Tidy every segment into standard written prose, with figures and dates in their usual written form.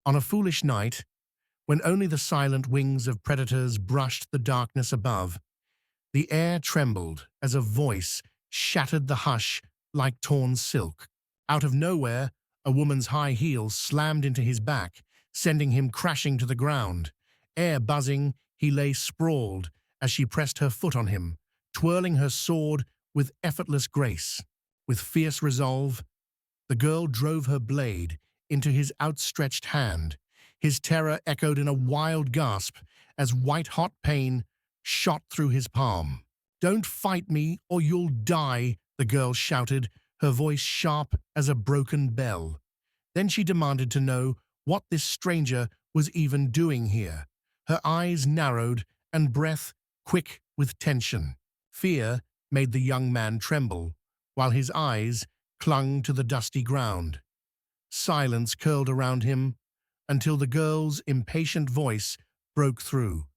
On a foolish night, when only the silent wings of predators brushed the darkness above, the air trembled as a voice shattered the hush like torn silk. Out of nowhere, a woman's high heels slammed into his back, sending him crashing to the ground. Air buzzing, he lay sprawled as she pressed her foot on him, twirling her sword with effortless grace. With fierce resolve, the girl drove her blade into his outstretched hand. His terror echoed in a wild gasp as white-hot pain shot through his palm. "Don't fight me or you'll die," the girl shouted, her voice sharp as a broken bell. Then she demanded to know what this stranger was even doing here. Her eyes narrowed and breath quick with tension. Fear made the young man tremble, while his eyes clung to the dusty ground. Silence curled around him until the girl's impatient voice broke through.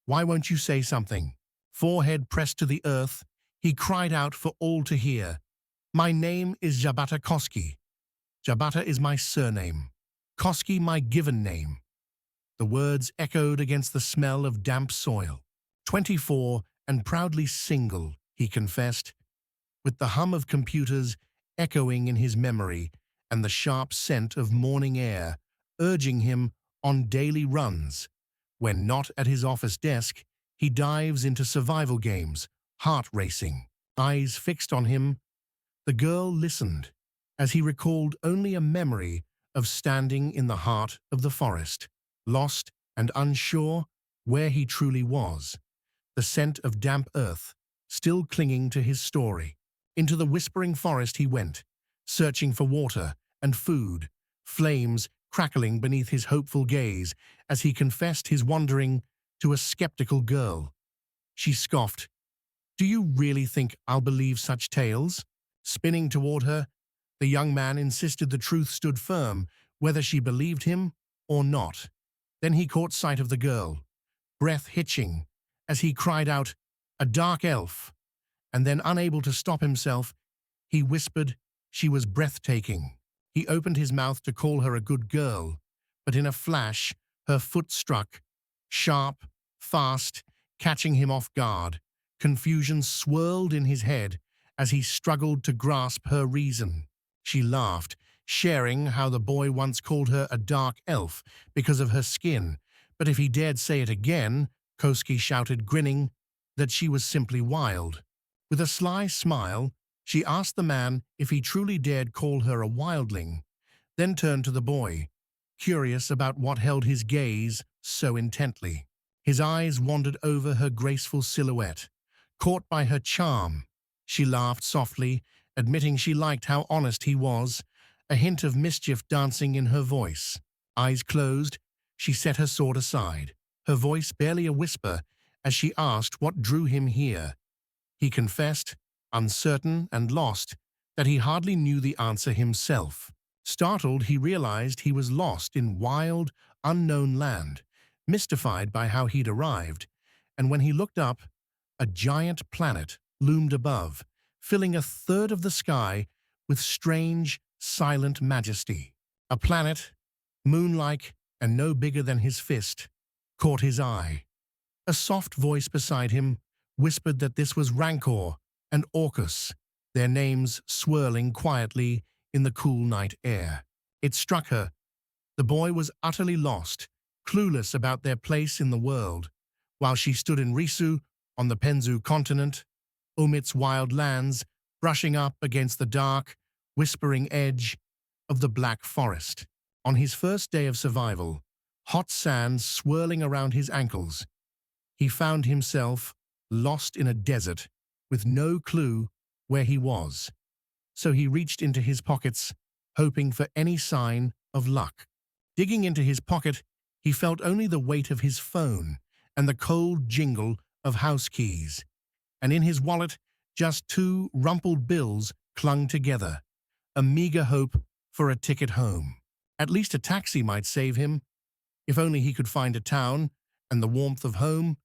"Why won't you say something?" Forehead pressed to the earth, he cried out for all to hear. "My name is Jabata Koski. Jabata is my surname. Koski my given name." The words echoed against the smell of damp soil. 24 and proudly single, he confessed, with the hum of computers echoing in his memory and the sharp scent of morning air urging him on daily runs. When not at his office desk, he dives into survival games, heart racing, eyes fixed on him. The girl listened as he recalled only a memory of standing in the heart of the forest, lost and unsure where he truly was, the scent of damp earth still clinging to his story. Into the whispering forest he went, searching for water and food, flames crackling beneath his hopeful gaze as he confessed his wandering to a skeptical girl. She scoffed. "Do you really think I'll believe such tales?" Spinning toward her, the young man insisted the truth stood firm, whether she believed him or not. Then he caught sight of the girl, breath hitching, as he cried out, "A dark elf!" And then, unable to stop himself, he whispered she was breathtaking. He opened his mouth to call her a good girl, but in a flash, her foot struck, sharp, fast, catching him off guard. Confusion swirled in his head as he struggled to grasp her reason. She laughed, sharing how the boy once called her a dark elf because of her skin, but if he dared say it again, Koski shouted, grinning, that she was simply wild. With a sly smile, she asked the man if he truly dared call her a wildling, then turned to the boy, curious about what held his gaze so intently. His eyes wandered over her graceful silhouette. Caught by her charm, she laughed softly, admitting she liked how honest he was, a hint of mischief dancing in her voice. Eyes closed, she set her sword aside, her voice barely a whisper as she asked what drew him here. He confessed, uncertain and lost, that he hardly knew the answer himself. Startled, he realized he was lost in wild, unknown land, mystified by how he'd arrived, and when he looked up, a giant planet loomed above, filling a third of the sky with strange, silent majesty. A planet, moon-like and no bigger than his fist, caught his eye. A soft voice beside him whispered that this was Rancor and Orcus, their names swirling quietly in the cool night air. It struck her. The boy was utterly lost, clueless about their place in the world, while she stood in Risu on the Penzu continent, Umit's wild lands brushing up against the dark, whispering edge of the Black Forest. On his first day of survival, hot sand swirling around his ankles, he found himself lost in a desert with no clue where he was. So he reached into his pockets, hoping for any sign of luck. Digging into his pocket, he felt only the weight of his phone and the cold jingle of house keys. And in his wallet, just 2 rumpled bills clung together, a meager hope for a ticket home. At least a taxi might save him, if only he could find a town and the warmth of home,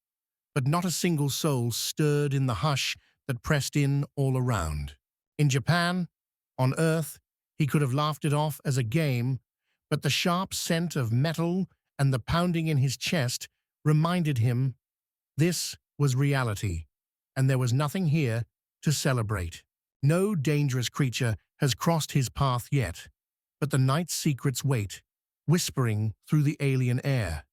but not a single soul stirred in the hush that pressed in all around. In Japan, on Earth, he could have laughed it off as a game, but the sharp scent of metal and the pounding in his chest reminded him this was reality, and there was nothing here to celebrate. No dangerous creature has crossed his path yet, but the night's secrets wait, whispering through the alien air.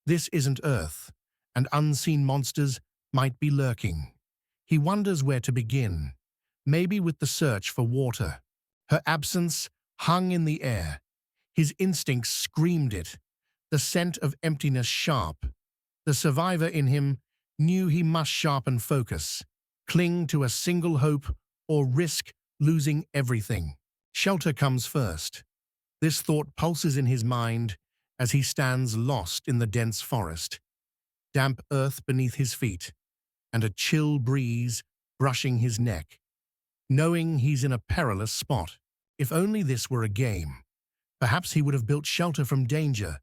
This isn't Earth, and unseen monsters might be lurking. He wonders where to begin, maybe with the search for water. Her absence hung in the air. His instincts screamed it, the scent of emptiness sharp. The survivor in him knew he must sharpen focus, cling to a single hope, or risk losing everything. Shelter comes first. This thought pulses in his mind as he stands lost in the dense forest. Damp earth beneath his feet, and a chill breeze brushing his neck. Knowing he's in a perilous spot. If only this were a game. Perhaps he would have built shelter from danger.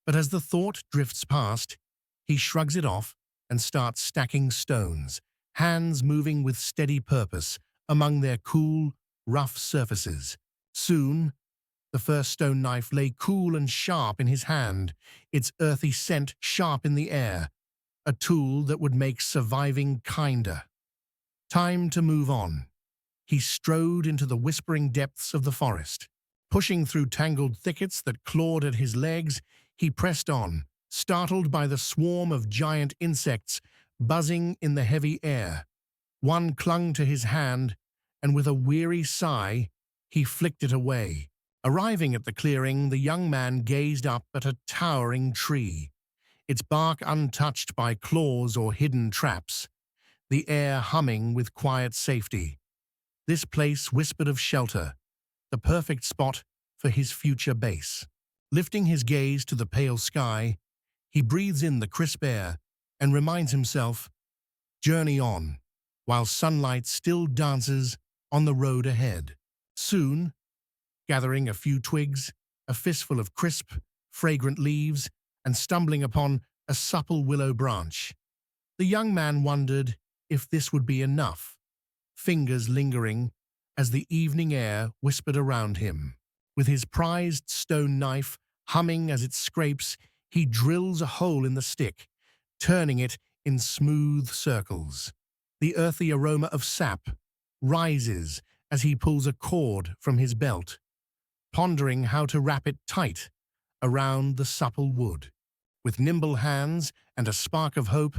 But as the thought drifts past, he shrugs it off and starts stacking stones, hands moving with steady purpose among their cool, rough surfaces. Soon, the first stone knife lay cool and sharp in his hand, its earthy scent sharp in the air, a tool that would make surviving kinder. Time to move on. He strode into the whispering depths of the forest. Pushing through tangled thickets that clawed at his legs, he pressed on, startled by the swarm of giant insects buzzing in the heavy air. One clung to his hand, and with a weary sigh, he flicked it away. Arriving at the clearing, the young man gazed up at a towering tree, its bark untouched by claws or hidden traps, the air humming with quiet safety. This place whispered of shelter, the perfect spot for his future base. Lifting his gaze to the pale sky, he breathes in the crisp air and reminds himself, journey on, while sunlight still dances on the road ahead. Soon, gathering a few twigs, a fistful of crisp, fragrant leaves, and stumbling upon a supple willow branch, the young man wondered if this would be enough, fingers lingering as the evening air whispered around him. With his prized stone knife humming as it scrapes, he drills a hole in the stick, turning it in smooth circles. The earthy aroma of sap rises as he pulls a cord from his belt, pondering how to wrap it tight around the supple wood. With nimble hands and a spark of hope,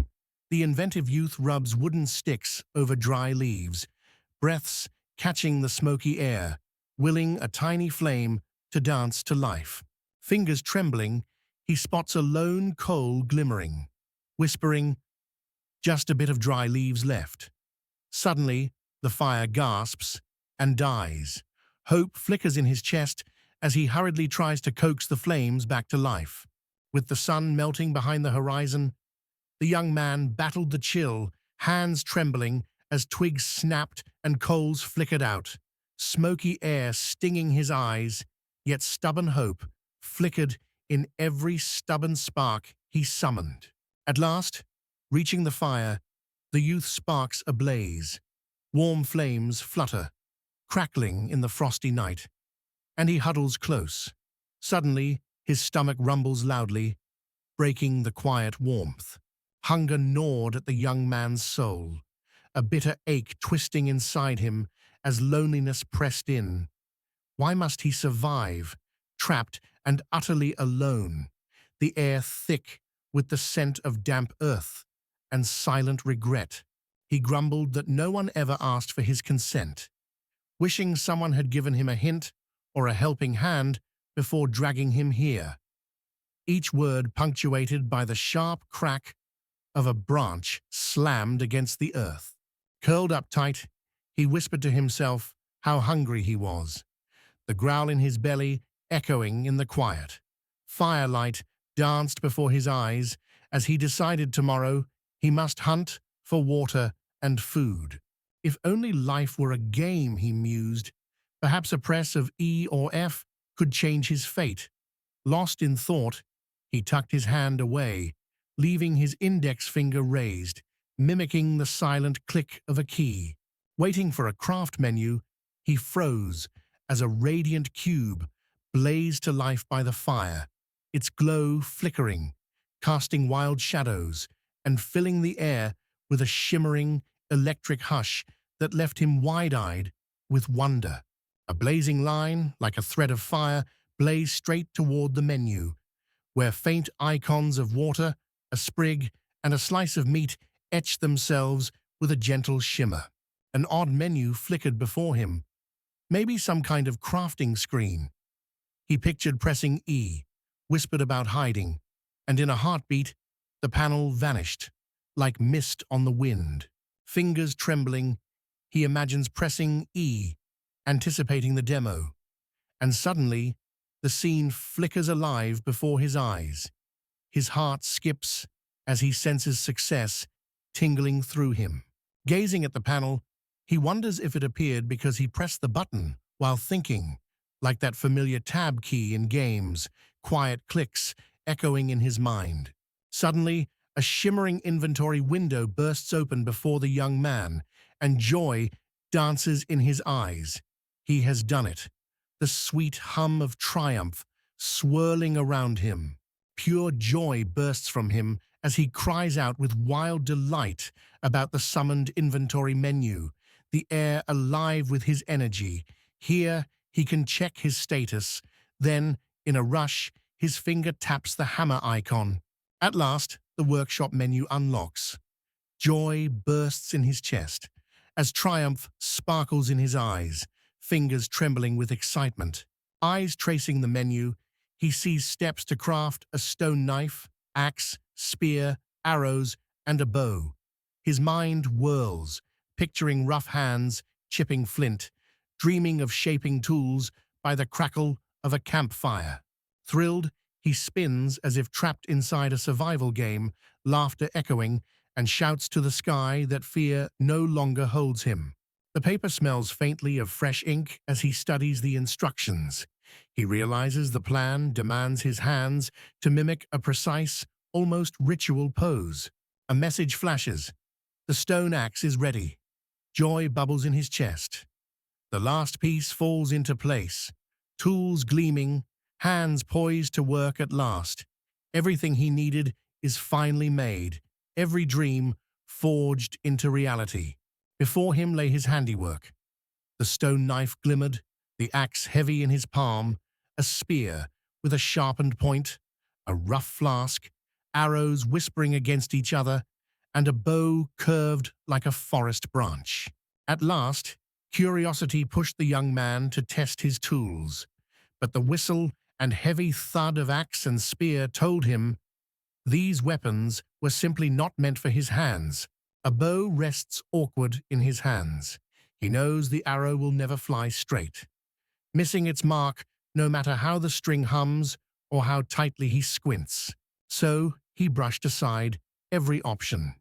the inventive youth rubs wooden sticks over dry leaves, breaths catching the smoky air, willing a tiny flame to dance to life. Fingers trembling, he spots a lone coal glimmering, whispering, just a bit of dry leaves left. Suddenly, the fire gasps and dies. Hope flickers in his chest as he hurriedly tries to coax the flames back to life. With the sun melting behind the horizon, the young man battled the chill, hands trembling as twigs snapped and coals flickered out. Smoky air stinging his eyes, yet stubborn hope flickered in every stubborn spark he summoned. At last, reaching the fire, the youth sparks ablaze. Warm flames flutter, crackling in the frosty night, and he huddles close. Suddenly, his stomach rumbles loudly, breaking the quiet warmth. Hunger gnawed at the young man's soul, a bitter ache twisting inside him as loneliness pressed in. Why must he survive, trapped and utterly alone, the air thick with the scent of damp earth and silent regret? He grumbled that no one ever asked for his consent, wishing someone had given him a hint or a helping hand before dragging him here. Each word punctuated by the sharp crack of a branch slammed against the earth. Curled up tight, he whispered to himself how hungry he was, the growl in his belly echoing in the quiet. Firelight danced before his eyes as he decided tomorrow he must hunt for water and food. If only life were a game, he mused. Perhaps a press of E or F could change his fate. Lost in thought, he tucked his hand away, leaving his index finger raised, mimicking the silent click of a key. Waiting for a craft menu, he froze as a radiant cube blazed to life by the fire, its glow flickering, casting wild shadows and filling the air with a shimmering, electric hush that left him wide-eyed with wonder. A blazing line, like a thread of fire, blazed straight toward the menu, where faint icons of water, a sprig, and a slice of meat etched themselves with a gentle shimmer. An odd menu flickered before him, maybe some kind of crafting screen. He pictured pressing E, whispered about hiding, and in a heartbeat, the panel vanished, like mist on the wind. Fingers trembling, he imagines pressing E, anticipating the demo, and suddenly, the scene flickers alive before his eyes. His heart skips as he senses success tingling through him. Gazing at the panel, he wonders if it appeared because he pressed the button while thinking, like that familiar tab key in games, quiet clicks echoing in his mind. Suddenly, a shimmering inventory window bursts open before the young man, and joy dances in his eyes. He has done it. The sweet hum of triumph swirling around him. Pure joy bursts from him as he cries out with wild delight about the summoned inventory menu, the air alive with his energy. Here, he can check his status. Then, in a rush, his finger taps the hammer icon. At last, the workshop menu unlocks. Joy bursts in his chest, as triumph sparkles in his eyes, fingers trembling with excitement. Eyes tracing the menu, he sees steps to craft a stone knife, axe, spear, arrows, and a bow. His mind whirls, picturing rough hands chipping flint, dreaming of shaping tools by the crackle of a campfire. Thrilled, he spins as if trapped inside a survival game, laughter echoing, and shouts to the sky that fear no longer holds him. The paper smells faintly of fresh ink as he studies the instructions. He realizes the plan demands his hands to mimic a precise, almost ritual pose. A message flashes. The stone axe is ready. Joy bubbles in his chest. The last piece falls into place. Tools gleaming, hands poised to work at last. Everything he needed is finally made. Every dream forged into reality. Before him lay his handiwork. The stone knife glimmered, the axe heavy in his palm, a spear with a sharpened point, a rough flask, arrows whispering against each other, and a bow curved like a forest branch. At last, curiosity pushed the young man to test his tools, but the whistle and heavy thud of axe and spear told him these weapons were simply not meant for his hands. A bow rests awkward in his hands. He knows the arrow will never fly straight, missing its mark no matter how the string hums or how tightly he squints. So he brushed aside every option,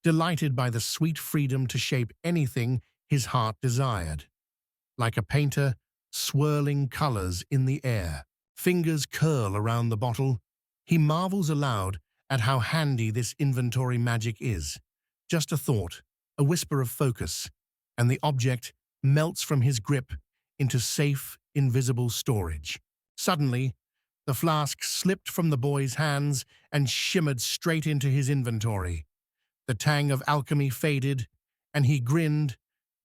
delighted by the sweet freedom to shape anything his heart desired. Like a painter, swirling colors in the air. Fingers curl around the bottle. He marvels aloud at how handy this inventory magic is. Just a thought, a whisper of focus, and the object melts from his grip into safe, invisible storage. Suddenly, the flask slipped from the boy's hands and shimmered straight into his inventory. The tang of alchemy faded, and he grinned,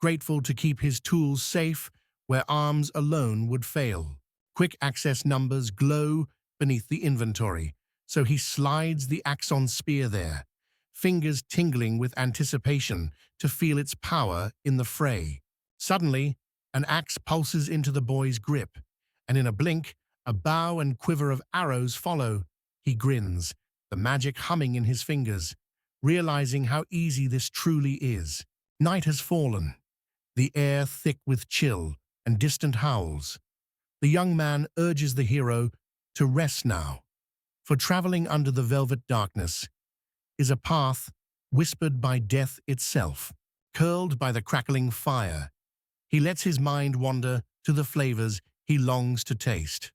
grateful to keep his tools safe where arms alone would fail. Quick access numbers glow beneath the inventory, so he slides the axon spear there, fingers tingling with anticipation to feel its power in the fray. Suddenly, an axe pulses into the boy's grip, and in a blink, a bow and quiver of arrows follow. He grins, the magic humming in his fingers, realizing how easy this truly is. Night has fallen, the air thick with chill and distant howls. The young man urges the hero to rest now, for traveling under the velvet darkness is a path whispered by death itself, curled by the crackling fire. He lets his mind wander to the flavors he longs to taste.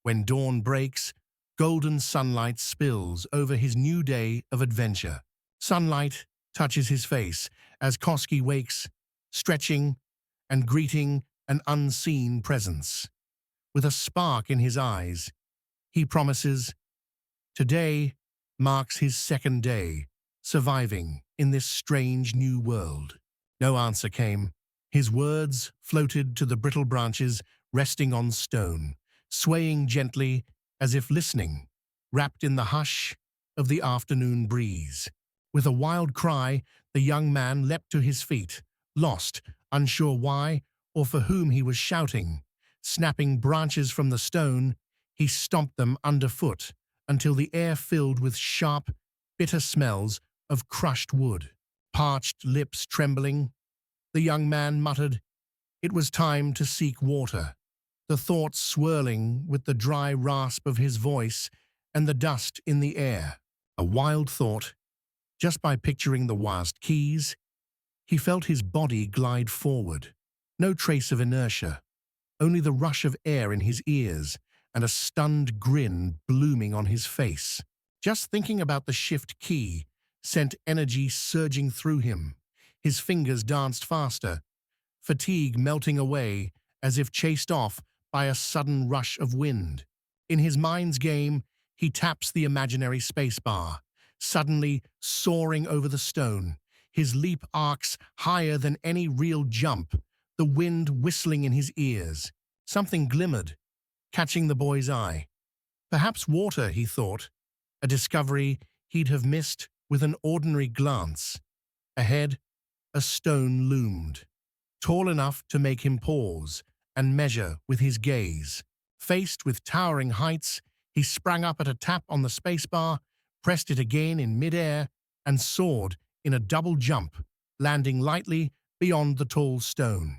When dawn breaks, golden sunlight spills over his new day of adventure. Sunlight touches his face as Koski wakes, stretching and greeting an unseen presence. with a spark in his eyes. He promises, today marks his second day, surviving in this strange new world. No answer came. His words floated to the brittle branches resting on stone, swaying gently as if listening, wrapped in the hush of the afternoon breeze. With a wild cry, the young man leapt to his feet, lost, unsure why or for whom he was shouting. Snapping branches from the stone, he stomped them underfoot until the air filled with sharp, bitter smells of crushed wood. Parched lips trembling, the young man muttered, it was time to seek water, the thoughts swirling with the dry rasp of his voice and the dust in the air. A wild thought. Just by picturing the vast keys, he felt his body glide forward. No trace of inertia, only the rush of air in his ears and a stunned grin blooming on his face. Just thinking about the shift key sent energy surging through him. His fingers danced faster, fatigue melting away as if chased off by a sudden rush of wind. In his mind's game, he taps the imaginary spacebar, suddenly soaring over the stone. His leap arcs higher than any real jump, the wind whistling in his ears. Something glimmered, catching the boy's eye. Perhaps water, he thought, a discovery he'd have missed with an ordinary glance. Ahead, a stone loomed, tall enough to make him pause and measure with his gaze. Faced with towering heights, he sprang up at a tap on the spacebar, pressed it again in midair, and soared in a double jump, landing lightly beyond the tall stone.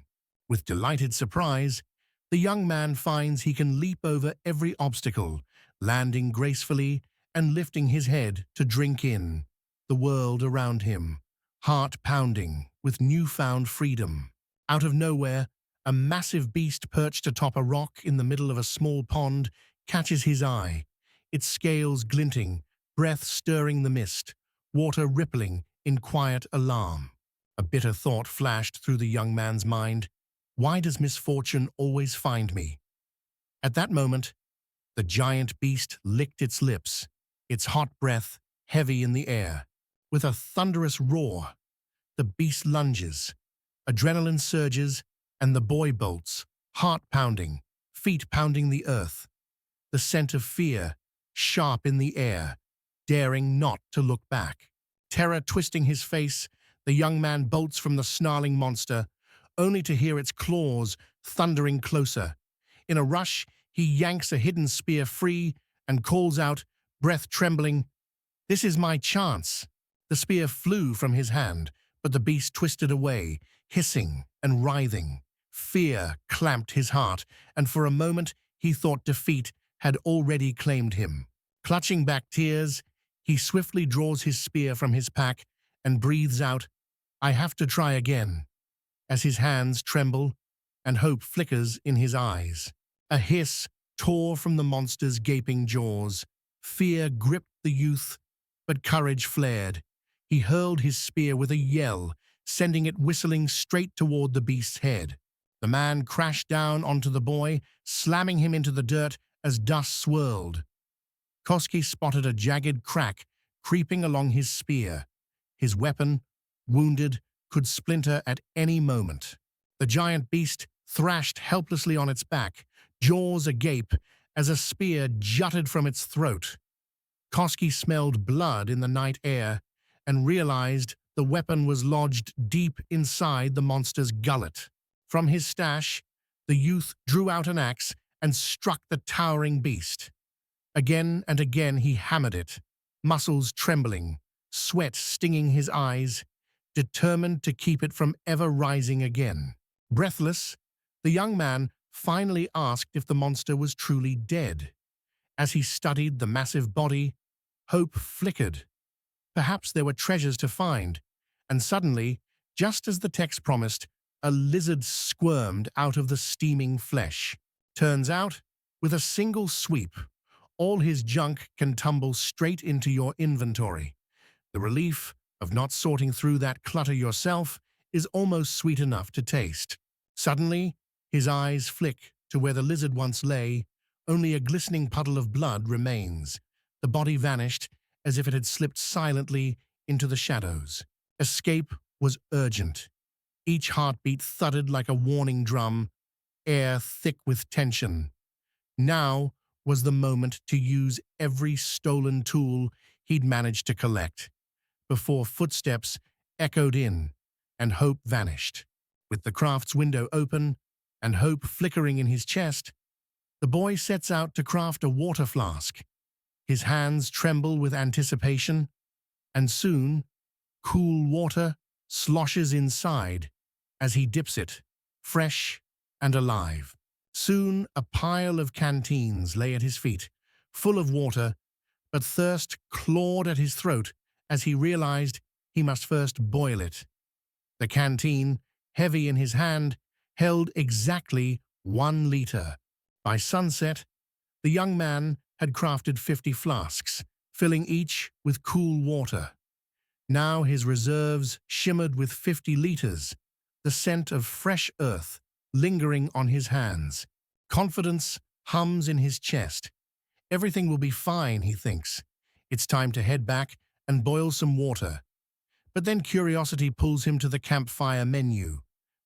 With delighted surprise, the young man finds he can leap over every obstacle, landing gracefully and lifting his head to drink in the world around him, heart pounding with newfound freedom. Out of nowhere, a massive beast perched atop a rock in the middle of a small pond catches his eye, its scales glinting, breath stirring the mist, water rippling in quiet alarm. A bitter thought flashed through the young man's mind. Why does misfortune always find me? At that moment, the giant beast licked its lips, its hot breath heavy in the air. With a thunderous roar, the beast lunges, adrenaline surges, and the boy bolts, heart pounding, feet pounding the earth. The scent of fear, sharp in the air, daring not to look back. Terror twisting his face, the young man bolts from the snarling monster, only to hear its claws thundering closer. In a rush, he yanks a hidden spear free and calls out, breath trembling, "This is my chance." The spear flew from his hand, but the beast twisted away, hissing and writhing. Fear clamped his heart, and for a moment he thought defeat had already claimed him. Clutching back tears, he swiftly draws his spear from his pack and breathes out, "I have to try again," as his hands tremble and hope flickers in his eyes. A hiss tore from the monster's gaping jaws. Fear gripped the youth, but courage flared. He hurled his spear with a yell, sending it whistling straight toward the beast's head. The man crashed down onto the boy, slamming him into the dirt as dust swirled. Koski spotted a jagged crack creeping along his spear. His weapon, wounded, could splinter at any moment. The giant beast thrashed helplessly on its back, jaws agape as a spear jutted from its throat. Koski smelled blood in the night air and realized the weapon was lodged deep inside the monster's gullet. From his stash, the youth drew out an axe and struck the towering beast. Again and again he hammered it, muscles trembling, sweat stinging his eyes, determined to keep it from ever rising again. Breathless, the young man finally asked if the monster was truly dead. As he studied the massive body, hope flickered. Perhaps there were treasures to find, and suddenly, just as the text promised, a lizard squirmed out of the steaming flesh. Turns out, with a single sweep, all his junk can tumble straight into your inventory. The relief of not sorting through that clutter yourself is almost sweet enough to taste. Suddenly, his eyes flick to where the lizard once lay, only a glistening puddle of blood remains. The body vanished as if it had slipped silently into the shadows. Escape was urgent. Each heartbeat thudded like a warning drum, air thick with tension. Now was the moment to use every stolen tool he'd managed to collect, before footsteps echoed in and hope vanished. With the craft's window open and hope flickering in his chest, the boy sets out to craft a water flask. His hands tremble with anticipation, and soon, cool water sloshes inside as he dips it, fresh and alive. Soon a pile of canteens lay at his feet, full of water, but thirst clawed at his throat as he realized he must first boil it. The canteen, heavy in his hand, held exactly 1 liter. By sunset, the young man had crafted 50 flasks, filling each with cool water. Now his reserves shimmered with 50 liters, the scent of fresh earth lingering on his hands. Confidence hums in his chest. Everything will be fine, he thinks. It's time to head back and boil some water. But then curiosity pulls him to the campfire menu,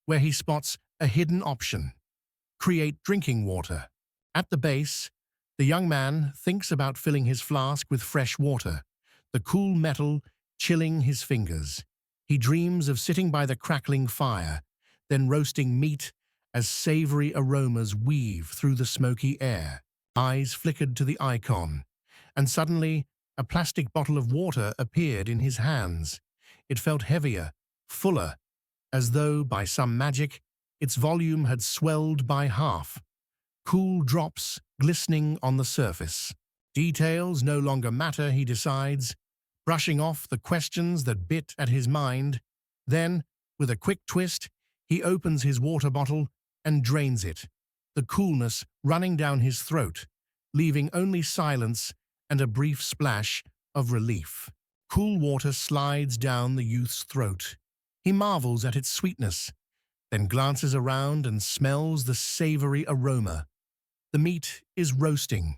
where he spots a hidden option: create drinking water. At the base, the young man thinks about filling his flask with fresh water, the cool metal chilling his fingers. He dreams of sitting by the crackling fire, then roasting meat as savory aromas weave through the smoky air. Eyes flickered to the icon, and suddenly a plastic bottle of water appeared in his hands. It felt heavier, fuller, as though, by some magic, its volume had swelled by half. Cool drops glistening on the surface. Details no longer matter, he decides, brushing off the questions that bit at his mind. Then, with a quick twist, he opens his water bottle and drains it, the coolness running down his throat, leaving only silence and a brief splash of relief. Cool water slides down the youth's throat. He marvels at its sweetness, then glances around and smells the savory aroma. The meat is roasting,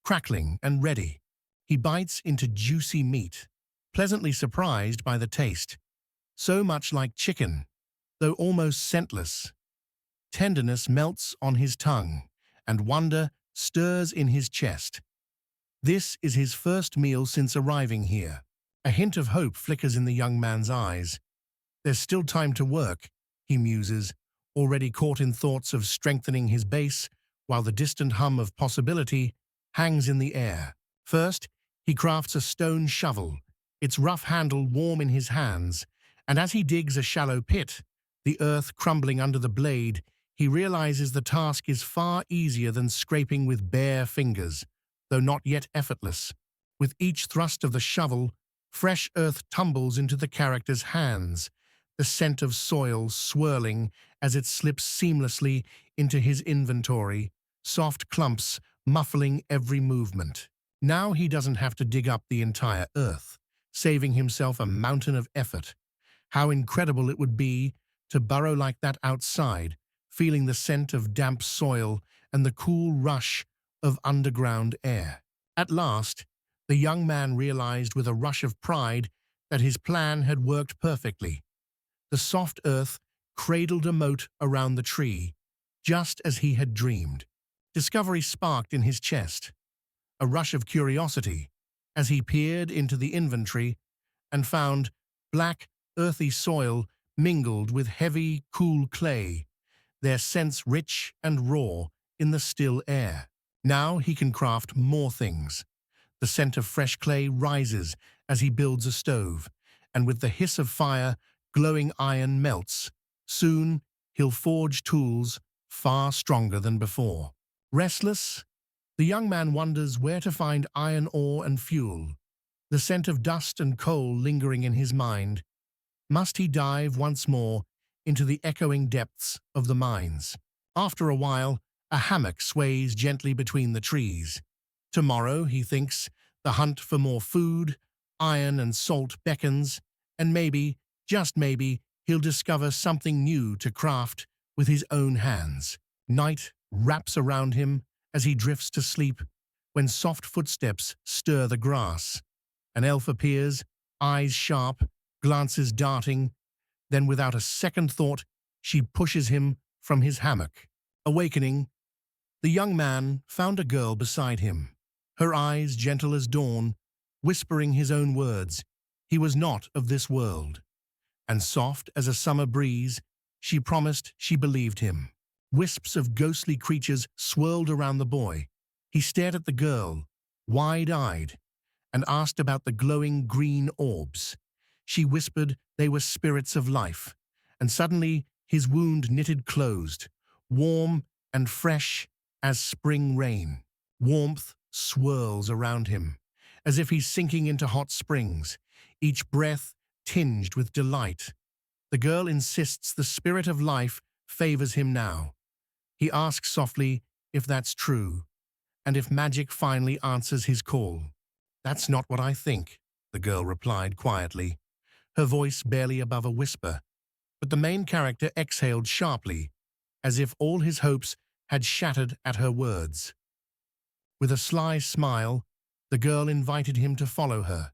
crackling, and ready. He bites into juicy meat, pleasantly surprised by the taste. So much like chicken, though almost scentless. Tenderness melts on his tongue, and wonder stirs in his chest. This is his first meal since arriving here. A hint of hope flickers in the young man's eyes. There's still time to work, he muses, already caught in thoughts of strengthening his base, while the distant hum of possibility hangs in the air. First, he crafts a stone shovel, its rough handle warm in his hands, and as he digs a shallow pit, the earth crumbling under the blade, he realizes the task is far easier than scraping with bare fingers, though not yet effortless. With each thrust of the shovel, fresh earth tumbles into the character's hands, the scent of soil swirling as it slips seamlessly into his inventory, soft clumps muffling every movement. Now he doesn't have to dig up the entire earth, saving himself a mountain of effort. How incredible it would be to burrow like that outside, feeling the scent of damp soil and the cool rush of underground air. At last, the young man realized with a rush of pride that his plan had worked perfectly. The soft earth cradled a moat around the tree, just as he had dreamed. Discovery sparked in his chest, a rush of curiosity, as he peered into the inventory and found black, earthy soil mingled with heavy, cool clay, their scents rich and raw in the still air. Now he can craft more things. The scent of fresh clay rises as he builds a stove, and with the hiss of fire, glowing iron melts. Soon, he'll forge tools far stronger than before. Restless, the young man wonders where to find iron ore and fuel, the scent of dust and coal lingering in his mind. Must he dive once more into the echoing depths of the mines? After a while, a hammock sways gently between the trees. Tomorrow, he thinks, the hunt for more food, iron and salt beckons, and maybe, just maybe, he'll discover something new to craft with his own hands. Night wraps around him as he drifts to sleep when soft footsteps stir the grass. An elf appears, eyes sharp, glances darting, then without a second thought, she pushes him from his hammock. Awakening, the young man found a girl beside him, her eyes gentle as dawn, whispering his own words. He was not of this world. And soft as a summer breeze, she promised she believed him. Wisps of ghostly creatures swirled around the boy. He stared at the girl, wide-eyed, and asked about the glowing green orbs. She whispered they were spirits of life, and suddenly his wound knitted closed, warm and fresh as spring rain. Warmth swirls around him, as if he's sinking into hot springs, each breath tinged with delight. The girl insists the spirit of life favors him now. He asks softly if that's true, and if magic finally answers his call. "That's not what I think," the girl replied quietly, her voice barely above a whisper. But the main character exhaled sharply, as if all his hopes had shattered at her words. With a sly smile, the girl invited him to follow her.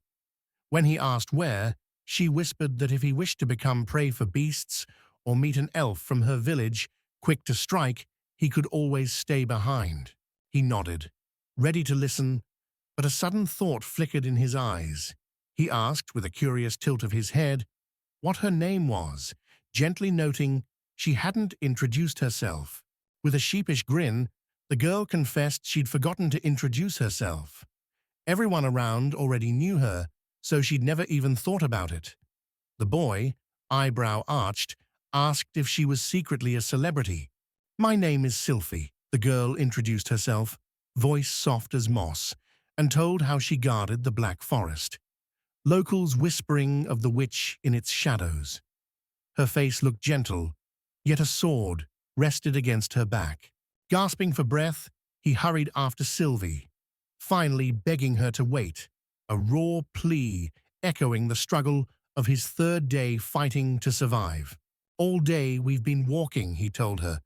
When he asked where, she whispered that if he wished to become prey for beasts or meet an elf from her village, quick to strike, he could always stay behind. He nodded, ready to listen, but a sudden thought flickered in his eyes. He asked, with a curious tilt of his head, what her name was, gently noting she hadn't introduced herself. With a sheepish grin, the girl confessed she'd forgotten to introduce herself. Everyone around already knew her, so she'd never even thought about it. The boy, eyebrow arched, asked if she was secretly a celebrity. "My name is Sylphie," the girl introduced herself, voice soft as moss, and told how she guarded the Black Forest. Locals whispering of the witch in its shadows. Her face looked gentle, yet a sword rested against her back. Gasping for breath, he hurried after Sylvie, finally begging her to wait, a raw plea echoing the struggle of his third day fighting to survive. "All day we've been walking," he told her,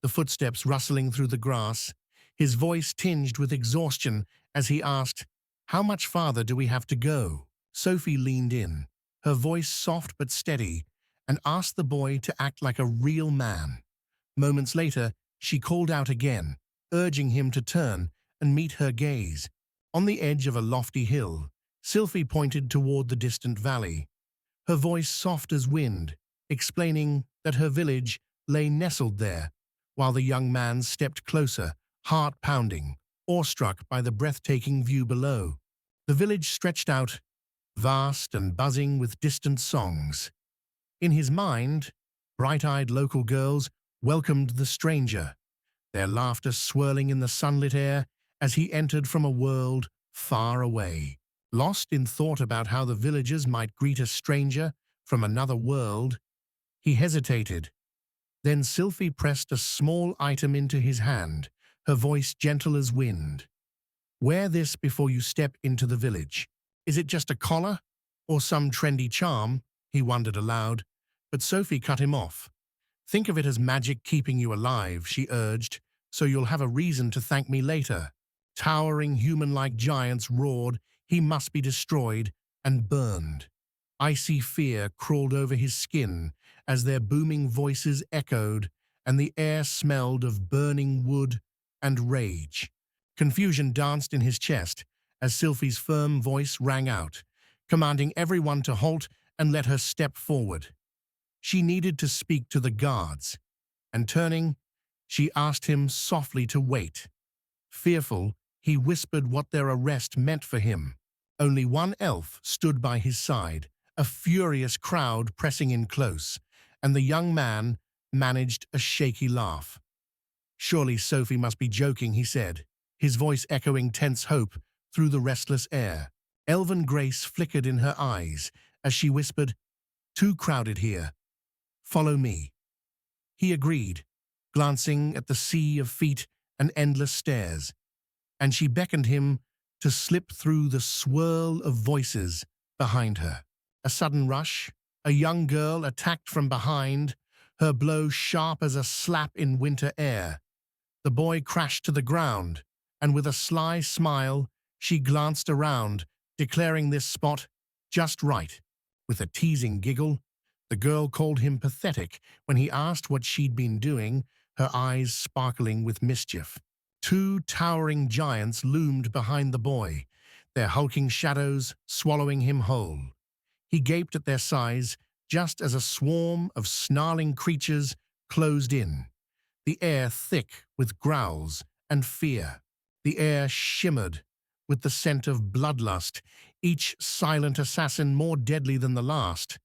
the footsteps rustling through the grass, his voice tinged with exhaustion as he asked, "How much farther do we have to go?" Sophie leaned in, her voice soft but steady, and asked the boy to act like a real man. Moments later, she called out again, urging him to turn and meet her gaze. On the edge of a lofty hill, Sylphie pointed toward the distant valley, her voice soft as wind, explaining that her village lay nestled there, while the young man stepped closer, heart pounding, awestruck by the breathtaking view below. The village stretched out, vast and buzzing with distant songs. In his mind, bright-eyed local girls welcomed the stranger, their laughter swirling in the sunlit air as he entered from a world far away. Lost in thought about how the villagers might greet a stranger from another world, he hesitated. Then Sylphie pressed a small item into his hand, her voice gentle as wind. "Wear this before you step into the village. Is it just a collar? Or some trendy charm?" he wondered aloud, but Sophie cut him off. "Think of it as magic keeping you alive," she urged, "so you'll have a reason to thank me later." Towering human-like giants roared, he must be destroyed and burned. Icy fear crawled over his skin as their booming voices echoed, and the air smelled of burning wood and rage. Confusion danced in his chest as Sylphie's firm voice rang out, commanding everyone to halt and let her step forward. She needed to speak to the guards, and turning, she asked him softly to wait. Fearful, he whispered what their arrest meant for him. Only one elf stood by his side, a furious crowd pressing in close, and the young man managed a shaky laugh. "Surely Sophie must be joking," he said, his voice echoing tense hope through the restless air. Elven grace flickered in her eyes as she whispered, "Too crowded here. Follow me." He agreed, glancing at the sea of feet and endless stairs, and she beckoned him to slip through the swirl of voices behind her. A sudden rush, a young girl attacked from behind, her blow sharp as a slap in winter air. The boy crashed to the ground, and with a sly smile, she glanced around, declaring this spot just right. With a teasing giggle, the girl called him pathetic when he asked what she'd been doing, her eyes sparkling with mischief. Two towering giants loomed behind the boy, their hulking shadows swallowing him whole. He gaped at their size just as a swarm of snarling creatures closed in, the air thick with growls and fear. The air shimmered with the scent of bloodlust, each silent assassin more deadly than the last,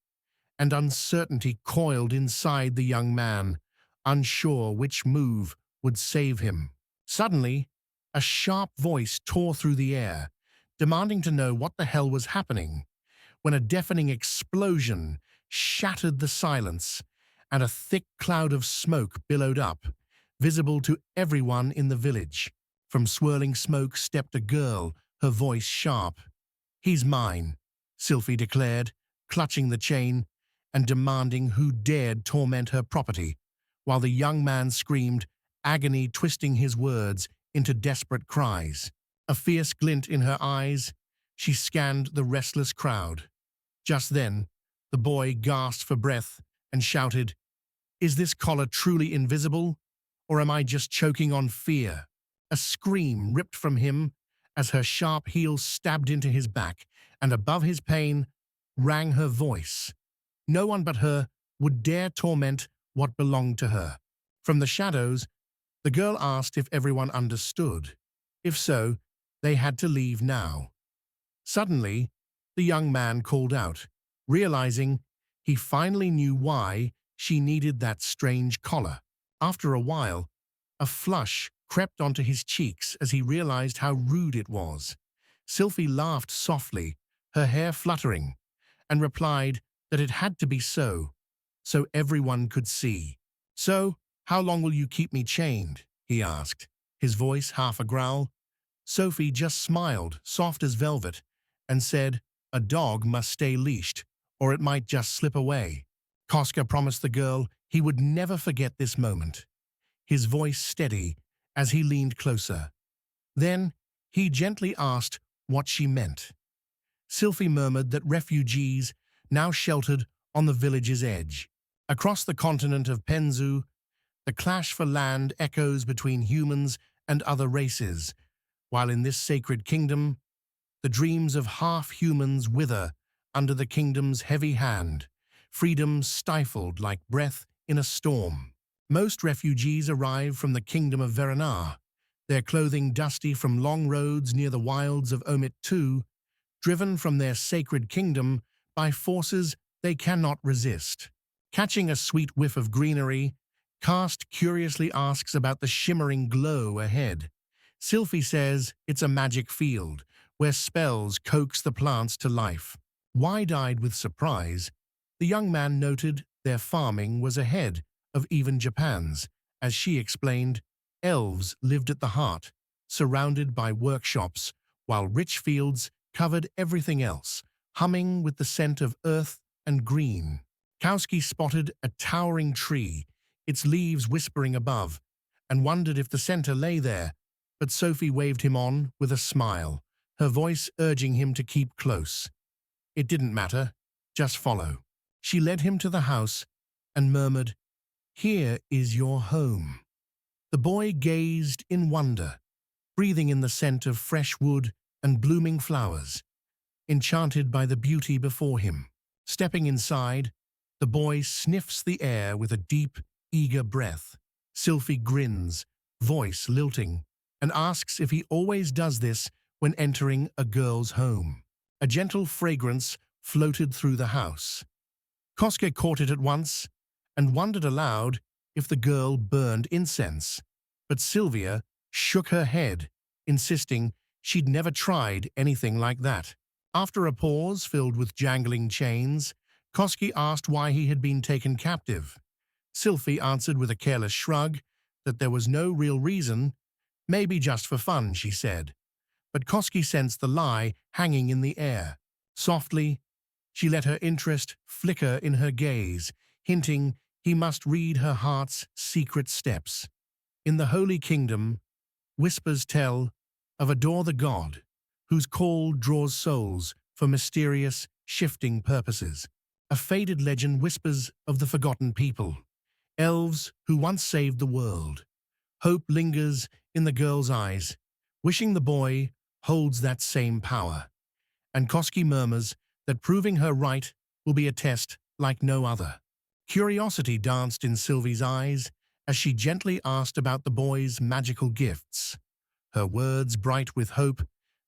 and uncertainty coiled inside the young man, unsure which move would save him. Suddenly, a sharp voice tore through the air, demanding to know what the hell was happening, when a deafening explosion shattered the silence, and a thick cloud of smoke billowed up, visible to everyone in the village. From swirling smoke stepped a girl, her voice sharp. "He's mine," Sylphie declared, clutching the chain and demanding who dared torment her property, while the young man screamed, agony twisting his words into desperate cries. A fierce glint in her eyes, she scanned the restless crowd. Just then, the boy gasped for breath and shouted, "Is this collar truly invisible, or am I just choking on fear?" A scream ripped from him as her sharp heel stabbed into his back, and above his pain rang her voice. No one but her would dare torment what belonged to her. From the shadows, the girl asked if everyone understood. If so, they had to leave now. Suddenly, the young man called out, realizing he finally knew why she needed that strange collar. After a while, a flush crept onto his cheeks as he realized how rude it was. Sylphie laughed softly, her hair fluttering, and replied that it had to be so everyone could see. "So, how long will you keep me chained?" he asked, his voice half a growl. Sophie just smiled, soft as velvet, and said, "A dog must stay leashed, or it might just slip away." Koska promised the girl he would never forget this moment, his voice steady as he leaned closer. Then he gently asked what she meant. Sylphie murmured that refugees now sheltered on the village's edge. Across the continent of Penzu, the clash for land echoes between humans and other races, while in this sacred kingdom, the dreams of half-humans wither under the kingdom's heavy hand, freedom stifled like breath in a storm. Most refugees arrive from the kingdom of Verenar, their clothing dusty from long roads near the wilds of Omit II, driven from their sacred kingdom by forces they cannot resist. Catching a sweet whiff of greenery, Cast curiously asks about the shimmering glow ahead. Sylphie says it's a magic field, where spells coax the plants to life. Wide-eyed with surprise, the young man noted their farming was ahead of even Japan's. As she explained, elves lived at the heart, surrounded by workshops, while rich fields covered everything else, humming with the scent of earth and green. Kowski spotted a towering tree, its leaves whispering above, and wondered if the center lay there, but Sophie waved him on with a smile, her voice urging him to keep close. It didn't matter, just follow. She led him to the house and murmured, "Here is your home." The boy gazed in wonder, breathing in the scent of fresh wood and blooming flowers, enchanted by the beauty before him. Stepping inside, the boy sniffs the air with a deep, eager breath. Sylphie grins, voice lilting, and asks if he always does this when entering a girl's home. A gentle fragrance floated through the house. Koske caught it at once and wondered aloud if the girl burned incense, but Sylvia shook her head, insisting she'd never tried anything like that. After a pause filled with jangling chains, Koski asked why he had been taken captive. Sylphie answered with a careless shrug that there was no real reason, maybe just for fun, she said. But Koski sensed the lie hanging in the air. Softly, she let her interest flicker in her gaze, hinting he must read her heart's secret steps. In the Holy Kingdom, whispers tell of Adore the God, whose call draws souls for mysterious, shifting purposes. A faded legend whispers of the forgotten people, elves who once saved the world. Hope lingers in the girl's eyes, wishing the boy holds that same power. And Koski murmurs that proving her right will be a test like no other. Curiosity danced in Sylvie's eyes as she gently asked about the boy's magical gifts, her words bright with hope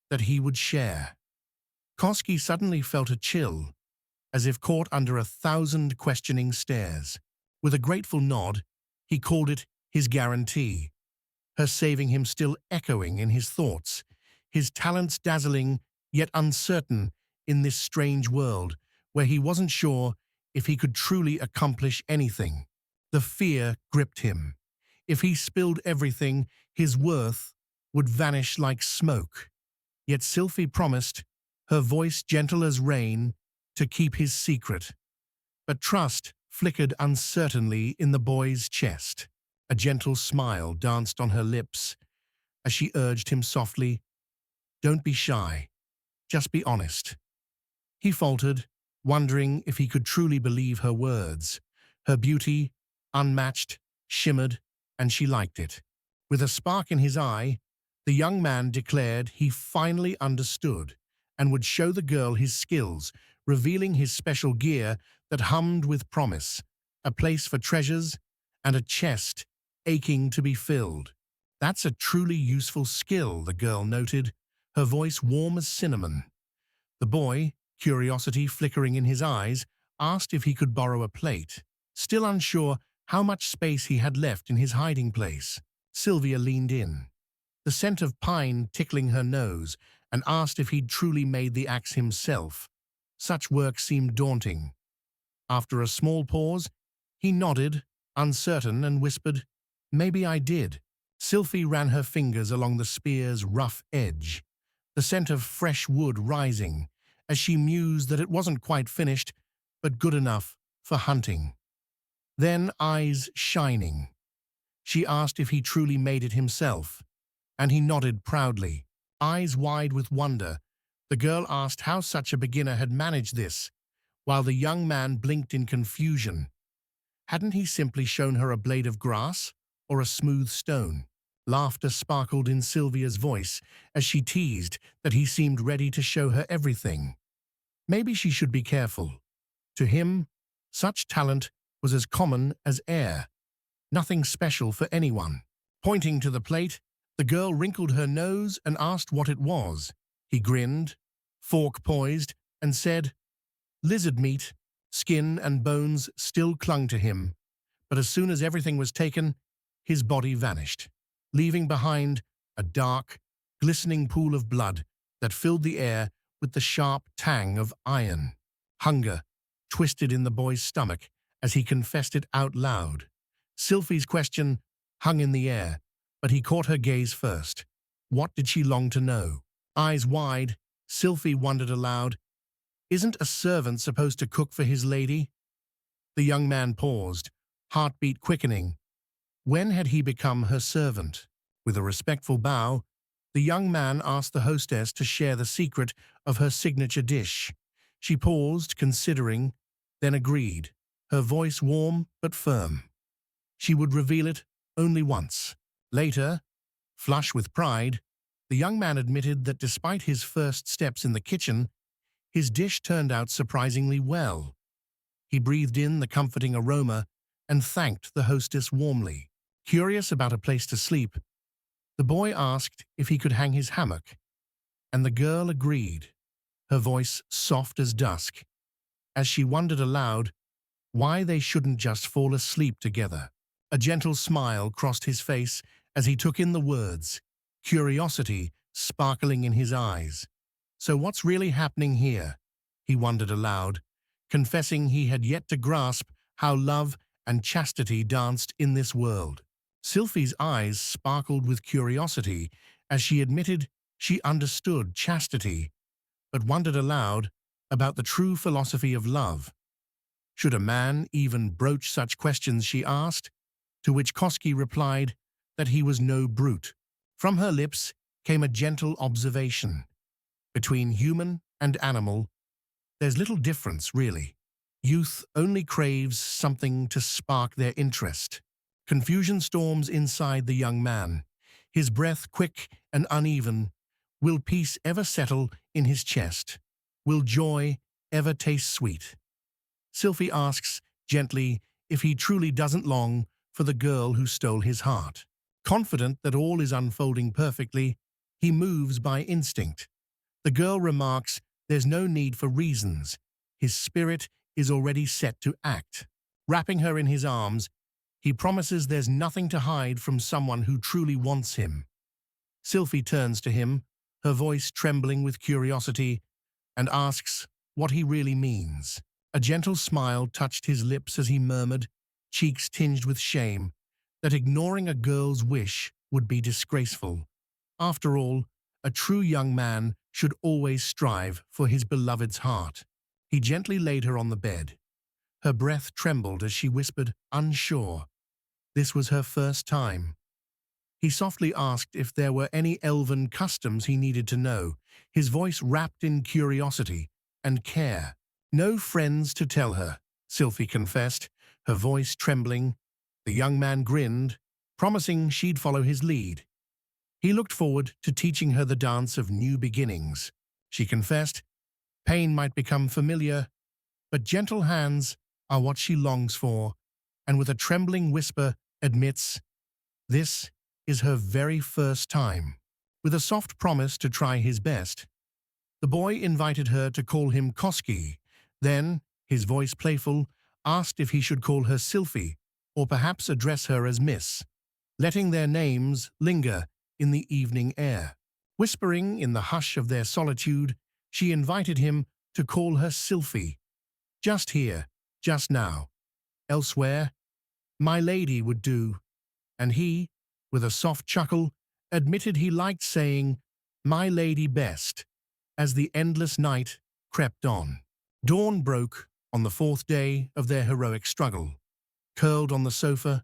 that he would share. Koski suddenly felt a chill, as if caught under 1,000 questioning stares. With a grateful nod, he called it his guarantee, her saving him still echoing in his thoughts, his talents dazzling yet uncertain in this strange world where he wasn't sure if he could truly accomplish anything. The fear gripped him. If he spilled everything, his worth would vanish like smoke. Yet Sylvie promised, her voice gentle as rain, to keep his secret. But trust flickered uncertainly in the boy's chest. A gentle smile danced on her lips as she urged him softly, "Don't be shy, just be honest." He faltered, wondering if he could truly believe her words. Her beauty, unmatched, shimmered, and she liked it. With a spark in his eye, the young man declared he finally understood and would show the girl his skills, revealing his special gear that hummed with promise, a place for treasures and a chest aching to be filled. "That's a truly useful skill," the girl noted, her voice warm as cinnamon. The boy, curiosity flickering in his eyes, asked if he could borrow a plate. Still unsure how much space he had left in his hiding place, Sylvia leaned in, the scent of pine tickling her nose, and asked if he'd truly made the axe himself. Such work seemed daunting. After a small pause, he nodded, uncertain, and whispered, "Maybe I did." Sylvie ran her fingers along the spear's rough edge, the scent of fresh wood rising, as she mused that it wasn't quite finished, but good enough for hunting. Then, eyes shining, she asked if he truly made it himself, and he nodded proudly. Eyes wide with wonder, the girl asked how such a beginner had managed this, while the young man blinked in confusion. Hadn't he simply shown her a blade of grass or a smooth stone? Laughter sparkled in Sylvia's voice as she teased that he seemed ready to show her everything. Maybe she should be careful. To him, such talent was as common as air, nothing special for anyone. Pointing to the plate, the girl wrinkled her nose and asked what it was. He grinned, fork poised, and said, "Lizard meat." Skin and bones still clung to him, but as soon as everything was taken, his body vanished, leaving behind a dark, glistening pool of blood that filled the air with the sharp tang of iron. Hunger twisted in the boy's stomach as he confessed it out loud. Sylvie's question hung in the air, but he caught her gaze first. What did she long to know? Eyes wide, Sylvie wondered aloud, "Isn't a servant supposed to cook for his lady?" The young man paused, heartbeat quickening. When had he become her servant? With a respectful bow, the young man asked the hostess to share the secret of her signature dish. She paused, considering, then agreed, her voice warm but firm. She would reveal it only once. Later, flush with pride, the young man admitted that despite his first steps in the kitchen, his dish turned out surprisingly well. He breathed in the comforting aroma and thanked the hostess warmly. Curious about a place to sleep, the boy asked if he could hang his hammock, and the girl agreed, her voice soft as dusk, as she wondered aloud why they shouldn't just fall asleep together. A gentle smile crossed his face as he took in the words, curiosity sparkling in his eyes. So what's really happening here? He wondered aloud, confessing he had yet to grasp how love and chastity danced in this world. Sylvie's eyes sparkled with curiosity as she admitted she understood chastity, but wondered aloud about the true philosophy of love. Should a man even broach such questions, she asked, to which Koski replied that he was no brute. From her lips came a gentle observation. Between human and animal, there's little difference, really. Youth only craves something to spark their interest. Confusion storms inside the young man, his breath quick and uneven. Will peace ever settle in his chest? Will joy ever taste sweet? Sylphie asks gently if he truly doesn't long for the girl who stole his heart. Confident that all is unfolding perfectly, he moves by instinct. The girl remarks there's no need for reasons. His spirit is already set to act. Wrapping her in his arms, he promises there's nothing to hide from someone who truly wants him. Sylphie turns to him, her voice trembling with curiosity, and asks what he really means. A gentle smile touched his lips as he murmured, cheeks tinged with shame, that ignoring a girl's wish would be disgraceful. After all, a true young man should always strive for his beloved's heart. He gently laid her on the bed. Her breath trembled as she whispered, unsure. This was her first time. He softly asked if there were any elven customs he needed to know, his voice wrapped in curiosity and care. No friends to tell her, Sylphie confessed, her voice trembling. The young man grinned, promising she'd follow his lead. He looked forward to teaching her the dance of new beginnings. She confessed, pain might become familiar, but gentle hands are what she longs for, and with a trembling whisper admits, this is her very first time. With a soft promise to try his best, the boy invited her to call him Koski, then, his voice playful, asked if he should call her Sylphie, or perhaps address her as Miss, letting their names linger in the evening air. Whispering in the hush of their solitude, she invited him to call her Sylphie. Just here, just now. Elsewhere, my lady would do. And he, with a soft chuckle, admitted he liked saying, my lady best, as the endless night crept on. Dawn broke on the fourth day of their heroic struggle. Curled on the sofa,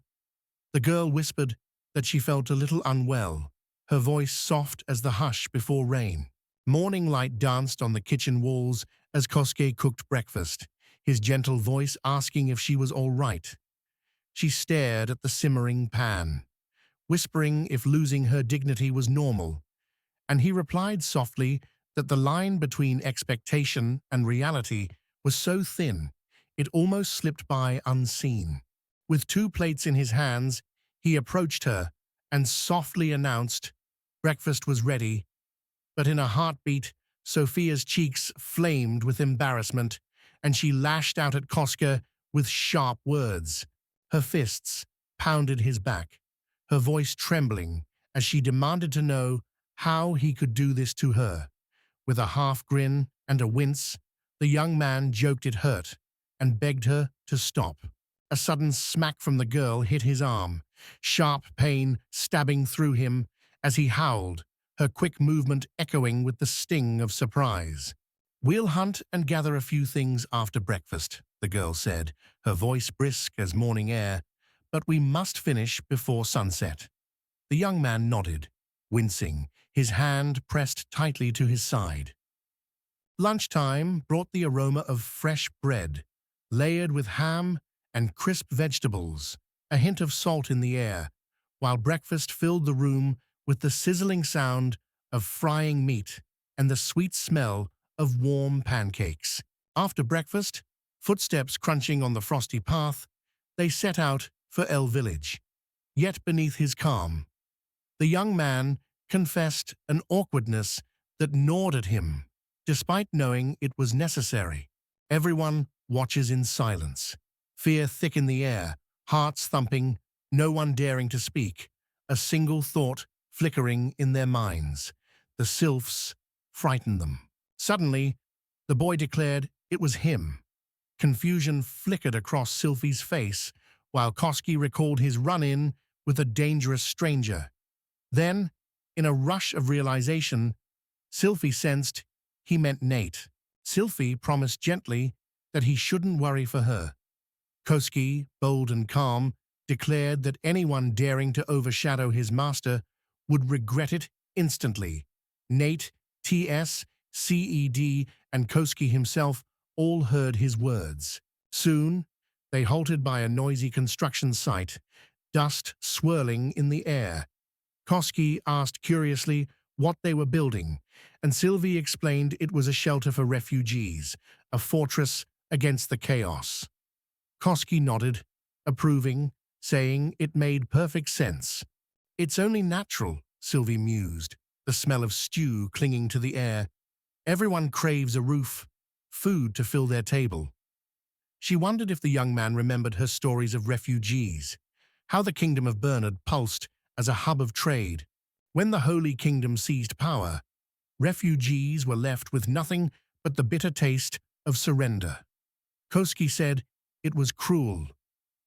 the girl whispered that she felt a little unwell, her voice soft as the hush before rain. Morning light danced on the kitchen walls as Kosuke cooked breakfast, his gentle voice asking if she was all right. She stared at the simmering pan, whispering if losing her dignity was normal, and he replied softly that the line between expectation and reality was so thin it almost slipped by unseen. With 2 plates in his hands, he approached her and softly announced breakfast was ready, but in a heartbeat, Sophia's cheeks flamed with embarrassment, and she lashed out at Kosuke with sharp words. Her fists pounded his back, her voice trembling as she demanded to know how he could do this to her. With a half grin and a wince, the young man joked it hurt and begged her to stop. A sudden smack from the girl hit his arm, sharp pain stabbing through him as he howled, her quick movement echoing with the sting of surprise. We'll hunt and gather a few things after breakfast, the girl said, her voice brisk as morning air, but we must finish before sunset. The young man nodded, wincing, his hand pressed tightly to his side. Lunchtime brought the aroma of fresh bread, layered with ham and crisp vegetables, a hint of salt in the air, while breakfast filled the room with the sizzling sound of frying meat and the sweet smell of warm pancakes. After breakfast, footsteps crunching on the frosty path, they set out for El Village. Yet beneath his calm, the young man confessed an awkwardness that gnawed at him, despite knowing it was necessary. Everyone watches in silence, fear thick in the air, hearts thumping, no one daring to speak, a single thought flickering in their minds. The sylphs frightened them. Suddenly, the boy declared it was him. Confusion flickered across Sylphie's face, while Kosuke recalled his run-in with a dangerous stranger. Then, in a rush of realization, Sylphie sensed he meant Nate. Sylphie promised gently that he shouldn't worry for her. Kosuke, bold and calm, declared that anyone daring to overshadow his master would regret it instantly. Nate, T.S., CED, and Koski himself all heard his words. Soon, they halted by a noisy construction site, dust swirling in the air. Koski asked curiously what they were building, and Sylvie explained it was a shelter for refugees, a fortress against the chaos. Koski nodded, approving, saying it made perfect sense. It's only natural, Sylvie mused, the smell of stew clinging to the air. Everyone craves a roof, food to fill their table. She wondered if the young man remembered her stories of refugees, how the kingdom of Bernard pulsed as a hub of trade. When the Holy Kingdom seized power, refugees were left with nothing but the bitter taste of surrender. Koski said it was cruel,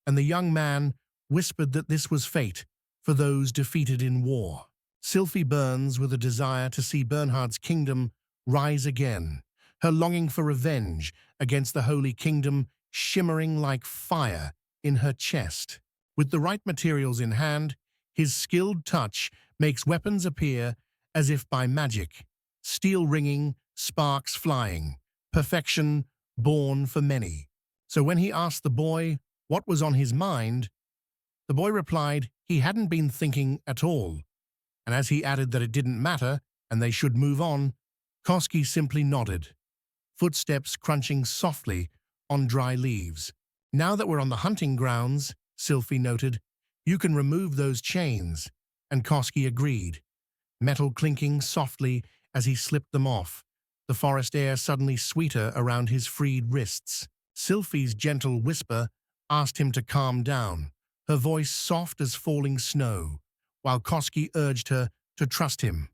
and the young man whispered that this was fate for those defeated in war. Sylvie burns with a desire to see Bernhard's kingdom rise again, her longing for revenge against the Holy Kingdom shimmering like fire in her chest. With the right materials in hand, his skilled touch makes weapons appear as if by magic, steel ringing, sparks flying, perfection born for many. So when he asked the boy what was on his mind, the boy replied he hadn't been thinking at all, and as he added that it didn't matter and they should move on, Koski simply nodded, footsteps crunching softly on dry leaves. Now that we're on the hunting grounds, Sylvie noted, you can remove those chains, and Koski agreed, metal clinking softly as he slipped them off, the forest air suddenly sweeter around his freed wrists. Sylvie's gentle whisper asked him to calm down, her voice soft as falling snow, while Koski urged her to trust him.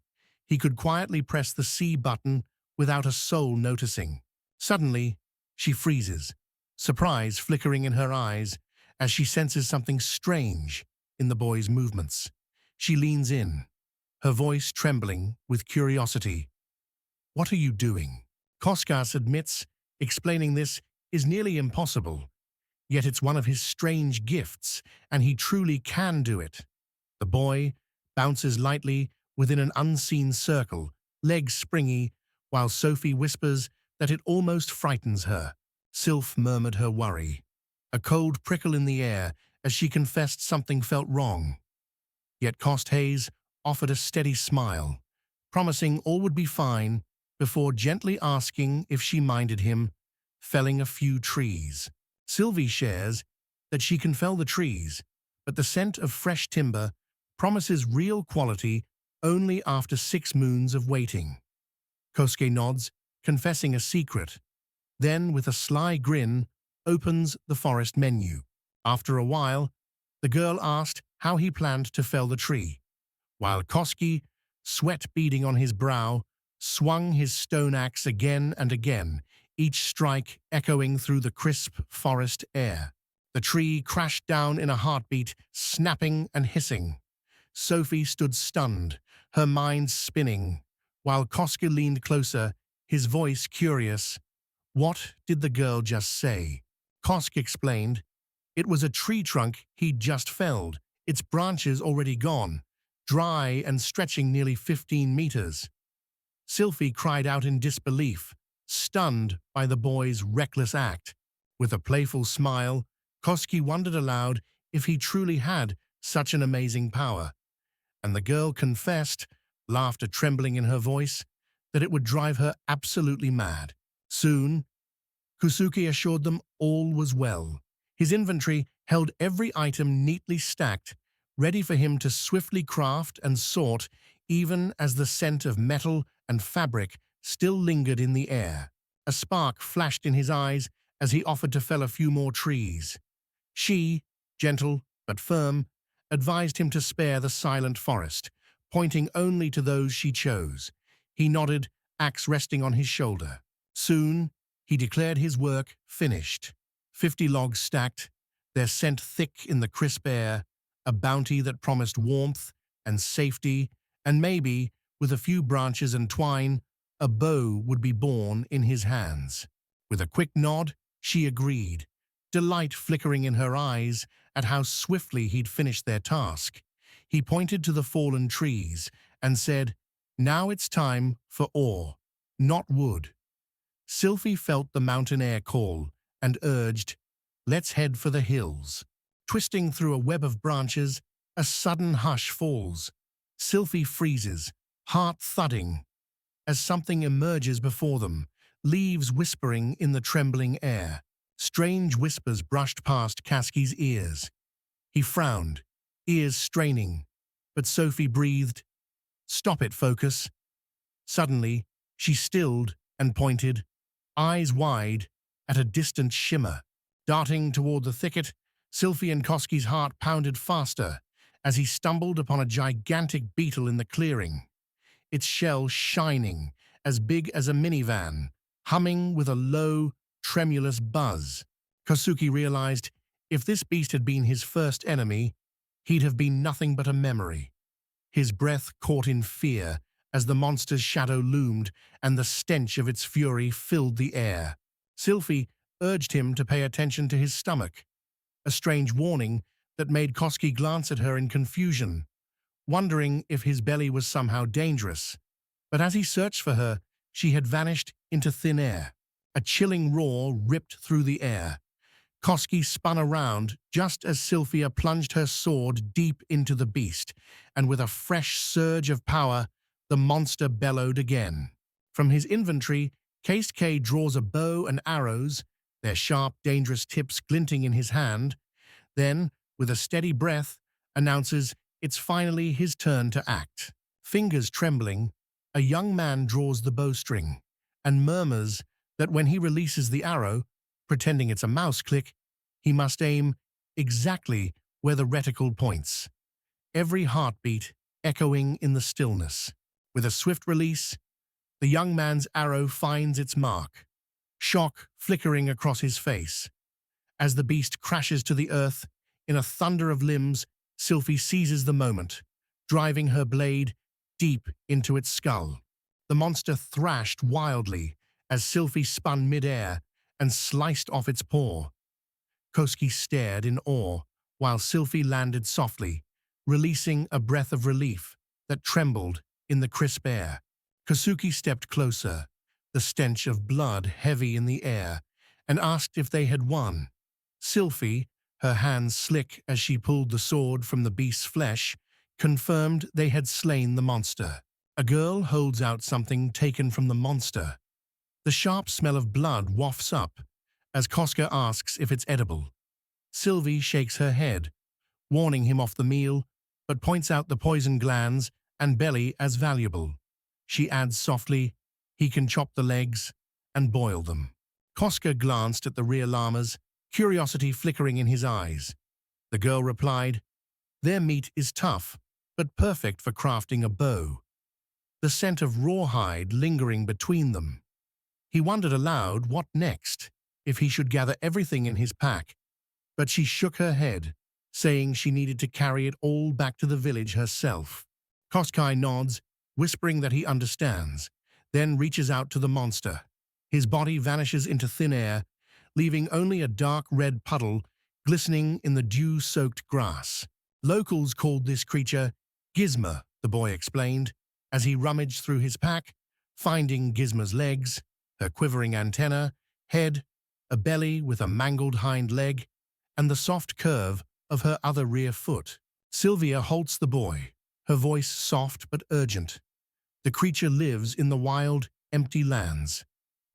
He could quietly press the C button without a soul noticing. Suddenly, she freezes, surprise flickering in her eyes as she senses something strange in the boy's movements. She leans in, her voice trembling with curiosity. "What are you doing?" Koskas admits explaining this is nearly impossible, yet it's one of his strange gifts, and he truly can do it. The boy bounces lightly within an unseen circle, legs springy, while Sophie whispers that it almost frightens her. Sylph murmured her worry, a cold prickle in the air as she confessed something felt wrong. Yet Kosthaze offered a steady smile, promising all would be fine before gently asking if she minded him felling a few trees. Sylvie shares that she can fell the trees, but the scent of fresh timber promises real quality only after 6 moons of waiting. Kosuke nods, confessing a secret, then with a sly grin opens the forest menu. After a while, the girl asked how he planned to fell the tree, while Koski, sweat beading on his brow, swung his stone axe again and again, each strike echoing through the crisp forest air. The tree crashed down in a heartbeat, snapping and hissing. Sophie stood stunned, her mind spinning, while Koski leaned closer, his voice curious. What did the girl just say? Kosk explained. It was a tree trunk he'd just felled, its branches already gone, dry and stretching nearly 15 meters. Sylvie cried out in disbelief, stunned by the boy's reckless act. With a playful smile, Koski wondered aloud if he truly had such an amazing power, and the girl confessed, laughter trembling in her voice, that it would drive her absolutely mad. Soon, Kusuke assured them all was well. His inventory held every item neatly stacked, ready for him to swiftly craft and sort, even as the scent of metal and fabric still lingered in the air. A spark flashed in his eyes as he offered to fell a few more trees. She, gentle but firm, advised him to spare the silent forest, pointing only to those she chose. He nodded, axe resting on his shoulder. Soon, he declared his work finished. 50 logs stacked, their scent thick in the crisp air, a bounty that promised warmth and safety, and maybe, with a few branches and twine, a bow would be born in his hands. With a quick nod, she agreed, delight flickering in her eyes at how swiftly he'd finished their task. He pointed to the fallen trees and said, "Now it's time for ore, not wood." Sylvie felt the mountain air call and urged, "Let's head for the hills." Twisting through a web of branches, a sudden hush falls. Sylvie freezes, heart thudding, as something emerges before them, leaves whispering in the trembling air. Strange whispers brushed past Kaski's ears. He frowned, ears straining, but Sophie breathed, "Stop it, Focus." Suddenly, she stilled and pointed, eyes wide, at a distant shimmer. Darting toward the thicket, Sylvie and Koski's heart pounded faster as he stumbled upon a gigantic beetle in the clearing, its shell shining, as big as a minivan, humming with a low, tremulous buzz. Kosuke realized if this beast had been his first enemy, he'd have been nothing but a memory. His breath caught in fear as the monster's shadow loomed and the stench of its fury filled the air. Sylvie urged him to pay attention to his stomach, a strange warning that made Koski glance at her in confusion, wondering if his belly was somehow dangerous. But as he searched for her, she had vanished into thin air. A chilling roar ripped through the air. Koski spun around just as Sylvia plunged her sword deep into the beast, and with a fresh surge of power, the monster bellowed again. From his inventory, Case K draws a bow and arrows, their sharp, dangerous tips glinting in his hand, then, with a steady breath, announces it's finally his turn to act. Fingers trembling, a young man draws the bowstring and murmurs that when he releases the arrow, pretending it's a mouse click, he must aim exactly where the reticle points, every heartbeat echoing in the stillness. With a swift release, the young man's arrow finds its mark, shock flickering across his face. As the beast crashes to the earth, in a thunder of limbs, Sylvie seizes the moment, driving her blade deep into its skull. The monster thrashed wildly as Sylvie spun mid-air and sliced off its paw. Koski stared in awe while Sylvie landed softly, releasing a breath of relief that trembled in the crisp air. Kosuke stepped closer, the stench of blood heavy in the air, and asked if they had won. Sylvie, her hands slick as she pulled the sword from the beast's flesh, confirmed they had slain the monster. A girl holds out something taken from the monster. The sharp smell of blood wafts up as Koska asks if it's edible. Sylvie shakes her head, warning him off the meal, but points out the poison glands and belly as valuable. She adds softly, he can chop the legs and boil them. Koska glanced at the rear llamas, curiosity flickering in his eyes. The girl replied, their meat is tough, but perfect for crafting a bow. The scent of rawhide lingering between them. He wondered aloud what next, if he should gather everything in his pack, but she shook her head, saying she needed to carry it all back to the village herself. Koskai nods, whispering that he understands, then reaches out to the monster. His body vanishes into thin air, leaving only a dark red puddle glistening in the dew-soaked grass. Locals called this creature Gizmo, the boy explained, as he rummaged through his pack, finding Gizmo's legs, her quivering antenna, head, a belly with a mangled hind leg, and the soft curve of her other rear foot. Sylvia halts the boy, her voice soft but urgent. The creature lives in the wild, empty lands.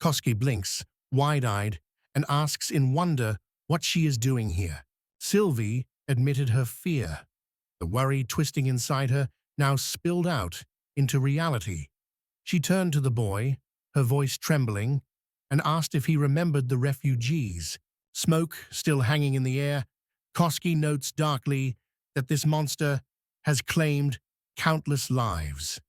Koski blinks, wide-eyed, and asks in wonder what she is doing here. Sylvie admitted her fear. The worry twisting inside her now spilled out into reality. She turned to the boy, her voice trembling, and asked if he remembered the refugees. Smoke still hanging in the air, Koski notes darkly that this monster has claimed countless lives.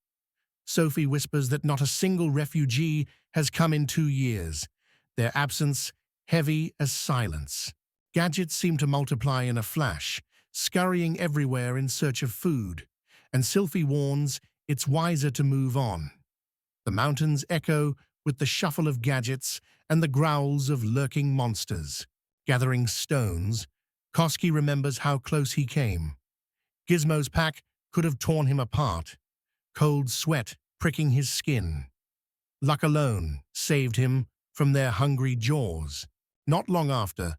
Sophie whispers that not a single refugee has come in 2 years, their absence heavy as silence. Gadgets seem to multiply in a flash, scurrying everywhere in search of food, and Sylvie warns it's wiser to move on. The mountains echo with the shuffle of gadgets and the growls of lurking monsters. Gathering stones, Koski remembers how close he came. Gizmo's pack could have torn him apart, cold sweat pricking his skin. Luck alone saved him from their hungry jaws. Not long after,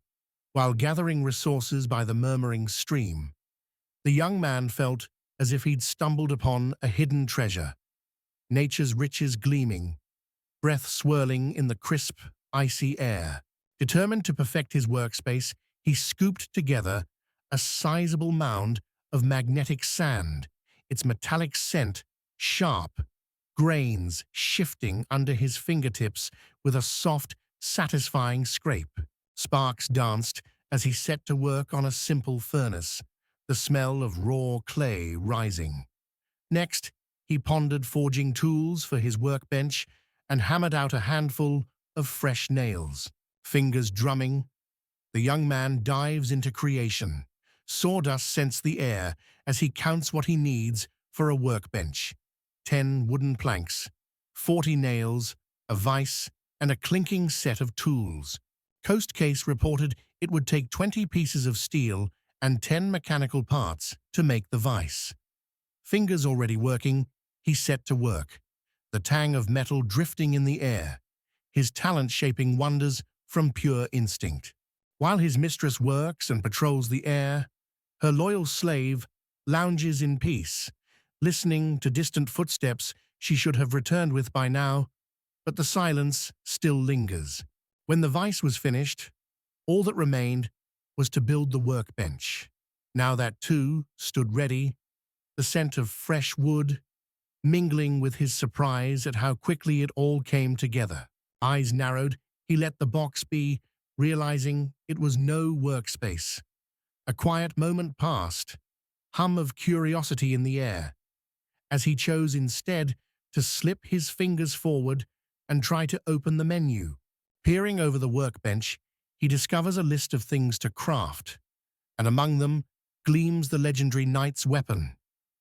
while gathering resources by the murmuring stream, the young man felt as if he'd stumbled upon a hidden treasure, nature's riches gleaming, breath swirling in the crisp, icy air. Determined to perfect his workspace, he scooped together a sizable mound of magnetic sand, its metallic scent sharp, grains shifting under his fingertips with a soft, satisfying scrape. Sparks danced as he set to work on a simple furnace, the smell of raw clay rising. Next, he pondered forging tools for his workbench and hammered out a handful of fresh nails. Fingers drumming, the young man dives into creation. Sawdust scents the air as he counts what he needs for a workbench. 10 wooden planks, 40 nails, a vise, and a clinking set of tools. Coast Case reported it would take 20 pieces of steel and 10 mechanical parts to make the vise. Fingers already working, he set to work, the tang of metal drifting in the air, his talent shaping wonders from pure instinct. While his mistress works and patrols the air, her loyal slave lounges in peace, listening to distant footsteps she should have returned with by now, but the silence still lingers. When the vise was finished, all that remained was to build the workbench. Now that too stood ready, the scent of fresh wood mingling with his surprise at how quickly it all came together. Eyes narrowed, he let the box be, realizing it was no workspace. A quiet moment passed, hum of curiosity in the air, as he chose instead to slip his fingers forward and try to open the menu. Peering over the workbench, he discovers a list of things to craft, and among them gleams the legendary knight's weapon,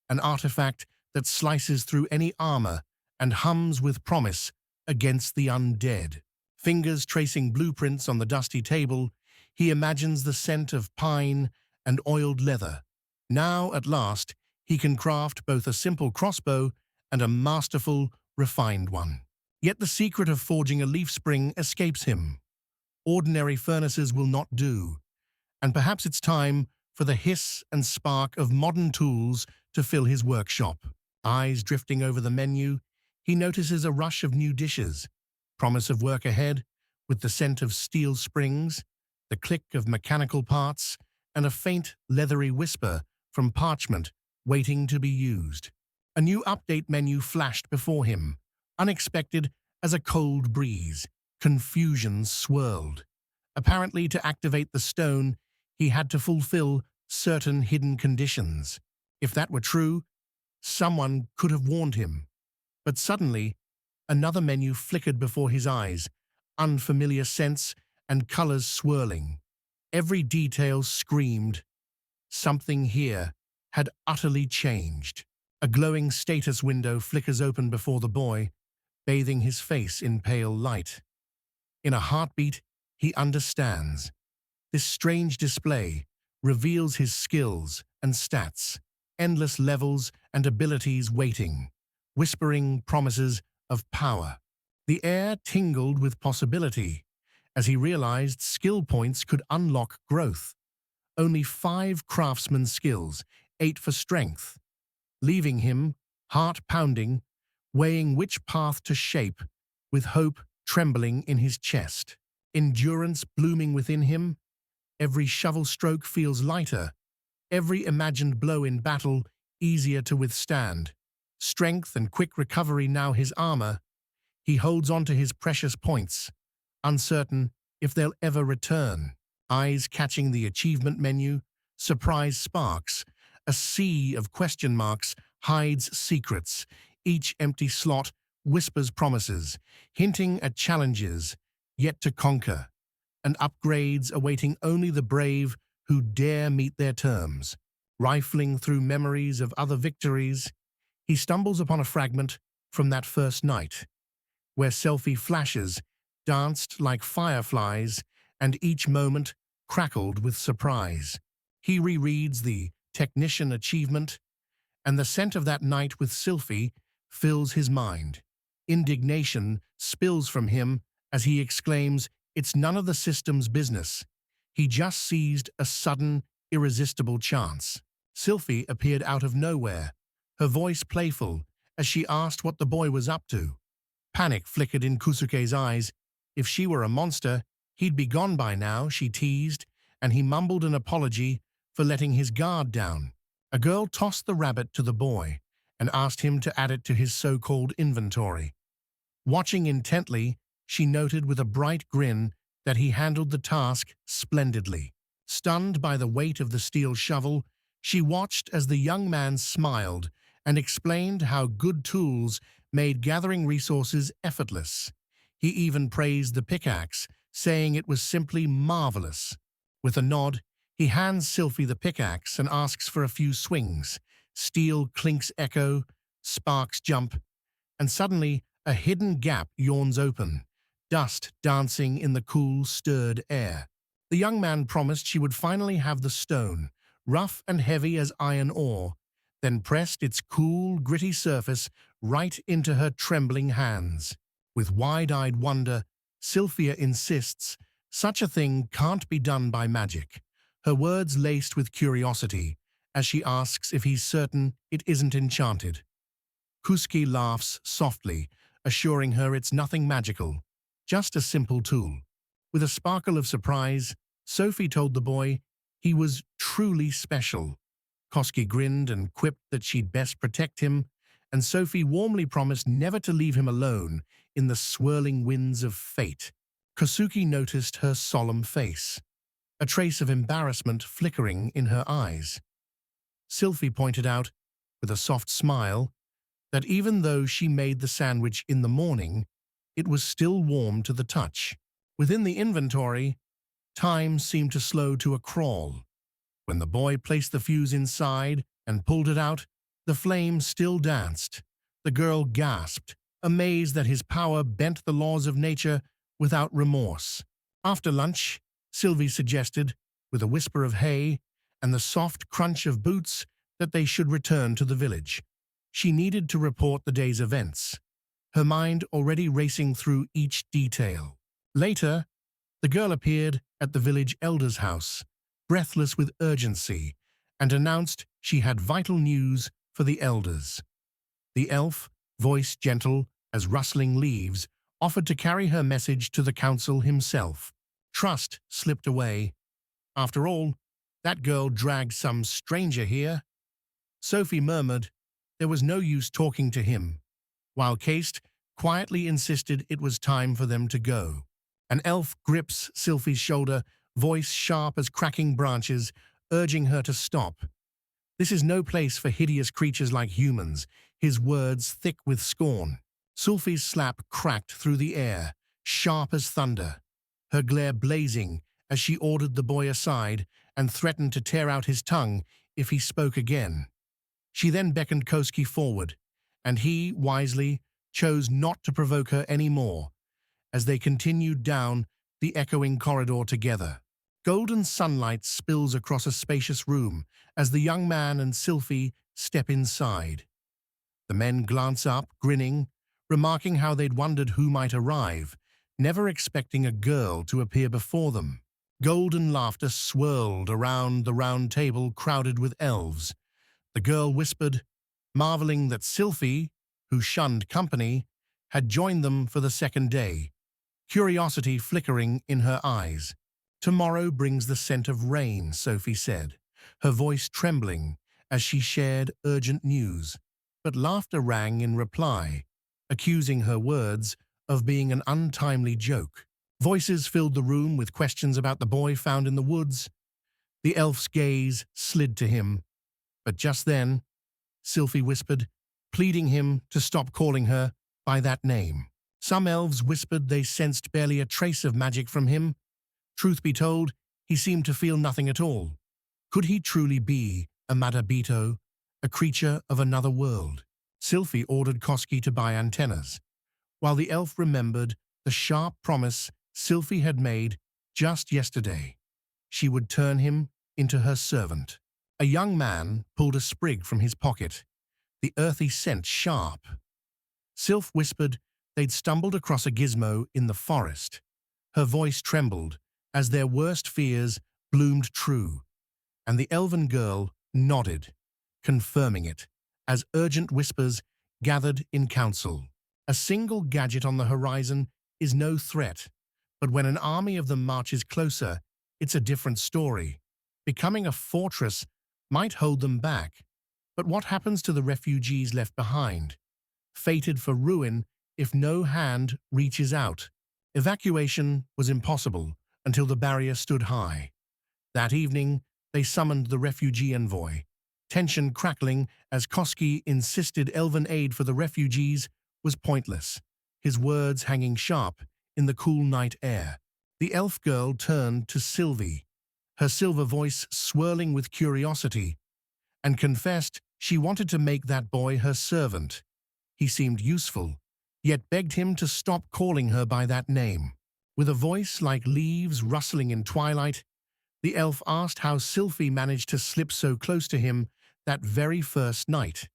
an artifact that slices through any armor and hums with promise against the undead. Fingers tracing blueprints on the dusty table, he imagines the scent of pine and oiled leather. Now, at last, he can craft both a simple crossbow and a masterful, refined one. Yet the secret of forging a leaf spring escapes him. Ordinary furnaces will not do, and perhaps it's time for the hiss and spark of modern tools to fill his workshop. Eyes drifting over the menu, he notices a rush of new dishes, promise of work ahead, with the scent of steel springs, the click of mechanical parts, and a faint, leathery whisper from parchment waiting to be used. A new update menu flashed before him, unexpected as a cold breeze. Confusion swirled. Apparently, to activate the stone, he had to fulfill certain hidden conditions. If that were true, someone could have warned him. But suddenly, another menu flickered before his eyes, unfamiliar scents and colors swirling. Every detail screamed, something here had utterly changed. A glowing status window flickers open before the boy, bathing his face in pale light. In a heartbeat, he understands. This strange display reveals his skills and stats, endless levels and abilities waiting, whispering promises of power. The air tingled with possibility as he realized skill points could unlock growth. Only 5 craftsman skills, 8 for strength, leaving him, heart pounding, weighing which path to shape, with hope trembling in his chest. Endurance blooming within him, every shovel stroke feels lighter, every imagined blow in battle easier to withstand. Strength and quick recovery now his armor, he holds on to his precious points, uncertain if they'll ever return. Eyes catching the achievement menu, surprise sparks. A sea of question marks hides secrets. Each empty slot whispers promises, hinting at challenges yet to conquer, and upgrades awaiting only the brave who dare meet their terms. Rifling through memories of other victories, he stumbles upon a fragment from that first night, where selfie flashes danced like fireflies and each moment crackled with surprise. He rereads the technician achievement, and the scent of that night with Sylphie fills his mind. Indignation spills from him as he exclaims, "It's none of the system's business." He just seized a sudden, irresistible chance. Sylphie appeared out of nowhere, her voice playful, as she asked what the boy was up to. Panic flickered in Kusuke's eyes. If she were a monster, he'd be gone by now, she teased, and he mumbled an apology for letting his guard down. A girl tossed the rabbit to the boy and asked him to add it to his so-called inventory. Watching intently, she noted with a bright grin that he handled the task splendidly. Stunned by the weight of the steel shovel, she watched as the young man smiled and explained how good tools made gathering resources effortless. He even praised the pickaxe, saying it was simply marvelous. With a nod, he hands Sylphie the pickaxe and asks for a few swings. Steel clinks echo, sparks jump, and suddenly a hidden gap yawns open, dust dancing in the cool, stirred air. The young man promised she would finally have the stone, rough and heavy as iron ore, then pressed its cool, gritty surface right into her trembling hands. With wide-eyed wonder, Sylphia insists such a thing can't be done by magic, her words laced with curiosity, as she asks if he's certain it isn't enchanted. Kusuke laughs softly, assuring her it's nothing magical, just a simple tool. With a sparkle of surprise, Sophie told the boy he was truly special. Koski grinned and quipped that she'd best protect him, and Sophie warmly promised never to leave him alone in the swirling winds of fate. Kosuke noticed her solemn face, a trace of embarrassment flickering in her eyes. Sylphie pointed out, with a soft smile, that even though she made the sandwich in the morning, it was still warm to the touch. Within the inventory, time seemed to slow to a crawl. When the boy placed the fuse inside and pulled it out, the flame still danced. The girl gasped, amazed that his power bent the laws of nature without remorse. After lunch, Sylvie suggested, with a whisper of hay and the soft crunch of boots, that they should return to the village. She needed to report the day's events, her mind already racing through each detail. Later, the girl appeared at the village elder's house, breathless with urgency, and announced she had vital news for the elders. The elf, voice gentle as rustling leaves, offered to carry her message to the council himself. Trust slipped away. After all, that girl dragged some stranger here. Sophie murmured there was no use talking to him, while Caste quietly insisted it was time for them to go. An elf grips Sylphie's shoulder, voice sharp as cracking branches, urging her to stop. This is no place for hideous creatures like humans, his words thick with scorn. Sylphie's slap cracked through the air, sharp as thunder, her glare blazing as she ordered the boy aside and threatened to tear out his tongue if he spoke again. She then beckoned Kosuke forward, and he, wisely, chose not to provoke her any more, as they continued down the echoing corridor together. Golden sunlight spills across a spacious room as the young man and Sylphie step inside. The men glance up, grinning, remarking how they'd wondered who might arrive, never expecting a girl to appear before them. Golden laughter swirled around the round table crowded with elves. The girl whispered, marveling that Sylphie, who shunned company, had joined them for the second day, curiosity flickering in her eyes. Tomorrow brings the scent of rain, Sophie said, her voice trembling as she shared urgent news. But laughter rang in reply, accusing her words of being an untimely joke. Voices filled the room with questions about the boy found in the woods. The elf's gaze slid to him, but just then, Sylphie whispered, pleading him to stop calling her by that name. Some elves whispered they sensed barely a trace of magic from him. Truth be told, he seemed to feel nothing at all. Could he truly be a Madabito, a creature of another world? Sylphie ordered Kosuke to buy antennas, while the elf remembered the sharp promise Sylphie had made just yesterday. she would turn him into her servant. A young man pulled a sprig from his pocket, the earthy scent sharp. Sylph whispered they'd stumbled across a gizmo in the forest. Her voice trembled as their worst fears bloomed true, and the elven girl nodded, confirming it, as urgent whispers gathered in council. A single gadget on the horizon is no threat, but when an army of them marches closer, it's a different story. Becoming a fortress might hold them back, but what happens to the refugees left behind? Fated for ruin if no hand reaches out. Evacuation was impossible until the barrier stood high. That evening, they summoned the refugee envoy. Tension crackling as Koski insisted elven aid for the refugees was pointless, his words hanging sharp in the cool night air. The elf girl turned to Sylvie, her silver voice swirling with curiosity, and confessed she wanted to make that boy her servant. He seemed useful, yet begged him to stop calling her by that name. With a voice like leaves rustling in twilight, the elf asked how Sylphie managed to slip so close to him that very first night.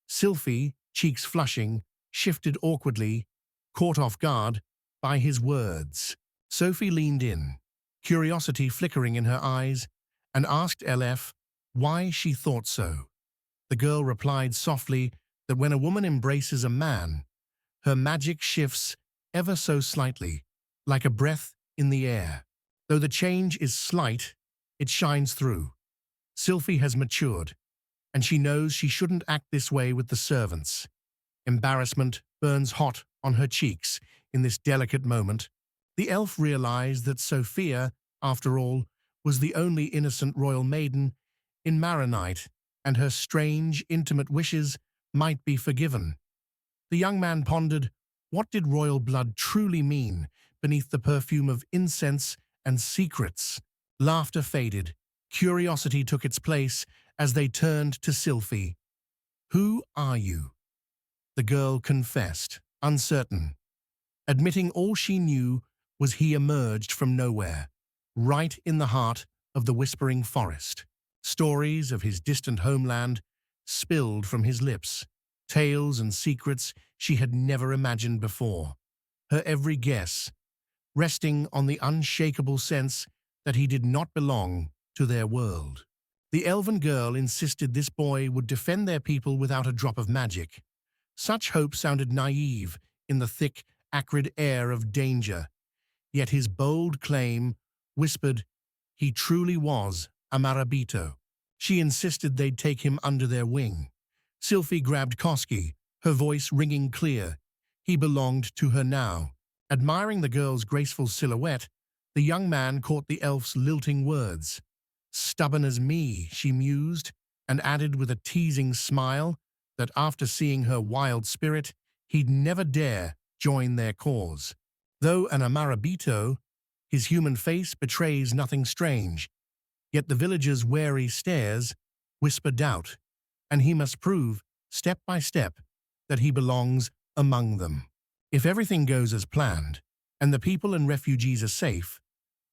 Sylphie, cheeks flushing, shifted awkwardly, caught off guard by his words. Sophie leaned in, curiosity flickering in her eyes, and asked LF why she thought so. The girl replied softly that when a woman embraces a man, her magic shifts ever so slightly, like a breath in the air. Though the change is slight, it shines through. Sylphie has matured, and she knows she shouldn't act this way with the servants. Embarrassment burns hot on her cheeks in this delicate moment. The elf realized that Sophia, after all, was the only innocent royal maiden in Maronite, and her strange, intimate wishes might be forgiven. The young man pondered, what did royal blood truly mean beneath the perfume of incense and secrets? Laughter faded. Curiosity took its place as they turned to Sylphie. Who are you? The girl confessed, uncertain. Admitting all she knew was he emerged from nowhere, right in the heart of the whispering forest. Stories of his distant homeland spilled from his lips, tales and secrets she had never imagined before. Her every guess resting on the unshakable sense that he did not belong to their world. The elven girl insisted this boy would defend their people without a drop of magic. Such hope sounded naive in the thick, acrid air of danger, yet his bold claim whispered he truly was a marabito. She insisted they'd take him under their wing. Sylphie grabbed Koski, her voice ringing clear. He belonged to her now. Admiring the girl's graceful silhouette, the young man caught the elf's lilting words. Stubborn as me, she mused, and added with a teasing smile that after seeing her wild spirit, he'd never dare join their cause. Though an Amarabito, his human face betrays nothing strange, yet the villagers' wary stares whisper doubt, and he must prove, step by step, that he belongs among them. If everything goes as planned, and the people and refugees are safe,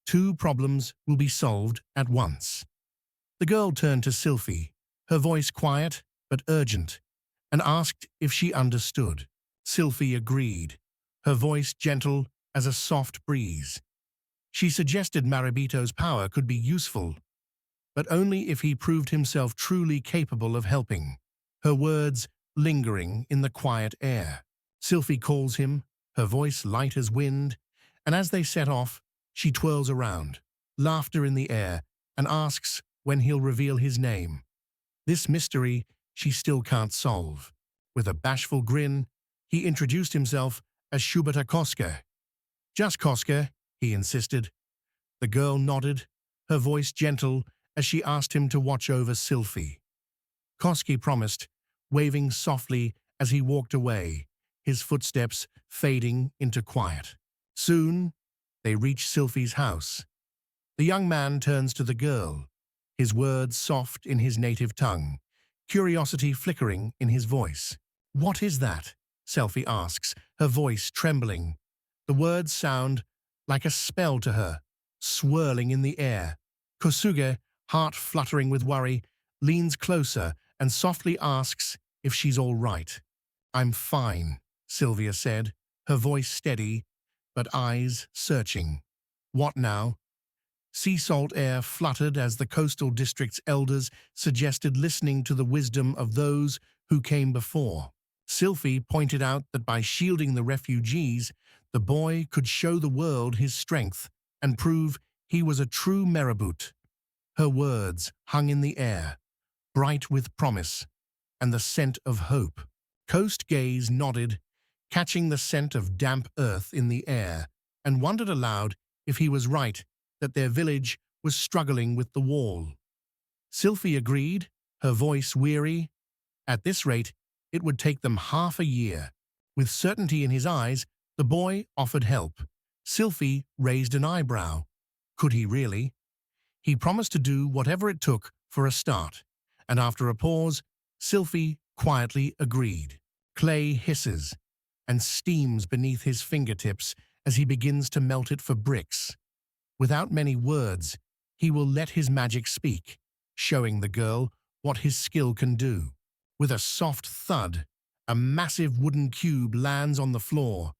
2 problems will be solved at once. The girl turned to Sylphie, her voice quiet but urgent, and asked if she understood. Sylphie agreed, her voice gentle as a soft breeze. She suggested Marabito's power could be useful, but only if he proved himself truly capable of helping, her words lingering in the quiet air. Sylphie calls him, her voice light as wind, and as they set off, she twirls around, laughter in the air, and asks when he'll reveal his name. This mystery she still can't solve. With a bashful grin, he introduced himself as Shubata Koske. Just Koske, he insisted. The girl nodded, her voice gentle as she asked him to watch over Sylphie. Koske promised, waving softly as he walked away, his footsteps fading into quiet. Soon, they reach Sylphie's house. The young man turns to the girl, his words soft in his native tongue, curiosity flickering in his voice. What is that? Sylphie asks, her voice trembling. The words sound like a spell to her, swirling in the air. Kosuge, heart fluttering with worry, leans closer and softly asks if she's all right. "I'm fine," Sylvia said, her voice steady, but eyes searching. "What now?" Sea salt air fluttered as the coastal district's elders suggested listening to the wisdom of those who came before. Sylphie pointed out that by shielding the refugees, the boy could show the world his strength and prove he was a true Marabout. Her words hung in the air, bright with promise and the scent of hope. Coast Gaze nodded, catching the scent of damp earth in the air, and wondered aloud if he was right that their village was struggling with the wall. Sylphie agreed, her voice weary. At this rate, it would take them half a year. With certainty in his eyes, the boy offered help. Sylphie raised an eyebrow. Could he really? He promised to do whatever it took for a start, and after a pause, Sylphie quietly agreed. Clay hisses and steams beneath his fingertips as he begins to melt it for bricks. Without many words, he will let his magic speak, showing the girl what his skill can do. With a soft thud, a massive wooden cube lands on the floor.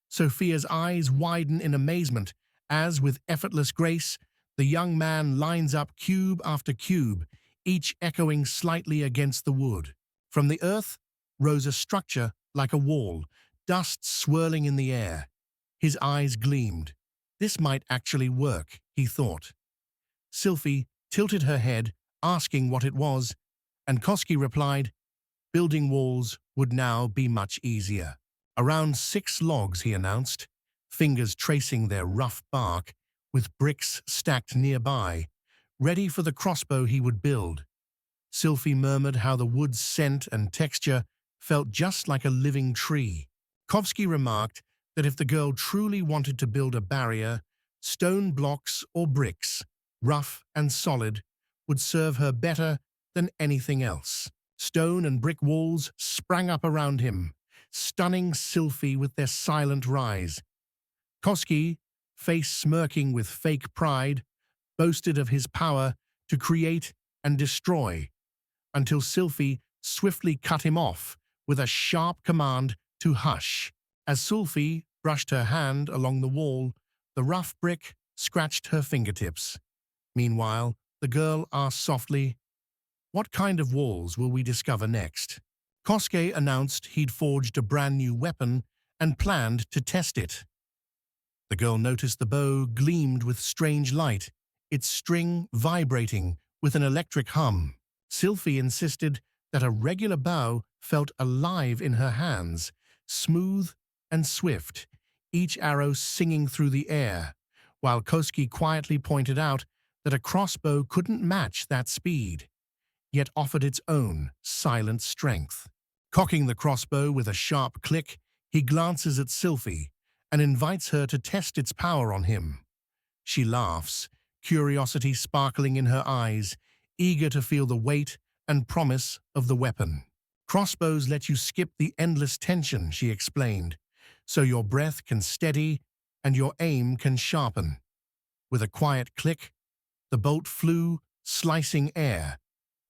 Sophia's eyes widen in amazement as, with effortless grace, the young man lines up cube after cube, each echoing slightly against the wood. From the earth rose a structure like a wall, dust swirling in the air. His eyes gleamed. This might actually work, he thought. Sylphie tilted her head, asking what it was, and Koski replied, building walls would now be much easier. Around 6 logs, he announced, fingers tracing their rough bark, with bricks stacked nearby, ready for the crossbow he would build. Sylphie murmured how the wood's scent and texture felt just like a living tree. Kovsky remarked that if the girl truly wanted to build a barrier, stone blocks or bricks, rough and solid, would serve her better than anything else. Stone and brick walls sprang up around him, stunning Sylphie with their silent rise. Koski, face smirking with fake pride, boasted of his power to create and destroy, until Sylphie swiftly cut him off with a sharp command to hush. As Sylphie brushed her hand along the wall, the rough brick scratched her fingertips. Meanwhile, the girl asked softly, "What kind of walls will we discover next?" Kosuke announced he'd forged a brand new weapon and planned to test it. The girl noticed the bow gleamed with strange light, its string vibrating with an electric hum. Sylphie insisted that a regular bow felt alive in her hands, smooth and swift, each arrow singing through the air, while Kosuke quietly pointed out that a crossbow couldn't match that speed, yet offered its own silent strength. Cocking the crossbow with a sharp click, he glances at Sylphie and invites her to test its power on him. She laughs, curiosity sparkling in her eyes, eager to feel the weight and promise of the weapon. "Crossbows let you skip the endless tension," she explained, "so your breath can steady and your aim can sharpen." With a quiet click, the bolt flew, slicing air,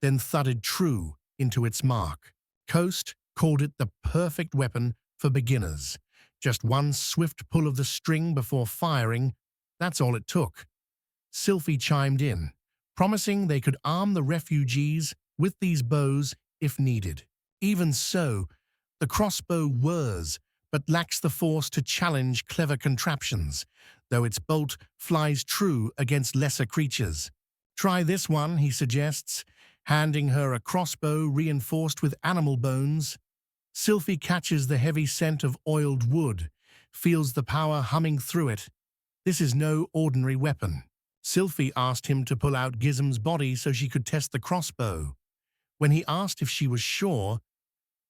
then thudded true into its mark. Coast called it the perfect weapon for beginners. Just one swift pull of the string before firing, that's all it took. Sylphie chimed in, promising they could arm the refugees with these bows if needed. Even so, the crossbow whirs, but lacks the force to challenge clever contraptions, though its bolt flies true against lesser creatures. "Try this one," he suggests, handing her a crossbow reinforced with animal bones. Sylphie catches the heavy scent of oiled wood, feels the power humming through it. This is no ordinary weapon. Sylphie asked him to pull out Gizm's body so she could test the crossbow. When he asked if she was sure,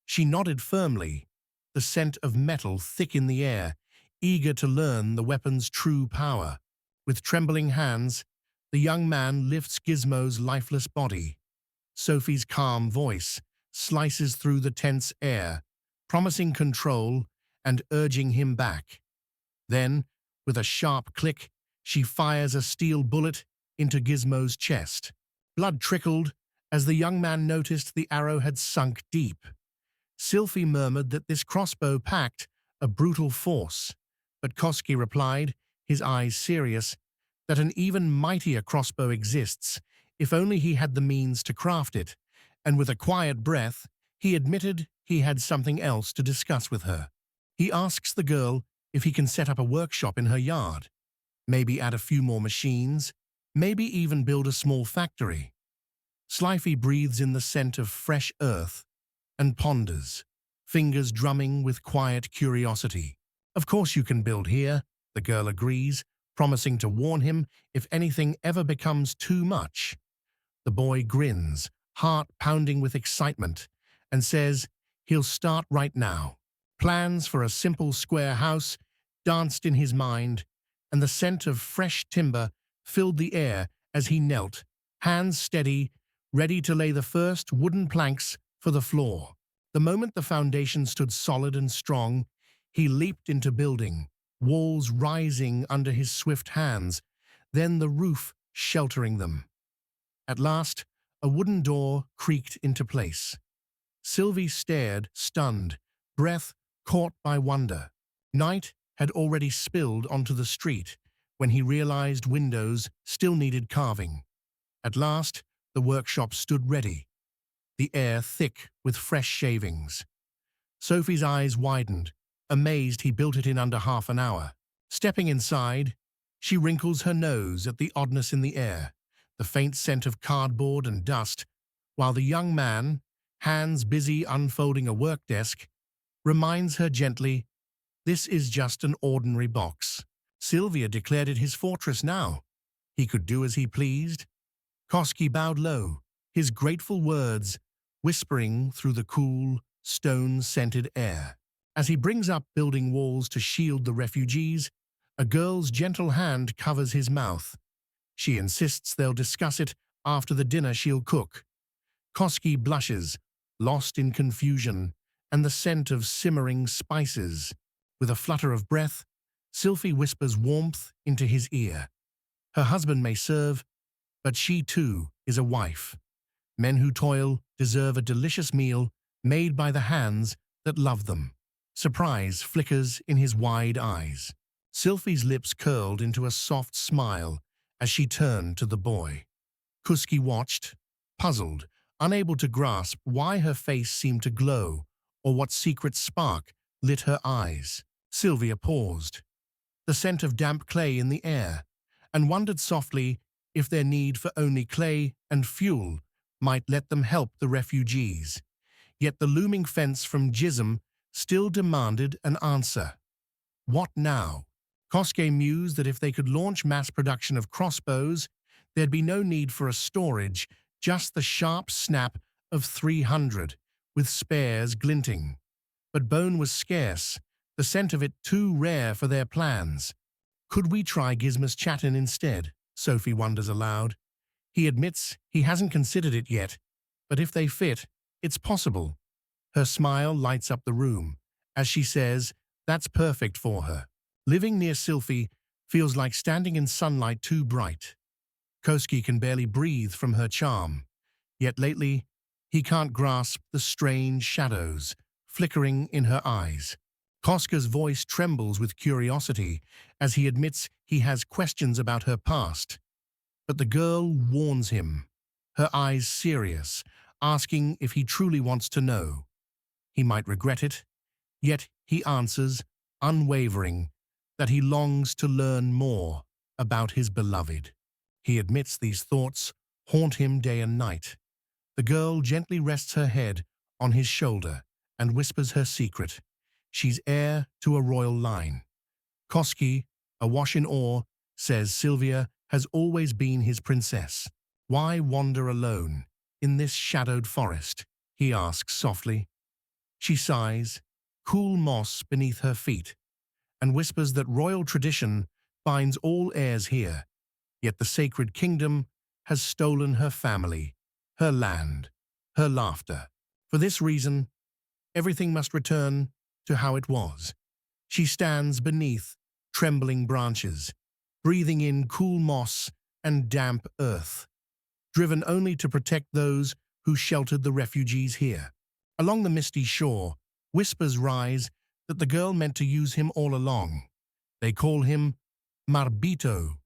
she nodded firmly, the scent of metal thick in the air, eager to learn the weapon's true power. With trembling hands, the young man lifts Gizmo's lifeless body. Sophie's calm voice slices through the tense air, promising control and urging him back. Then, with a sharp click, she fires a steel bullet into Gizmo's chest. Blood trickled as the young man noticed the arrow had sunk deep. Sylvie murmured that this crossbow packed a brutal force, but Koski replied, his eyes serious, that an even mightier crossbow exists, if only he had the means to craft it, and with a quiet breath, he admitted he had something else to discuss with her. He asks the girl if he can set up a workshop in her yard, maybe add a few more machines, maybe even build a small factory. Slyfy breathes in the scent of fresh earth and ponders, fingers drumming with quiet curiosity. Of course you can build here, the girl agrees, promising to warn him if anything ever becomes too much. The boy grins, heart pounding with excitement, and says he'll start right now. Plans for a simple square house danced in his mind, and the scent of fresh timber filled the air as he knelt, hands steady, ready to lay the first wooden planks for the floor. The moment the foundation stood solid and strong, he leaped into building, walls rising under his swift hands, then the roof sheltering them. At last, a wooden door creaked into place. Sylvie stared, stunned, breath caught by wonder. Night had already spilled onto the street when he realized windows still needed carving. At last, the workshop stood ready, the air thick with fresh shavings. Sophie's eyes widened, amazed he built it in under half an hour. Stepping inside, she wrinkles her nose at the oddness in the air, the faint scent of cardboard and dust, while the young man, hands busy unfolding a work desk, reminds her gently, "This is just an ordinary box." Sylvia declared it his fortress now. He could do as he pleased. Koski bowed low, his grateful words whispering through the cool, stone-scented air. As he brings up building walls to shield the refugees, a girl's gentle hand covers his mouth. She insists they'll discuss it after the dinner she'll cook. Koski blushes, lost in confusion, and the scent of simmering spices. With a flutter of breath, Sylvie whispers warmth into his ear. Her husband may serve, but she too is a wife. Men who toil deserve a delicious meal made by the hands that love them. Surprise flickers in his wide eyes. Sylvie's lips curled into a soft smile as she turned to the boy. Koski watched, puzzled, unable to grasp why her face seemed to glow or what secret spark lit her eyes. Sylvia paused, the scent of damp clay in the air, and wondered softly if their need for only clay and fuel might let them help the refugees. Yet the looming fence from Jism still demanded an answer. What now? Koske mused that if they could launch mass production of crossbows, there'd be no need for a storage, just the sharp snap of 300, with spares glinting. But bone was scarce, the scent of it too rare for their plans. Could we try Gizmo's Chatin instead? Sophie wonders aloud. He admits he hasn't considered it yet, but if they fit, it's possible. Her smile lights up the room, as she says that's perfect for her. Living near Sylvie feels like standing in sunlight too bright. Koski can barely breathe from her charm, yet lately he can't grasp the strange shadows flickering in her eyes. Koska's voice trembles with curiosity as he admits he has questions about her past. But the girl warns him, her eyes serious, asking if he truly wants to know. He might regret it, yet he answers, unwavering, that he longs to learn more about his beloved. He admits these thoughts haunt him day and night. The girl gently rests her head on his shoulder and whispers her secret. She's heir to a royal line. Koski, awash in awe, says Sylvia has always been his princess. Why wander alone in this shadowed forest? He asks softly. She sighs, cool moss beneath her feet, and whispers that royal tradition binds all heirs here, yet the sacred kingdom has stolen her family, her land, her laughter. For this reason, everything must return to how it was. She stands beneath trembling branches, breathing in cool moss and damp earth, driven only to protect those who sheltered the refugees here. Along the misty shore, whispers rise that the girl meant to use him all along. They call him Marbito,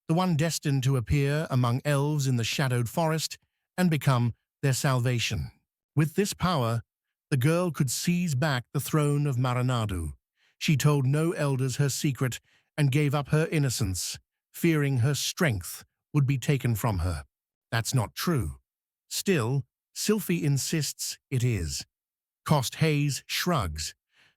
the one destined to appear among elves in the shadowed forest and become their salvation. With this power, the girl could seize back the throne of Marinadu. She told no elders her secret and gave up her innocence, fearing her strength would be taken from her. That's not true. Still, Sylphie insists it is. Cost Hayes shrugs.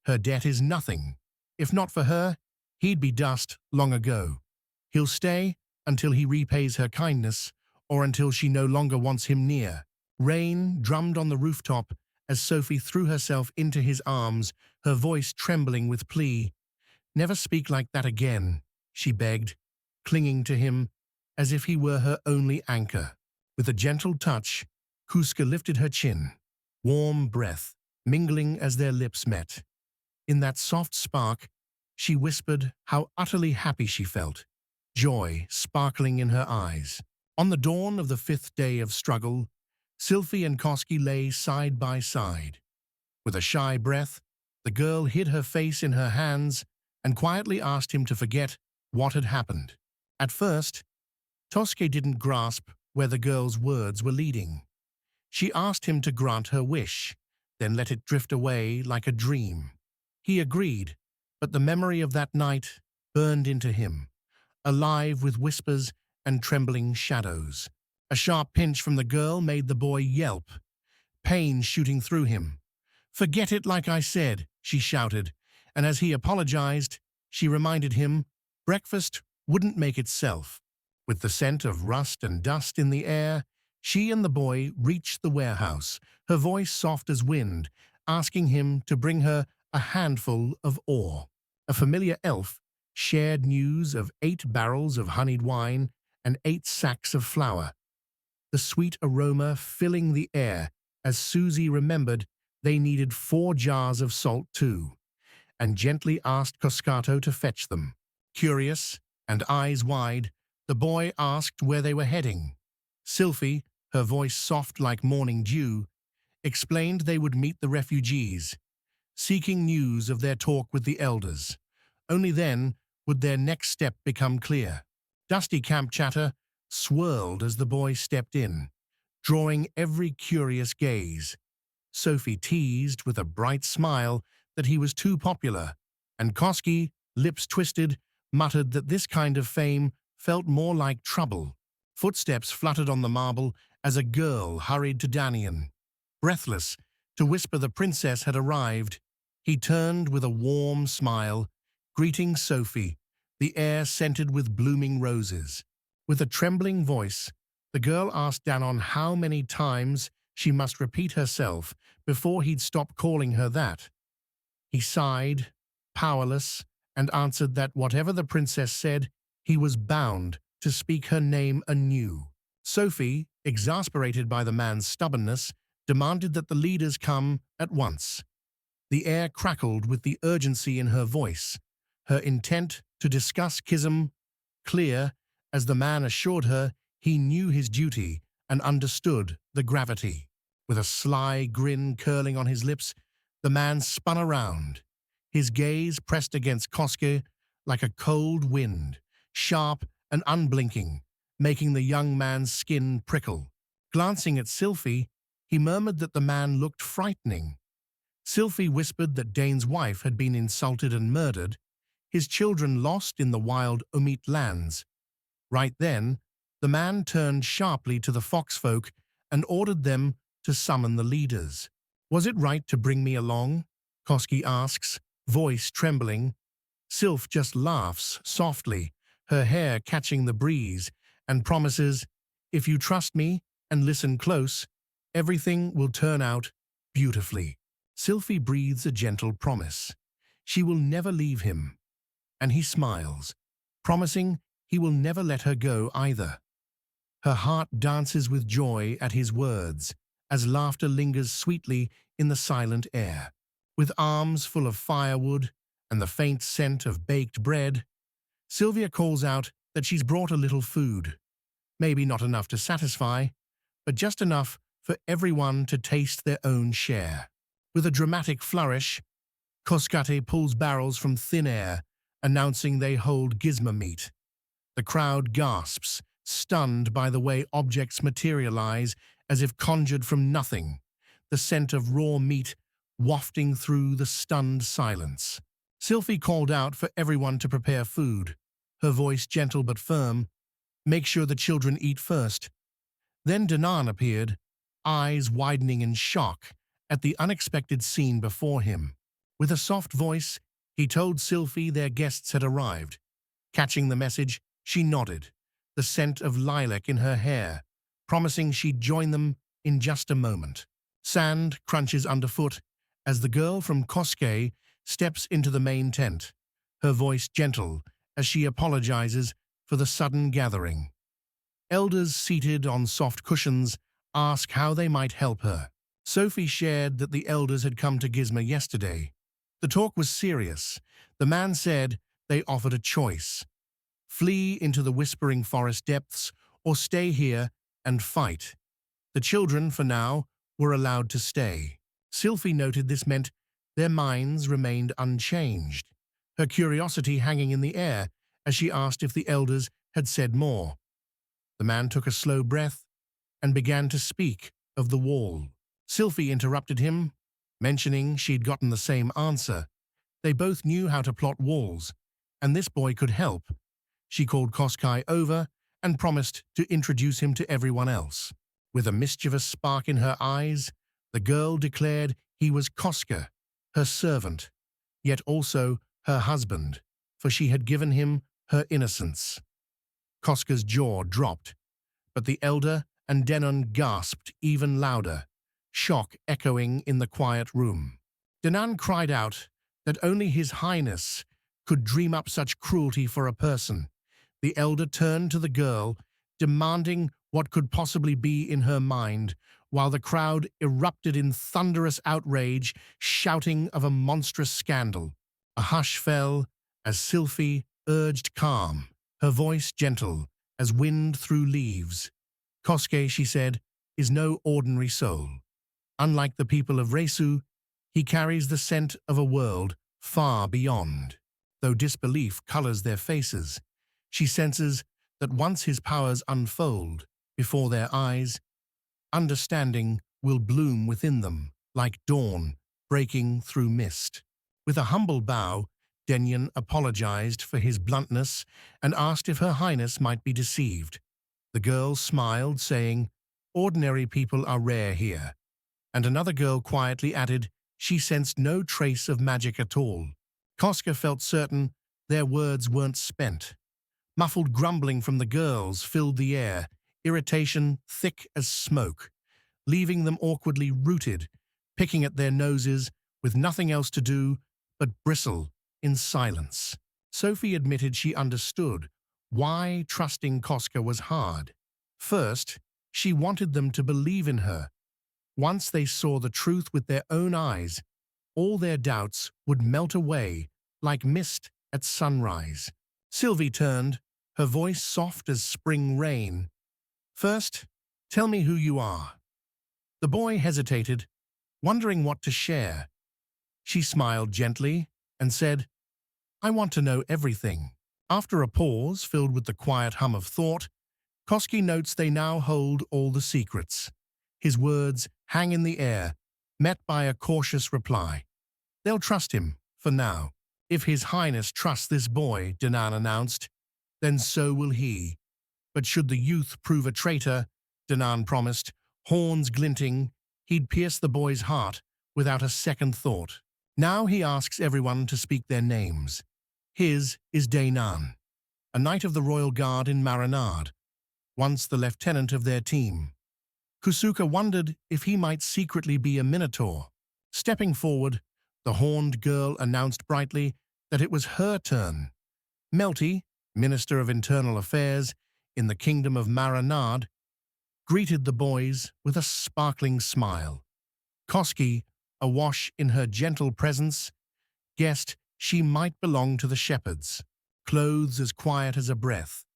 Her debt is nothing. If not for her, he'd be dust long ago. He'll stay until he repays her kindness or until she no longer wants him near. Rain drummed on the rooftop as Sophie threw herself into his arms, her voice trembling with plea. "Never speak like that again," she begged, clinging to him as if he were her only anchor. With a gentle touch, Kuska lifted her chin, warm breath mingling as their lips met. In that soft spark, she whispered how utterly happy she felt, joy sparkling in her eyes. On the dawn of the 5th day of struggle, Sylphie and Koski lay side by side. With a shy breath, the girl hid her face in her hands and quietly asked him to forget what had happened. At first, Tosuke didn't grasp where the girl's words were leading. She asked him to grant her wish, then let it drift away like a dream. He agreed, but the memory of that night burned into him, alive with whispers and trembling shadows. A sharp pinch from the girl made the boy yelp, pain shooting through him. "Forget it like I said," she shouted, and as he apologized, she reminded him breakfast wouldn't make itself. With the scent of rust and dust in the air, she and the boy reached the warehouse, her voice soft as wind, asking him to bring her a handful of ore. A familiar elf shared news of 8 barrels of honeyed wine and 8 sacks of flour, the sweet aroma filling the air as Susie remembered they needed 4 jars of salt too, and gently asked Koskato to fetch them. Curious and eyes wide, the boy asked where they were heading. Sylphie, her voice soft like morning dew, explained they would meet the refugees, seeking news of their talk with the elders. Only then would their next step become clear. Dusty camp chatter swirled as the boy stepped in, drawing every curious gaze. Sophie teased with a bright smile that he was too popular, and Koski, lips twisted, muttered that this kind of fame felt more like trouble. Footsteps fluttered on the marble as a girl hurried to Danian. Breathless, to whisper the princess had arrived, he turned with a warm smile, greeting Sophie, the air scented with blooming roses. With a trembling voice, the girl asked Danon how many times she must repeat herself before he'd stop calling her that. He sighed, powerless, and answered that whatever the princess said, he was bound to speak her name anew. Sophie, exasperated by the man's stubbornness, demanded that the leaders come at once. The air crackled with the urgency in her voice, her intent to discuss Kism clear as the man assured her he knew his duty and understood the gravity. With a sly grin curling on his lips, the man spun around, his gaze pressed against Koske like a cold wind, sharp and unblinking, making the young man's skin prickle. Glancing at Sylphie, he murmured that the man looked frightening. Sylphie whispered that Dane's wife had been insulted and murdered, his children lost in the wild Umit lands. Right then, the man turned sharply to the foxfolk and ordered them to summon the leaders. "Was it right to bring me along?" Koski asks, voice trembling. Sylph just laughs softly, her hair catching the breeze, and promises, "If you trust me and listen close, everything will turn out beautifully." Sylphie breathes a gentle promise. She will never leave him, and he smiles, promising he will never let her go either. Her heart dances with joy at his words, as laughter lingers sweetly in the silent air. With arms full of firewood and the faint scent of baked bread, Sylvia calls out that she's brought a little food. maybe not enough to satisfy, but just enough for everyone to taste their own share. With a dramatic flourish, Koskate pulls barrels from thin air, announcing they hold gizmo meat. The crowd gasps, stunned by the way objects materialize as if conjured from nothing, the scent of raw meat wafting through the stunned silence. Sylphie called out for everyone to prepare food, her voice gentle but firm. Make sure the children eat first. Then Danan appeared, eyes widening in shock at the unexpected scene before him. With a soft voice, he told Sylphie their guests had arrived. Catching the message, she nodded, the scent of lilac in her hair, promising she'd join them in just a moment. Sand crunches underfoot as the girl from Koske steps into the main tent, her voice gentle as she apologizes for the sudden gathering. Elders seated on soft cushions ask how they might help her. Sophie shared that the elders had come to Gizmo yesterday. The talk was serious. The man said they offered a choice: flee into the whispering forest depths or stay here and fight. The children, for now, were allowed to stay. Sylphie noted this meant their minds remained unchanged, her curiosity hanging in the air as she asked if the elders had said more. The man took a slow breath and began to speak of the wall. Sylphie interrupted him, mentioning she'd gotten the same answer. They both knew how to plot walls, and this boy could help. She called Koskai over and promised to introduce him to everyone else. With a mischievous spark in her eyes, the girl declared he was Koska, her servant, yet also her husband, for she had given him her innocence. Koska's jaw dropped, but the elder and Denon gasped even louder, shock echoing in the quiet room. Denan cried out that only His Highness could dream up such cruelty for a person. The elder turned to the girl, demanding what could possibly be in her mind, while the crowd erupted in thunderous outrage, shouting of a monstrous scandal. A hush fell as Sylphie urged calm, her voice gentle as wind through leaves. Koske, she said, is no ordinary soul. Unlike the people of Resu, he carries the scent of a world far beyond. Though disbelief colors their faces, she senses that once his powers unfold before their eyes, understanding will bloom within them like dawn breaking through mist. With a humble bow, Denyon apologized for his bluntness and asked if Her Highness might be deceived. The girl smiled, saying, "Ordinary people are rare here." And another girl quietly added she sensed no trace of magic at all. Koska felt certain their words weren't spent. Muffled grumbling from the girls filled the air, irritation thick as smoke, leaving them awkwardly rooted, picking at their noses with nothing else to do but bristle in silence. Sophie admitted she understood why trusting Koska was hard. First, she wanted them to believe in her. Once they saw the truth with their own eyes, all their doubts would melt away like mist at sunrise. Sylvie turned, her voice soft as spring rain. "First, tell me who you are." The boy hesitated, wondering what to share. She smiled gently and said, "I want to know everything." After a pause filled with the quiet hum of thought, Koski notes they now hold all the secrets. His words hang in the air, met by a cautious reply. They'll trust him, for now. If His Highness trusts this boy, Danan announced, then so will he. But should the youth prove a traitor, Danan promised, horns glinting, he'd pierce the boy's heart without a second thought. Now he asks everyone to speak their names. His is Danan, a knight of the Royal Guard in Marinard, once the lieutenant of their team. Kusuka wondered if he might secretly be a minotaur. Stepping forward, the horned girl announced brightly that it was her turn. Melty, Minister of Internal Affairs in the Kingdom of Marinard, greeted the boys with a sparkling smile. Koski, awash in her gentle presence, guessed she might belong to the shepherds, clothes as quiet as a breath,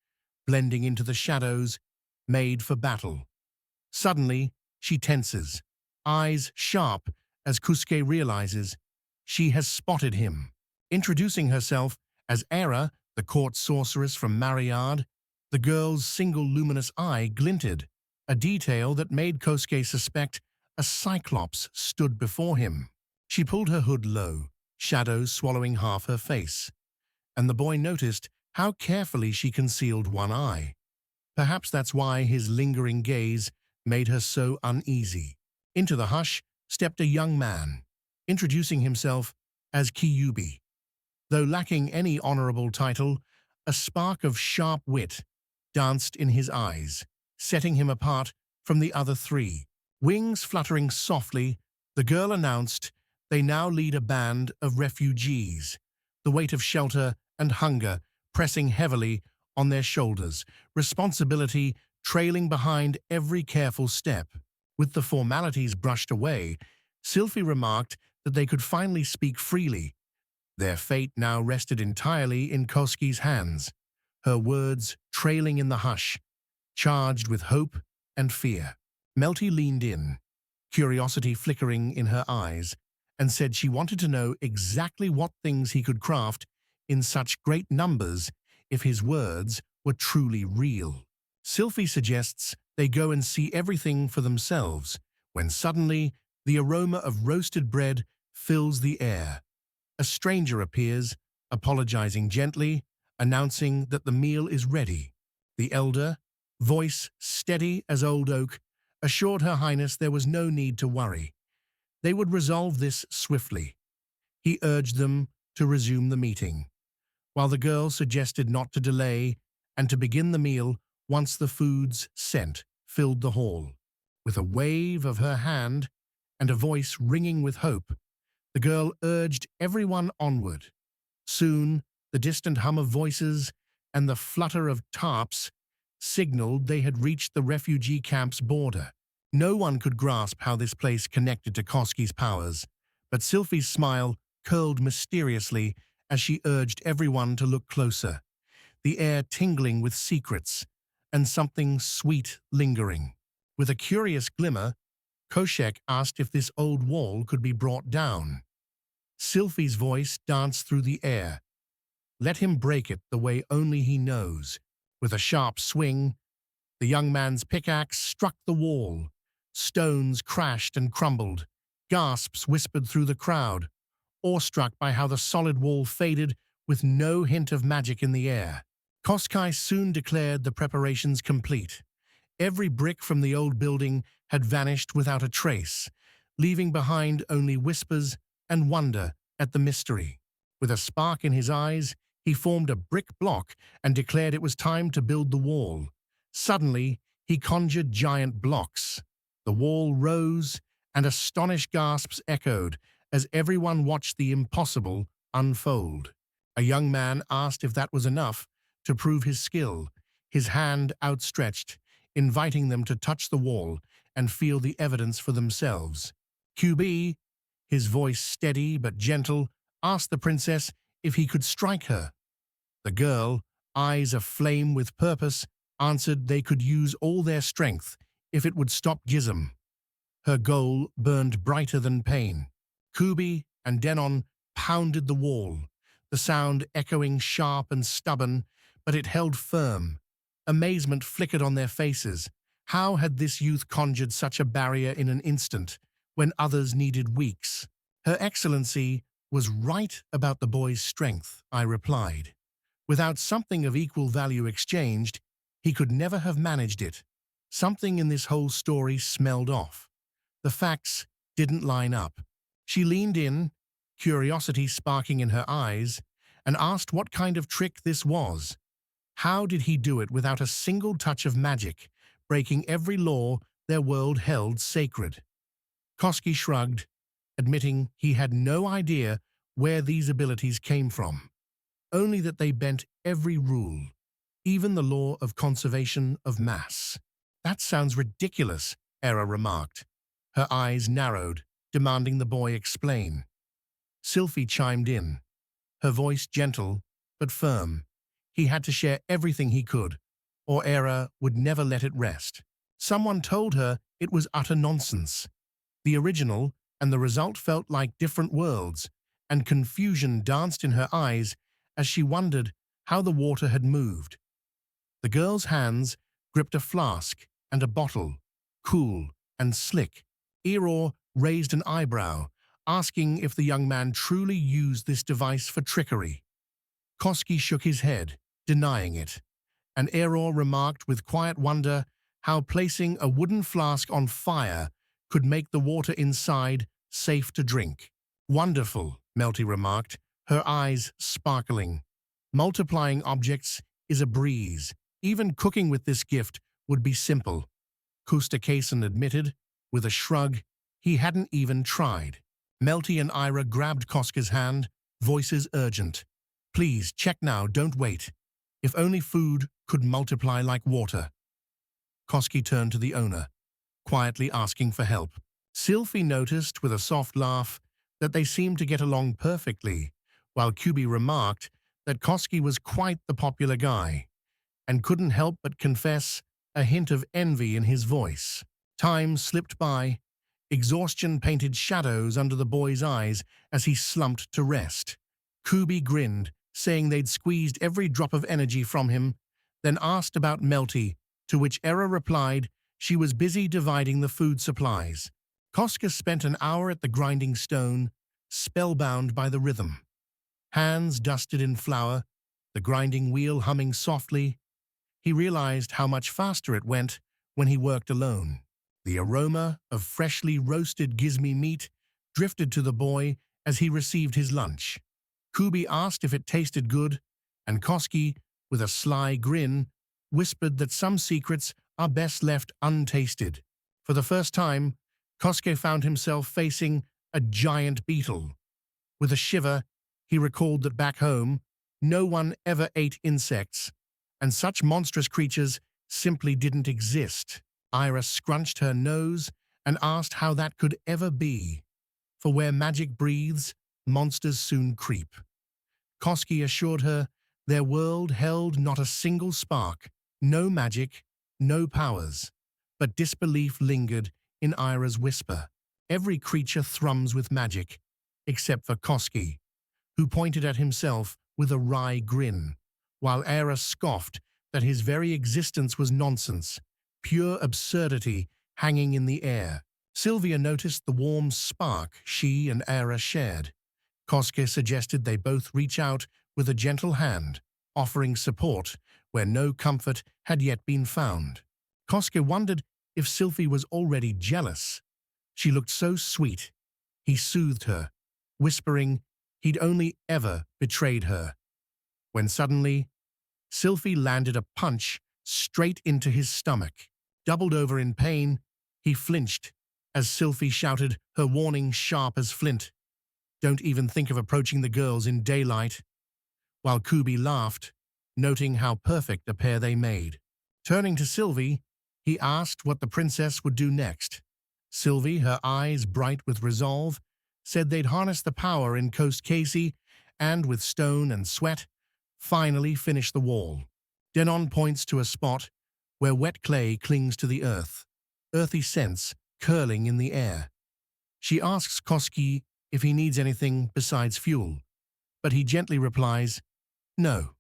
blending into the shadows made for battle. Suddenly, she tenses, eyes sharp as Kusuke realizes she has spotted him. Introducing herself as Era, the court sorceress from Mariard, the girl's single luminous eye glinted, a detail that made Kosuke suspect a cyclops stood before him. She pulled her hood low, shadows swallowing half her face, and the boy noticed how carefully she concealed one eye. Perhaps that's why his lingering gaze made her so uneasy. Into the hush stepped a young man, introducing himself as Kyubi. Though lacking any honorable title, a spark of sharp wit danced in his eyes, setting him apart from the other three. Wings fluttering softly, the girl announced they now lead a band of refugees, the weight of shelter and hunger pressing heavily on their shoulders, responsibility trailing behind every careful step. With the formalities brushed away, Sylphie remarked that they could finally speak freely. Their fate now rested entirely in Kosuke's hands, her words trailing in the hush, charged with hope and fear. Melty leaned in, curiosity flickering in her eyes, and said she wanted to know exactly what things he could craft in such great numbers if his words were truly real. Sylphie suggests they go and see everything for themselves, when suddenly the aroma of roasted bread fills the air. A stranger appears, apologizing gently, announcing that the meal is ready. The elder, voice steady as old oak, assured Her Highness there was no need to worry. They would resolve this swiftly. He urged them to resume the meeting, while the girl suggested not to delay and to begin the meal once the food's scent filled the hall. With a wave of her hand and a voice ringing with hope, the girl urged everyone onward. Soon, the distant hum of voices and the flutter of tarps signaled they had reached the refugee camp's border. No one could grasp how this place connected to Kosuke's powers, but Sylphie's smile curled mysteriously as she urged everyone to look closer, the air tingling with secrets and something sweet lingering. With a curious glimmer, Koshek asked if this old wall could be brought down. Sylphie's voice danced through the air. Let him break it the way only he knows. With a sharp swing, the young man's pickaxe struck the wall. Stones crashed and crumbled. Gasps whispered through the crowd, awestruck by how the solid wall faded with no hint of magic in the air. Kosuke soon declared the preparations complete. Every brick from the old building had vanished without a trace, leaving behind only whispers and wonder at the mystery. With a spark in his eyes, he formed a brick block and declared it was time to build the wall. Suddenly, he conjured giant blocks. The wall rose, and astonished gasps echoed as everyone watched the impossible unfold. A young man asked if that was enough to prove his skill, his hand outstretched, inviting them to touch the wall and feel the evidence for themselves. QB, his voice steady but gentle, asked the princess if he could strike her. The girl, eyes aflame with purpose, answered they could use all their strength if it would stop Gizem. Her goal burned brighter than pain. Kubi and Denon pounded the wall, the sound echoing sharp and stubborn, but it held firm. Amazement flickered on their faces. How had this youth conjured such a barrier in an instant, when others needed weeks? Her Excellency was right about the boy's strength, I replied. Without something of equal value exchanged, he could never have managed it. Something in this whole story smelled off. The facts didn't line up. She leaned in, curiosity sparking in her eyes, and asked what kind of trick this was. How did he do it without a single touch of magic, breaking every law their world held sacred? Kosuke shrugged, admitting he had no idea where these abilities came from, only that they bent every rule, even the law of conservation of mass. That sounds ridiculous, Era remarked. Her eyes narrowed, demanding the boy explain. Sylphie chimed in, her voice gentle but firm. He had to share everything he could. or Era would never let it rest. Someone told her it was utter nonsense. The original and the result felt like different worlds, and confusion danced in her eyes as she wondered how the water had moved. The girl's hands gripped a flask and a bottle, cool and slick. Enro raised an eyebrow, asking if the young man truly used this device for trickery. Koski shook his head, denying it, and Enro remarked with quiet wonder how placing a wooden flask on fire could make the water inside safe to drink. Wonderful, Melty remarked, her eyes sparkling. Multiplying objects is a breeze. Even cooking with this gift would be simple. Kustakason admitted, with a shrug, he hadn't even tried. Melty and Ira grabbed Koska's hand, voices urgent. Please, check now, don't wait. If only food could multiply like water. Koski turned to the owner, quietly asking for help. Sylphie noticed with a soft laugh that they seemed to get along perfectly, while Kubi remarked that Koski was quite the popular guy, and couldn't help but confess a hint of envy in his voice. Time slipped by. Exhaustion painted shadows under the boy's eyes as he slumped to rest. Kubi grinned, saying they'd squeezed every drop of energy from him, then asked about Melty, to which Era replied she was busy dividing the food supplies. Koska spent an hour at the grinding stone, spellbound by the rhythm. Hands dusted in flour, the grinding wheel humming softly. He realized how much faster it went when he worked alone. The aroma of freshly roasted gizmi meat drifted to the boy as he received his lunch. Kubi asked if it tasted good, and Koski, with a sly grin, whispered that some secrets are best left untasted. For the first time, Koske found himself facing a giant beetle. With a shiver, he recalled that back home, no one ever ate insects, and such monstrous creatures simply didn't exist. Ira scrunched her nose and asked how that could ever be. For where magic breathes, monsters soon creep. Koski assured her their world held not a single spark, no magic, no powers. But disbelief lingered in Ira's whisper. Every creature thrums with magic, except for Koski, who pointed at himself with a wry grin, while Ira scoffed that his very existence was nonsense, pure absurdity hanging in the air. Sylvia noticed the warm spark she and Ira shared. Koske suggested they both reach out with a gentle hand, offering support where no comfort had yet been found. Koske wondered if Sylvie was already jealous. She looked so sweet. He soothed her, whispering he'd only ever betrayed her. When suddenly, Sylvie landed a punch straight into his stomach. Doubled over in pain, he flinched as Sylvie shouted her warning sharp as flint. Don't even think of approaching the girls in daylight. While Kubi laughed, noting how perfect a pair they made. Turning to Sylvie, he asked what the princess would do next. Sylvie, her eyes bright with resolve, said they'd harness the power in Coast Casey and, with stone and sweat, finally finish the wall. Denon points to a spot where wet clay clings to the earth, earthy scents curling in the air. She asks Koski if he needs anything besides fuel, but he gently replies, "No,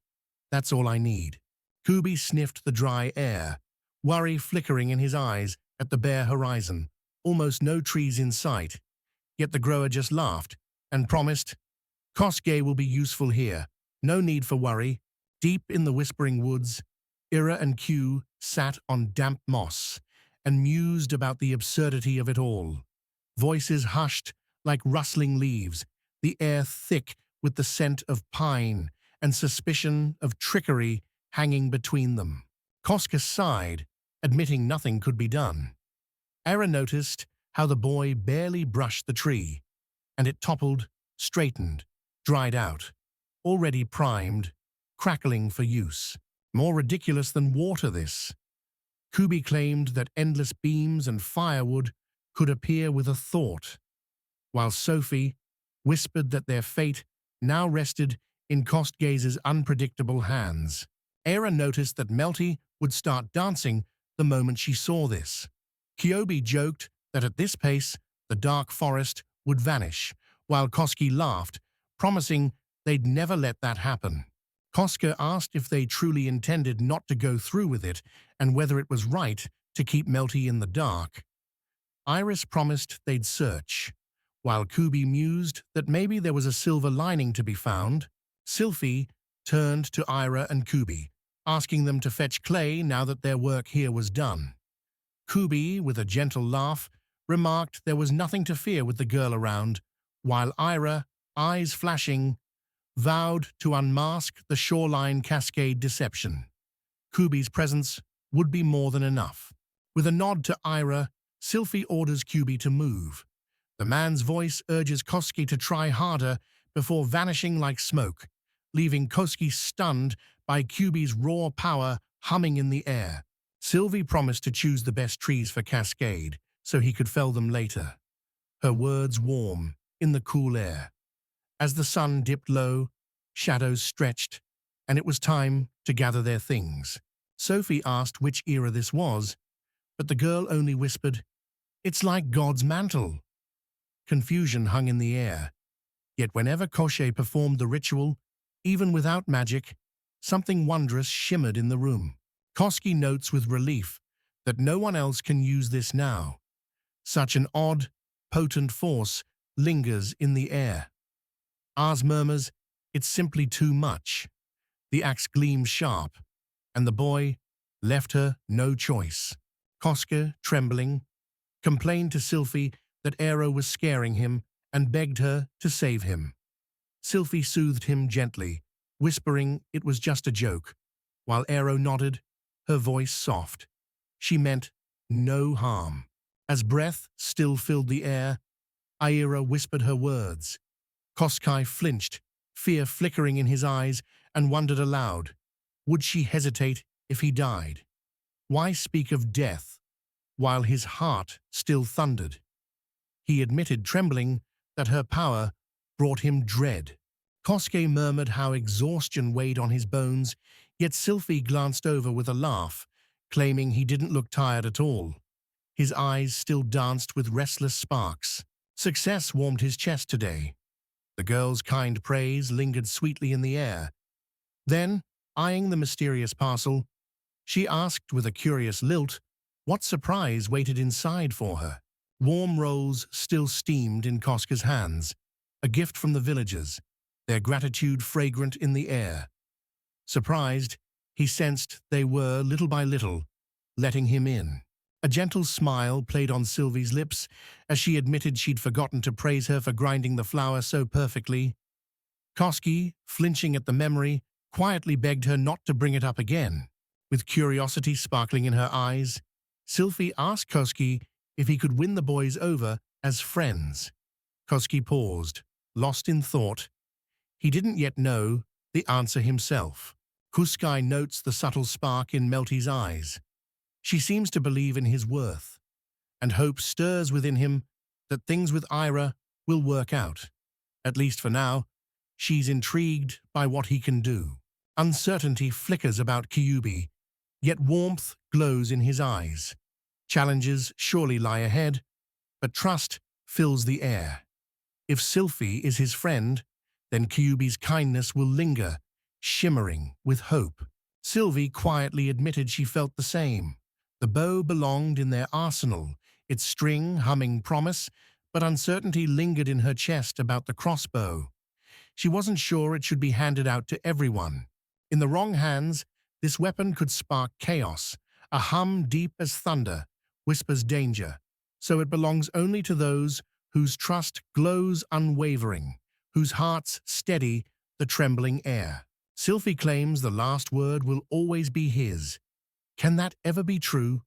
that's all I need." Kubi sniffed the dry air, worry flickering in his eyes at the bare horizon, almost no trees in sight. Yet the grower just laughed and promised, "Koske will be useful here, no need for worry." Deep in the whispering woods, Ira and Q sat on damp moss and mused about the absurdity of it all. Voices hushed like rustling leaves, the air thick with the scent of pine and suspicion of trickery hanging between them. Koska sighed, admitting nothing could be done. Ira noticed how the boy barely brushed the tree, and it toppled, straightened, dried out, already primed, crackling for use. More ridiculous than water, this. Kubi claimed that endless beams and firewood could appear with a thought, while Sophie whispered that their fate now rested in Kostgaze's unpredictable hands. Era noticed that Melty would start dancing the moment she saw this. Kyobi joked that at this pace, the dark forest would vanish, while Koski laughed, promising they'd never let that happen. Koska asked if they truly intended not to go through with it and whether it was right to keep Melty in the dark. Iris promised they'd search, while Kubi mused that maybe there was a silver lining to be found. Sylphie turned to Ira and Kubi, asking them to fetch clay now that their work here was done. Kubi, with a gentle laugh, remarked there was nothing to fear with the girl around, while Ira, eyes flashing, vowed to unmask the shoreline cascade deception. Kubi's presence would be more than enough. With a nod to Ira, Sylphie orders Kubi to move. The man's voice urges Koski to try harder before vanishing like smoke, leaving Koski stunned by Kubi's raw power humming in the air. Sylvie promised to choose the best trees for Cascade so he could fell them later. Her words warm in the cool air. As the sun dipped low, shadows stretched, and it was time to gather their things. Sophie asked which era this was, but the girl only whispered, "It's like God's mantle." Confusion hung in the air. Yet whenever Koschei performed the ritual, even without magic, something wondrous shimmered in the room. Koski notes with relief that no one else can use this now. Such an odd, potent force lingers in the air. Ars murmurs, "It's simply too much." The axe gleams sharp, and the boy left her no choice. Koska, trembling, complained to Sylphie that Aero was scaring him and begged her to save him. Sylphie soothed him gently, whispering it was just a joke, while Aero nodded, her voice soft. She meant no harm. As breath still filled the air, Aira whispered her words. Koskai flinched, fear flickering in his eyes, and wondered aloud, would she hesitate if he died? Why speak of death while his heart still thundered? He admitted, trembling, that her power brought him dread. Kosuke murmured how exhaustion weighed on his bones, yet Sylphie glanced over with a laugh, claiming he didn't look tired at all. His eyes still danced with restless sparks. Success warmed his chest today. The girl's kind praise lingered sweetly in the air. Then, eyeing the mysterious parcel, she asked with a curious lilt what surprise waited inside for her. Warm rolls still steamed in Koska's hands, a gift from the villagers, their gratitude fragrant in the air. Surprised, he sensed they were, little by little, letting him in. A gentle smile played on Sylvie's lips as she admitted she'd forgotten to praise her for grinding the flour so perfectly. Koski, flinching at the memory, quietly begged her not to bring it up again. With curiosity sparkling in her eyes, Sylphie asked Koski if he could win the boys over as friends. Koski paused, lost in thought. He didn't yet know the answer himself. Kuskai notes the subtle spark in Melty's eyes. She seems to believe in his worth, and hope stirs within him that things with Ira will work out. At least for now, she's intrigued by what he can do. Uncertainty flickers about Kyubi, yet warmth glows in his eyes. Challenges surely lie ahead, but trust fills the air. If Sylphie is his friend, then Kyubi's kindness will linger, shimmering with hope. Sylvie quietly admitted she felt the same. The bow belonged in their arsenal, its string humming promise, but uncertainty lingered in her chest about the crossbow. She wasn't sure it should be handed out to everyone. In the wrong hands, this weapon could spark chaos. A hum deep as thunder whispers danger, so it belongs only to those whose trust glows unwavering, whose hearts steady the trembling air. Sylphie claims the last word will always be his. Can that ever be true?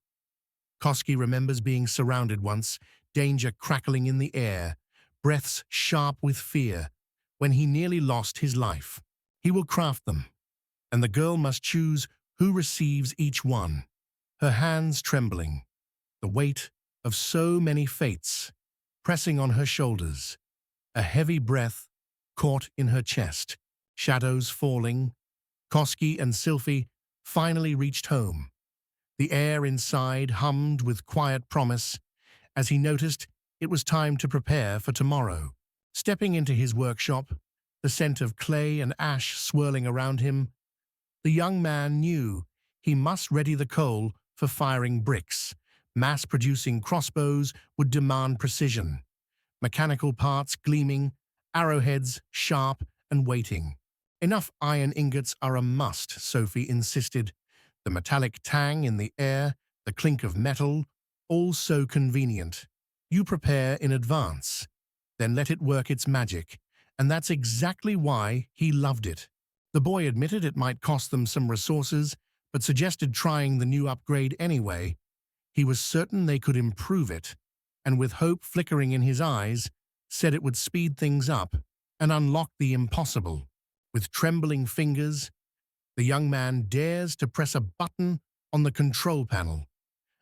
Koski remembers being surrounded once, danger crackling in the air, breaths sharp with fear, when he nearly lost his life. He will craft them, and the girl must choose who receives each one. Her hands trembling, the weight of so many fates pressing on her shoulders. A heavy breath caught in her chest, shadows falling. Koski and Sylphie finally reached home. The air inside hummed with quiet promise as he noticed it was time to prepare for tomorrow. Stepping into his workshop, the scent of clay and ash swirling around him, the young man knew he must ready the coal for firing bricks. Mass-producing crossbows would demand precision, mechanical parts gleaming, arrowheads sharp and waiting. Enough iron ingots are a must, Sophie insisted. The metallic tang in the air, the clink of metal, all so convenient. You prepare in advance, then let it work its magic, and that's exactly why he loved it. The boy admitted it might cost them some resources, but suggested trying the new upgrade anyway. He was certain they could improve it, and with hope flickering in his eyes, said it would speed things up and unlock the impossible. With trembling fingers, the young man dares to press a button on the control panel.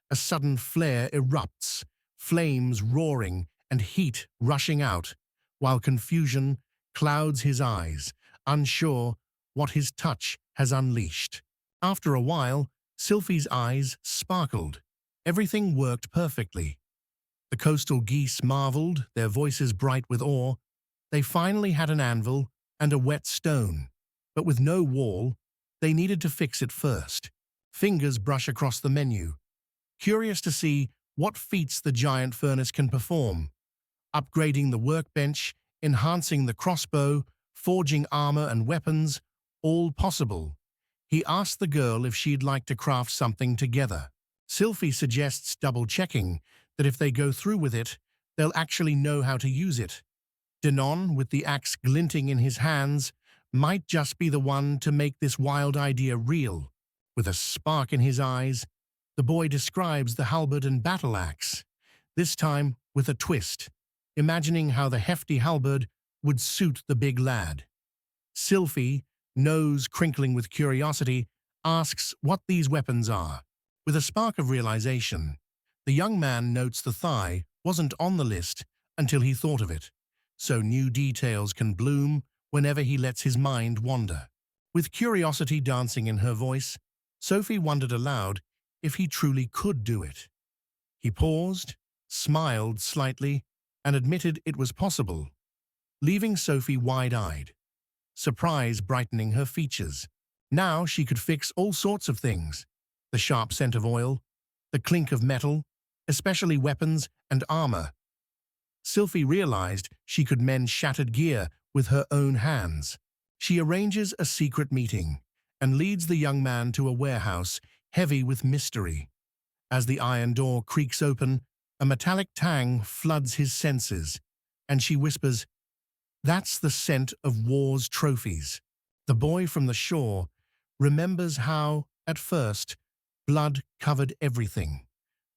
A sudden flare erupts, flames roaring and heat rushing out, while confusion clouds his eyes, unsure what his touch has unleashed. After a while, Sylphie's eyes sparkled. Everything worked perfectly. The coastal geese marveled, their voices bright with awe. They finally had an anvil and a wet stone, but with no wall, they needed to fix it first. Fingers brush across the menu, curious to see what feats the giant furnace can perform. Upgrading the workbench, enhancing the crossbow, forging armor and weapons, all possible. He asked the girl if she'd like to craft something together. Sylphie suggests double-checking that if they go through with it, they'll actually know how to use it. Denon, with the axe glinting in his hands, might just be the one to make this wild idea real. With a spark in his eyes, the boy describes the halberd and battle axe, this time with a twist, imagining how the hefty halberd would suit the big lad. Sylphie, nose crinkling with curiosity, asks what these weapons are. With a spark of realization, the young man notes the thigh wasn't on the list until he thought of it, so new details can bloom whenever he lets his mind wander. With curiosity dancing in her voice, Sophie wondered aloud if he truly could do it. He paused, smiled slightly, and admitted it was possible, leaving Sophie wide-eyed, surprise brightening her features. Now she could fix all sorts of things: the sharp scent of oil, the clink of metal, especially weapons and armor. Sylphie realized she could mend shattered gear with her own hands. She arranges a secret meeting and leads the young man to a warehouse heavy with mystery. As the iron door creaks open, a metallic tang floods his senses, and she whispers, "That's the scent of war's trophies." The boy from the shore remembers how, at first, blood covered everything.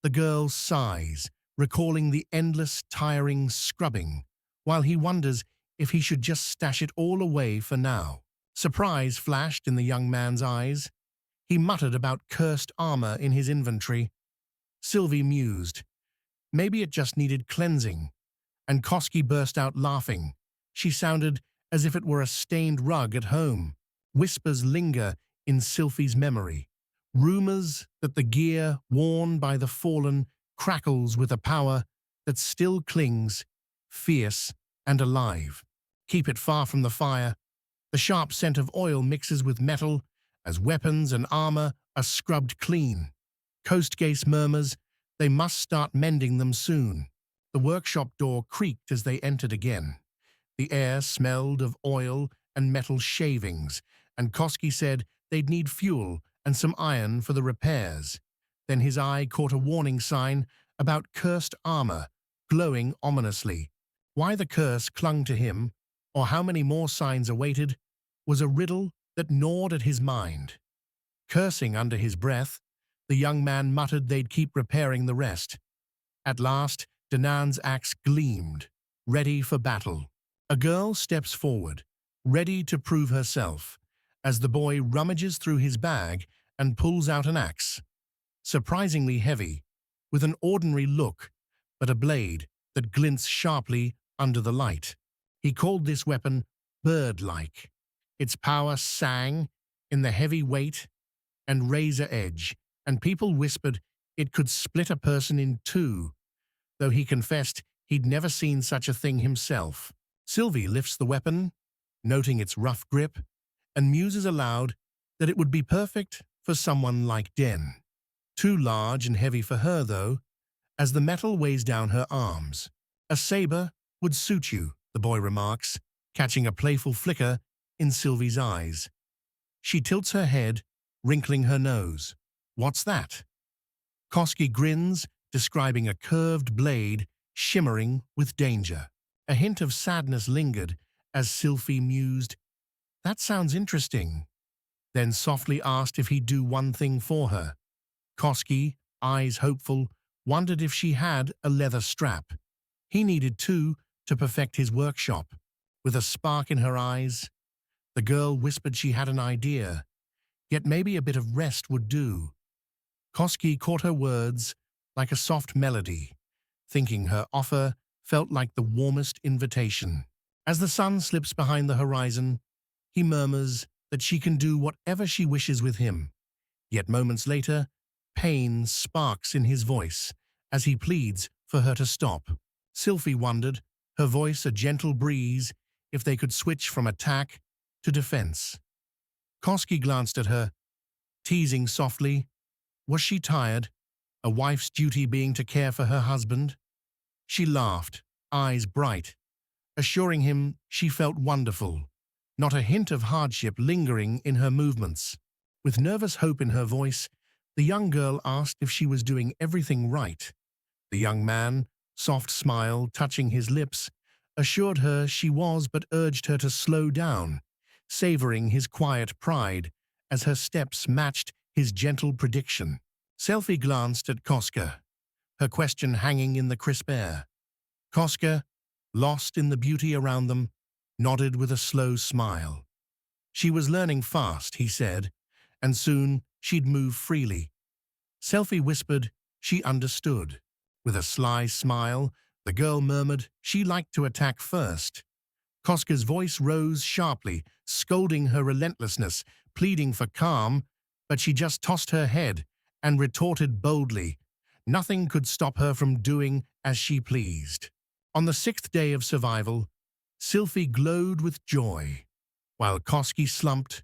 The girl sighs, recalling the endless, tiring scrubbing, while he wonders if he should just stash it all away for now. Surprise flashed in the young man's eyes. He muttered about cursed armor in his inventory. Sylvie mused. Maybe it just needed cleansing. And Koski burst out laughing. She sounded as if it were a stained rug at home. Whispers linger in Sylphie's memory. Rumors that the gear worn by the fallen crackles with a power that still clings, fierce and alive. Keep it far from the fire. The sharp scent of oil mixes with metal as weapons and armor are scrubbed clean. Coastgaze murmurs they must start mending them soon. The workshop door creaked as they entered again. The air smelled of oil and metal shavings, and Koski said they'd need fuel and some iron for the repairs. Then his eye caught a warning sign about cursed armor, glowing ominously. Why the curse clung to him, or how many more signs awaited, was a riddle that gnawed at his mind. Cursing under his breath, the young man muttered they'd keep repairing the rest. At last, Danan's axe gleamed, ready for battle. A girl steps forward, ready to prove herself, as the boy rummages through his bag and pulls out an axe. Surprisingly heavy, with an ordinary look, but a blade that glints sharply under the light. He called this weapon bird-like. Its power sang in the heavy weight and razor edge, and people whispered it could split a person in two, though he confessed he'd never seen such a thing himself. Sylvie lifts the weapon, noting its rough grip, and muses aloud that it would be perfect for someone like Den. Too large and heavy for her, though, as the metal weighs down her arms. A saber would suit you, the boy remarks, catching a playful flicker in Sylvie's eyes. She tilts her head, wrinkling her nose. What's that? Koski grins, describing a curved blade shimmering with danger. A hint of sadness lingered as Sylvie mused, "That sounds interesting," then softly asked if he'd do one thing for her. Koski, eyes hopeful, wondered if she had a leather strap. He needed two to perfect his workshop. With a spark in her eyes, the girl whispered she had an idea, yet maybe a bit of rest would do. Koski caught her words like a soft melody, thinking her offer felt like the warmest invitation. As the sun slips behind the horizon, he murmurs that she can do whatever she wishes with him. Yet moments later, pain sparks in his voice as he pleads for her to stop. Sylvie wondered, her voice a gentle breeze, if they could switch from attack to defense. Koski glanced at her, teasing softly. Was she tired, a wife's duty being to care for her husband? She laughed, eyes bright, assuring him she felt wonderful, not a hint of hardship lingering in her movements. With nervous hope in her voice, the young girl asked if she was doing everything right. The young man, soft smile touching his lips, assured her she was but urged her to slow down, savoring his quiet pride as her steps matched his gentle prediction. Sylvie glanced at Koska, her question hanging in the crisp air. Koska, lost in the beauty around them, nodded with a slow smile. She was learning fast, he said, and soon she'd move freely. Sylvie whispered she understood. With a sly smile, the girl murmured she liked to attack first. Koska's voice rose sharply, scolding her relentlessness, pleading for calm, but she just tossed her head and retorted boldly. Nothing could stop her from doing as she pleased. On the 6th day of survival, Sylvie glowed with joy, while Koski slumped,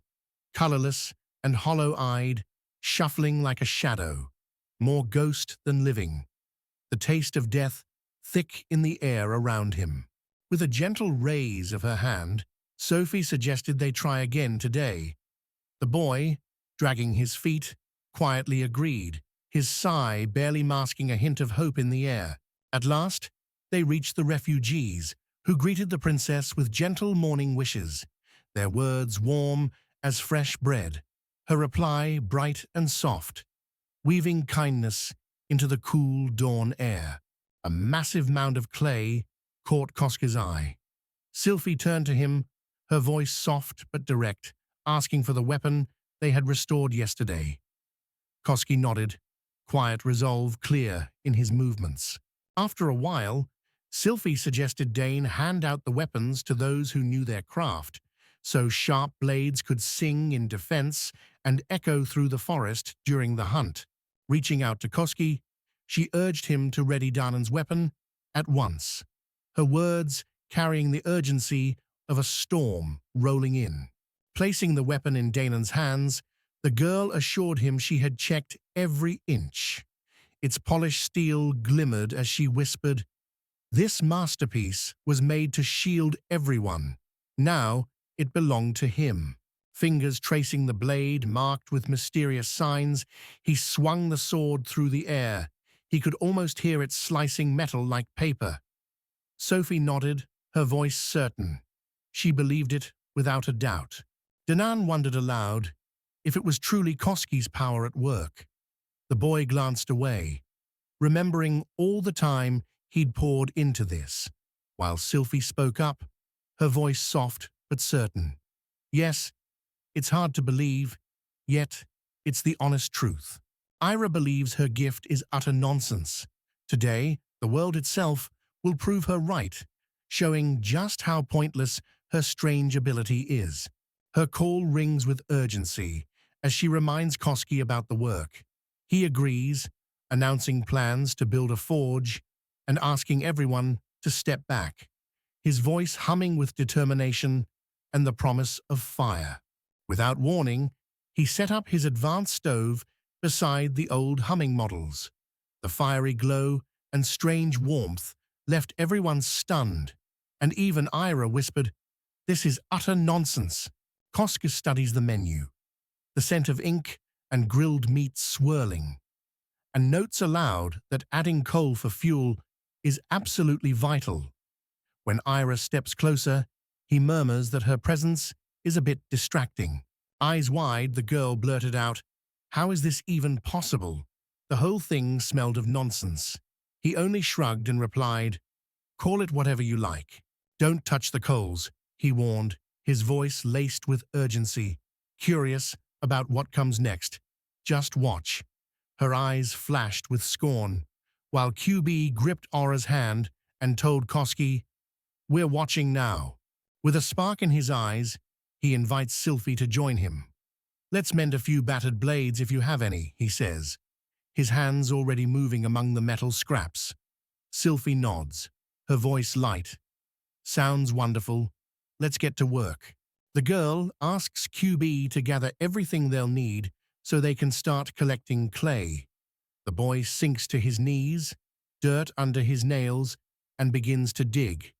colorless and hollow-eyed, shuffling like a shadow, more ghost than living, the taste of death thick in the air around him. With a gentle raise of her hand, Sophie suggested they try again today. The boy, dragging his feet, quietly agreed, his sigh barely masking a hint of hope in the air. At last, they reached the refugees, who greeted the princess with gentle morning wishes, their words warm as fresh bread, her reply bright and soft, weaving kindness into the cool dawn air. A massive mound of clay caught Koska's eye. Sylvie turned to him, her voice soft but direct, asking for the weapon they had restored yesterday. Koski nodded, quiet resolve clear in his movements. After a while, Sylvie suggested Dane hand out the weapons to those who knew their craft, so sharp blades could sing in defense and echo through the forest during the hunt. Reaching out to Koski, she urged him to ready Danan's weapon at once, her words carrying the urgency of a storm rolling in. Placing the weapon in Danan's hands, the girl assured him she had checked every inch. Its polished steel glimmered as she whispered, "This masterpiece was made to shield everyone. Now it belonged to him." Fingers tracing the blade, marked with mysterious signs, he swung the sword through the air. He could almost hear it slicing metal like paper. Sophie nodded, her voice certain. She believed it without a doubt. Danan wondered aloud if it was truly Koski's power at work. The boy glanced away, remembering all the time he'd poured into this, while Sylvie spoke up, her voice soft but certain. "Yes, it's hard to believe, yet it's the honest truth. Ira believes her gift is utter nonsense. Today, the world itself will prove her right, showing just how pointless her strange ability is." Her call rings with urgency as she reminds Koski about the work. He agrees, announcing plans to build a forge and asking everyone to step back, his voice humming with determination and the promise of fire. Without warning, he set up his advanced stove beside the old humming models. The fiery glow and strange warmth left everyone stunned, and even Ira whispered, "This is utter nonsense." Koska studies the menu, the scent of ink and grilled meat swirling, and notes aloud that adding coal for fuel is absolutely vital. When Ira steps closer, he murmurs that her presence is a bit distracting. Eyes wide, the girl blurted out, "How is this even possible?" The whole thing smelled of nonsense. He only shrugged and replied, "Call it whatever you like. Don't touch the coals," he warned, his voice laced with urgency. Curious about what comes next. "Just watch." Her eyes flashed with scorn, while QB gripped Aura's hand and told Koski, "We're watching now." With a spark in his eyes, he invites Sylphie to join him. "Let's mend a few battered blades if you have any," he says, his hands already moving among the metal scraps. Sylphie nods, her voice light. "Sounds wonderful. Let's get to work." The girl asks QB to gather everything they'll need so they can start collecting clay. The boy sinks to his knees, dirt under his nails, and begins to dig,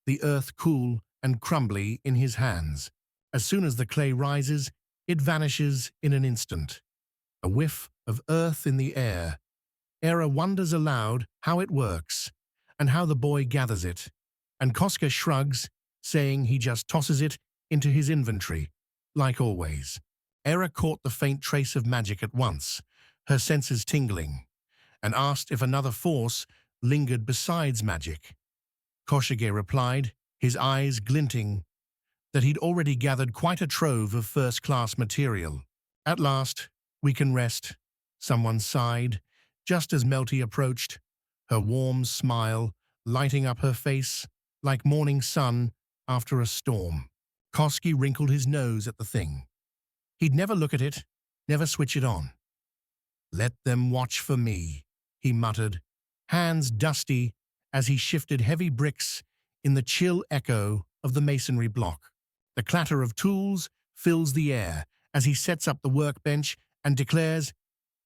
the earth cool and crumbly in his hands. As soon as the clay rises, it vanishes in an instant. A whiff of earth in the air. Era wonders aloud how it works and how the boy gathers it, and Koska shrugs, saying he just tosses it into his inventory, like always. Era caught the faint trace of magic at once, her senses tingling, and asked if another force lingered besides magic. Koshige replied, his eyes glinting, that he'd already gathered quite a trove of first-class material. "At last, we can rest," someone sighed, just as Melty approached, her warm smile lighting up her face like morning sun after a storm. Koski wrinkled his nose at the thing. He'd never look at it, never switch it on. "Let them watch for me," he muttered, hands dusty as he shifted heavy bricks in the chill echo of the masonry block. The clatter of tools fills the air as he sets up the workbench and declares,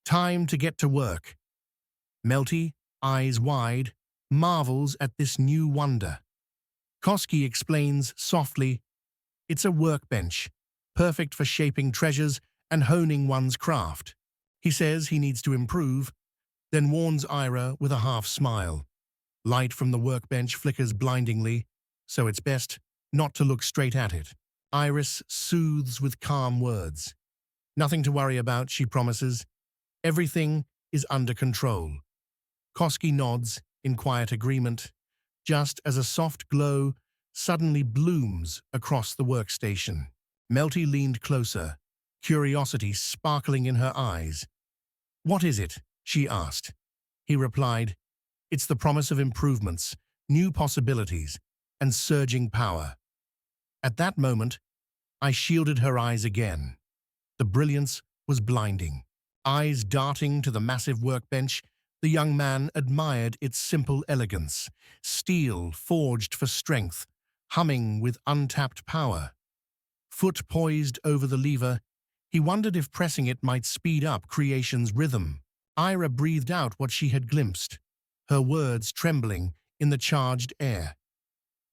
"Time to get to work." Melty, eyes wide, marvels at this new wonder. Koski explains softly, "It's a workbench, perfect for shaping treasures and honing one's craft." He says he needs to improve, then warns Ira with a half smile. Light from the workbench flickers blindingly, so it's best not to look straight at it. Iris soothes with calm words. "Nothing to worry about," she promises. "Everything is under control." Koski nods in quiet agreement, just as a soft glow suddenly blooms across the workstation. Melty leaned closer, curiosity sparkling in her eyes. "What is it?" she asked. He replied, "It's the promise of improvements, new possibilities, and surging power." At that moment, I shielded her eyes again. The brilliance was blinding. Eyes darting to the massive workbench, the young man admired its simple elegance, steel forged for strength, humming with untapped power. Foot poised over the lever, he wondered if pressing it might speed up creation's rhythm. Ira breathed out what she had glimpsed, her words trembling in the charged air.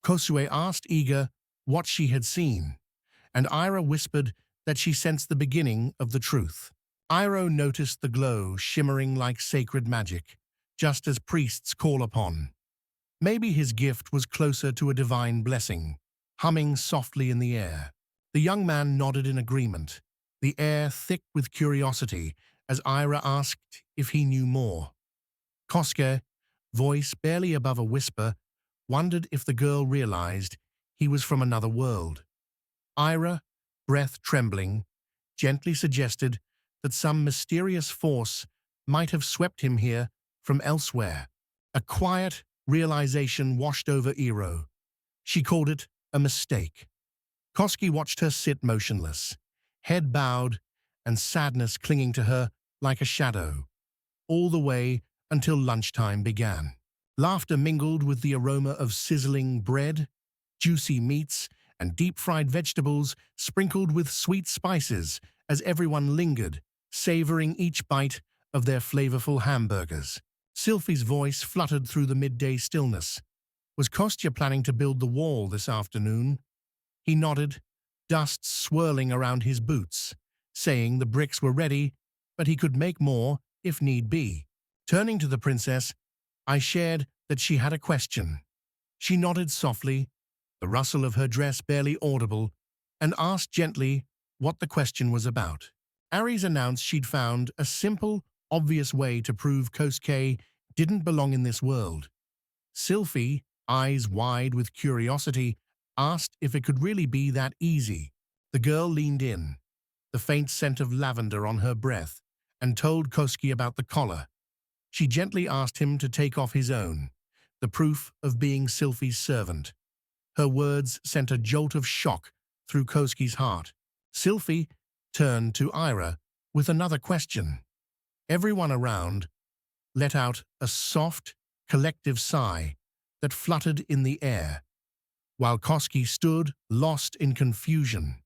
Kosue asked eager what she had seen, and Ira whispered that she sensed the beginning of the truth. Iro noticed the glow shimmering like sacred magic, just as priests call upon. Maybe his gift was closer to a divine blessing, humming softly in the air. The young man nodded in agreement, the air thick with curiosity, as Ira asked if he knew more. Koske, voice barely above a whisper, wondered if the girl realized he was from another world. Ira, breath trembling, gently suggested that some mysterious force might have swept him here from elsewhere. A quiet realization washed over Iro. She called it a mistake. Koski watched her sit motionless, head bowed and sadness clinging to her like a shadow. all the way until lunchtime began. Laughter mingled with the aroma of sizzling bread, juicy meats, and deep-fried vegetables sprinkled with sweet spices as everyone lingered, savoring each bite of their flavorful hamburgers. Sylphie's voice fluttered through the midday stillness. Was Kostya planning to build the wall this afternoon? He nodded, dust swirling around his boots, saying the bricks were ready, but he could make more if need be. Turning to the princess, I shared that she had a question. She nodded softly, the rustle of her dress barely audible, and asked gently what the question was about. Aries announced she'd found a simple, obvious way to prove Kosuke didn't belong in this world. Sylphie, eyes wide with curiosity, asked if it could really be that easy. The girl leaned in, the faint scent of lavender on her breath, and told Kosuke about the collar. She gently asked him to take off his own, the proof of being Sylphie's servant. Her words sent a jolt of shock through Kosuke's heart. Sylphie turned to Ira with another question. Everyone around let out a soft, collective sigh that fluttered in the air, while Kosuke stood lost in confusion,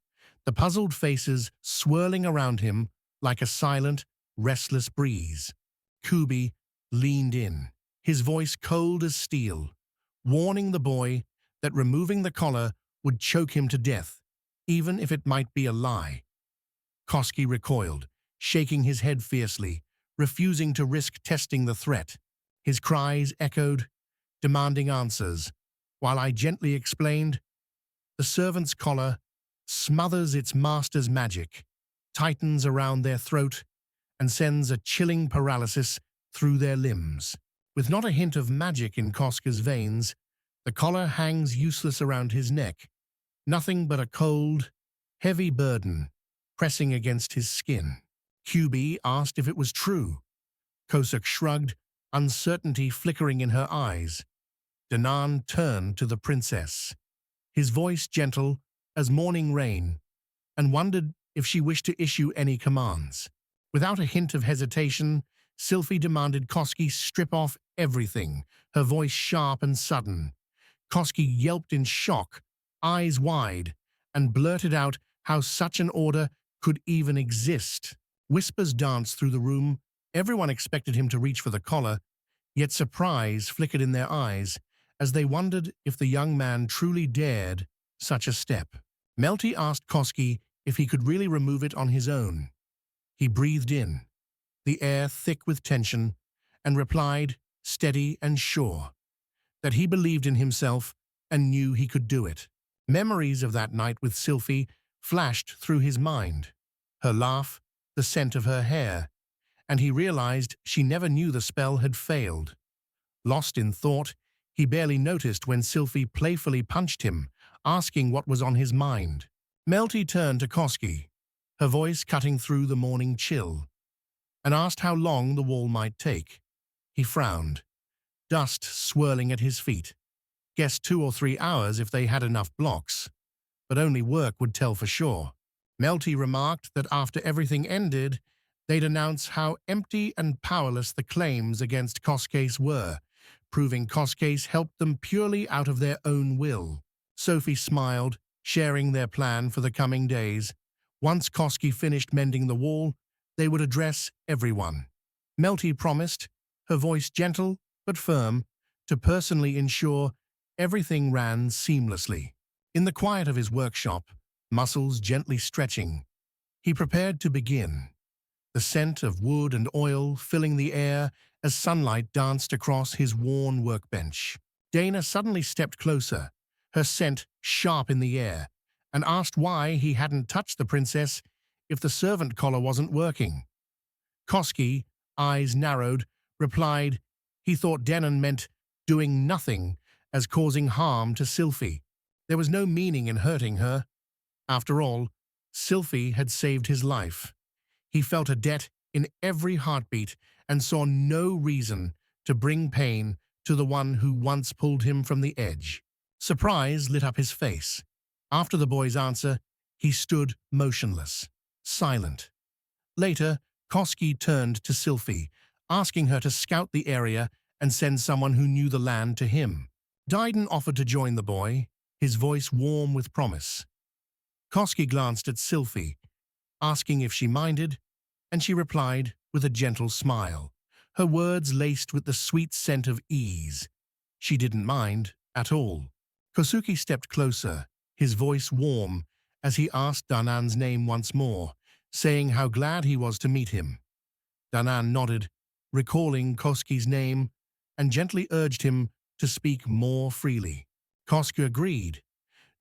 the puzzled faces swirling around him like a silent, restless breeze. Kubi leaned in, his voice cold as steel, warning the boy that removing the collar would choke him to death, even if it might be a lie. Kosuke recoiled, shaking his head fiercely, refusing to risk testing the threat. His cries echoed, demanding answers, while I gently explained, the servant's collar smothers its master's magic, tightens around their throat, and sends a chilling paralysis through their limbs. With not a hint of magic in Kosuke's veins, the collar hangs useless around his neck, nothing but a cold, heavy burden pressing against his skin. Kubi asked if it was true. Kosuke shrugged, uncertainty flickering in her eyes. Danan turned to the princess, his voice gentle as morning rain, and wondered if she wished to issue any commands. Without a hint of hesitation, Sylphie demanded Kosuke strip off everything, her voice sharp and sudden. Kosuke yelped in shock, eyes wide, and blurted out how such an order could even exist. Whispers danced through the room. Everyone expected him to reach for the collar, yet surprise flickered in their eyes as they wondered if the young man truly dared such a step. Melty asked Kosuke if he could really remove it on his own. He breathed in, the air thick with tension, and replied, steady and sure, that he believed in himself and knew he could do it. Memories of that night with Sylphie flashed through his mind. Her laugh, the scent of her hair, and he realized she never knew the spell had failed. Lost in thought, he barely noticed when Sylphie playfully punched him, asking what was on his mind. Melty turned to Kosuke, her voice cutting through the morning chill, and asked how long the wall might take. He frowned, dust swirling at his feet. Guessed 2 or 3 hours if they had enough blocks, but only work would tell for sure. Melty remarked that after everything ended, they'd announce how empty and powerless the claims against Kosuke's were, proving Kosuke's helped them purely out of their own will. Sophie smiled, sharing their plan for the coming days. Once Kosuke finished mending the wall, they would address everyone. Melty promised, her voice gentle but firm, to personally ensure everything ran seamlessly. In the quiet of his workshop, muscles gently stretching, he prepared to begin. The scent of wood and oil filling the air as sunlight danced across his worn workbench. Dana suddenly stepped closer, her scent sharp in the air, and asked why he hadn't touched the princess if the servant collar wasn't working. Kosuke, eyes narrowed, replied he thought Denon meant doing nothing as causing harm to Sylphie. There was no meaning in hurting her. After all, Sylphie had saved his life. He felt a debt in every heartbeat and saw no reason to bring pain to the one who once pulled him from the edge. Surprise lit up his face. After the boy's answer, he stood motionless, silent. Later, Kosuke turned to Sylphie, asking her to scout the area and send someone who knew the land to him. Dyden offered to join the boy, his voice warm with promise. Koski glanced at Sylphie, asking if she minded, and she replied with a gentle smile, her words laced with the sweet scent of ease. She didn't mind at all. Kosuke stepped closer, his voice warm, as he asked Danan's name once more, saying how glad he was to meet him. Danan nodded, recalling Koski's name, and gently urged him to speak more freely. Koski agreed,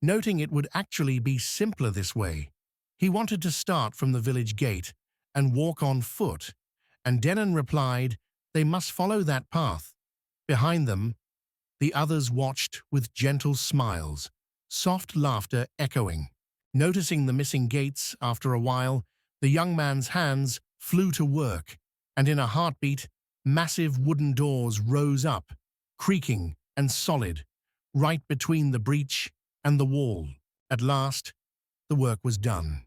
noting it would actually be simpler this way. He wanted to start from the village gate and walk on foot, and Denon replied they must follow that path. Behind them, the others watched with gentle smiles, soft laughter echoing. Noticing the missing gates after a while, the young man's hands flew to work, and in a heartbeat, massive wooden doors rose up, creaking and solid, right between the breach and the wall. At last, the work was done.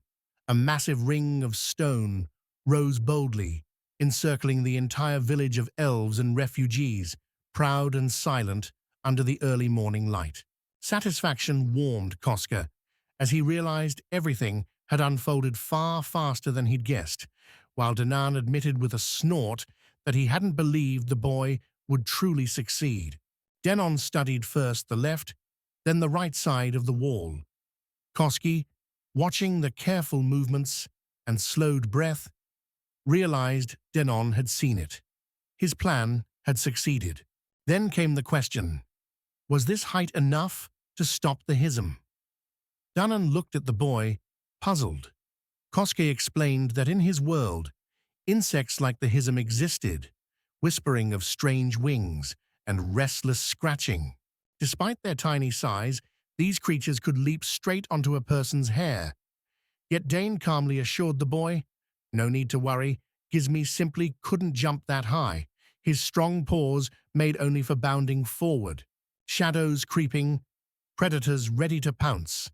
A massive ring of stone rose boldly, encircling the entire village of elves and refugees, proud and silent under the early morning light. Satisfaction warmed Koska as he realized everything had unfolded far faster than he'd guessed, while Danan admitted with a snort that he hadn't believed the boy would truly succeed. Denon studied first the left, then the right side of the wall. Koski, watching the careful movements and slowed breath, realized Denon had seen it. His plan had succeeded. Then came the question, was this height enough to stop the hism? Danan looked at the boy, puzzled. Koski explained that in his world, insects like the hism existed, whispering of strange wings and restless scratching. Despite their tiny size, these creatures could leap straight onto a person's hair. Yet Dane calmly assured the boy, no need to worry, Gizmi simply couldn't jump that high, his strong paws made only for bounding forward. Shadows creeping, predators ready to pounce,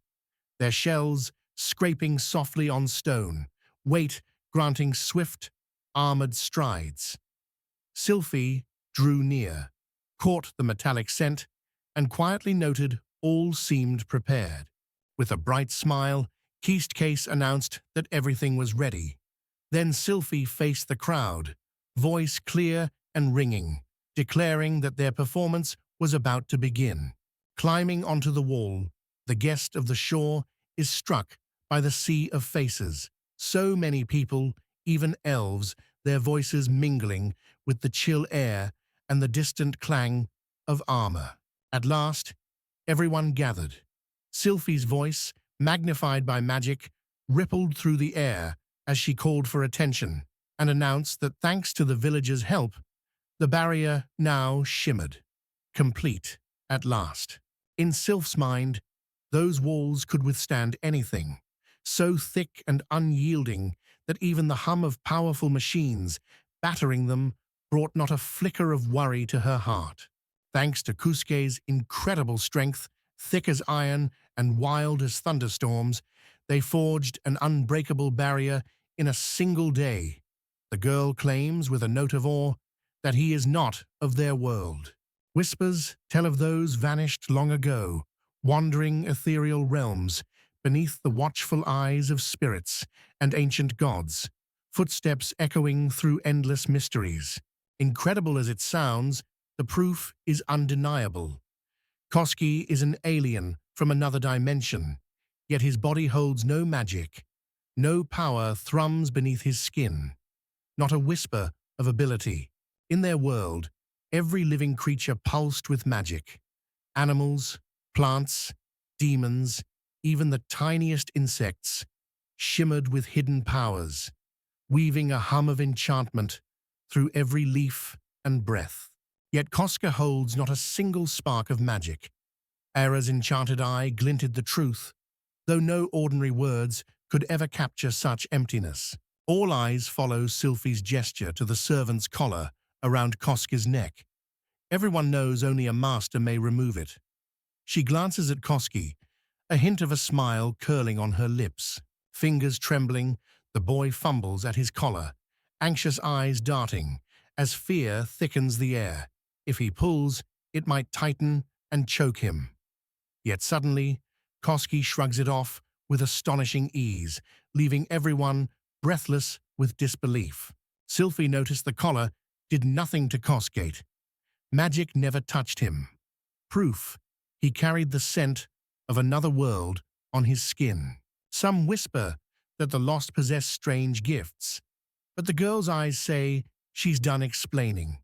their shells scraping softly on stone, weight granting swift, armored strides. Sylphie drew near, caught the metallic scent, and quietly noted all seemed prepared. With a bright smile, Case announced that everything was ready. Then Sylphie faced the crowd, voice clear and ringing, declaring that their performance was about to begin. Climbing onto the wall, the guest of the shore is struck by the sea of faces. So many people, even elves, their voices mingling with the chill air and the distant clang of armor. At last, everyone gathered. Sylphie's voice, magnified by magic, rippled through the air as she called for attention and announced that thanks to the villagers' help, the barrier now shimmered, complete at last. In Sylph's mind, those walls could withstand anything, so thick and unyielding that even the hum of powerful machines battering them brought not a flicker of worry to her heart. Thanks to Kuske's incredible strength, thick as iron and wild as thunderstorms, they forged an unbreakable barrier in a single day. The girl claims with a note of awe that he is not of their world. Whispers tell of those vanished long ago, wandering ethereal realms beneath the watchful eyes of spirits and ancient gods, footsteps echoing through endless mysteries. Incredible as it sounds, the proof is undeniable. Koski is an alien from another dimension, yet his body holds no magic. No power thrums beneath his skin, not a whisper of ability. In their world, every living creature pulsed with magic. Animals, plants, demons, even the tiniest insects, shimmered with hidden powers, weaving a hum of enchantment through every leaf and breath. Yet Koska holds not a single spark of magic. Era's enchanted eye glinted the truth, though no ordinary words could ever capture such emptiness. All eyes follow Sylphie's gesture to the servant's collar around Koska's neck. Everyone knows only a master may remove it. She glances at Koski, a hint of a smile curling on her lips. Fingers trembling, the boy fumbles at his collar, anxious eyes darting, as fear thickens the air. If he pulls, it might tighten and choke him. Yet suddenly, Koski shrugs it off with astonishing ease, leaving everyone breathless with disbelief. Sylvie noticed the collar did nothing to Koskate. Magic never touched him. Proof he carried the scent of another world on his skin. Some whisper that the lost possess strange gifts, but the girl's eyes say she's done explaining.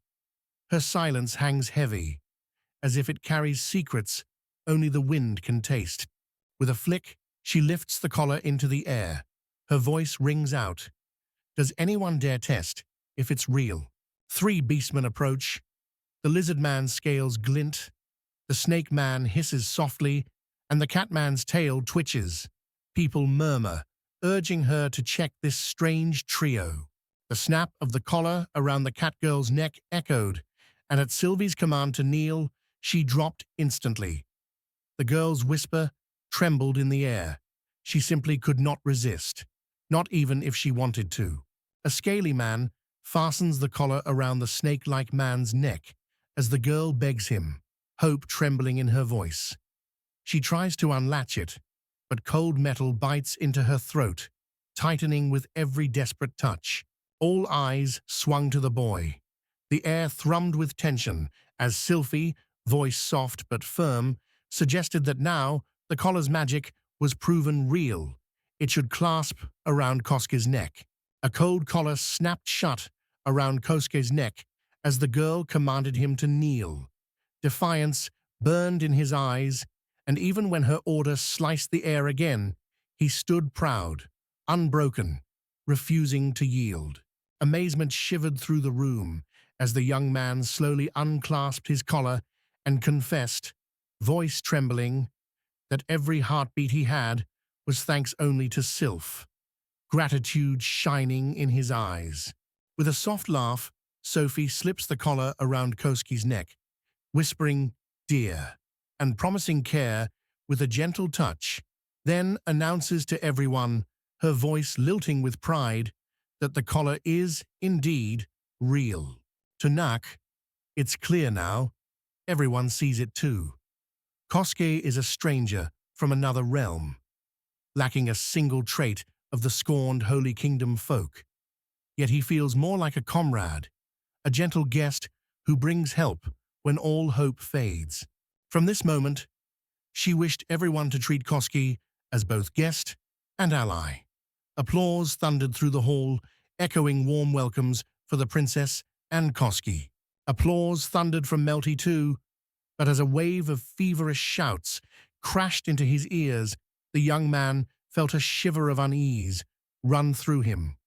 Her silence hangs heavy, as if it carries secrets only the wind can taste. With a flick, she lifts the collar into the air. Her voice rings out. Does anyone dare test if it's real? 3 beastmen approach. The lizard man's scales glint, the snake man hisses softly, and the cat man's tail twitches. People murmur, urging her to check this strange trio. The snap of the collar around the cat girl's neck echoed, and at Sylvie's command to kneel, she dropped instantly. The girl's whisper trembled in the air. She simply could not resist, not even if she wanted to. A scaly man fastens the collar around the snake-like man's neck as the girl begs him, hope trembling in her voice. She tries to unlatch it, but cold metal bites into her throat, tightening with every desperate touch. All eyes swung to the boy. The air thrummed with tension as Sylvie, voice soft but firm, suggested that now the collar's magic was proven real. It should clasp around Koski's neck. A cold collar snapped shut around Koski's neck as the girl commanded him to kneel. Defiance burned in his eyes, and even when her order sliced the air again, he stood proud, unbroken, refusing to yield. Amazement shivered through the room as the young man slowly unclasped his collar and confessed, voice trembling, that every heartbeat he had was thanks only to Sylph, gratitude shining in his eyes. With a soft laugh, Sophie slips the collar around Koski's neck, whispering, "Dear," and promising care with a gentle touch, then announces to everyone, her voice lilting with pride, that the collar is, indeed, real. To Nak, it's clear now. Everyone sees it too. Koske is a stranger from another realm, lacking a single trait of the scorned Holy Kingdom folk. Yet he feels more like a comrade, a gentle guest who brings help when all hope fades. From this moment, she wished everyone to treat Koski as both guest and ally. Applause thundered through the hall, echoing warm welcomes for the princess and Koski. Applause thundered from Melty too, but as a wave of feverish shouts crashed into his ears, the young man felt a shiver of unease run through him.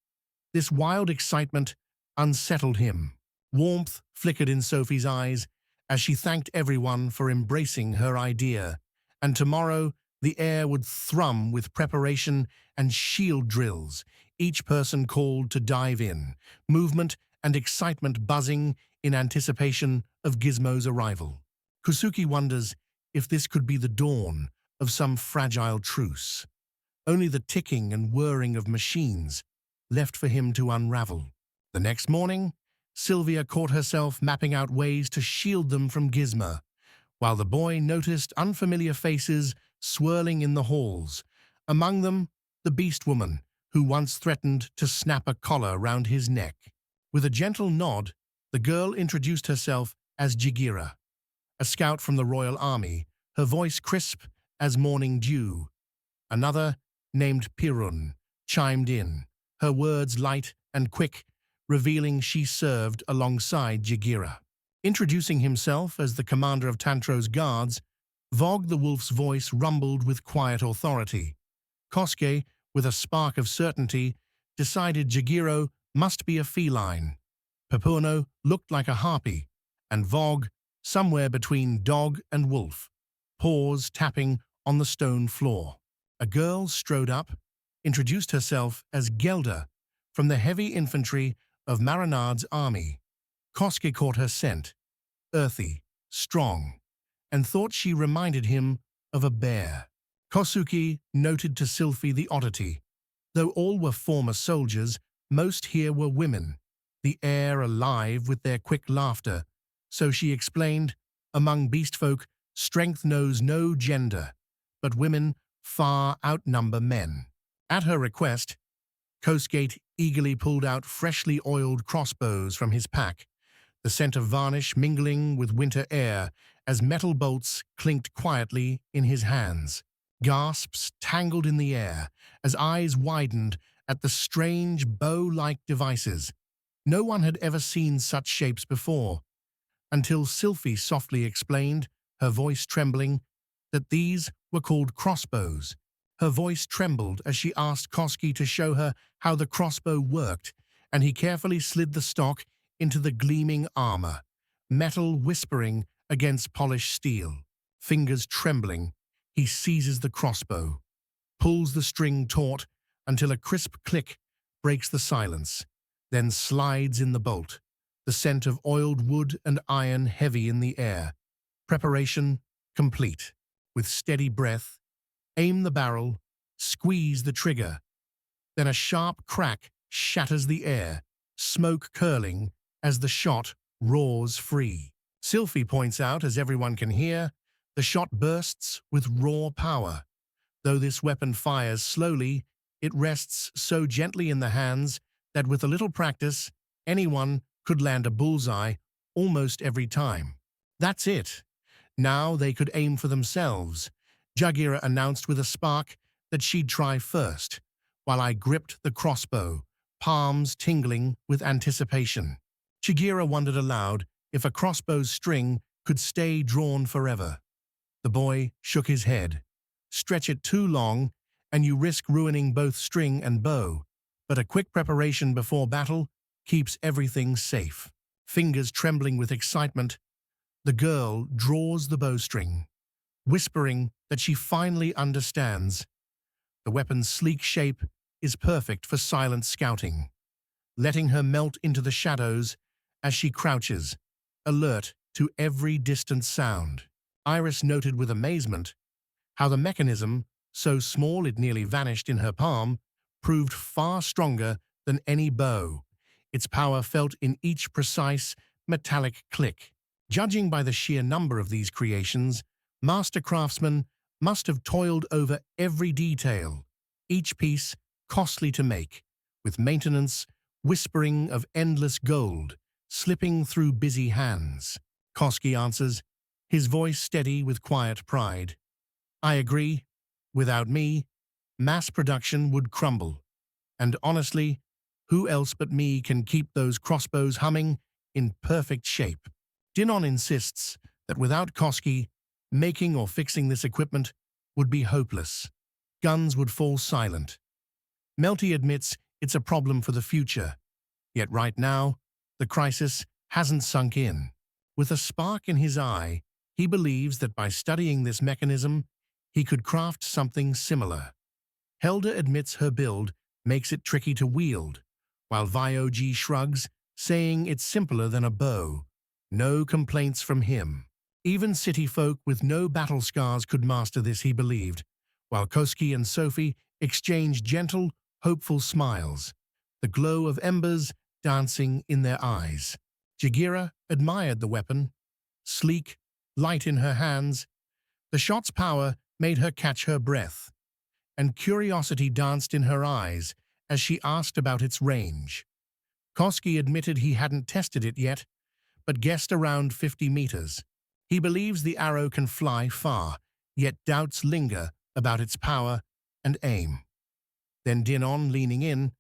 This wild excitement unsettled him. Warmth flickered in Sophie's eyes as she thanked everyone for embracing her idea, and tomorrow the air would thrum with preparation and shield drills, each person called to dive in, movement and excitement buzzing in anticipation of Gizmo's arrival. Kusuki wonders if this could be the dawn of some fragile truce. Only the ticking and whirring of machines left for him to unravel. The next morning, Sylvia caught herself mapping out ways to shield them from Gizmo, while the boy noticed unfamiliar faces swirling in the halls, among them the beast woman who once threatened to snap a collar round his neck. With a gentle nod, the girl introduced herself as Jagira, a scout from the royal army, her voice crisp as morning dew. Another, named Pirun, chimed in, her words light and quick, revealing she served alongside Jagira. Introducing himself as the commander of Tantro's guards, Vog the wolf's voice rumbled with quiet authority. Koske, with a spark of certainty, decided Jagiro must be a feline. Papuano looked like a harpy, and Vog, somewhere between dog and wolf, paws tapping on the stone floor. A girl strode up, introduced herself as Gelda, from the heavy infantry of Marinard's army. Koske caught her scent, earthy, strong, and thought she reminded him of a bear. Kosuke noted to Sylphie the oddity. Though all were former soldiers, most here were women. the air alive with their quick laughter. So she explained, among beastfolk, strength knows no gender, but women far outnumber men. At her request, Kosuke eagerly pulled out freshly oiled crossbows from his pack, the scent of varnish mingling with winter air as metal bolts clinked quietly in his hands. Gasps tangled in the air as eyes widened at the strange bow-like devices. No one had ever seen such shapes before, until Sylphie softly explained, her voice trembling, that these were called crossbows. Her voice trembled as she asked Kosuke to show her how the crossbow worked, and he carefully slid the stock into the gleaming armor, metal whispering against polished steel. Fingers trembling, he seizes the crossbow, pulls the string taut until a crisp click breaks the silence, then slides in the bolt, the scent of oiled wood and iron heavy in the air. Preparation complete. With steady breath, aim the barrel, squeeze the trigger. Then a sharp crack shatters the air, smoke curling as the shot roars free. Sylphie points out, as everyone can hear, the shot bursts with raw power. Though this weapon fires slowly, it rests so gently in the hands that with a little practice, anyone could land a bullseye almost every time. That's it. Now they could aim for themselves. Jagira announced with a spark that she'd try first, while I gripped the crossbow, palms tingling with anticipation. Jagira wondered aloud if a crossbow's string could stay drawn forever. The boy shook his head. Stretch it too long, and you risk ruining both string and bow, but a quick preparation before battle keeps everything safe. Fingers trembling with excitement, the girl draws the bowstring, whispering that she finally understands. The weapon's sleek shape is perfect for silent scouting, letting her melt into the shadows as she crouches, alert to every distant sound. Iris noted with amazement how the mechanism, so small it nearly vanished in her palm, proved far stronger than any bow, its power felt in each precise, metallic click. Judging by the sheer number of these creations, master craftsmen must have toiled over every detail, each piece costly to make, with maintenance whispering of endless gold slipping through busy hands. Kosuke answers, his voice steady with quiet pride. I agree. Without me, mass production would crumble. And honestly, who else but me can keep those crossbows humming in perfect shape? Dinon insists that without Kosuke, making or fixing this equipment would be hopeless. Guns would fall silent. Melty admits it's a problem for the future, yet right now, the crisis hasn't sunk in. With a spark in his eye, he believes that by studying this mechanism, he could craft something similar. Helda admits her build makes it tricky to wield, while Vyoji shrugs, saying it's simpler than a bow. No complaints from him. Even city folk with no battle scars could master this, he believed, while Kosuke and Sophie exchanged gentle, hopeful smiles, the glow of embers dancing in their eyes. Jagira admired the weapon, sleek, light in her hands. The shot's power made her catch her breath, and curiosity danced in her eyes as she asked about its range. Kosuke admitted he hadn't tested it yet, but guessed around 50 meters. He believes the arrow can fly far, yet doubts linger about its power and aim. Then Dinon, leaning in,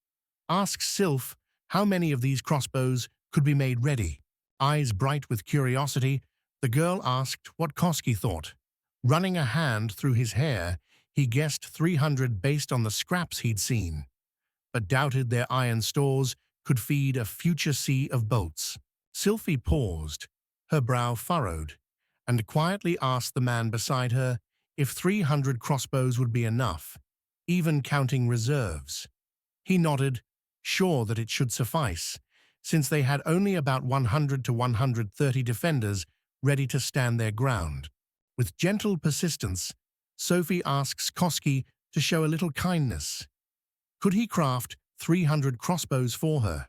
asks Sylph how many of these crossbows could be made ready. Eyes bright with curiosity, the girl asked what Kosuke thought. Running a hand through his hair, he guessed 300 based on the scraps he'd seen, but doubted their iron stores could feed a future sea of bolts. Sylphie paused, her brow furrowed, and quietly asked the man beside her if 300 crossbows would be enough, even counting reserves. He nodded, sure that it should suffice, since they had only about 100 to 130 defenders ready to stand their ground. With gentle persistence, Sophie asks Kosuke to show a little kindness. Could he craft 300 crossbows for her?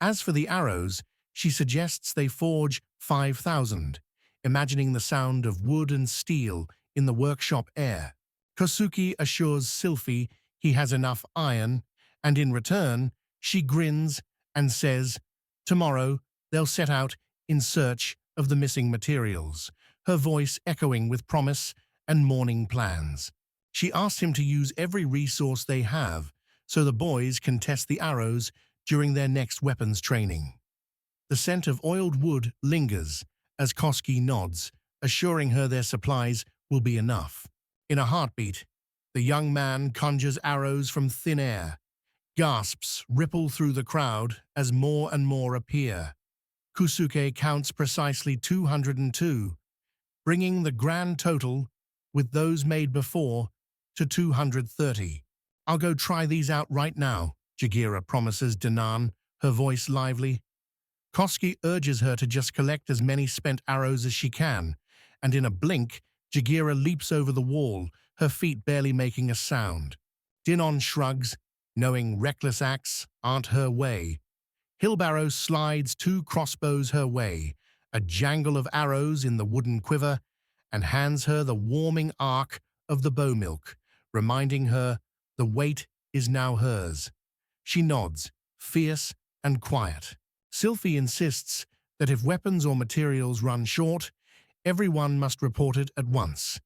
As for the arrows, she suggests they forge 5,000, imagining the sound of wood and steel in the workshop air. Kosuke assures Sylphie he has enough iron, and in return, she grins and says, tomorrow they'll set out in search of the missing materials, her voice echoing with promise and morning plans. She asks him to use every resource they have so the boys can test the arrows during their next weapons training. The scent of oiled wood lingers as Kosuke nods, assuring her their supplies will be enough. In a heartbeat, the young man conjures arrows from thin air. Gasps ripple through the crowd as more and more appear. Kosuke counts precisely 202, bringing the grand total, with those made before, to 230. I'll go try these out right now, Jagira promises Danan, her voice lively. Kosuke urges her to just collect as many spent arrows as she can, and in a blink, Jagira leaps over the wall, her feet barely making a sound. Dinon shrugs, knowing reckless acts aren't her way. Hilbarrow slides 2 crossbows her way, a jangle of arrows in the wooden quiver, and hands her the warming arc of the bow milk, reminding her the weight is now hers. She nods, fierce and quiet. Sylphie insists that if weapons or materials run short, everyone must report it at once.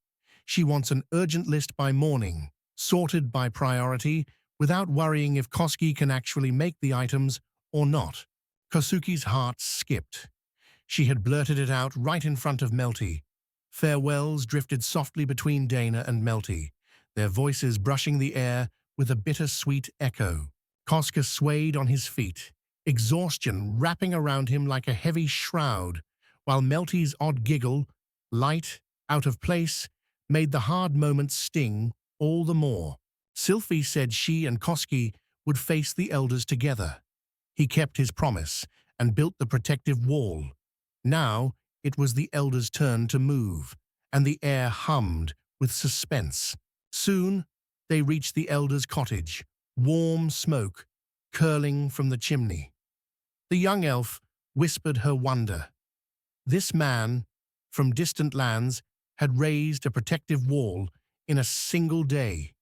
She wants an urgent list by morning, sorted by priority, without worrying if Kosuke can actually make the items or not. Kosuke's heart skipped. She had blurted it out right in front of Melty. Farewells drifted softly between Dana and Melty, their voices brushing the air with a bitter-sweet echo. Kosuke swayed on his feet, exhaustion wrapping around him like a heavy shroud, while Melty's odd giggle, light, out of place, made the hard moments sting all the more. Sylphie said she and Kosuke would face the elders together. He kept his promise and built the protective wall. Now it was the elders' turn to move, and the air hummed with suspense. Soon they reached the elders' cottage, warm smoke curling from the chimney. The young elf whispered her wonder. This man, from distant lands, had raised a protective wall in a single day.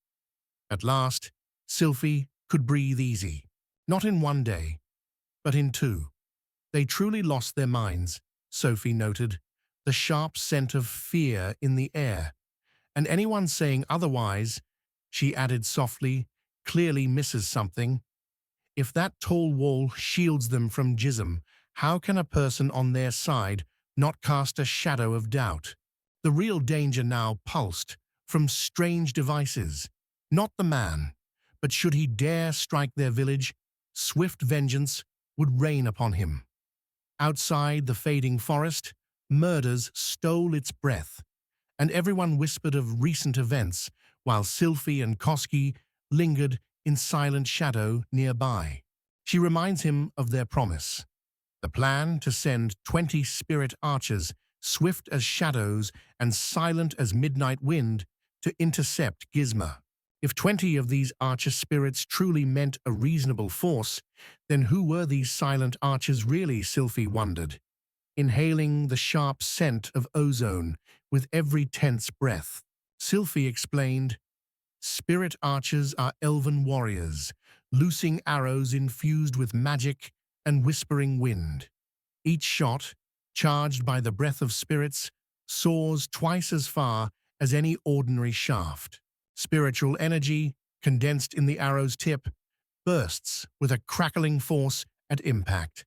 At last, Sylphie could breathe easy. Not in one day, but in 2. They truly lost their minds, Sophie noted, the sharp scent of fear in the air. And anyone saying otherwise, she added softly, clearly misses something. If that tall wall shields them from jism, how can a person on their side not cast a shadow of doubt? The real danger now pulsed from strange devices. Not the man, but should he dare strike their village, swift vengeance would rain upon him. Outside the fading forest, murders stole its breath, and everyone whispered of recent events, while Sylphie and Kosuke lingered in silent shadow nearby. She reminds him of their promise, the plan to send 20 spirit archers, swift as shadows and silent as midnight wind, to intercept Gizmo. If 20 of these archer spirits truly meant a reasonable force, then who were these silent archers really, Sylphie wondered, inhaling the sharp scent of ozone with every tense breath. Sylphie explained, spirit archers are elven warriors, loosing arrows infused with magic and whispering wind. Each shot, charged by the breath of spirits, soars twice as far as any ordinary shaft. Spiritual energy, condensed in the arrow's tip, bursts with a crackling force at impact.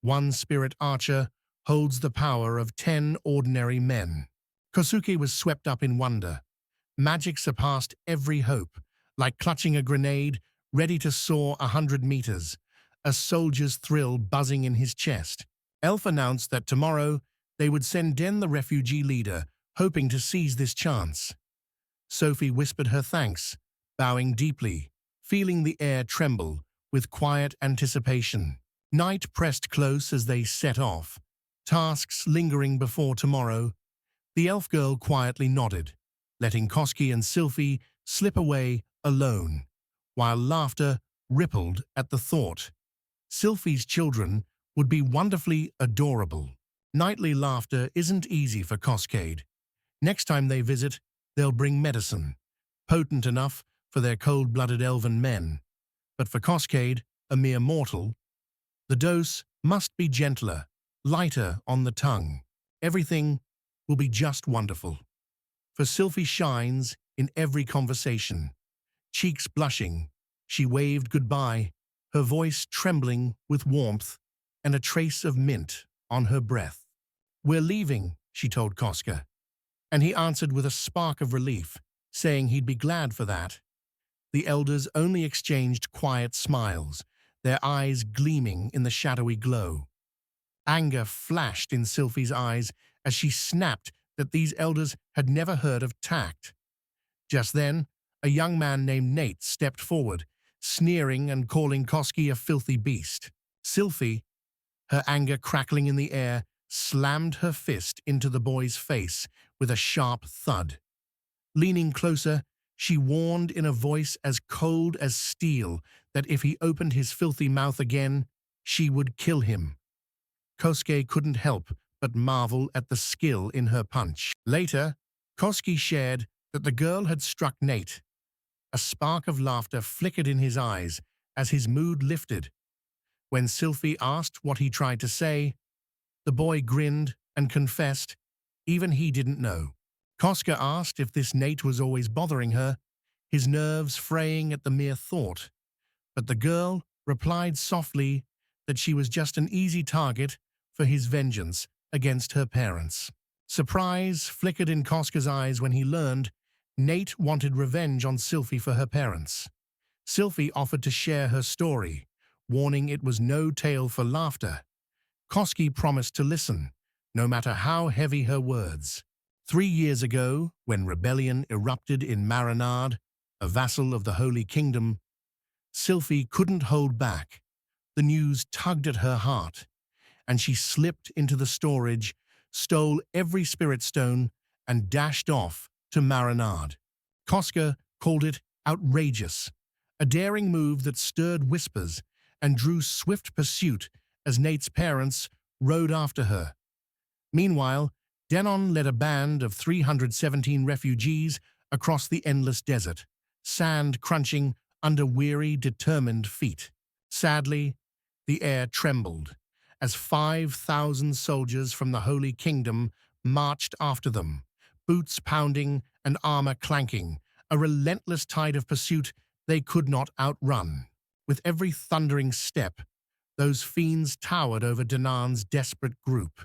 One spirit archer holds the power of 10 ordinary men. Kosuke was swept up in wonder. Magic surpassed every hope, like clutching a grenade ready to soar 100 meters, a soldier's thrill buzzing in his chest. Elf announced that tomorrow they would send Den the refugee leader, hoping to seize this chance. Sophie whispered her thanks, bowing deeply, feeling the air tremble with quiet anticipation. Night pressed close as they set off, tasks lingering before tomorrow. The elf girl quietly nodded, letting Kosuke and Sylphie slip away alone, while laughter rippled at the thought. Sylphie's children would be wonderfully adorable. Nightly laughter isn't easy for Cascade. Next time they visit, they'll bring medicine, potent enough for their cold-blooded elven men. But for Cascade, a mere mortal, the dose must be gentler, lighter on the tongue. Everything will be just wonderful. For Sylphie shines in every conversation. Cheeks blushing, she waved goodbye, her voice trembling with warmth and a trace of mint on her breath. "We're leaving," she told Koska, and he answered with a spark of relief, saying he'd be glad for that. The elders only exchanged quiet smiles, their eyes gleaming in the shadowy glow. Anger flashed in Sylphie's eyes as she snapped that these elders had never heard of tact. Just then, a young man named Nate stepped forward, sneering and calling Koski a filthy beast. Sylphie, her anger crackling in the air, slammed her fist into the boy's face with a sharp thud. Leaning closer, she warned in a voice as cold as steel that if he opened his filthy mouth again, she would kill him. Kosuke couldn't help but marvel at the skill in her punch. Later, Koski shared that the girl had struck Nate. A spark of laughter flickered in his eyes as his mood lifted. When Sylphie asked what he tried to say, the boy grinned and confessed even he didn't know. Koska asked if this Nate was always bothering her, his nerves fraying at the mere thought. But the girl replied softly that she was just an easy target for his vengeance against her parents. Surprise flickered in Koska's eyes when he learned Nate wanted revenge on Sylphie for her parents. Sylphie offered to share her story, warning it was no tale for laughter. Koski promised to listen, no matter how heavy her words. 3 years ago, when rebellion erupted in Marinard, a vassal of the Holy Kingdom, Sylphie couldn't hold back. The news tugged at her heart, and she slipped into the storage, stole every spirit stone, and dashed off to Marinard. Koska called it outrageous, a daring move that stirred whispers and drew swift pursuit as Nate's parents rode after her. Meanwhile, Denon led a band of 317 refugees across the endless desert, sand crunching under weary, determined feet. Sadly, the air trembled as 5,000 soldiers from the Holy Kingdom marched after them, boots pounding and armor clanking, a relentless tide of pursuit they could not outrun. With every thundering step, those fiends towered over Danan's desperate group.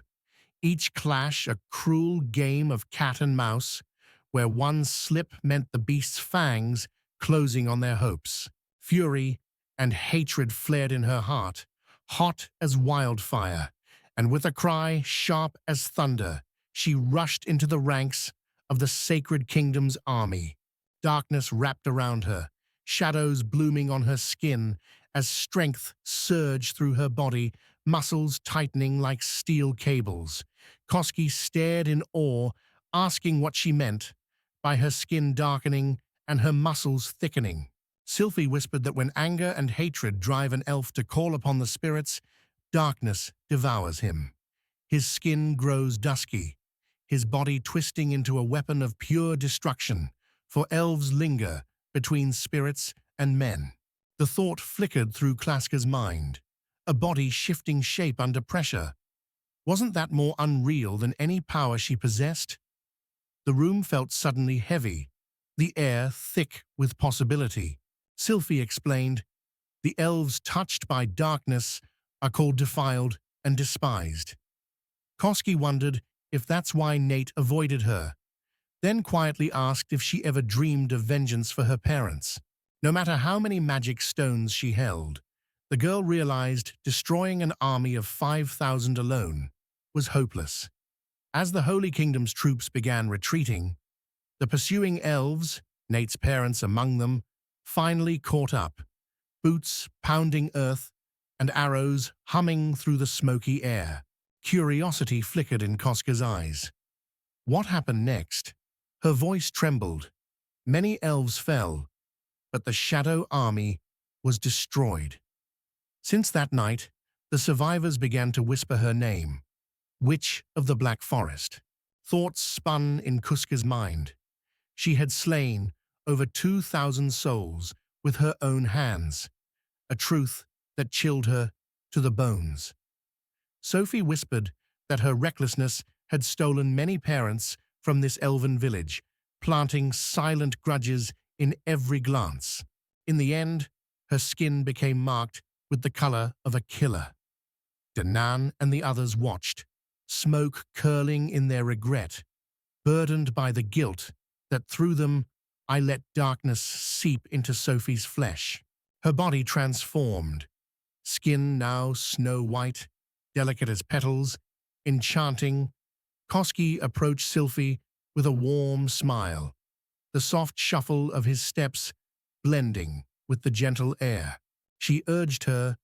Each clash a cruel game of cat and mouse, where one slip meant the beast's fangs closing on their hopes. Fury and hatred flared in her heart, hot as wildfire, and with a cry sharp as thunder, she rushed into the ranks of the Sacred Kingdom's army. Darkness wrapped around her, shadows blooming on her skin as strength surged through her body, muscles tightening like steel cables. Koski stared in awe, asking what she meant by her skin darkening and her muscles thickening. Sylphie whispered that when anger and hatred drive an elf to call upon the spirits, darkness devours him. His skin grows dusky, his body twisting into a weapon of pure destruction, for elves linger between spirits and men. The thought flickered through Klaska's mind, a body shifting shape under pressure. Wasn't that more unreal than any power she possessed? The room felt suddenly heavy, the air thick with possibility. Sylphie explained, the elves touched by darkness are called defiled and despised. Koski wondered if that's why Nate avoided her, then quietly asked if she ever dreamed of vengeance for her parents. No matter how many magic stones she held, the girl realized destroying an army of 5,000 alone was hopeless. As the Holy Kingdom's troops began retreating, the pursuing elves, Nate's parents among them, finally caught up, boots pounding earth and arrows humming through the smoky air. Curiosity flickered in Koska's eyes. What happened next? Her voice trembled. Many elves fell, but the Shadow Army was destroyed. Since that night, the survivors began to whisper her name, Witch of the Black Forest. Thoughts spun in Kuska's mind. She had slain over 2,000 souls with her own hands, a truth that chilled her to the bones. Sophie whispered that her recklessness had stolen many parents from this elven village, planting silent grudges in every glance. In the end, her skin became marked with the color of a killer. Danan and the others watched, smoke curling in their regret, burdened by the guilt that through them I let darkness seep into Sophie's flesh. Her body transformed, skin now snow-white, delicate as petals, enchanting. Koski approached Sylphie with a warm smile, the soft shuffle of his steps blending with the gentle air. She urged her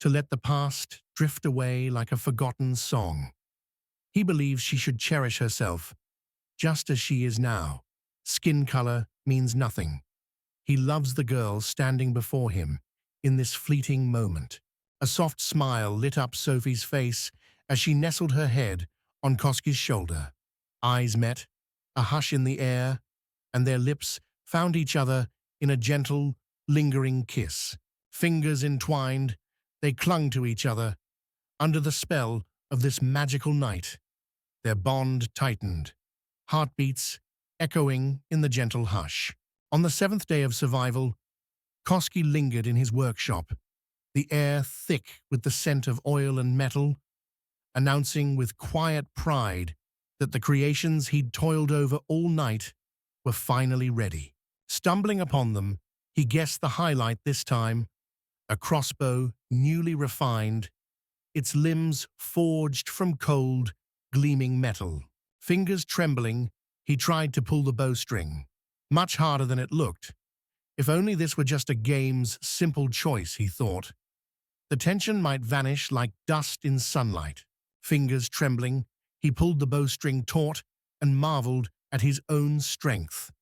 to let the past drift away like a forgotten song. He believes she should cherish herself, just as she is now. Skin color means nothing. He loves the girl standing before him in this fleeting moment. A soft smile lit up Sophie's face as she nestled her head on Koski's shoulder. Eyes met, a hush in the air, and their lips found each other in a gentle, lingering kiss. Fingers entwined, they clung to each other under the spell of this magical night. Their bond tightened, heartbeats echoing in the gentle hush. On the seventh day of survival, Koski lingered in his workshop, the air thick with the scent of oil and metal, announcing with quiet pride that the creations he'd toiled over all night were finally ready. Stumbling upon them, he guessed the highlight this time, a crossbow newly refined, its limbs forged from cold, gleaming metal. Fingers trembling, he tried to pull the bowstring. Much harder than it looked. If only this were just a game's simple choice, he thought. The tension might vanish like dust in sunlight. Fingers trembling, he pulled the bowstring taut and marveled at his own strength.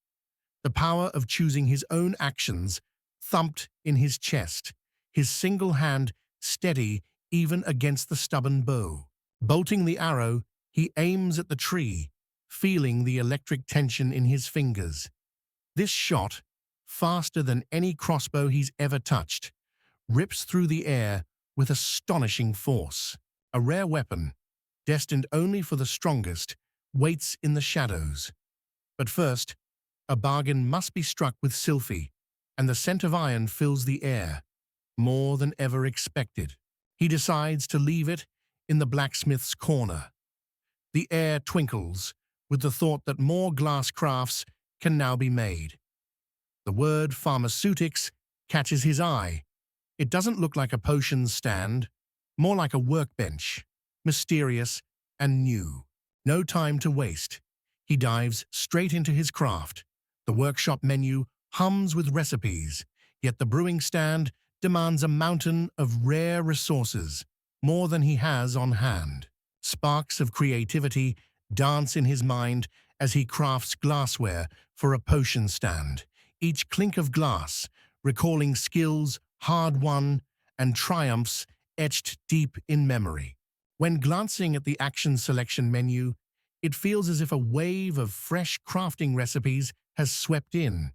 The power of choosing his own actions thumped in his chest, his single hand steady even against the stubborn bow. Bolting the arrow, he aims at the tree, feeling the electric tension in his fingers. This shot, faster than any crossbow he's ever touched, rips through the air with astonishing force. A rare weapon, destined only for the strongest, waits in the shadows. But first, a bargain must be struck with Sylphie, and the scent of iron fills the air, more than ever expected. He decides to leave it in the blacksmith's corner. The air twinkles with the thought that more glass crafts can now be made. The word pharmaceutics catches his eye. It doesn't look like a potions stand, more like a workbench, mysterious and new. No time to waste. He dives straight into his craft. The workshop menu hums with recipes, yet the brewing stand demands a mountain of rare resources, more than he has on hand. Sparks of creativity dance in his mind as he crafts glassware for a potion stand, each clink of glass recalling skills hard-won and triumphs etched deep in memory. When glancing at the action selection menu, it feels as if a wave of fresh crafting recipes has swept in.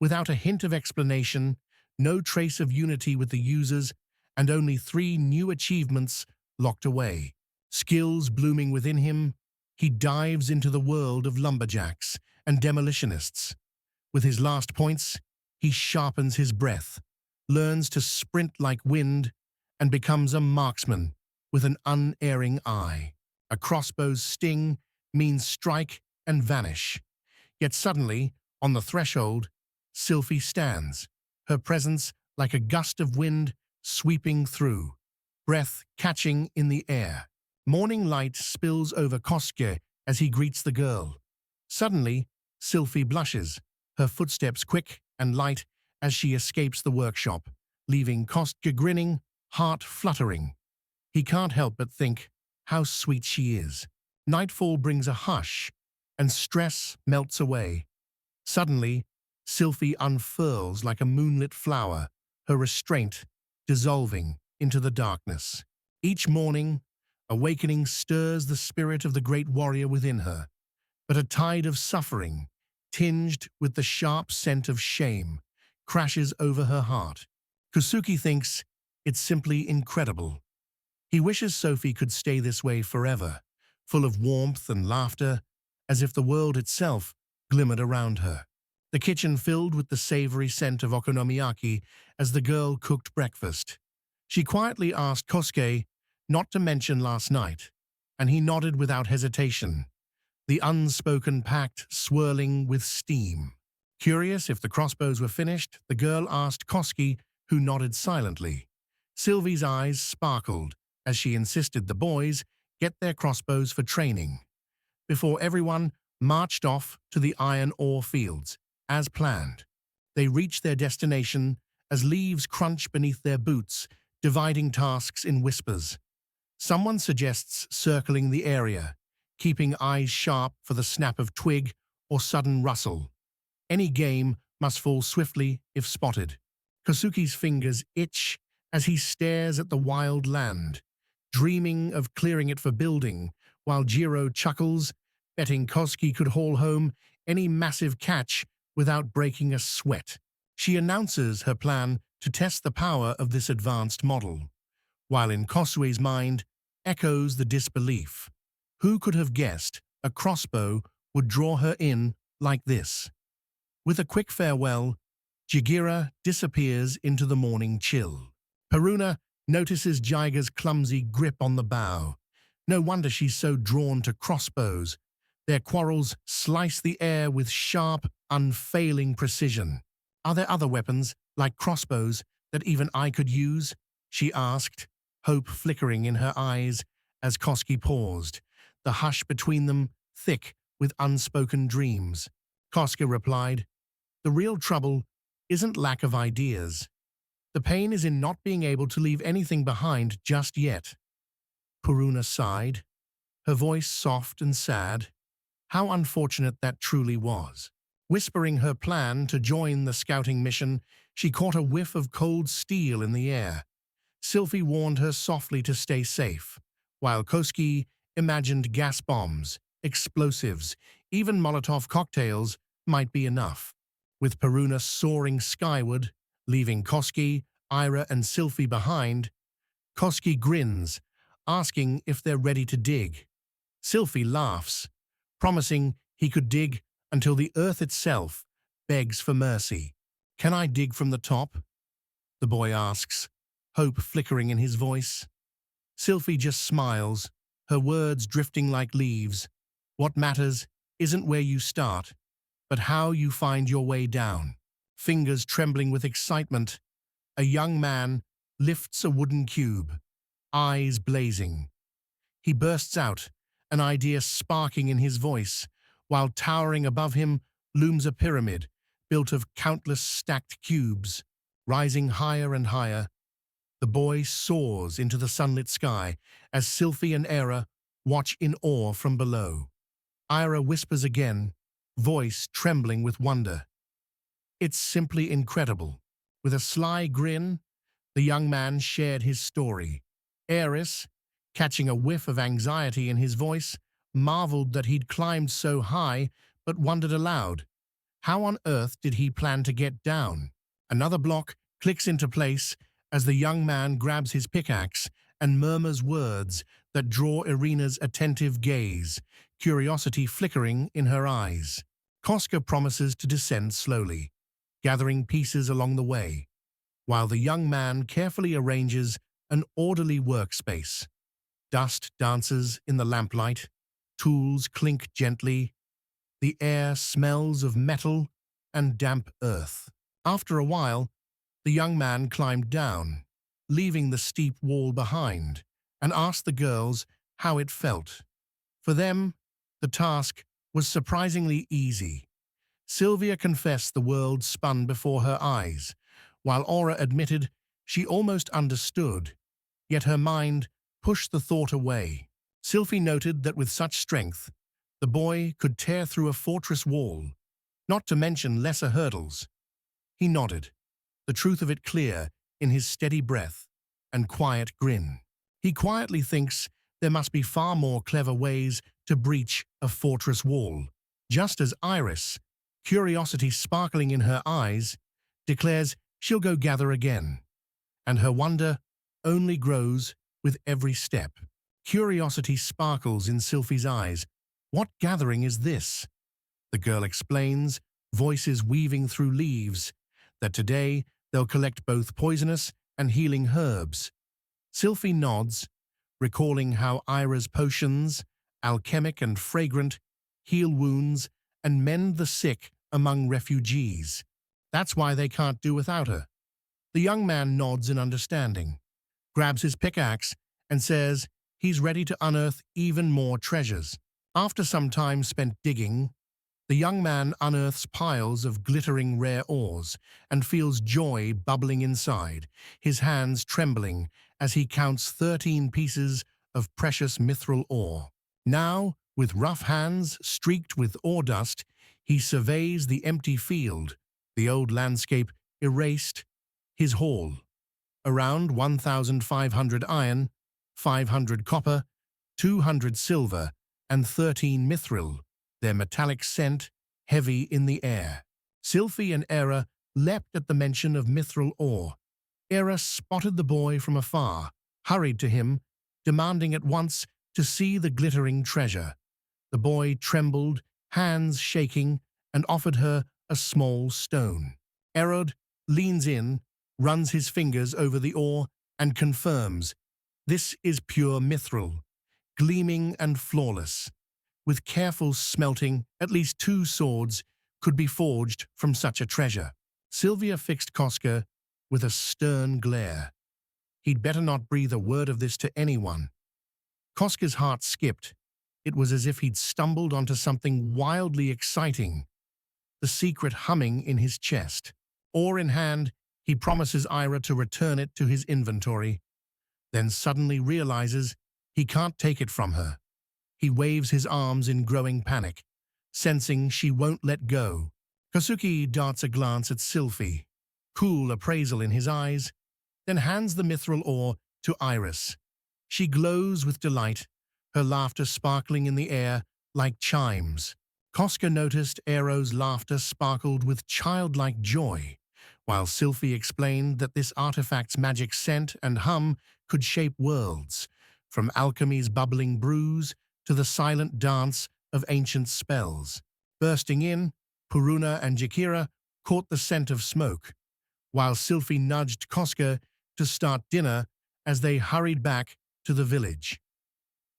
Without a hint of explanation, no trace of unity with the users, and only 3 new achievements locked away. Skills blooming within him, he dives into the world of lumberjacks and demolitionists. With his last points, he sharpens his breath, learns to sprint like wind, and becomes a marksman with an unerring eye. A crossbow's sting means strike and vanish. Yet suddenly, on the threshold, Sylphie stands, her presence like a gust of wind sweeping through, breath catching in the air. Morning light spills over Koske as he greets the girl. Suddenly, Sylphie blushes, her footsteps quick and light as she escapes the workshop, leaving Koske grinning, heart fluttering. He can't help but think how sweet she is. Nightfall brings a hush, and stress melts away. Suddenly, Sylphie unfurls like a moonlit flower, her restraint dissolving. into the darkness. Each morning, awakening stirs the spirit of the great warrior within her, but a tide of suffering, tinged with the sharp scent of shame, crashes over her heart. Kusuki thinks it's simply incredible. He wishes Sophie could stay this way forever, full of warmth and laughter, as if the world itself glimmered around her. The kitchen filled with the savory scent of okonomiyaki as the girl cooked breakfast. She quietly asked Kosuke not to mention last night, and he nodded without hesitation, the unspoken pact swirling with steam. Curious if the crossbows were finished, the girl asked Kosuke, who nodded silently. Sylvie's eyes sparkled as she insisted the boys get their crossbows for training. Before everyone marched off to the iron ore fields, as planned. They reached their destination as leaves crunch beneath their boots, dividing tasks in whispers. Someone suggests circling the area, keeping eyes sharp for the snap of twig or sudden rustle. Any game must fall swiftly if spotted. Kosuke's fingers itch as he stares at the wild land, dreaming of clearing it for building, while Jiro chuckles, betting Kosuke could haul home any massive catch without breaking a sweat. She announces her plan to test the power of this advanced model, while in Kosue's mind echoes the disbelief. Who could have guessed a crossbow would draw her in like this? With a quick farewell, Jagira disappears into the morning chill. Haruna notices Jiga's clumsy grip on the bow. No wonder she's so drawn to crossbows. Their quarrels slice the air with sharp, unfailing precision. Are there other weapons, like crossbows, that even I could use? She asked, hope flickering in her eyes as Kosuke paused, the hush between them thick with unspoken dreams. Kosuke replied, the real trouble isn't lack of ideas. The pain is in not being able to leave anything behind just yet. Puruna sighed, her voice soft and sad. How unfortunate that truly was. Whispering her plan to join the scouting mission, she caught a whiff of cold steel in the air. Sylvie warned her softly to stay safe, while Kosuke imagined gas bombs, explosives, even Molotov cocktails might be enough. With Puruna soaring skyward, leaving Kosuke, Ira, and Sylvie behind, Kosuke grins, asking if they're ready to dig. Sylvie laughs, promising he could dig until the earth itself begs for mercy. Can I dig from the top? The boy asks, hope flickering in his voice. Sylvie just smiles, her words drifting like leaves. What matters isn't where you start, but how you find your way down. Fingers trembling with excitement, a young man lifts a wooden cube, eyes blazing. He bursts out, an idea sparking in his voice, while towering above him looms a pyramid built of countless stacked cubes. Rising higher and higher, the boy soars into the sunlit sky as Sylvie and Era watch in awe from below. Ira whispers again, voice trembling with wonder. It's simply incredible. With a sly grin, the young man shared his story. Eris, catching a whiff of anxiety in his voice, marveled that he'd climbed so high, but wondered aloud, how on earth did he plan to get down? Another block clicks into place as the young man grabs his pickaxe and murmurs words that draw Irina's attentive gaze, curiosity flickering in her eyes. Kosuke promises to descend slowly, gathering pieces along the way, while the young man carefully arranges an orderly workspace. Dust dances in the lamplight, tools clink gently, the air smells of metal and damp earth. After a while, the young man climbed down, leaving the steep wall behind, and asked the girls how it felt. For them, the task was surprisingly easy. Sylvia confessed the world spun before her eyes, while Aura admitted she almost understood, yet her mind pushed the thought away. Sylvie noted that with such strength, the boy could tear through a fortress wall, not to mention lesser hurdles. He nodded, the truth of it clear in his steady breath, and quiet grin. He quietly thinks there must be far more clever ways to breach a fortress wall, just as Iris, curiosity sparkling in her eyes, declares she'll go gather again, and her wonder only grows with every step. Curiosity sparkles in Sylphie's eyes. What gathering is this? The girl explains, voices weaving through leaves, that today they'll collect both poisonous and healing herbs. Sylphie nods, recalling how Ira's potions, alchemic and fragrant, heal wounds and mend the sick among refugees. That's why they can't do without her. The young man nods in understanding, grabs his pickaxe, and says he's ready to unearth even more treasures. After some time spent digging, the young man unearths piles of glittering rare ores and feels joy bubbling inside, his hands trembling as he counts 13 pieces of precious mithril ore. Now, with rough hands streaked with ore dust, he surveys the empty field, the old landscape erased, his haul. Around 1,500 iron, 500 copper, 200 silver, and 13 mithril, their metallic scent heavy in the air. Sylphie and Era leapt at the mention of mithril ore. Era spotted the boy from afar, hurried to him, demanding at once to see the glittering treasure. The boy trembled, hands shaking, and offered her a small stone. Erod leans in, runs his fingers over the ore, and confirms, this is pure mithril, gleaming and flawless. With careful smelting, at least 2 swords could be forged from such a treasure. Sylvia fixed Koska with a stern glare. He'd better not breathe a word of this to anyone. Koska's heart skipped. It was as if he'd stumbled onto something wildly exciting, the secret humming in his chest. Ore in hand, he promises Ira to return it to his inventory, then suddenly realizes he can't take it from her. He waves his arms in growing panic, sensing she won't let go. Kosuke darts a glance at Sylphie, cool appraisal in his eyes, then hands the mithril ore to Iris. She glows with delight, her laughter sparkling in the air like chimes. Koska noticed Aero's laughter sparkled with childlike joy, while Sylphie explained that this artifact's magic scent and hum could shape worlds, from alchemy's bubbling brews to the silent dance of ancient spells. Bursting in, Puruna and Jakira caught the scent of smoke, while Sylphie nudged Koska to start dinner as they hurried back to the village.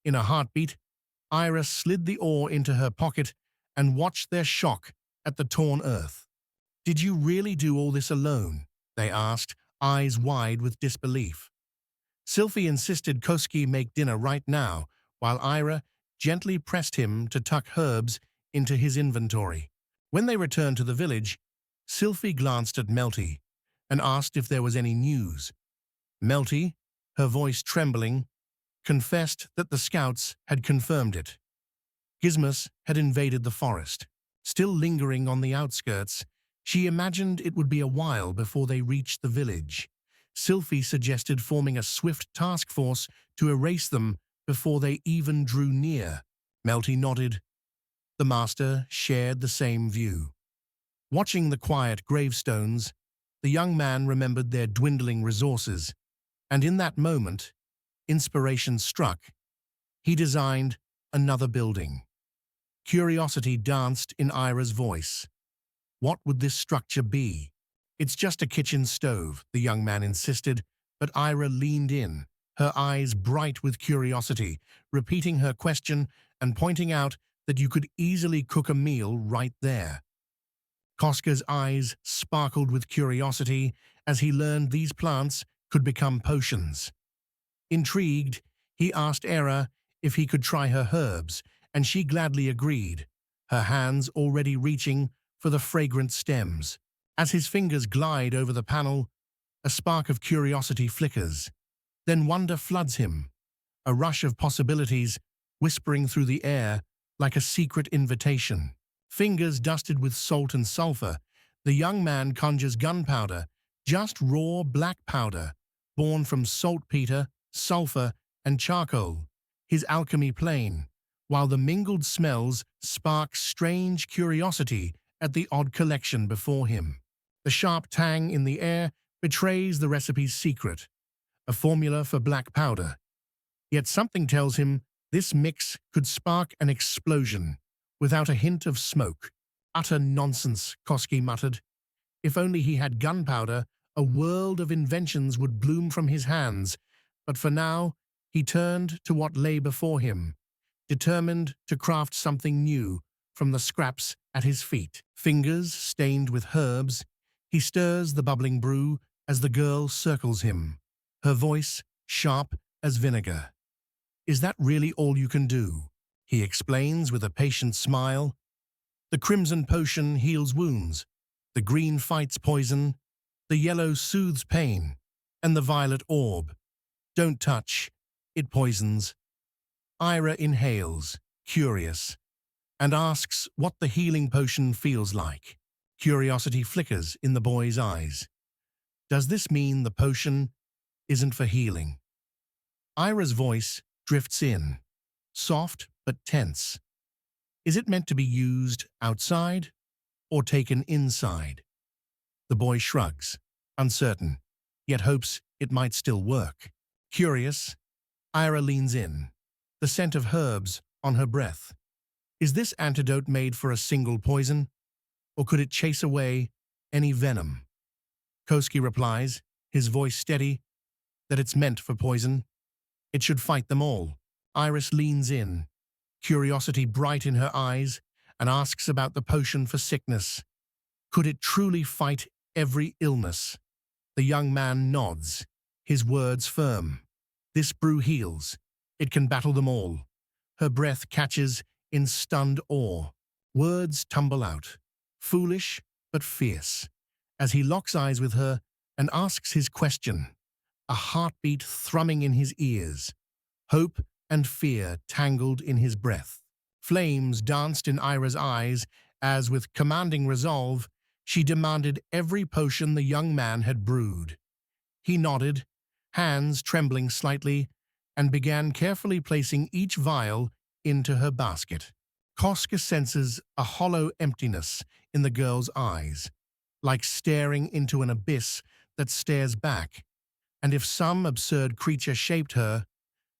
In a heartbeat, Iris slid the ore into her pocket and watched their shock at the torn earth. "Did you really do all this alone?" they asked, eyes wide with disbelief. Sylphie insisted Koski make dinner right now, while Ira gently pressed him to tuck herbs into his inventory. When they returned to the village, Sylphie glanced at Melty and asked if there was any news. Melty, her voice trembling, confessed that the scouts had confirmed it. Gizmus had invaded the forest. Still lingering on the outskirts, she imagined it would be a while before they reached the village. Sylphie suggested forming a swift task force to erase them before they even drew near. Melty nodded. The master shared the same view. Watching the quiet gravestones, the young man remembered their dwindling resources, and in that moment, inspiration struck. He designed another building. Curiosity danced in Ira's voice. What would this structure be? "It's just a kitchen stove," the young man insisted, but Ira leaned in, her eyes bright with curiosity, repeating her question and pointing out that you could easily cook a meal right there. Koska's eyes sparkled with curiosity as he learned these plants could become potions. Intrigued, he asked Era if he could try her herbs, and she gladly agreed, her hands already reaching for the fragrant stems. As his fingers glide over the panel, a spark of curiosity flickers. Then wonder floods him, a rush of possibilities whispering through the air like a secret invitation. Fingers dusted with salt and sulfur, the young man conjures gunpowder, just raw black powder, born from saltpeter, sulfur, and charcoal, his alchemy plain, while the mingled smells spark strange curiosity at the odd collection before him. The sharp tang in the air betrays the recipe's secret, a formula for black powder. Yet something tells him this mix could spark an explosion without a hint of smoke. Utter nonsense, Koski muttered. If only he had gunpowder, a world of inventions would bloom from his hands. But for now, he turned to what lay before him, determined to craft something new from the scraps at his feet. Fingers stained with herbs, he stirs the bubbling brew as the girl circles him, her voice sharp as vinegar. "Is that really all you can do?" he explains with a patient smile. "The crimson potion heals wounds, the green fights poison, the yellow soothes pain, and the violet orb. Don't touch, it poisons." Ira inhales, curious, and asks what the healing potion feels like. Curiosity flickers in the boy's eyes. Does this mean the potion isn't for healing? Ira's voice drifts in, soft but tense. Is it meant to be used outside or taken inside? The boy shrugs, uncertain, yet hopes it might still work. Curious, Ira leans in, the scent of herbs on her breath. Is this antidote made for a single poison, or could it chase away any venom? Koski replies, his voice steady, that it's meant for poison. It should fight them all. Iris leans in, curiosity bright in her eyes, and asks about the potion for sickness. Could it truly fight every illness? The young man nods, his words firm. This brew heals. It can battle them all. Her breath catches in stunned awe. Words tumble out, foolish but fierce, as he locks eyes with her and asks his question, a heartbeat thrumming in his ears, hope and fear tangled in his breath. Flames danced in Ira's eyes as, with commanding resolve, she demanded every potion the young man had brewed. He nodded, hands trembling slightly, and began carefully placing each vial into her basket. Koska senses a hollow emptiness in the girl's eyes, like staring into an abyss that stares back. And if some absurd creature shaped her,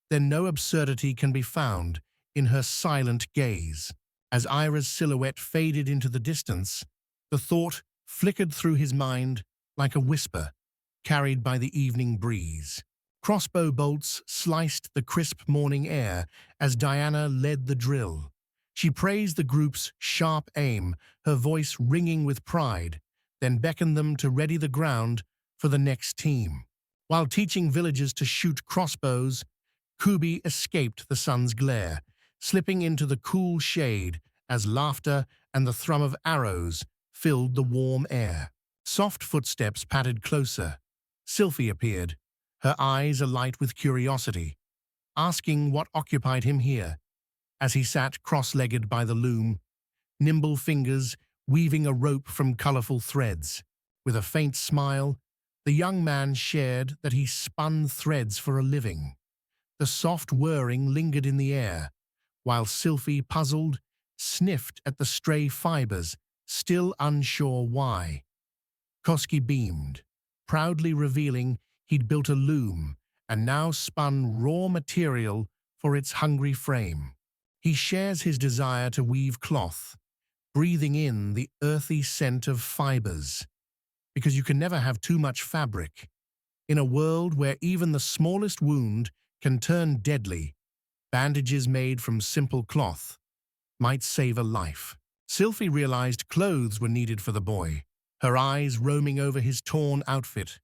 then no absurdity can be found in her silent gaze. As Ira's silhouette faded into the distance, the thought flickered through his mind like a whisper, carried by the evening breeze. Crossbow bolts sliced the crisp morning air as Diana led the drill. She praised the group's sharp aim, her voice ringing with pride, then beckoned them to ready the ground for the next team. While teaching villagers to shoot crossbows, Kubi escaped the sun's glare, slipping into the cool shade as laughter and the thrum of arrows filled the warm air. Soft footsteps pattered closer. Sylphie appeared, her eyes alight with curiosity, asking what occupied him here. As he sat cross-legged by the loom, nimble fingers weaving a rope from colorful threads. With a faint smile, the young man shared that he spun threads for a living. The soft whirring lingered in the air, while Sylphie, puzzled, sniffed at the stray fibers, still unsure why. Koski beamed, proudly revealing he'd built a loom and now spun raw material for its hungry frame. He shares his desire to weave cloth, breathing in the earthy scent of fibers, because you can never have too much fabric. In a world where even the smallest wound can turn deadly, bandages made from simple cloth might save a life. Sylphie realized clothes were needed for the boy, her eyes roaming over his torn outfit.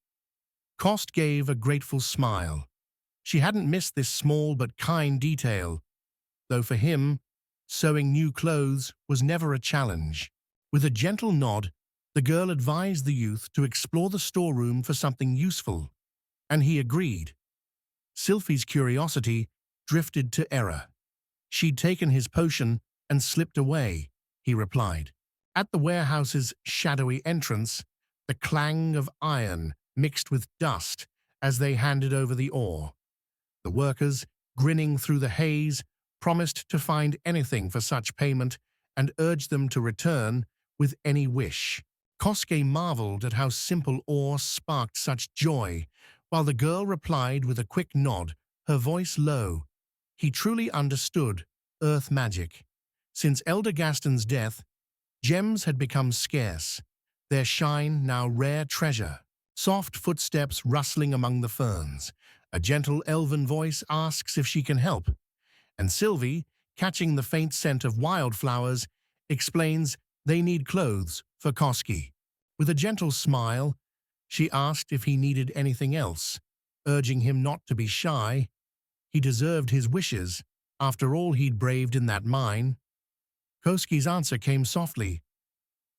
Kost gave a grateful smile. She hadn't missed this small but kind detail, though for him, sewing new clothes was never a challenge. With a gentle nod, the girl advised the youth to explore the storeroom for something useful, and he agreed. Sylphie's curiosity drifted to error. She'd taken his potion and slipped away, he replied. At the warehouse's shadowy entrance, the clang of iron mixed with dust as they handed over the ore. The workers, grinning through the haze, promised to find anything for such payment and urged them to return with any wish. Kosuke marveled at how simple ore sparked such joy, while the girl replied with a quick nod, her voice low. He truly understood earth magic. Since Elder Gaston's death, gems had become scarce, their shine now rare treasure. Soft footsteps rustling among the ferns. A gentle elven voice asks if she can help, and Sylvie, catching the faint scent of wildflowers, explains they need clothes for Kosuke. With a gentle smile, she asked if he needed anything else, urging him not to be shy. He deserved his wishes, after all he'd braved in that mine. Kosuke's answer came softly.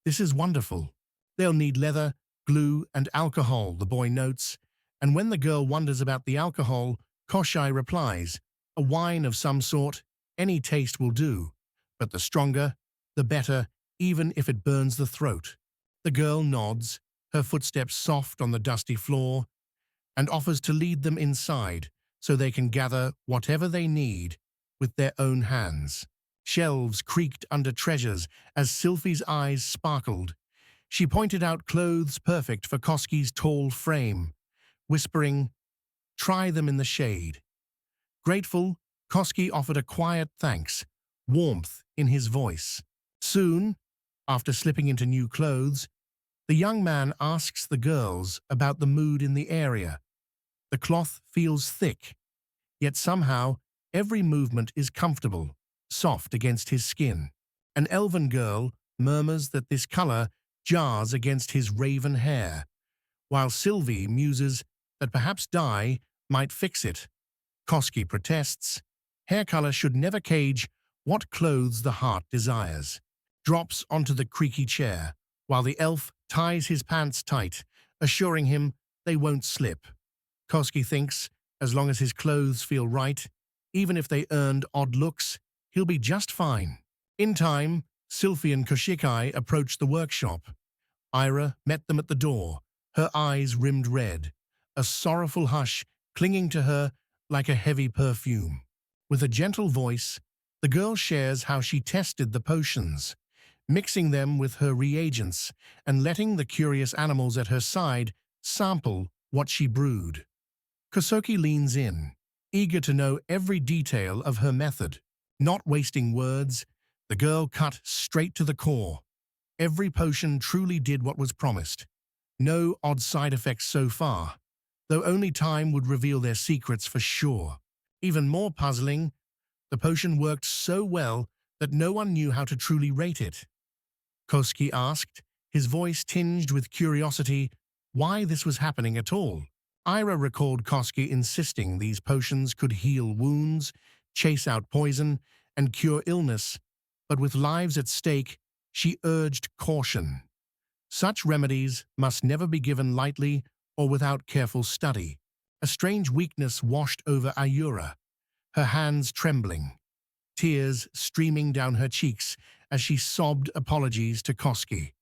"This is wonderful. They'll need leather, glue, and alcohol," the boy notes, and when the girl wonders about the alcohol, Koshai replies, "A wine of some sort, any taste will do, but the stronger, the better, even if it burns the throat." The girl nods, her footsteps soft on the dusty floor, and offers to lead them inside so they can gather whatever they need with their own hands. Shelves creaked under treasures as Sylphie's eyes sparkled. She pointed out clothes perfect for Kosuke's tall frame, whispering, "Try them in the shade." Grateful, Kosuke offered a quiet thanks, warmth in his voice. Soon, after slipping into new clothes, the young man asks the girls about the mood in the area. The cloth feels thick, yet somehow every movement is comfortable, soft against his skin. An elven girl murmurs that this color jars against his raven hair, while Sylvie muses that perhaps dye might fix it. Kosuke protests. Hair color should never cage what clothes the heart desires. Drops onto the creaky chair, while the elf ties his pants tight, assuring him they won't slip. Kosuke thinks, as long as his clothes feel right, even if they earned odd looks, he'll be just fine. In time, Sylphie and Koshikai approached the workshop. Ira met them at the door, her eyes rimmed red, a sorrowful hush clinging to her like a heavy perfume. With a gentle voice, the girl shares how she tested the potions, mixing them with her reagents and letting the curious animals at her side sample what she brewed. Kosuke leans in, eager to know every detail of her method. Not wasting words, the girl cut straight to the core. Every potion truly did what was promised. No odd side effects so far, though only time would reveal their secrets for sure. Even more puzzling, the potion worked so well that no one knew how to truly rate it. Kosuke asked, his voice tinged with curiosity, why this was happening at all. Ira recalled Kosuke insisting these potions could heal wounds, chase out poison, and cure illness, but with lives at stake, she urged caution. Such remedies must never be given lightly or without careful study. A strange weakness washed over Ayura, her hands trembling, tears streaming down her cheeks as she sobbed apologies to Kosuke.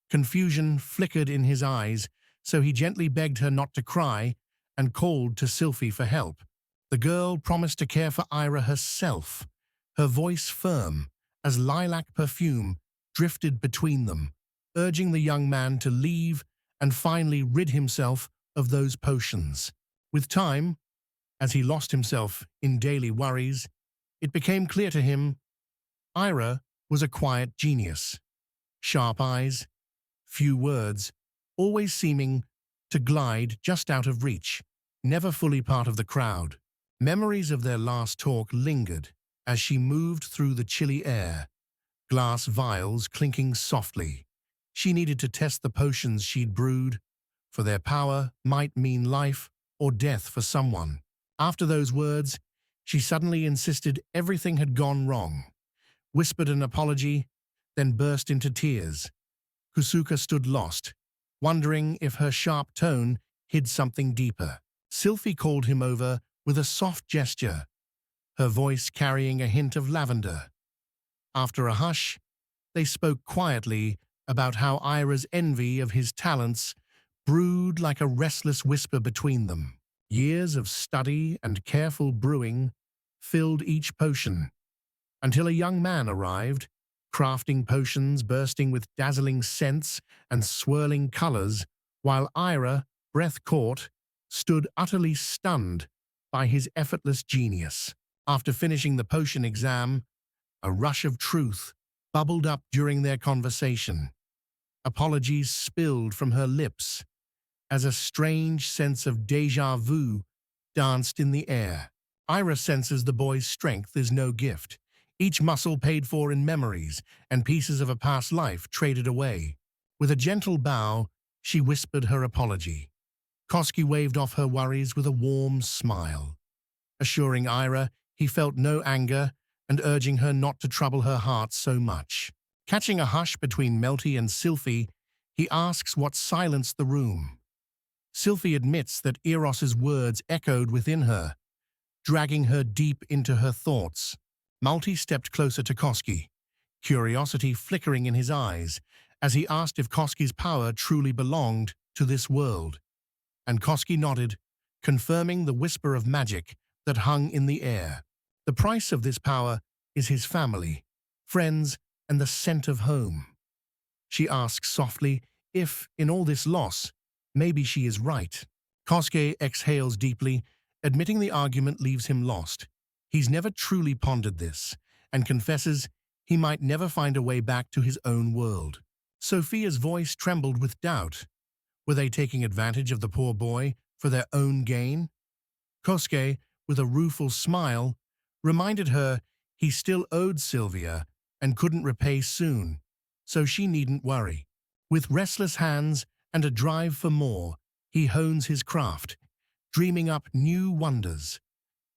Confusion flickered in his eyes, so he gently begged her not to cry and called to Sylphie for help. The girl promised to care for Ira herself, her voice firm as lilac perfume drifted between them, urging the young man to leave and finally rid himself of those potions. With time, as he lost himself in daily worries, it became clear to him Ira was a quiet genius. Sharp eyes, few words, always seeming to glide just out of reach, never fully part of the crowd. Memories of their last talk lingered as she moved through the chilly air, glass vials clinking softly. She needed to test the potions she'd brewed, for their power might mean life or death for someone. After those words, she suddenly insisted everything had gone wrong, whispered an apology, then burst into tears. Kusuka stood lost, wondering if her sharp tone hid something deeper. Sylphie called him over with a soft gesture, her voice carrying a hint of lavender. After a hush, they spoke quietly about how Ira's envy of his talents brewed like a restless whisper between them. Years of study and careful brewing filled each potion, until a young man arrived, crafting potions bursting with dazzling scents and swirling colors, while Ira, breath caught, stood utterly stunned by his effortless genius. After finishing the potion exam, a rush of truth bubbled up during their conversation. Apologies spilled from her lips as a strange sense of déjà vu danced in the air. Ira senses the boy's strength is no gift, each muscle paid for in memories and pieces of a past life traded away. With a gentle bow, she whispered her apology. Koski waved off her worries with a warm smile, assuring Ira he felt no anger and urging her not to trouble her heart so much. Catching a hush between Melty and Sylphie, he asks what silenced the room. Sylphie admits that Eros's words echoed within her, dragging her deep into her thoughts. Multi stepped closer to Koski, curiosity flickering in his eyes as he asked if Koski's power truly belonged to this world. And Koski nodded, confirming the whisper of magic that hung in the air. The price of this power is his family, friends, and the scent of home. She asks softly if, in all this loss, maybe she is right. Kosuke exhales deeply, admitting the argument leaves him lost. He's never truly pondered this, and confesses he might never find a way back to his own world. Sophia's voice trembled with doubt. Were they taking advantage of the poor boy for their own gain? Kosuke, with a rueful smile, reminded her he still owed Sylvia and couldn't repay soon, so she needn't worry. With restless hands and a drive for more, he hones his craft, dreaming up new wonders.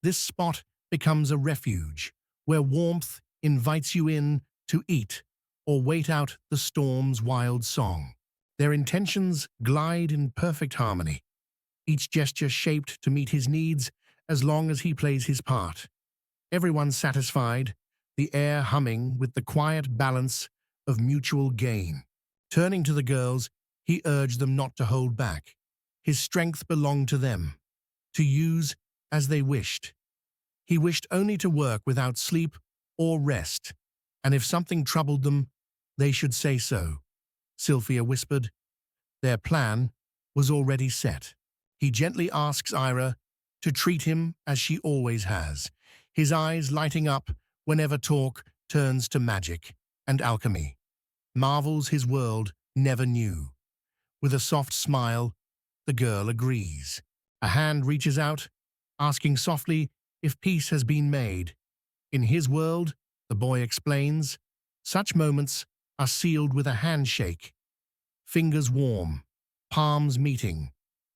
This spot becomes a refuge, where warmth invites you in to eat or wait out the storm's wild song. Their intentions glide in perfect harmony, each gesture shaped to meet his needs as long as he plays his part. Everyone satisfied, the air humming with the quiet balance of mutual gain. Turning to the girls, he urged them not to hold back. His strength belonged to them, to use as they wished. He wished only to work without sleep or rest, and if something troubled them, they should say so. Sylphia whispered. Their plan was already set. He gently asks Ira to treat him as she always has, his eyes lighting up whenever talk turns to magic and alchemy, marvels his world never knew. With a soft smile, the girl agrees. A hand reaches out, asking softly if peace has been made. In his world, the boy explains, such moments are sealed with a handshake. Fingers warm, palms meeting,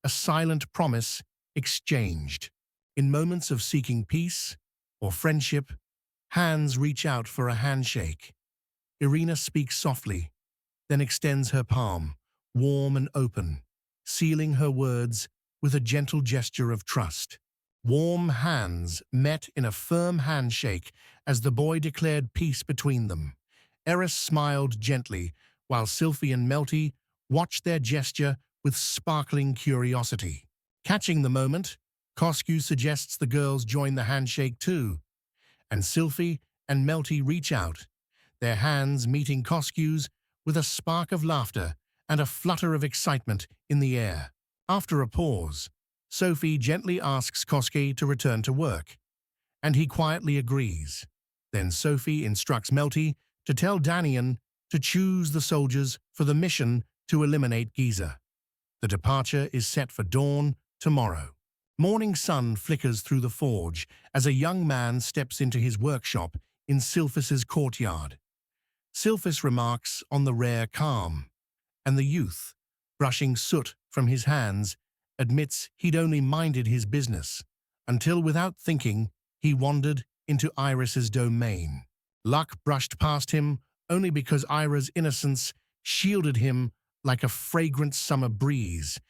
a silent promise exchanged. In moments of seeking peace or friendship, hands reach out for a handshake. Irina speaks softly, then extends her palm, warm and open, sealing her words with a gentle gesture of trust. Warm hands met in a firm handshake as the boy declared peace between them. Eris smiled gently, while Sylphie and Melty watched their gesture with sparkling curiosity. Catching the moment, Kosku suggests the girls join the handshake too, and Sylphie and Melty reach out, their hands meeting Kosku's with a spark of laughter and a flutter of excitement in the air. After a pause, Sophie gently asks Kosuke to return to work, and he quietly agrees. Then Sophie instructs Melty to tell Danian to choose the soldiers for the mission to eliminate Giza. The departure is set for dawn tomorrow. Morning sun flickers through the forge as a young man steps into his workshop in Sylphus's courtyard. Sylphus remarks on the rare calm, and the youth, brushing soot from his hands, admits he'd only minded his business, until without thinking, he wandered into Iris's domain. Luck brushed past him only because Ira's innocence shielded him like a fragrant summer breeze.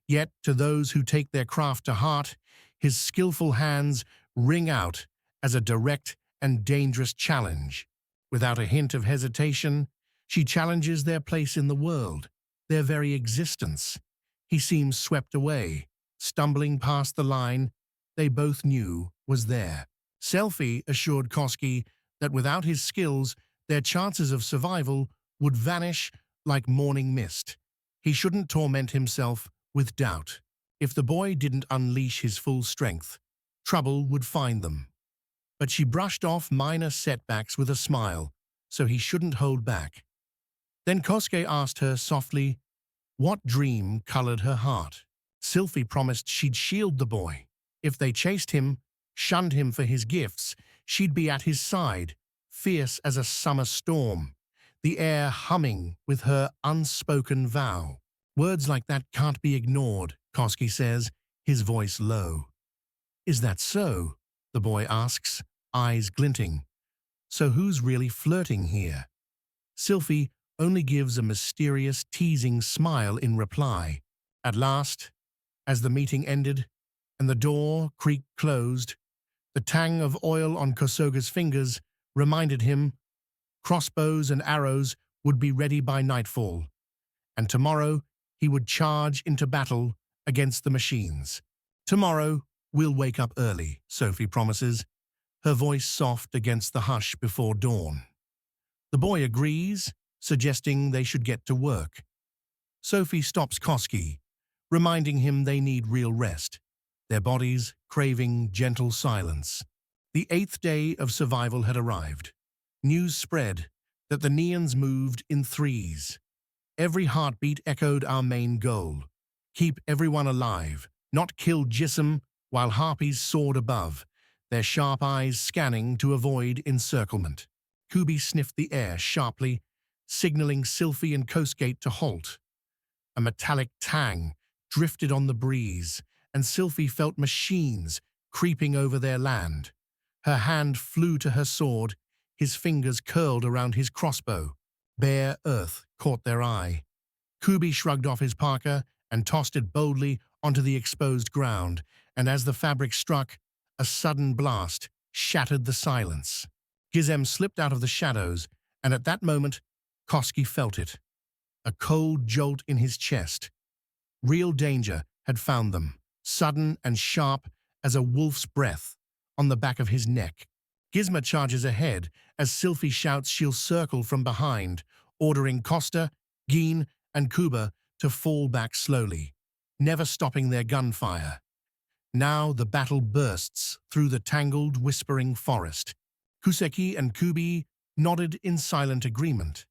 Yet, to those who take their craft to heart, his skillful hands ring out as a direct and dangerous challenge. Without a hint of hesitation, she challenges their place in the world, their very existence. He seems swept away, stumbling past the line they both knew was there. Selfie assured Koski that without his skills, their chances of survival would vanish like morning mist. He shouldn't torment himself with doubt. If the boy didn't unleash his full strength, trouble would find them. But she brushed off minor setbacks with a smile, so he shouldn't hold back. Then Kosuke asked her softly, what dream colored her heart? Sylphie promised she'd shield the boy. If they chased him, shunned him for his gifts, she'd be at his side, fierce as a summer storm, the air humming with her unspoken vow. Words like that can't be ignored, Kosuke says, his voice low. Is that so? The boy asks, eyes glinting. So who's really flirting here? Sylphie only gives a mysterious, teasing smile in reply. At last, as the meeting ended and the door creaked closed, the tang of oil on Kosoga's fingers reminded him crossbows and arrows would be ready by nightfall, and tomorrow he would charge into battle against the machines. Tomorrow we'll wake up early, Sophie promises, her voice soft against the hush before dawn. The boy agrees, suggesting they should get to work. Sophie stops Kosuke, reminding him they need real rest, their bodies craving gentle silence. The 8th day of survival had arrived. News spread that the Neons moved in threes. Every heartbeat echoed our main goal: keep everyone alive, not kill Jism while harpies soared above, their sharp eyes scanning to avoid encirclement. Kubi sniffed the air sharply, signaling Sylphie and Kosuke to halt. A metallic tang drifted on the breeze, and Sylphie felt machines creeping over their land. Her hand flew to her sword, his fingers curled around his crossbow. Bare earth caught their eye. Kubi shrugged off his parka and tossed it boldly onto the exposed ground, and as the fabric struck, a sudden blast shattered the silence. Gizem slipped out of the shadows, and at that moment, Kosuke felt it. A cold jolt in his chest. Real danger had found them, sudden and sharp as a wolf's breath, on the back of his neck. Gizmo charges ahead as Sylphie shouts she'll circle from behind, ordering Costa, Geen, and Kuba to fall back slowly, never stopping their gunfire. Now the battle bursts through the tangled, whispering forest. Kuseki and Kubi nodded in silent agreement.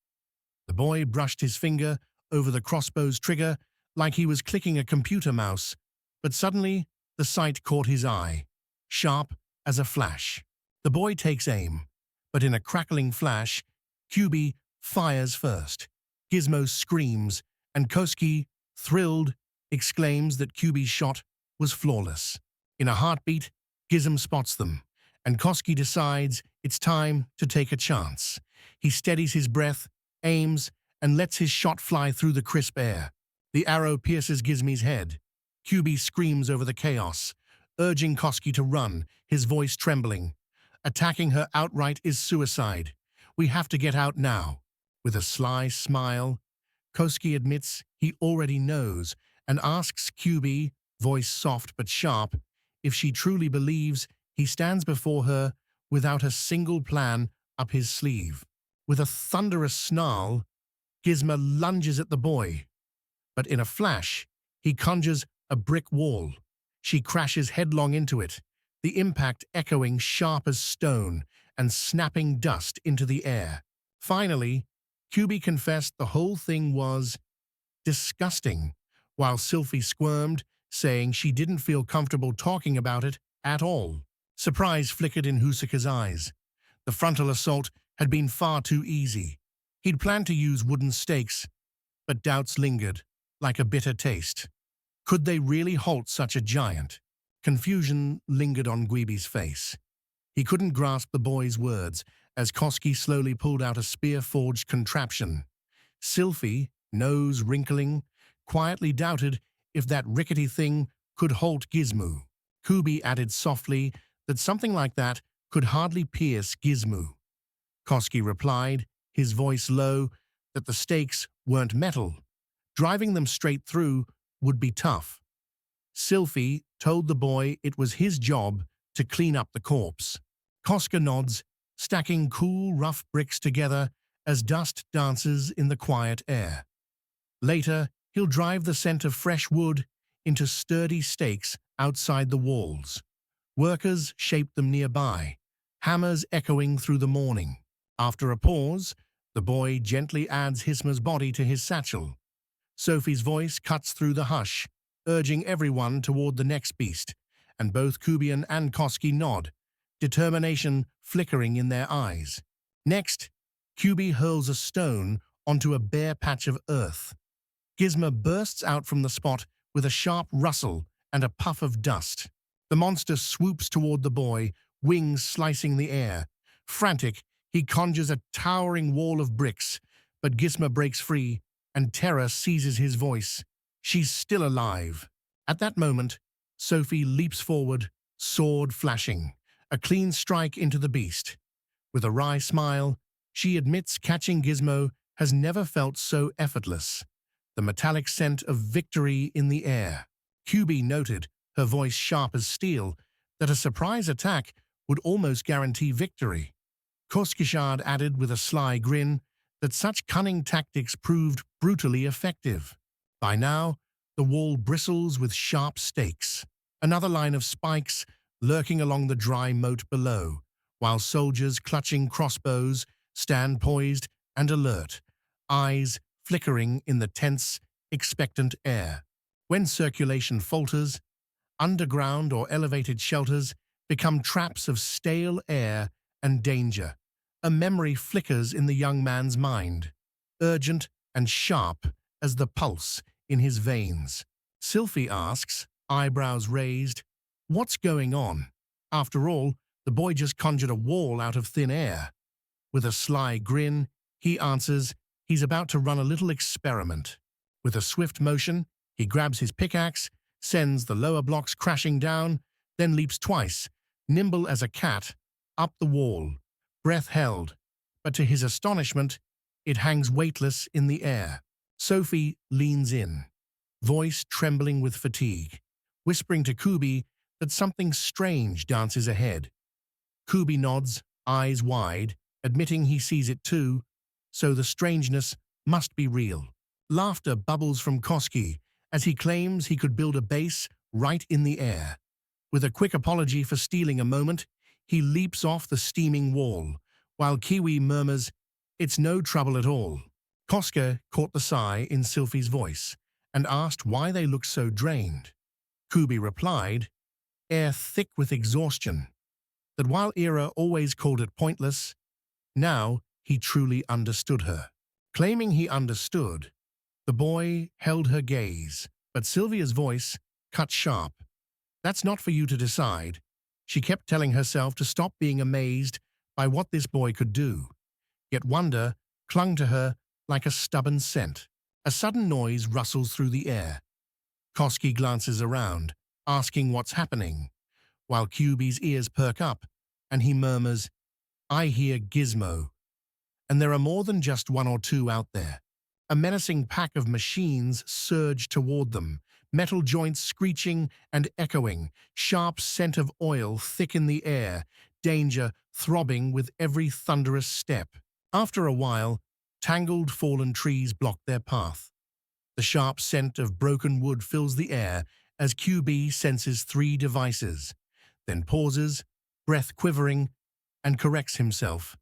The boy brushed his finger over the crossbow's trigger like he was clicking a computer mouse, but suddenly the sight caught his eye, sharp as a flash. The boy takes aim, but in a crackling flash, Kubi fires first. Gizmo screams, and Kosuke, thrilled, exclaims that Kubi's shot was flawless. In a heartbeat, Gizem spots them, and Kosuke decides it's time to take a chance. He steadies his breath, aims, and lets his shot fly through the crisp air. The arrow pierces Gizme's head. Kubi screams over the chaos, urging Kosuke to run, his voice trembling. Attacking her outright is suicide. We have to get out now. With a sly smile, Kosuke admits he already knows and asks Kubi, voice soft but sharp, if she truly believes he stands before her without a single plan up his sleeve. With a thunderous snarl, Gizmo lunges at the boy. But in a flash, he conjures a brick wall. She crashes headlong into it, the impact echoing sharp as stone and snapping dust into the air. Finally, Kubi confessed the whole thing was disgusting, while Sylphie squirmed, saying she didn't feel comfortable talking about it at all. Surprise flickered in Husaka's eyes. The frontal assault had been far too easy. He'd planned to use wooden stakes, but doubts lingered, like a bitter taste. Could they really halt such a giant? Confusion lingered on Guibi's face. He couldn't grasp the boy's words as Kosuke slowly pulled out a spear-forged contraption. Sylphie, nose wrinkling, quietly doubted if that rickety thing could halt Gizmo. Kubi added softly that something like that could hardly pierce Gizmo. Kosuke replied, his voice low, that the stakes weren't metal. Driving them straight through would be tough. Sylphie told the boy it was his job to clean up the corpse. Koska nods, stacking cool, rough bricks together as dust dances in the quiet air. Later, he'll drive the scent of fresh wood into sturdy stakes outside the walls. Workers shape them nearby, hammers echoing through the morning. After a pause, the boy gently adds Hisma's body to his satchel. Sophie's voice cuts through the hush, urging everyone toward the next beast, and both Kubian and Koski nod, determination flickering in their eyes. Next, Kubi hurls a stone onto a bare patch of earth. Gizmo bursts out from the spot with a sharp rustle and a puff of dust. The monster swoops toward the boy, wings slicing the air. Frantic, he conjures a towering wall of bricks, but Gizmo breaks free, and terror seizes his voice. She's still alive. At that moment, Sophie leaps forward, sword flashing, a clean strike into the beast. With a wry smile, she admits catching Gizmo has never felt so effortless. The metallic scent of victory in the air. Kubi noted, her voice sharp as steel, that a surprise attack would almost guarantee victory. Koskishad added with a sly grin that such cunning tactics proved brutally effective. By now, the wall bristles with sharp stakes, another line of spikes lurking along the dry moat below, while soldiers clutching crossbows stand poised and alert, eyes flickering in the tense, expectant air. When circulation falters, underground or elevated shelters become traps of stale air and danger. A memory flickers in the young man's mind, urgent and sharp as the pulse in his veins. Sylphie asks, eyebrows raised, "What's going on?" After all, the boy just conjured a wall out of thin air. With a sly grin, he answers he's about to run a little experiment. With a swift motion, he grabs his pickaxe, sends the lower blocks crashing down, then leaps twice, nimble as a cat, up the wall, breath held, but to his astonishment, it hangs weightless in the air. Sophie leans in, voice trembling with fatigue, whispering to Kubi that something strange dances ahead. Kubi nods, eyes wide, admitting he sees it too, so the strangeness must be real. Laughter bubbles from Koski as he claims he could build a base right in the air. With a quick apology for stealing a moment, he leaps off the steaming wall, while Kiwi murmurs, "It's no trouble at all." Koska caught the sigh in Sylphie's voice and asked why they looked so drained. Kubi replied, air thick with exhaustion, that while Ira always called it pointless, now he truly understood her. Claiming he understood, the boy held her gaze, but Sylvia's voice cut sharp. "That's not for you to decide." She kept telling herself to stop being amazed by what this boy could do. Yet wonder clung to her like a stubborn scent. A sudden noise rustles through the air. Koski glances around, asking what's happening, while Kubi's ears perk up, and he murmurs, "I hear Gizmo." And there are more than just one or two out there. A menacing pack of machines surge toward them, metal joints screeching and echoing, sharp scent of oil thick in the air, danger throbbing with every thunderous step. After a while, tangled fallen trees block their path. The sharp scent of broken wood fills the air as QB senses 3 devices, then pauses, breath quivering, and corrects himself.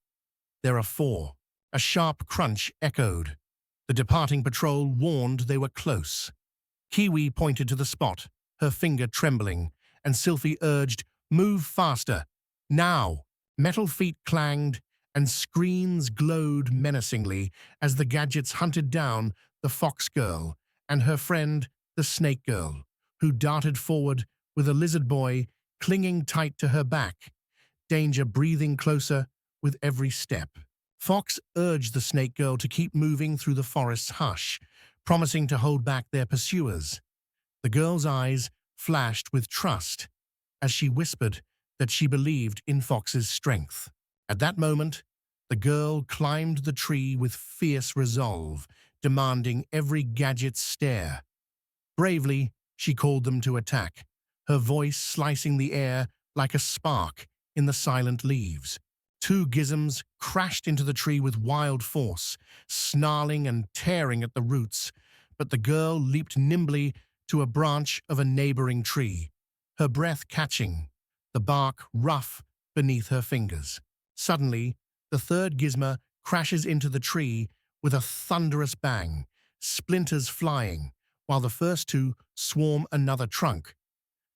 There are 4. A sharp crunch echoed. The departing patrol warned they were close. Kiwi pointed to the spot, her finger trembling, and Sylphie urged, "Move faster. Now!" Metal feet clanged, and screens glowed menacingly as the gadgets hunted down the fox girl and her friend, the snake girl, who darted forward with a lizard boy clinging tight to her back, danger breathing closer with every step. Fox urged the snake girl to keep moving through the forest's hush, promising to hold back their pursuers. The girl's eyes flashed with trust as she whispered that she believed in Fox's strength. At that moment, the girl climbed the tree with fierce resolve, demanding every gadget's stare. Bravely, She called them to attack, her voice slicing the air like a spark in the silent leaves. Two gizms crashed into the tree with wild force, snarling and tearing at the roots, but the girl leaped nimbly to a branch of a neighboring tree, her breath catching, the bark rough beneath her fingers. Suddenly, the third gizmo crashes into the tree with a thunderous bang, splinters flying, while the first two swarm another trunk.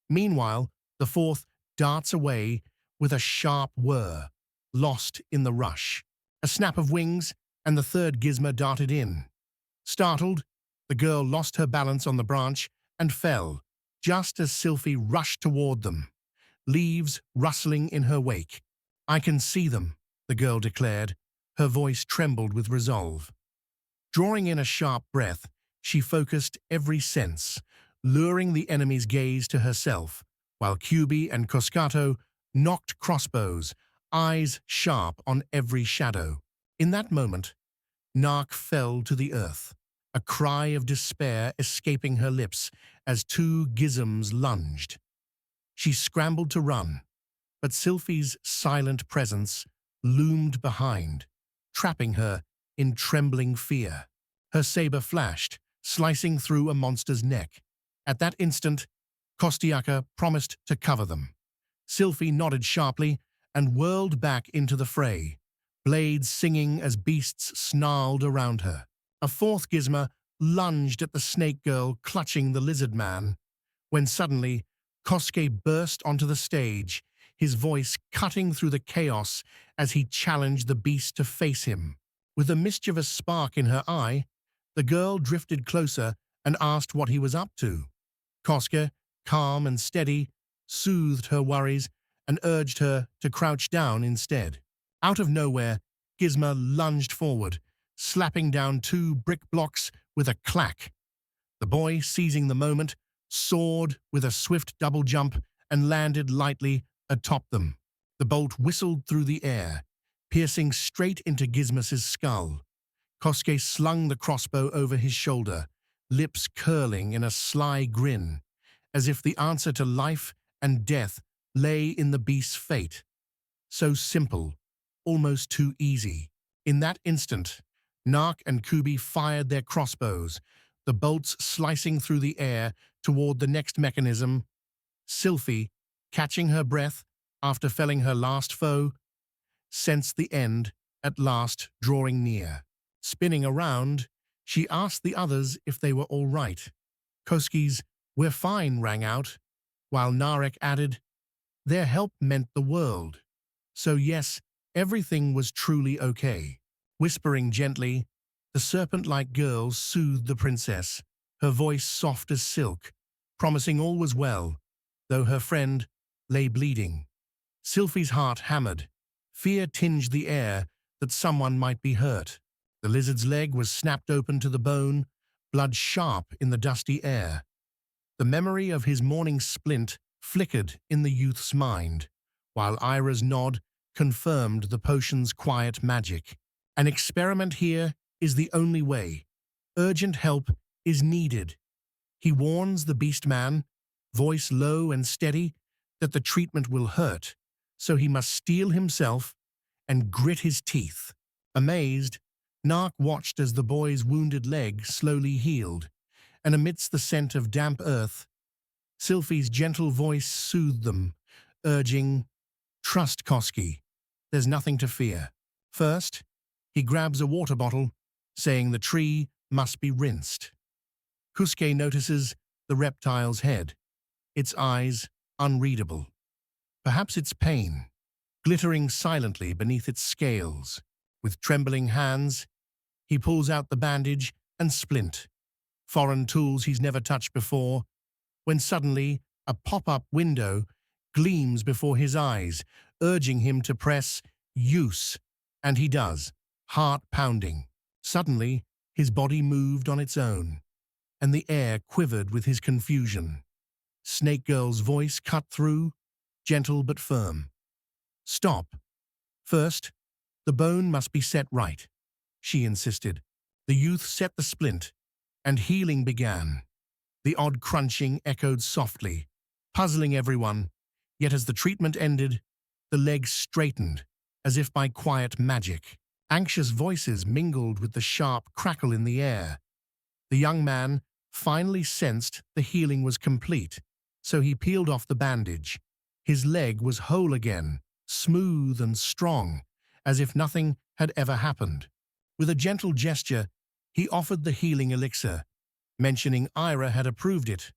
Meanwhile, the fourth darts away with a sharp whir, lost in the rush. A snap of wings, and the third gizmo darted in. Startled, the girl lost her balance on the branch and fell, just as Sylphie rushed toward them, leaves rustling in her wake. "I can see them," the girl declared. Her voice trembled with resolve. Drawing in a sharp breath, she focused every sense, luring the enemy's gaze to herself, while Kyubi and Koskato knocked crossbows, eyes sharp on every shadow. In that moment, Nark fell to the earth, a cry of despair escaping her lips as two gizms lunged. She scrambled to run, but Sylphie's silent presence loomed behind, trapping her in trembling fear. Her saber flashed, slicing through a monster's neck. At that instant, Kostiaka promised to cover them. Sylphie nodded sharply and whirled back into the fray, blades singing as beasts snarled around her. A fourth gizmo lunged at the snake girl clutching the lizard man, when suddenly Kosuke burst onto the stage, his voice cutting through the chaos as he challenged the beast to face him. With a mischievous spark in her eye, the girl drifted closer and asked what he was up to. Kosuke, calm and steady, soothed her worries and urged her to crouch down instead. Out of nowhere, Gizmo lunged forward, slapping down two brick blocks with a clack. The boy, seizing the moment, soared with a swift double jump and landed lightly atop them. The bolt whistled through the air, piercing straight into Gizmos's skull. Kosuke slung the crossbow over his shoulder, lips curling in a sly grin, as if the answer to life and death lay in the beast's fate. So simple, almost too easy. In that instant, Nark and Kubi fired their crossbows, the bolts slicing through the air toward the next mechanism. Sylphie, catching her breath after felling her last foe, sensed the end at last drawing near. Spinning around, she asked the others if they were all right. Kosuke's "We're fine" rang out, while Narek added, "Their help meant the world." So yes, everything was truly okay. Whispering gently, the serpent-like girl soothed the princess, her voice soft as silk, promising all was well, though her friend lay bleeding. Sylphie's heart hammered. Fear tinged the air that someone might be hurt. The lizard's leg was snapped open to the bone, blood sharp in the dusty air. The memory of his morning splint flickered in the youth's mind, while Ira's nod confirmed the potion's quiet magic. An experiment here is the only way. Urgent help is needed. He warns the beast man, voice low and steady, that the treatment will hurt, so he must steel himself and grit his teeth. Amazed, Nark watched as the boy's wounded leg slowly healed, and amidst the scent of damp earth, Sylphie's gentle voice soothed them, urging, "Trust Kosuke, there's nothing to fear." First, he grabs a water bottle, saying the tree must be rinsed. Kosuke notices the reptile's head, its eyes unreadable. Perhaps it's pain, glittering silently beneath its scales. With trembling hands, he pulls out the bandage and splint, foreign tools he's never touched before, when suddenly a pop-up window gleams before his eyes, urging him to press use, and he does, heart pounding. Suddenly, his body moved on its own, and the air quivered with his confusion. Snake Girl's voice cut through, gentle but firm. "Stop. First, the bone must be set right," she insisted. The youth set the splint, and healing began. The odd crunching echoed softly, puzzling everyone, yet as the treatment ended, the leg straightened, as if by quiet magic. Anxious voices mingled with the sharp crackle in the air. The young man finally sensed the healing was complete, so he peeled off the bandage. His leg was whole again, smooth and strong, as if nothing had ever happened. With a gentle gesture, he offered the healing elixir, mentioning Ira had approved it,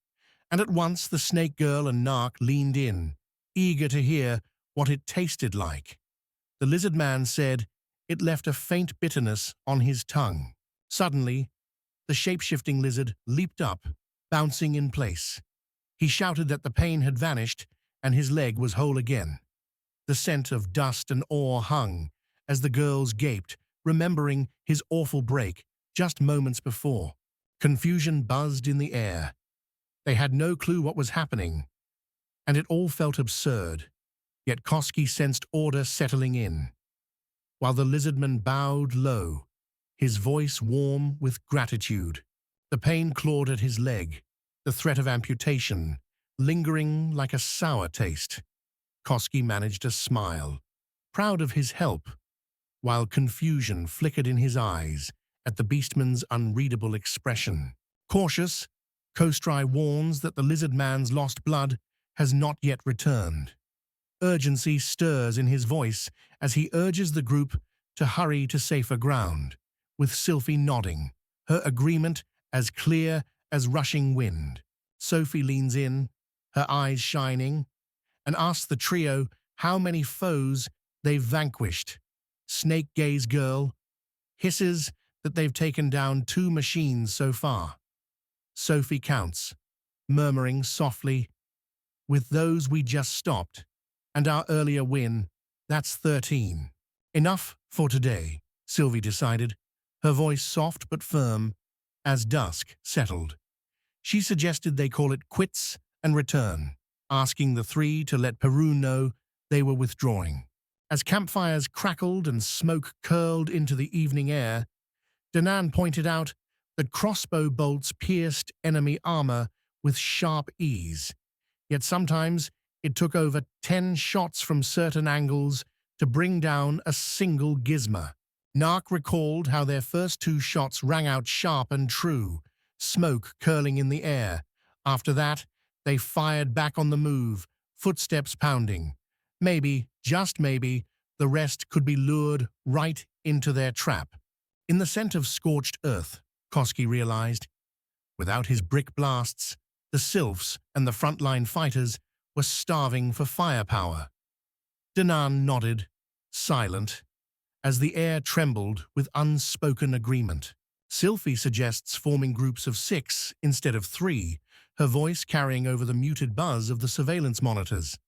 and at once the snake girl and Nark leaned in, eager to hear what it tasted like. The lizard man said it left a faint bitterness on his tongue. Suddenly, the shape-shifting lizard leaped up, bouncing in place. He shouted that the pain had vanished and his leg was whole again. The scent of dust and ore hung as the girls gaped, remembering his awful break just moments before. Confusion buzzed in the air. They had no clue what was happening, and it all felt absurd. Yet Koski sensed order settling in. While the lizardman bowed low, his voice warm with gratitude. The pain clawed at his leg, the threat of amputation, lingering like a sour taste. Koski managed a smile, proud of his help, while confusion flickered in his eyes at the beastman's unreadable expression. Cautious, Kostrai warns that the lizard man's lost blood has not yet returned. Urgency stirs in his voice as he urges the group to hurry to safer ground, with Sylphie nodding, her agreement as clear as rushing wind. Sophie leans in, her eyes shining, and asks the trio how many foes they've vanquished. Snake Gaze Girl hisses that they've taken down 2 machines so far. Sophie counts, murmuring softly, "With those we just stopped, and our earlier win, that's 13. Enough for today," Sylvie decided, her voice soft but firm as dusk settled. She suggested they call it quits and return, asking the 3 to let Peru know they were withdrawing. As campfires crackled and smoke curled into the evening air, Danan pointed out that crossbow bolts pierced enemy armor with sharp ease, yet sometimes it took over 10 shots from certain angles to bring down a single gizmo. Nark recalled how their first 2 shots rang out sharp and true, smoke curling in the air. After that, they fired back on the move, footsteps pounding. Maybe, just maybe, the rest could be lured right into their trap. In the scent of scorched earth, Koski realized, without his brick blasts, the sylphs and the frontline fighters were starving for firepower. Danan nodded, silent, as the air trembled with unspoken agreement. Sylphie suggests forming groups of 6 instead of 3, her voice carrying over the muted buzz of the surveillance monitors.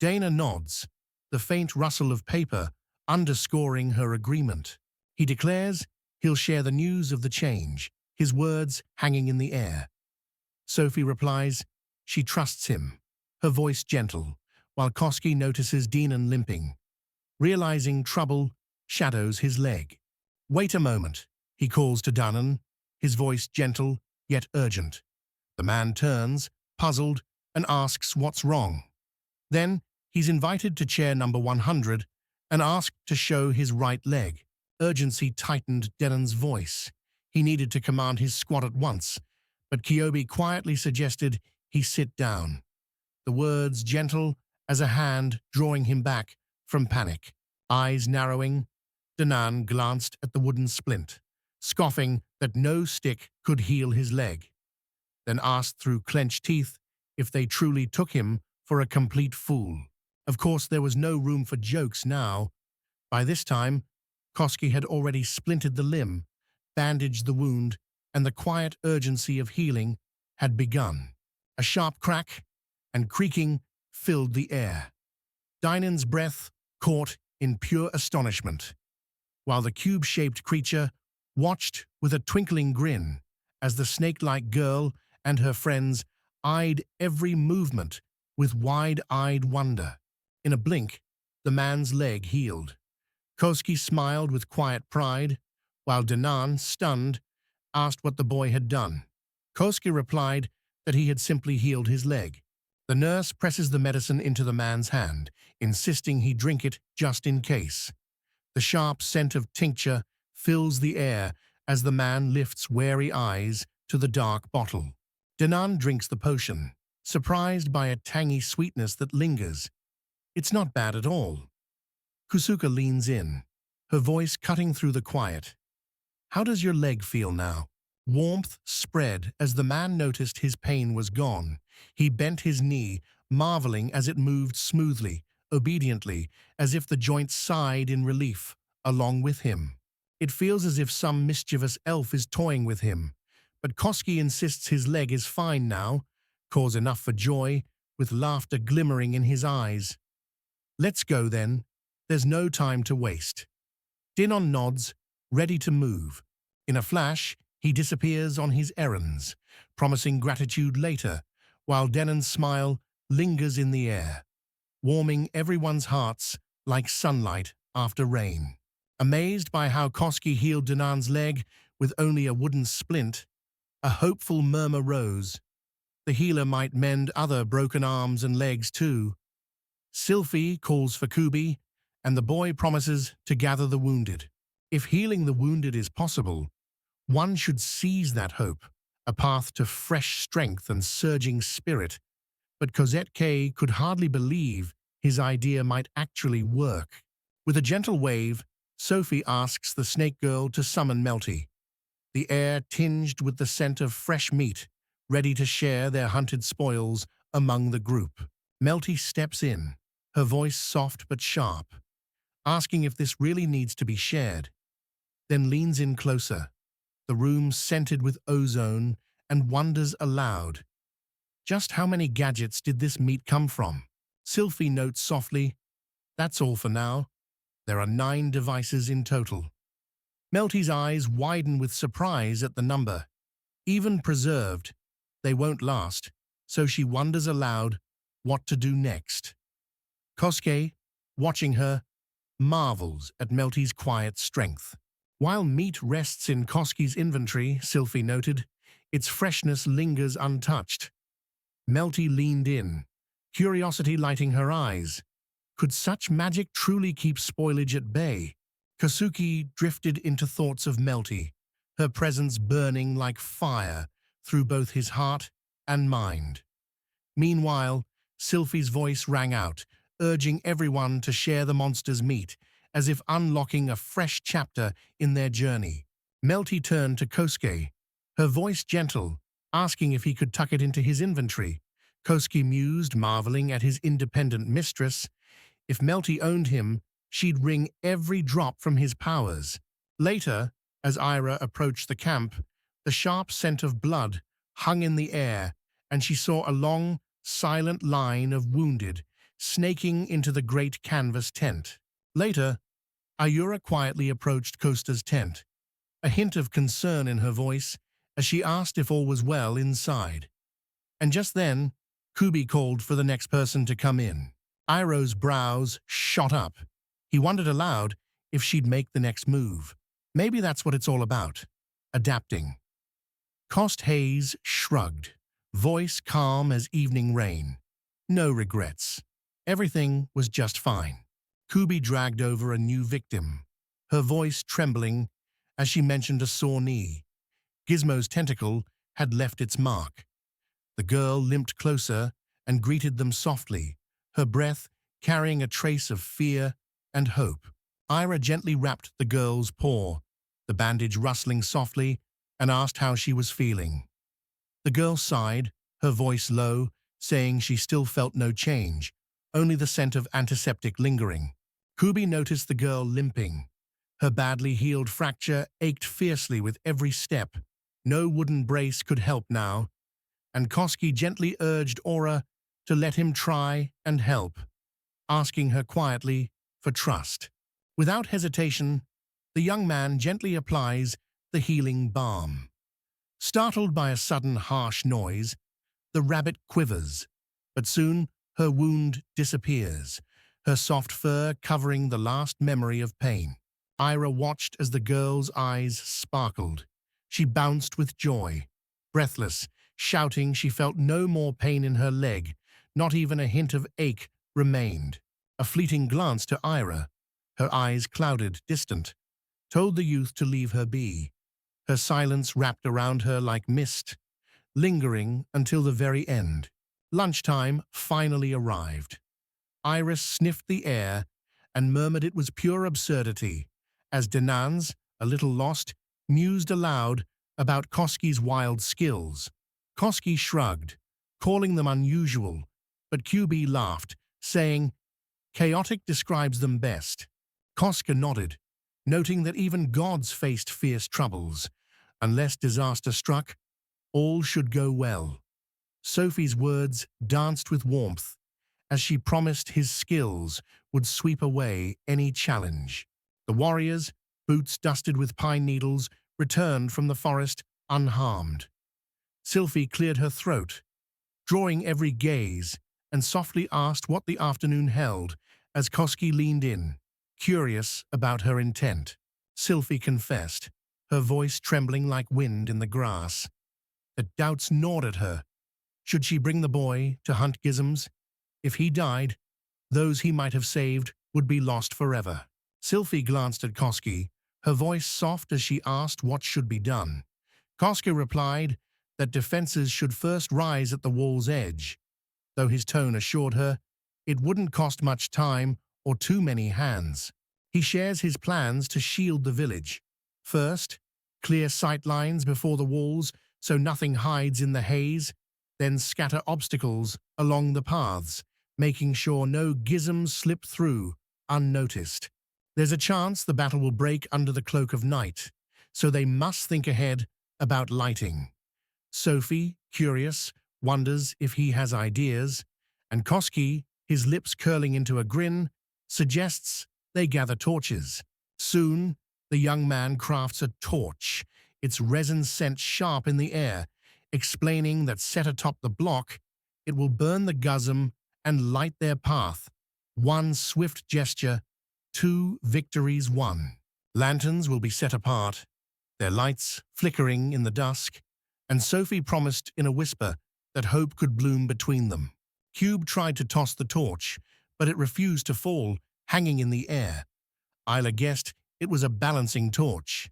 Dana nods, the faint rustle of paper underscoring her agreement. He declares he'll share the news of the change, his words hanging in the air. Sophie replies she trusts him, her voice gentle, while Koski notices Deenan limping. Realizing trouble shadows his leg. "Wait a moment," he calls to Danan, his voice gentle yet urgent. The man turns, puzzled, and asks what's wrong. Then he's invited to chair number 100 and asked to show his right leg. Urgency tightened Denon's voice. He needed to command his squad at once, but Kyobi quietly suggested he sit down, the words gentle as a hand drawing him back from panic. Eyes narrowing, Danan glanced at the wooden splint, scoffing that no stick could heal his leg, then asked through clenched teeth if they truly took him for a complete fool. Of course, there was no room for jokes now. By this time, Koski had already splinted the limb, bandaged the wound, and the quiet urgency of healing had begun. A sharp crack and creaking filled the air. Dynan's breath caught in pure astonishment, while the cube-shaped creature watched with a twinkling grin as the snake-like girl and her friends eyed every movement with wide-eyed wonder. In a blink, the man's leg healed. Koski smiled with quiet pride, while Danan, stunned, asked what the boy had done. Kosuke replied that he had simply healed his leg. The nurse presses the medicine into the man's hand, insisting he drink it just in case. The sharp scent of tincture fills the air as the man lifts wary eyes to the dark bottle. Danan drinks the potion, surprised by a tangy sweetness that lingers. It's not bad at all. Kusuka leans in, her voice cutting through the quiet. How does your leg feel now? Warmth spread as the man noticed his pain was gone. He bent his knee, marveling as it moved smoothly, obediently, as if the joint sighed in relief, along with him. It feels as if some mischievous elf is toying with him, but Kosuke insists his leg is fine now, cause enough for joy, with laughter glimmering in his eyes. Let's go then. There's no time to waste. Dinon nods, ready to move. In a flash, he disappears on his errands, promising gratitude later, while Denon's smile lingers in the air, warming everyone's hearts like sunlight after rain. Amazed by how Kosuke healed Danan's leg with only a wooden splint, a hopeful murmur rose. The healer might mend other broken arms and legs too. Sylphie calls for Kubi, and the boy promises to gather the wounded. If healing the wounded is possible, one should seize that hope, a path to fresh strength and surging spirit. But Cosette K could hardly believe his idea might actually work. With a gentle wave, Sophie asks the snake girl to summon Melty. The air tinged with the scent of fresh meat, ready to share their hunted spoils among the group. Melty steps in, her voice soft but sharp, asking if this really needs to be shared, then leans in closer, the room scented with ozone, and wonders aloud. Just how many gadgets did this meat come from? Sylphie notes softly, that's all for now. There are 9 devices in total. Melty's eyes widen with surprise at the number. Even preserved, they won't last, so she wonders aloud what to do next. Kosuke, watching her, marvels at Melty's quiet strength. While meat rests in Kosuke's inventory, Sylphie noted, its freshness lingers untouched. Melty leaned in, curiosity lighting her eyes. Could such magic truly keep spoilage at bay? Kosuke drifted into thoughts of Melty, her presence burning like fire through both his heart and mind. Meanwhile, Sylphie's voice rang out, urging everyone to share the monster's meat, as if unlocking a fresh chapter in their journey. Melty turned to Kosuke, her voice gentle, asking if he could tuck it into his inventory. Kosuke mused, marveling at his independent mistress. If Melty owned him, she'd wring every drop from his powers. Later, as Ira approached the camp, the sharp scent of blood hung in the air, and she saw a long, silent line of wounded snaking into the great canvas tent. Later, Ayura quietly approached Costa's tent, a hint of concern in her voice as she asked if all was well inside. And just then, Kubi called for the next person to come in. Iroh's brows shot up. He wondered aloud if she'd make the next move. Maybe that's what it's all about, adapting. Cost Hayes shrugged, voice calm as evening rain. No regrets. Everything was just fine. Kubi dragged over a new victim, her voice trembling as she mentioned a sore knee. Gizmo's tentacle had left its mark. The girl limped closer and greeted them softly, her breath carrying a trace of fear and hope. Ira gently wrapped the girl's paw, the bandage rustling softly, and asked how she was feeling. The girl sighed, her voice low, saying she still felt no change, only the scent of antiseptic lingering. Kubi noticed the girl limping. Her badly healed fracture ached fiercely with every step. No wooden brace could help now, and Kosuke gently urged Aura to let him try and help, asking her quietly for trust. Without hesitation, the young man gently applies the healing balm. Startled by a sudden harsh noise, the rabbit quivers, but soon her wound disappears, her soft fur covering the last memory of pain. Ira watched as the girl's eyes sparkled. She bounced with joy. Breathless, shouting, she felt no more pain in her leg, not even a hint of ache remained. A fleeting glance to Ira, her eyes clouded, distant, told the youth to leave her be. Her silence wrapped around her like mist, lingering until the very end. Lunchtime finally arrived. Iris sniffed the air and murmured it was pure absurdity, as Denans, a little lost, mused aloud about Koski's wild skills. Koski shrugged, calling them unusual, but QB laughed, saying, "Chaotic describes them best." Koska nodded, noting that even gods faced fierce troubles. Unless disaster struck, all should go well. Sophie's words danced with warmth, as she promised his skills would sweep away any challenge. The warriors, boots dusted with pine needles, returned from the forest unharmed. Sylphie cleared her throat, drawing every gaze, and softly asked what the afternoon held as Koski leaned in, curious about her intent. Sylphie confessed, her voice trembling like wind in the grass. The doubts gnawed at her. Should she bring the boy to hunt Gizms? If he died, those he might have saved would be lost forever. Sylphie glanced at Koski, her voice soft as she asked what should be done. Koski replied that defenses should first rise at the wall's edge, though his tone assured her it wouldn't cost much time or too many hands. He shares his plans to shield the village. First, clear sight lines before the walls so nothing hides in the haze, then scatter obstacles along the paths, making sure no gizms slip through unnoticed. There's a chance the battle will break under the cloak of night, so they must think ahead about lighting. Sophie, curious, wonders if he has ideas, and Koski, his lips curling into a grin, suggests they gather torches. Soon, the young man crafts a torch, its resin scent sharp in the air, explaining that set atop the block, it will burn the guzm and light their path. One swift gesture, 2 victories won. Lanterns will be set apart, their lights flickering in the dusk, and Sophie promised in a whisper that hope could bloom between them. Cube tried to toss the torch, but it refused to fall, hanging in the air. Isla guessed it was a balancing torch.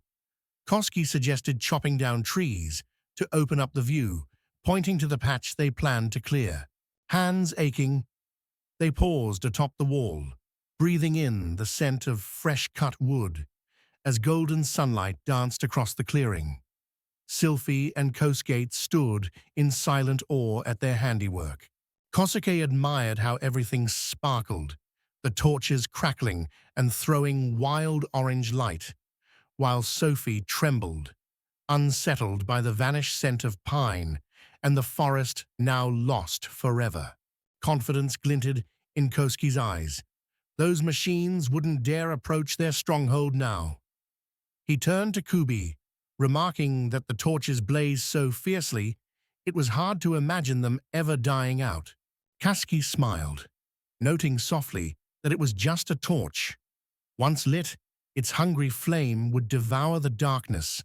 Koski suggested chopping down trees to open up the view, pointing to the patch they planned to clear. Hands aching, they paused atop the wall, breathing in the scent of fresh-cut wood as golden sunlight danced across the clearing. Sylphie and Koskate stood in silent awe at their handiwork. Kosuke admired how everything sparkled, the torches crackling and throwing wild orange light, while Sophie trembled, unsettled by the vanished scent of pine and the forest now lost forever. Confidence glinted in Koski's eyes. Those machines wouldn't dare approach their stronghold now. He turned to Kubi, remarking that the torches blazed so fiercely it was hard to imagine them ever dying out. Kaski smiled, noting softly that it was just a torch. Once lit, its hungry flame would devour the darkness,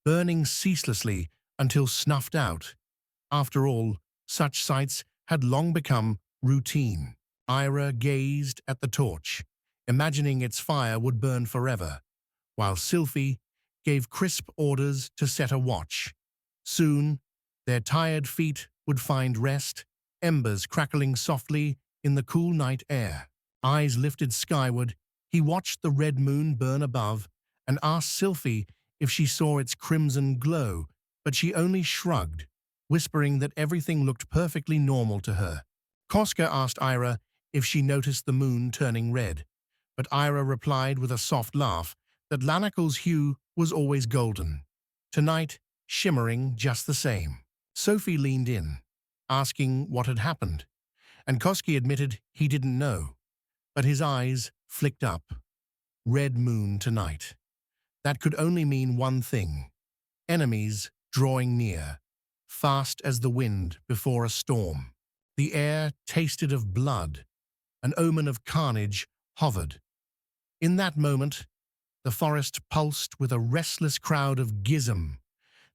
burning ceaselessly until snuffed out. After all, such sights had long become routine. Ira gazed at the torch, imagining its fire would burn forever, while Sylphie gave crisp orders to set a watch. Soon, their tired feet would find rest, embers crackling softly in the cool night air. Eyes lifted skyward, he watched the red moon burn above and asked Sylphie if she saw its crimson glow, but she only shrugged, whispering that everything looked perfectly normal to her. Koska asked Ira if she noticed the moon turning red, but Ira replied with a soft laugh that Lanacle's hue was always golden, tonight shimmering just the same. Sophie leaned in, asking what had happened, and Koski admitted he didn't know, but his eyes flicked up. Red moon tonight. That could only mean one thing: enemies drawing near, fast as the wind before a storm. The air tasted of blood, an omen of carnage hovered. In that moment, the forest pulsed with a restless crowd of gizm,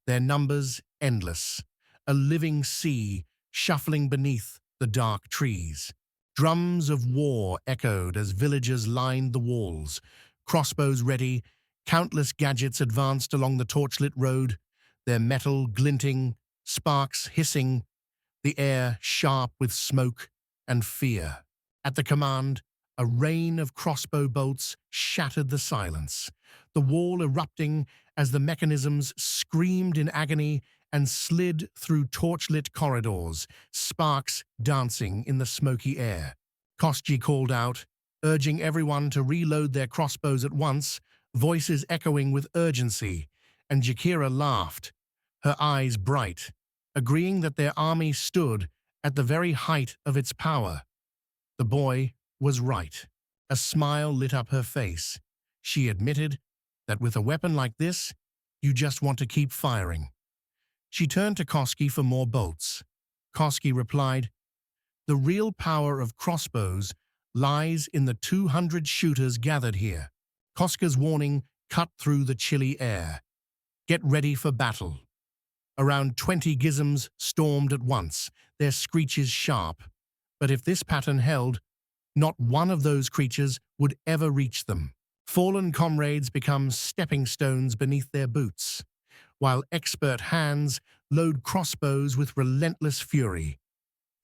their numbers endless, a living sea shuffling beneath the dark trees. Drums of war echoed as villagers lined the walls, crossbows ready, countless gadgets advanced along the torchlit road, their metal glinting, sparks hissing, the air sharp with smoke and fear. At the command, a rain of crossbow bolts shattered the silence, the wall erupting as the mechanisms screamed in agony and slid through torchlit corridors, sparks dancing in the smoky air. Kostji called out, urging everyone to reload their crossbows at once, voices echoing with urgency, and Jakira laughed, her eyes bright, agreeing that their army stood at the very height of its power. The boy was right. A smile lit up her face. She admitted that with a weapon like this, you just want to keep firing. She turned to Koski for more bolts. Koski replied, "The real power of crossbows lies in the 200 shooters gathered here." Koska's warning cut through the chilly air. "Get ready for battle." Around 20 gizms stormed at once, their screeches sharp. But if this pattern held, not one of those creatures would ever reach them. Fallen comrades become stepping stones beneath their boots, while expert hands load crossbows with relentless fury.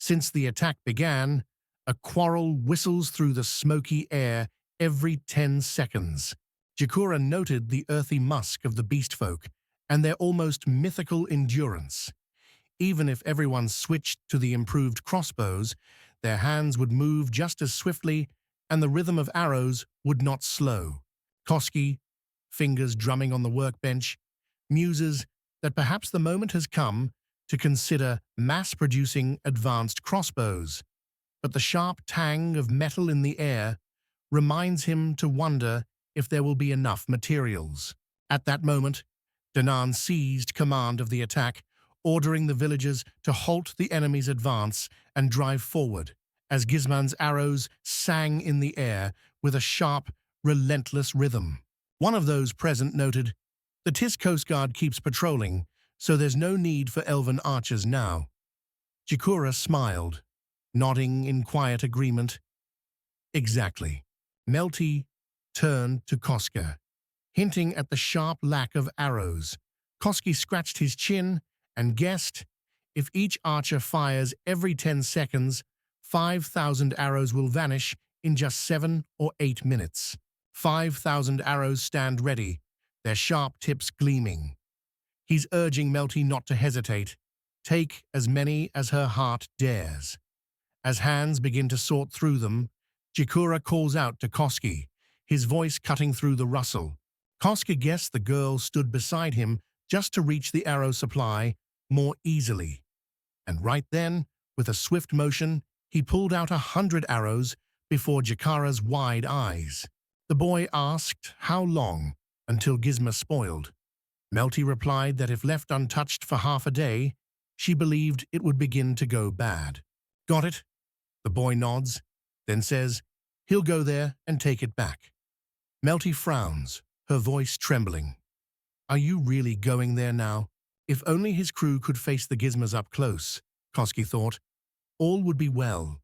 Since the attack began, a quarrel whistles through the smoky air every 10 seconds. Jakura noted the earthy musk of the beastfolk and their almost mythical endurance. Even if everyone switched to the improved crossbows, their hands would move just as swiftly and the rhythm of arrows would not slow. Koski, fingers drumming on the workbench, muses that perhaps the moment has come to consider mass-producing advanced crossbows. But the sharp tang of metal in the air reminds him to wonder if there will be enough materials. At that moment, Danan seized command of the attack, ordering the villagers to halt the enemy's advance and drive forward, as Gizman's arrows sang in the air with a sharp, relentless rhythm. One of those present noted, "The Tis Coast Guard keeps patrolling, so there's no need for elven archers now." Jakura smiled, nodding in quiet agreement. "Exactly." Melty turned to Koska, hinting at the sharp lack of arrows. Koski scratched his chin and guessed, if each archer fires every 10 seconds, 5,000 arrows will vanish in just 7 or 8 minutes. 5,000 arrows stand ready, their sharp tips gleaming. He's urging Melty not to hesitate. Take as many as her heart dares. As hands begin to sort through them, Jakura calls out to Koski, his voice cutting through the rustle. Koski guessed the girl stood beside him just to reach the arrow supply more easily. And right then, with a swift motion, he pulled out 100 arrows before Jakara's wide eyes. The boy asked how long until Gizma spoiled. Melty replied that if left untouched for half a day, she believed it would begin to go bad. "Got it?" The boy nods, then says, "He'll go there and take it back." Melty frowns, her voice trembling. "Are you really going there now?" If only his crew could face the Gizmas up close, Koski thought, all would be well.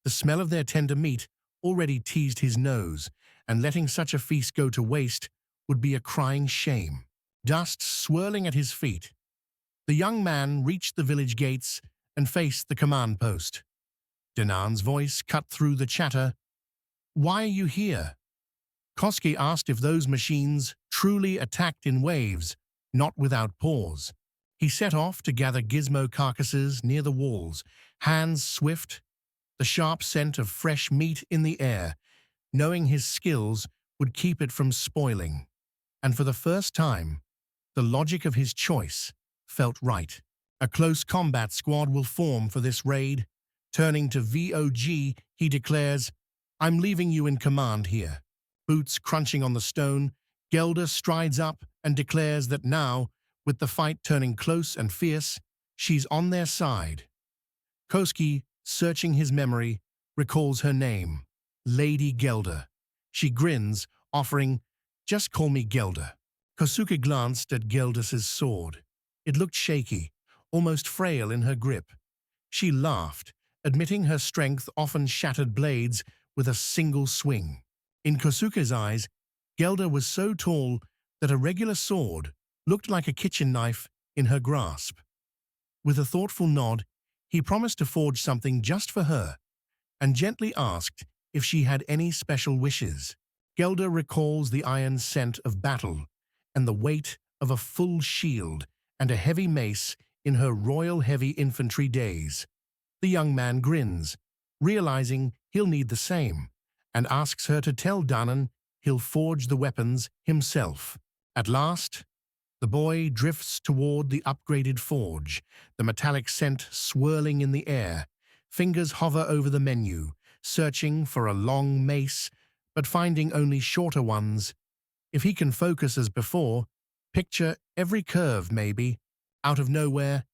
The smell of their tender meat already teased his nose, and letting such a feast go to waste would be a crying shame. Dust swirling at his feet, the young man reached the village gates and faced the command post. Danan's voice cut through the chatter. "Why are you here?" Koski asked if those machines truly attacked in waves, not without pause. He set off to gather gizmo carcasses near the walls, hands swift, the sharp scent of fresh meat in the air, knowing his skills would keep it from spoiling. And for the first time, the logic of his choice felt right. A close combat squad will form for this raid. Turning to VOG, he declares, "I'm leaving you in command here." Boots crunching on the stone, Gelder strides up and declares that now, with the fight turning close and fierce, she's on their side. Koski, searching his memory, recalls her name, Lady Gelder. She grins, offering, "Just call me Gelder." Kosuke glanced at Geldas's sword. It looked shaky, almost frail in her grip. She laughed, admitting her strength often shattered blades with a single swing. In Kosuke's eyes, Gelda was so tall that a regular sword looked like a kitchen knife in her grasp. With a thoughtful nod, he promised to forge something just for her, and gently asked if she had any special wishes. Gelda recalls the iron scent of battle and the weight of a full shield and a heavy mace in her royal heavy infantry days. The young man grins, realizing he'll need the same, and asks her to tell Danan he'll forge the weapons himself. At last, the boy drifts toward the upgraded forge, the metallic scent swirling in the air. Fingers hover over the menu, searching for a long mace, but finding only shorter ones. If he can focus as before, picture every curve maybe. Out of nowhere,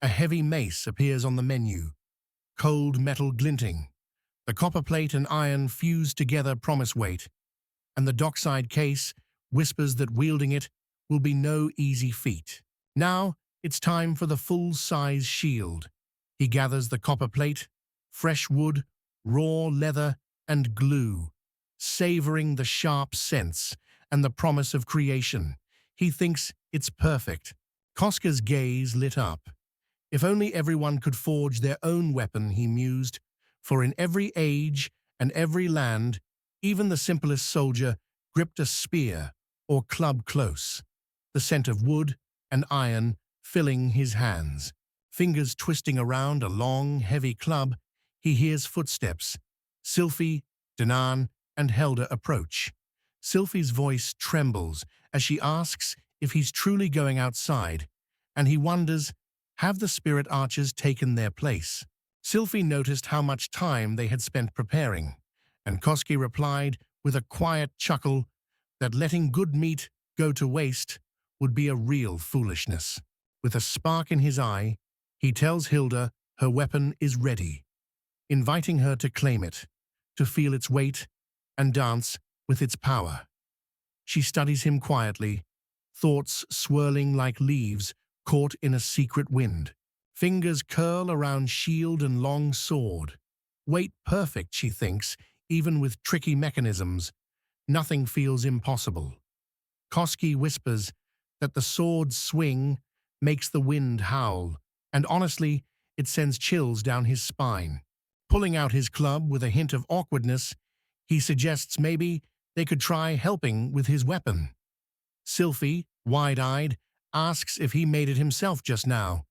a heavy mace appears on the menu, cold metal glinting. The copper plate and iron fused together promise weight, and the dockside case whispers that wielding it will be no easy feat. Now it's time for the full-size shield. He gathers the copper plate, fresh wood, raw leather, and glue, savoring the sharp scents and the promise of creation. He thinks it's perfect. Koska's gaze lit up. If only everyone could forge their own weapon, he mused, for in every age and every land, even the simplest soldier gripped a spear or club close, the scent of wood and iron filling his hands. Fingers twisting around a long, heavy club, he hears footsteps. Sylphie, Danan, and Helda approach. Sylphie's voice trembles as she asks if he's truly going outside, and he wonders, have the spirit archers taken their place? Sylphie noticed how much time they had spent preparing, and Koski replied with a quiet chuckle that letting good meat go to waste would be a real foolishness. With a spark in his eye, he tells Hilda her weapon is ready, inviting her to claim it, to feel its weight and dance with its power. She studies him quietly, thoughts swirling like leaves caught in a secret wind. Fingers curl around shield and long sword. Weight perfect, she thinks, even with tricky mechanisms. Nothing feels impossible. Koski whispers that the sword's swing makes the wind howl, and honestly, it sends chills down his spine. Pulling out his club with a hint of awkwardness, he suggests maybe they could try helping with his weapon. Sylphie, wide-eyed, asks if he made it himself just now.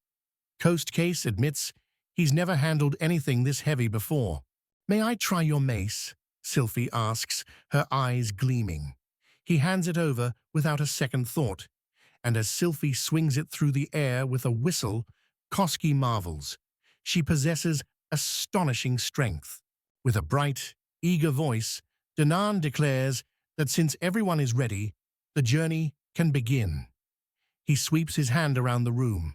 Coast Case admits he's never handled anything this heavy before. "May I try your mace?" Sylphie asks, her eyes gleaming. He hands it over without a second thought, and as Sylphie swings it through the air with a whistle, Koski marvels. She possesses astonishing strength. With a bright, eager voice, Danan declares that since everyone is ready, the journey can begin. He sweeps his hand around the room,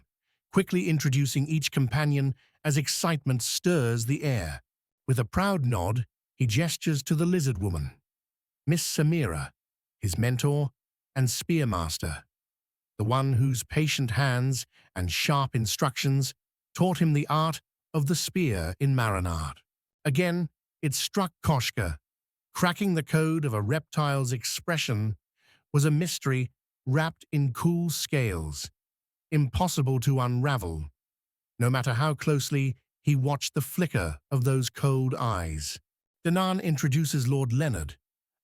quickly introducing each companion as excitement stirs the air. With a proud nod, he gestures to the lizard woman, Miss Samira, his mentor and spearmaster, the one whose patient hands and sharp instructions taught him the art of the spear in Marinard. Again, it struck Koshka. Cracking the code of a reptile's expression was a mystery wrapped in cool scales, impossible to unravel, no matter how closely he watched the flicker of those cold eyes. Danan introduces Lord Leonard,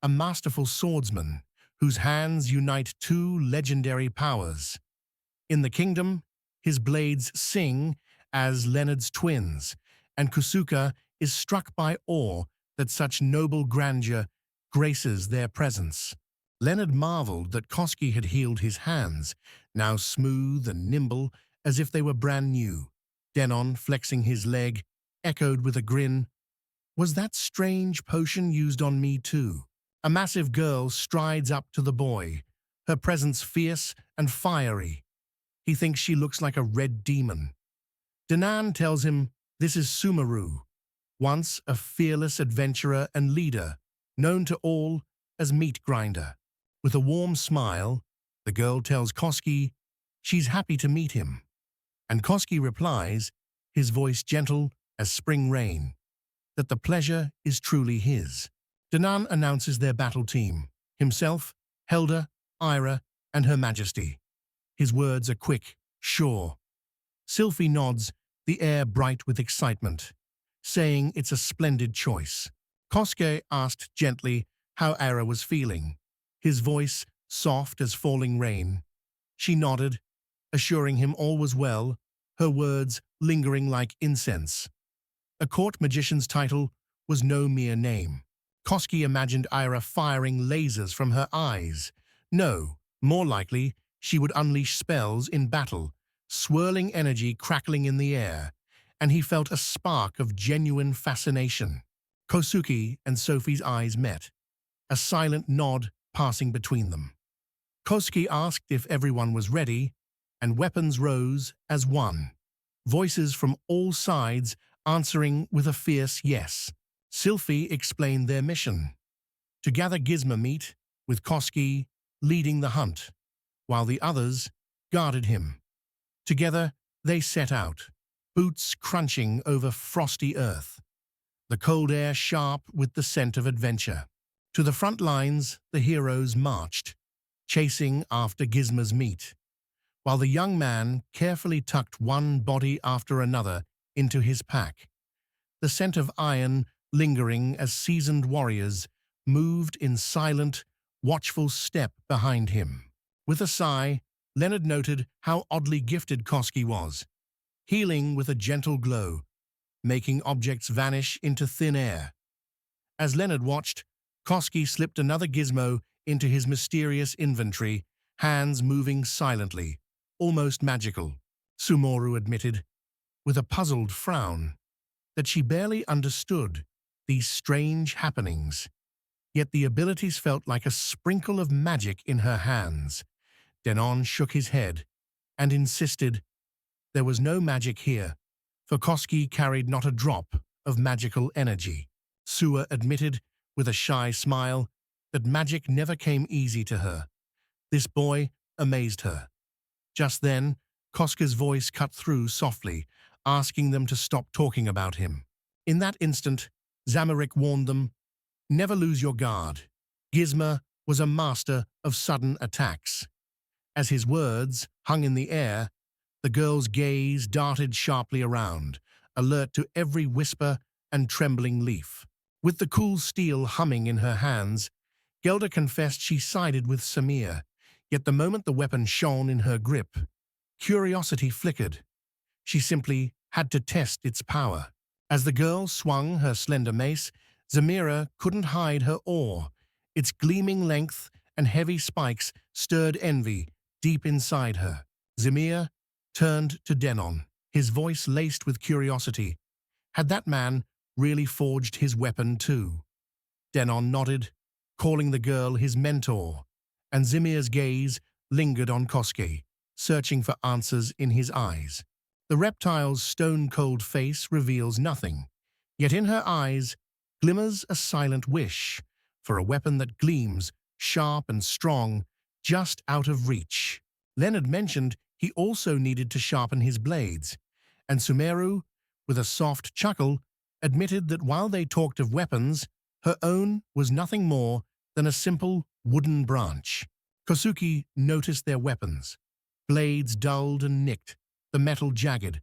a masterful swordsman whose hands unite two legendary powers. In the kingdom, his blades sing as Leonard's twins, and Kusuka is struck by awe that such noble grandeur graces their presence. Leonard marveled that Koski had healed his hands, now smooth and nimble as if they were brand new. Denon, flexing his leg, echoed with a grin, "Was that strange potion used on me too?" A massive girl strides up to the boy, her presence fierce and fiery. He thinks she looks like a red demon. Danan tells him this is Sumaru, once a fearless adventurer and leader, known to all as Meat Grinder. With a warm smile, the girl tells Koski She's happy to meet him. And Koski replies, his voice gentle as spring rain, that the pleasure is truly his. Danan announces their battle team, himself, Helda, Ira, and Her Majesty. His words are quick, sure. Sylphie nods, the air bright with excitement, saying it's a splendid choice. Kosuke asked gently how Ira was feeling, his voice soft as falling rain. She nodded, assuring him all was well, her words lingering like incense. A court magician's title was no mere name. Koski imagined Ira firing lasers from her eyes. No, more likely, she would unleash spells in battle, swirling energy crackling in the air, and he felt a spark of genuine fascination. Kosuke and Sophie's eyes met, a silent nod passing between them. Kosuke asked if everyone was ready, and weapons rose as one. Voices from all sides answering with a fierce yes. Sylphie explained their mission: to gather Gizmo meat, with Kosuke leading the hunt, while the others guarded him. Together, they set out, boots crunching over frosty earth, the cold air sharp with the scent of adventure. To the front lines, the heroes marched, chasing after Gizmo's meat, while the young man carefully tucked one body after another into his pack, the scent of iron lingering as seasoned warriors moved in silent, watchful step behind him. With a sigh, Leonard noted how oddly gifted Kosuke was, healing with a gentle glow, making objects vanish into thin air. As Leonard watched, Kosuke slipped another gizmo into his mysterious inventory, hands moving silently, almost magical. Sumoru admitted, with a puzzled frown, that she barely understood these strange happenings, yet the abilities felt like a sprinkle of magic in her hands. Denon shook his head and insisted there was no magic here, for Kosuke carried not a drop of magical energy. Sua admitted, with a shy smile, that magic never came easy to her. This boy amazed her. Just then, Kosuke's voice cut through softly, asking them to stop talking about him. In that instant, Zamorik warned them, never lose your guard. Gizmo was a master of sudden attacks. As his words hung in the air, the girl's gaze darted sharply around, alert to every whisper and trembling leaf. With the cool steel humming in her hands, Gelda confessed she sided with Samir, yet the moment the weapon shone in her grip, curiosity flickered. She simply had to test its power. As the girl swung her slender mace, Zamira couldn't hide her awe. Its gleaming length and heavy spikes stirred envy deep inside her. Zamir turned to Denon, his voice laced with curiosity. Had that man really forged his weapon too? Denon nodded, calling the girl his mentor, and Zamir's gaze lingered on Kosuke, searching for answers in his eyes. The reptile's stone-cold face reveals nothing, yet in her eyes glimmers a silent wish for a weapon that gleams, sharp and strong, just out of reach. Leonard mentioned he also needed to sharpen his blades, and Sumeru, with a soft chuckle, admitted that while they talked of weapons, her own was nothing more than a simple wooden branch. Kosuke noticed their weapons, blades dulled and nicked, the metal jagged,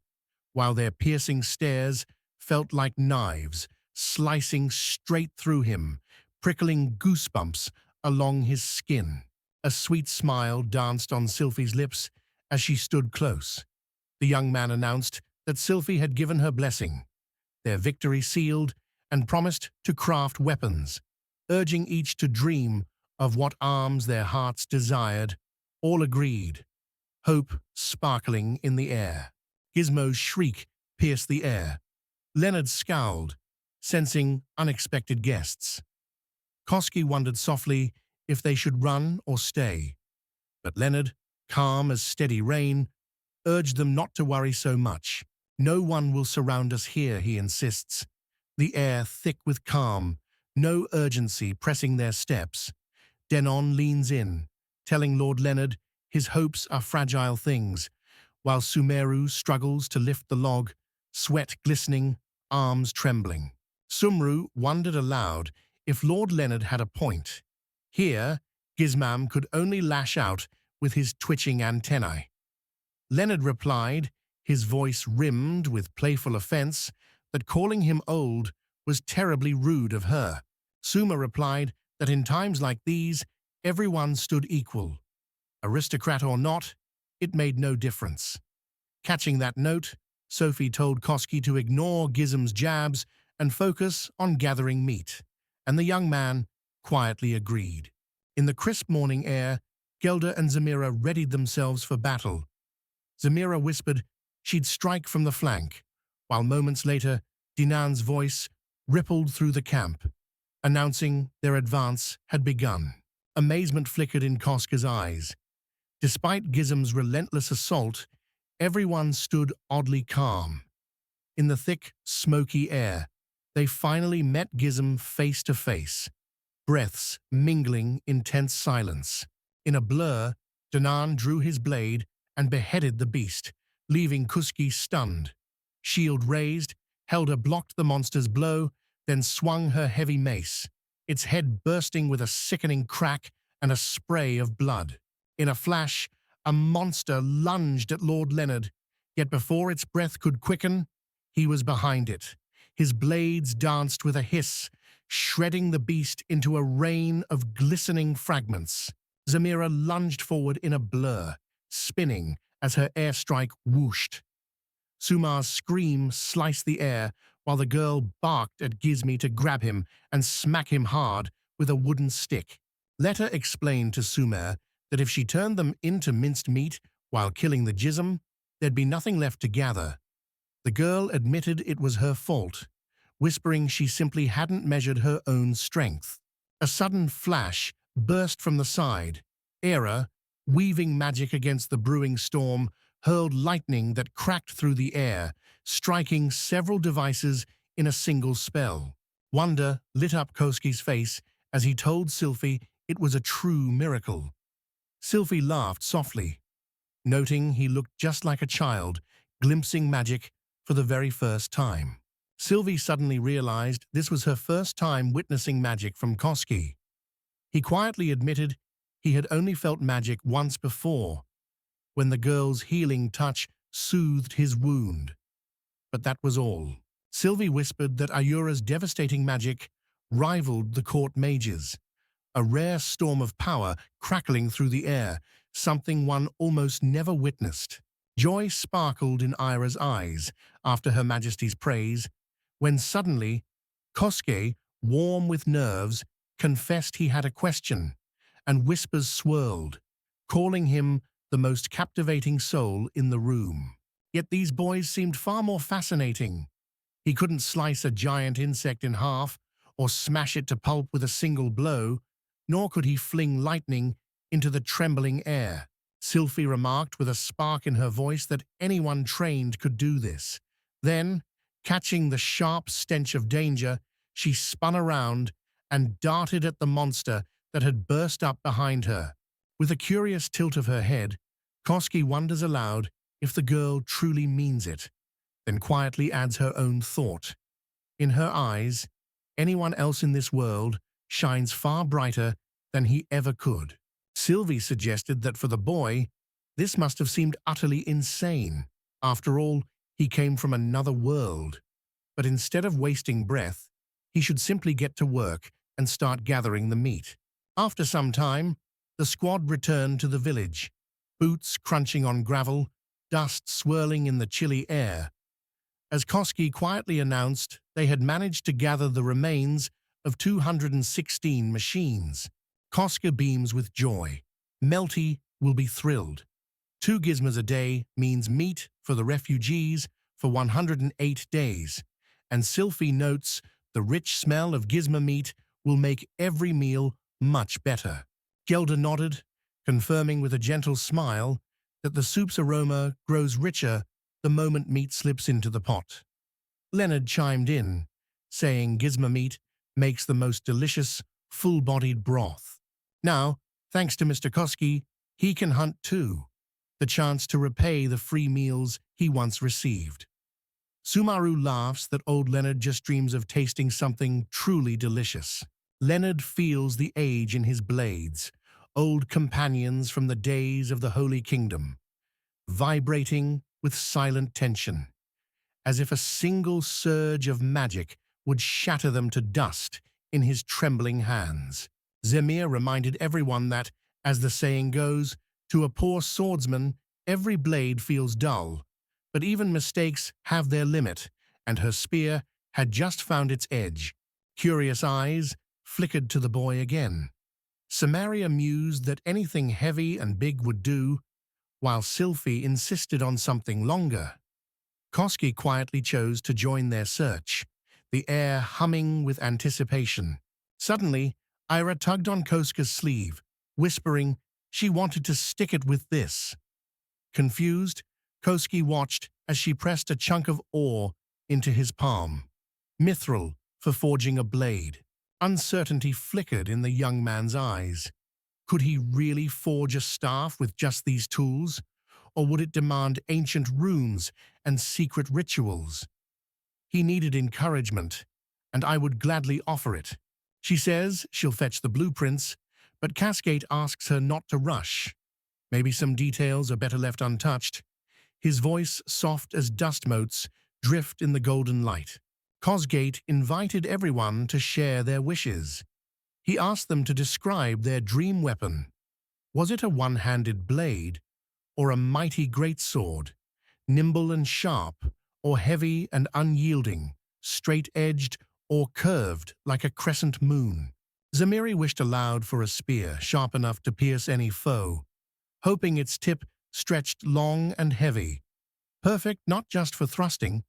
while their piercing stares felt like knives, slicing straight through him, prickling goosebumps along his skin. A sweet smile danced on Sylphie's lips as she stood close. The young man announced that Sylphie had given her blessing, their victory sealed, and promised to craft weapons, urging each to dream of what arms their hearts desired. All agreed, hope sparkling in the air. Gizmo's shriek pierced the air. Leonard scowled, sensing unexpected guests. Kosuke wondered softly if they should run or stay, but Leonard, calm as steady rain, urged them not to worry so much. No one will surround us here, he insists, the air thick with calm, no urgency pressing their steps. Denon leans in, telling Lord Leonard his hopes are fragile things, while Sumeru struggles to lift the log, sweat glistening, arms trembling. Sumru wondered aloud if Lord Leonard had a point. Here, Gizmam could only lash out with his twitching antennae. Leonard replied, his voice rimmed with playful offense, that calling him old was terribly rude of her. Suma replied that in times like these, everyone stood equal. Aristocrat or not, it made no difference. Catching that note, Sophie told Koski to ignore Gizm's jabs and focus on gathering meat, and the young man quietly agreed. In the crisp morning air, Gelda and Zamira readied themselves for battle. Zamira whispered she'd strike from the flank, while moments later, Dinan's voice rippled through the camp, announcing their advance had begun. Amazement flickered in Koska's eyes. Despite Gizm's relentless assault, everyone stood oddly calm. In the thick, smoky air, they finally met Gizm face to face, breaths mingling in tense silence. In a blur, Dinan drew his blade and beheaded the beast, leaving Kuski stunned. Shield raised, Helda blocked the monster's blow, then swung her heavy mace, its head bursting with a sickening crack and a spray of blood. In a flash, a monster lunged at Lord Leonard, yet before its breath could quicken, he was behind it. His blades danced with a hiss, shredding the beast into a rain of glistening fragments. Zamira lunged forward in a blur, spinning as her airstrike whooshed. Suma's scream sliced the air while the girl barked at Gizmi to grab him and smack him hard with a wooden stick. Letta explained to Sumer that if she turned them into minced meat while killing the Gizm, there'd be nothing left to gather. The girl admitted it was her fault, whispering she simply hadn't measured her own strength. A sudden flash burst from the side. Era, weaving magic against the brewing storm, hurled lightning that cracked through the air, striking several devices in a single spell. Wonder lit up Koski's face as he told Sylphie it was a true miracle. Sylphie laughed softly, noting he looked just like a child, glimpsing magic for the very first time. Sylvie suddenly realized this was her first time witnessing magic from Koski. He quietly admitted he had only felt magic once before, when the girl's healing touch soothed his wound. But that was all. Sylvie whispered that Ayura's devastating magic rivaled the court mage's, a rare storm of power crackling through the air, something one almost never witnessed. Joy sparkled in Ira's eyes after Her Majesty's praise, when suddenly, Koske, warm with nerves, confessed he had a question, and whispers swirled, calling him the most captivating soul in the room. Yet these boys seemed far more fascinating. He couldn't slice a giant insect in half or smash it to pulp with a single blow, nor could he fling lightning into the trembling air. Sylphie remarked with a spark in her voice that anyone trained could do this. Then, catching the sharp stench of danger, she spun around and darted at the monster that had burst up behind her. With a curious tilt of her head, Koski wonders aloud if the girl truly means it, then quietly adds her own thought. In her eyes, anyone else in this world shines far brighter than he ever could. Sylvie suggested that for the boy, this must have seemed utterly insane. After all, he came from another world. But instead of wasting breath, he should simply get to work and start gathering the meat. After some time, the squad returned to the village, boots crunching on gravel, dust swirling in the chilly air. As Koski quietly announced, they had managed to gather the remains of 216 machines. Koska beams with joy. Melty will be thrilled. 2 gizmos a day means meat for the refugees for 108 days, and Sylphie notes the rich smell of gizmo meat will make every meal much better. Gelda nodded, confirming with a gentle smile that the soup's aroma grows richer the moment meat slips into the pot. Leonard chimed in, saying gizmo meat makes the most delicious, full-bodied broth. Now, thanks to Mr. Koski, He can hunt too, the chance to repay the free meals he once received. Sumaru laughs that old Leonard just dreams of tasting something truly delicious. Leonard feels the age in his blades, old companions from the days of the Holy Kingdom, vibrating with silent tension, as if a single surge of magic would shatter them to dust in his trembling hands. Zemir reminded everyone that, as the saying goes, to a poor swordsman, every blade feels dull, but even mistakes have their limit, and her spear had just found its edge. Curious eyes flickered to the boy again. Samaria mused that anything heavy and big would do, while Sylphie insisted on something longer. Koski quietly chose to join their search, the air humming with anticipation. Suddenly, Ira tugged on Koska's sleeve, whispering she wanted to stick it with this. Confused, Koski watched as she pressed a chunk of ore into his palm. Mithril for forging a blade. Uncertainty flickered in the young man's eyes. Could he really forge a staff with just these tools? Or would it demand ancient runes and secret rituals? He needed encouragement, and I would gladly offer it. She says she'll fetch the blueprints, but Cascade asks her not to rush. Maybe some details are better left untouched. His voice soft as dust motes drift in the golden light. Cosgate invited everyone to share their wishes. He asked them to describe their dream weapon. Was it a one-handed blade, or a mighty greatsword, nimble and sharp, or heavy and unyielding, straight-edged or curved like a crescent moon? Zamiri wished aloud for a spear sharp enough to pierce any foe, hoping its tip stretched long and heavy, perfect not just for thrusting,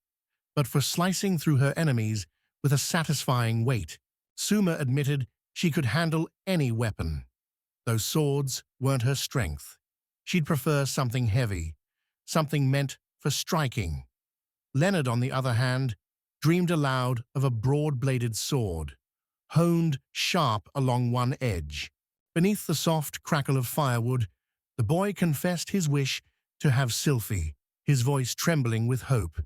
but for slicing through her enemies with a satisfying weight. Suma admitted she could handle any weapon, though swords weren't her strength. She'd prefer something heavy, something meant for striking. Leonard, on the other hand, dreamed aloud of a broad-bladed sword, honed sharp along one edge. Beneath the soft crackle of firewood, the boy confessed his wish to have Sylphie, his voice trembling with hope.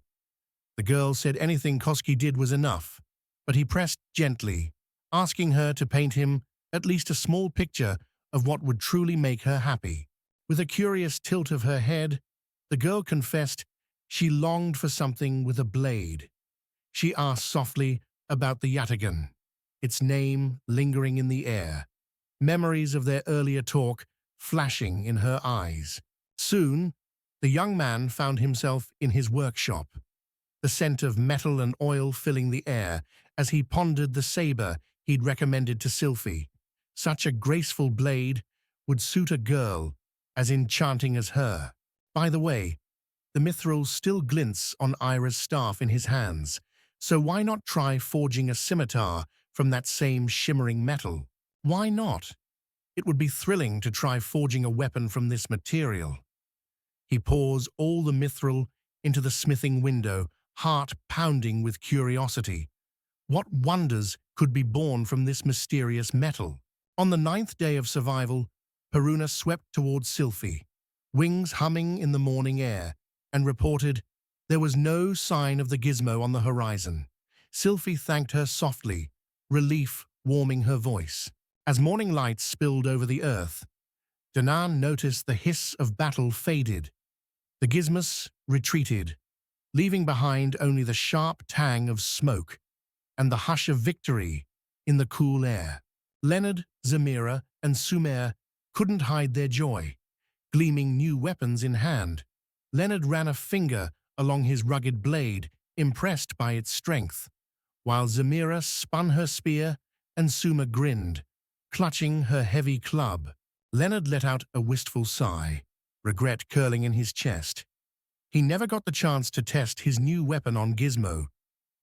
The girl said anything Koski did was enough, but he pressed gently, asking her to paint him at least a small picture of what would truly make her happy. With a curious tilt of her head, the girl confessed she longed for something with a blade. She asked softly about the yatagan, its name lingering in the air, memories of their earlier talk flashing in her eyes. Soon, the young man found himself in his workshop, the scent of metal and oil filling the air as he pondered the saber he'd recommended to Sylphie. Such a graceful blade would suit a girl as enchanting as her. By the way, the mithril still glints on Ira's staff in his hands, so why not try forging a scimitar from that same shimmering metal? Why not? It would be thrilling to try forging a weapon from this material. He pours all the mithril into the smithing window, heart pounding with curiosity. What wonders could be born from this mysterious metal? On the 9th day of survival, Peruna swept towards Sylphie, wings humming in the morning air, and reported there was no sign of the gizmo on the horizon. Sylphie thanked her softly, relief warming her voice. As morning light spilled over the earth, Danan noticed the hiss of battle faded. The gizmos retreated, leaving behind only the sharp tang of smoke and the hush of victory in the cool air. Leonard, Zamira, and Sumer couldn't hide their joy, gleaming new weapons in hand. Leonard ran a finger along his rugged blade, impressed by its strength, while Zamira spun her spear and Suma grinned, clutching her heavy club. Leonard let out a wistful sigh, regret curling in his chest. He never got the chance to test his new weapon on Gizmo,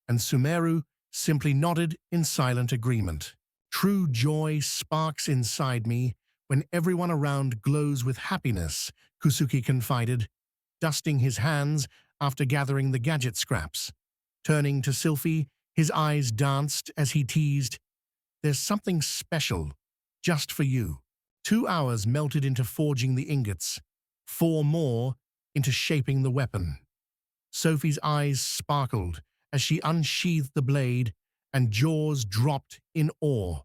and Sumeru simply nodded in silent agreement. True joy sparks inside me when everyone around glows with happiness, Kusuki confided, dusting his hands after gathering the gadget scraps. Turning to Sylphie, his eyes danced as he teased, "There's something special, just for you." 2 hours melted into forging the ingots, 4 more into shaping the weapon. Sophie's eyes sparkled as she unsheathed the blade, and jaws dropped in awe,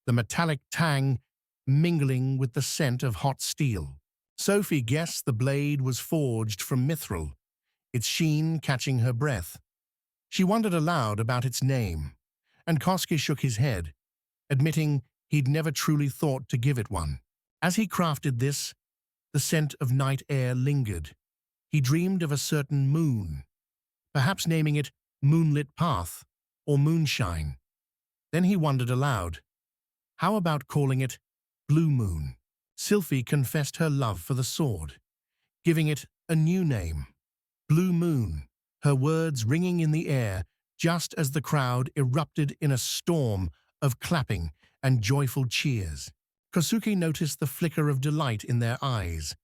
the metallic tang mingling with the scent of hot steel. Sophie guessed the blade was forged from mithril, its sheen catching her breath. She wondered aloud about its name, and Koski shook his head, admitting he'd never truly thought to give it one. As he crafted this, the scent of night air lingered. He dreamed of a certain moon, perhaps naming it Moonlit Path or Moonshine. Then he wondered aloud, how about calling it Blue Moon? Sylphie confessed her love for the sword, giving it a new name, Blue Moon, her words ringing in the air just as the crowd erupted in a storm of clapping and joyful cheers. Kosuke noticed the flicker of delight in their eyes,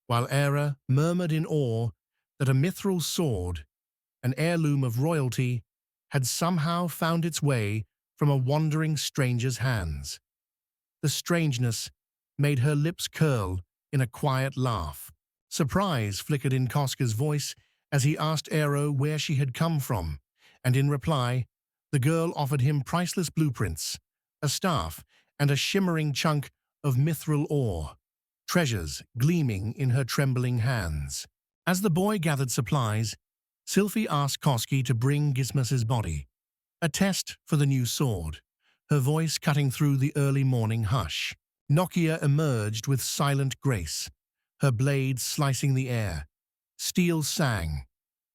while Era murmured in awe that a mithril sword, an heirloom of royalty, had somehow found its way from a wandering stranger's hands. The strangeness made her lips curl in a quiet laugh. Surprise flickered in Koska's voice as he asked Aero where she had come from, and in reply, the girl offered him priceless blueprints, a staff, and a shimmering chunk of mithril ore, treasures gleaming in her trembling hands. As the boy gathered supplies, Sylphie asked Koski to bring Gismus's body, a test for the new sword, her voice cutting through the early morning hush. Nokia emerged with silent grace, her blade slicing the air. Steel sang,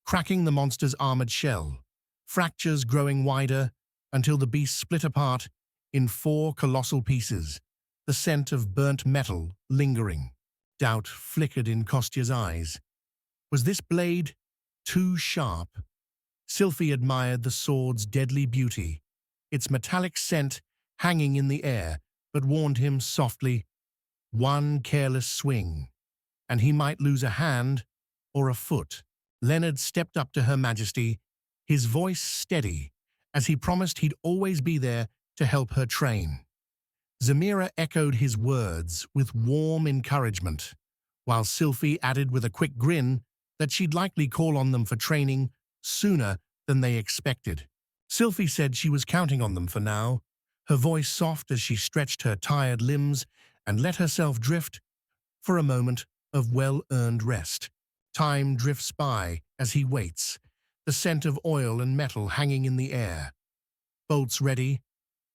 cracking the monster's armored shell, fractures growing wider until the beast split apart in 4 colossal pieces, the scent of burnt metal lingering. Doubt flickered in Kostya's eyes. Was this blade too sharp? Sylphie admired the sword's deadly beauty, its metallic scent hanging in the air, but warned him softly, one careless swing, and he might lose a hand or a foot. Leonard stepped up to Her Majesty, his voice steady, as he promised he'd always be there to help her train. Zamira echoed his words with warm encouragement, while Sylphie added with a quick grin that she'd likely call on them for training sooner than they expected. Sylphie said she was counting on them for now, her voice soft as she stretched her tired limbs and let herself drift for a moment of well-earned rest. Time drifts by as he waits, the scent of oil and metal hanging in the air. Bolts ready,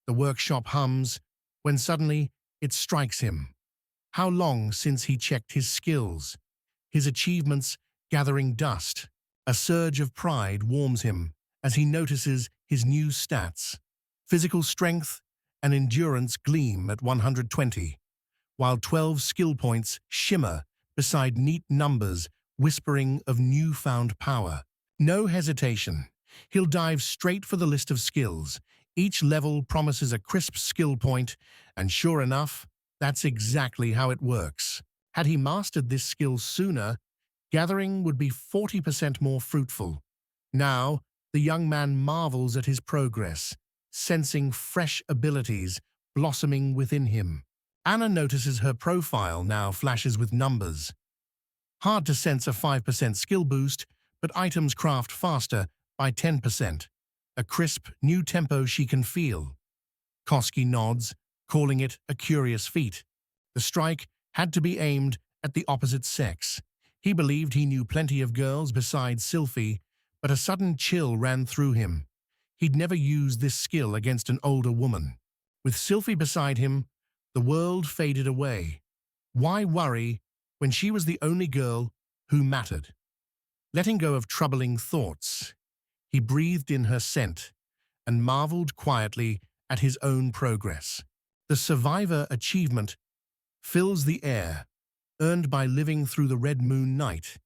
the workshop hums, when suddenly it strikes him. How long since he checked his skills, his achievements gathering dust? A surge of pride warms him as he notices his new stats. Physical strength and endurance gleam at 120, while 12 skill points shimmer beside neat numbers whispering of newfound power. No hesitation. He'll dive straight for the list of skills. Each level promises a crisp skill point, and sure enough, that's exactly how it works. Had he mastered this skill sooner, gathering would be 40% more fruitful. Now, the young man marvels at his progress, sensing fresh abilities blossoming within him. Anna notices her profile now flashes with numbers. Hard to sense a 5% skill boost, but items craft faster by 10%. A crisp, new tempo she can feel. Koski nods, calling it a curious feat. The strike had to be aimed at the opposite sex. He believed he knew plenty of girls besides Sylphie, but a sudden chill ran through him. He'd never used this skill against an older woman. With Sylphie beside him, the world faded away. Why worry when she was the only girl who mattered? Letting go of troubling thoughts, he breathed in her scent and marveled quietly at his own progress. The survivor achievement fills the air, earned by living through the red moon night.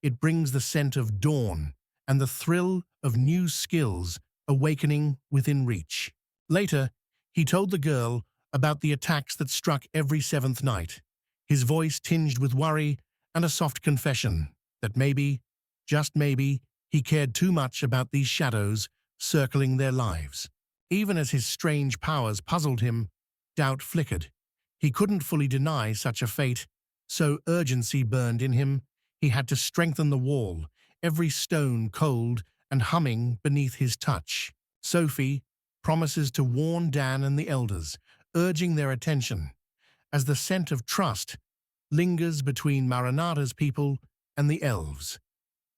It brings the scent of dawn and the thrill of new skills awakening within reach. Later, he told the girl about the attacks that struck every 7th night, his voice tinged with worry and a soft confession that maybe, just maybe, he cared too much about these shadows circling their lives. Even as his strange powers puzzled him, doubt flickered. He couldn't fully deny such a fate, so urgency burned in him. He had to strengthen the wall, every stone cold and humming beneath his touch. Sophie promises to warn Dan and the elders, urging their attention, as the scent of trust lingers between Marinada's people and the elves,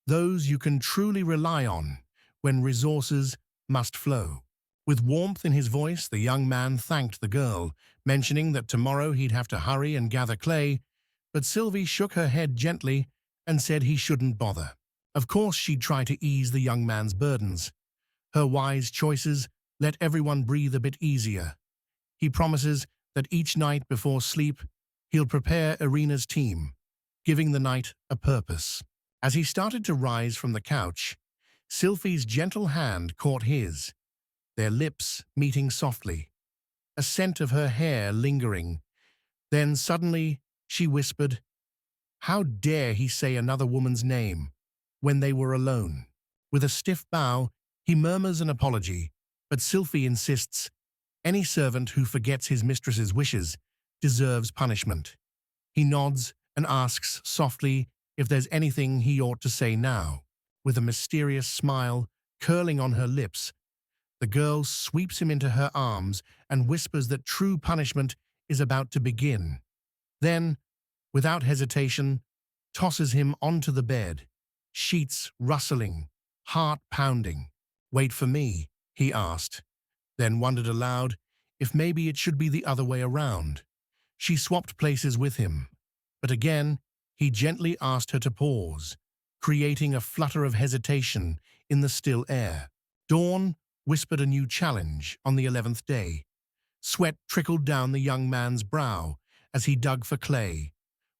those you can truly rely on when resources must flow. With warmth in his voice, the young man thanked the girl, mentioning that tomorrow he'd have to hurry and gather clay, but Sylvie shook her head gently and said he shouldn't bother. Of course she'd try to ease the young man's burdens. Her wise choices let everyone breathe a bit easier. He promises that each night before sleep, he'll prepare Irina's team, giving the night a purpose. As he started to rise from the couch, Sylphie's gentle hand caught his, their lips meeting softly, a scent of her hair lingering. Then suddenly she whispered, "How dare he say another woman's name?" when they were alone. With a stiff bow, he murmurs an apology, but Sylphie insists, any servant who forgets his mistress's wishes deserves punishment. He nods and asks softly if there's anything he ought to say now. With a mysterious smile curling on her lips, the girl sweeps him into her arms and whispers that true punishment is about to begin. Then, without hesitation, tosses him onto the bed, sheets rustling, heart pounding. "Wait for me," he asked, then wondered aloud if maybe it should be the other way around. She swapped places with him, but again he gently asked her to pause, creating a flutter of hesitation in the still air. Dawn whispered a new challenge on the 11th day. Sweat trickled down the young man's brow as he dug for clay,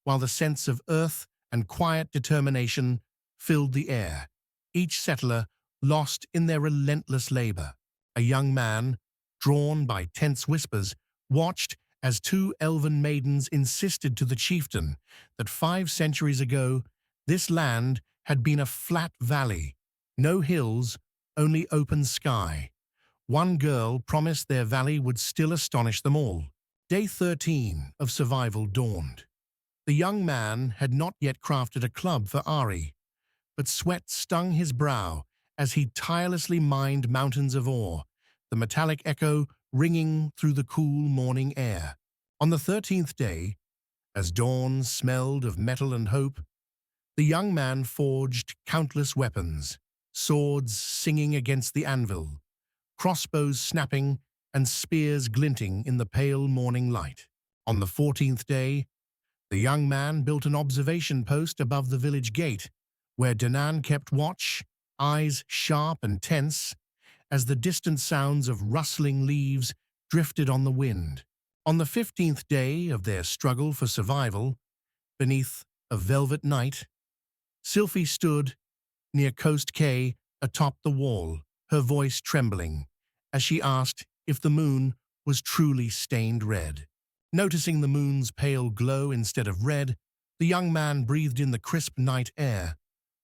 while the sense of earth and quiet determination filled the air, each settler lost in their relentless labor. A young man, drawn by tense whispers, watched as two elven maidens insisted to the chieftain that 5 centuries ago this land had been a flat valley, no hills, only open sky. One girl promised their valley would still astonish them all. Day 13 of survival dawned. The young man had not yet crafted a club for Ari, but sweat stung his brow as he tirelessly mined mountains of ore, the metallic echo ringing through the cool morning air. On the 13th day, as dawn smelled of metal and hope, the young man forged countless weapons, swords singing against the anvil, crossbows snapping and spears glinting in the pale morning light. On the 14th day, the young man built an observation post above the village gate, where Danan kept watch, eyes sharp and tense, as the distant sounds of rustling leaves drifted on the wind. On the 15th day of their struggle for survival, beneath a velvet night, Sylphie stood near Coast Quay atop the wall, her voice trembling, as she asked if the moon was truly stained red. Noticing the moon's pale glow instead of red, the young man breathed in the crisp night air.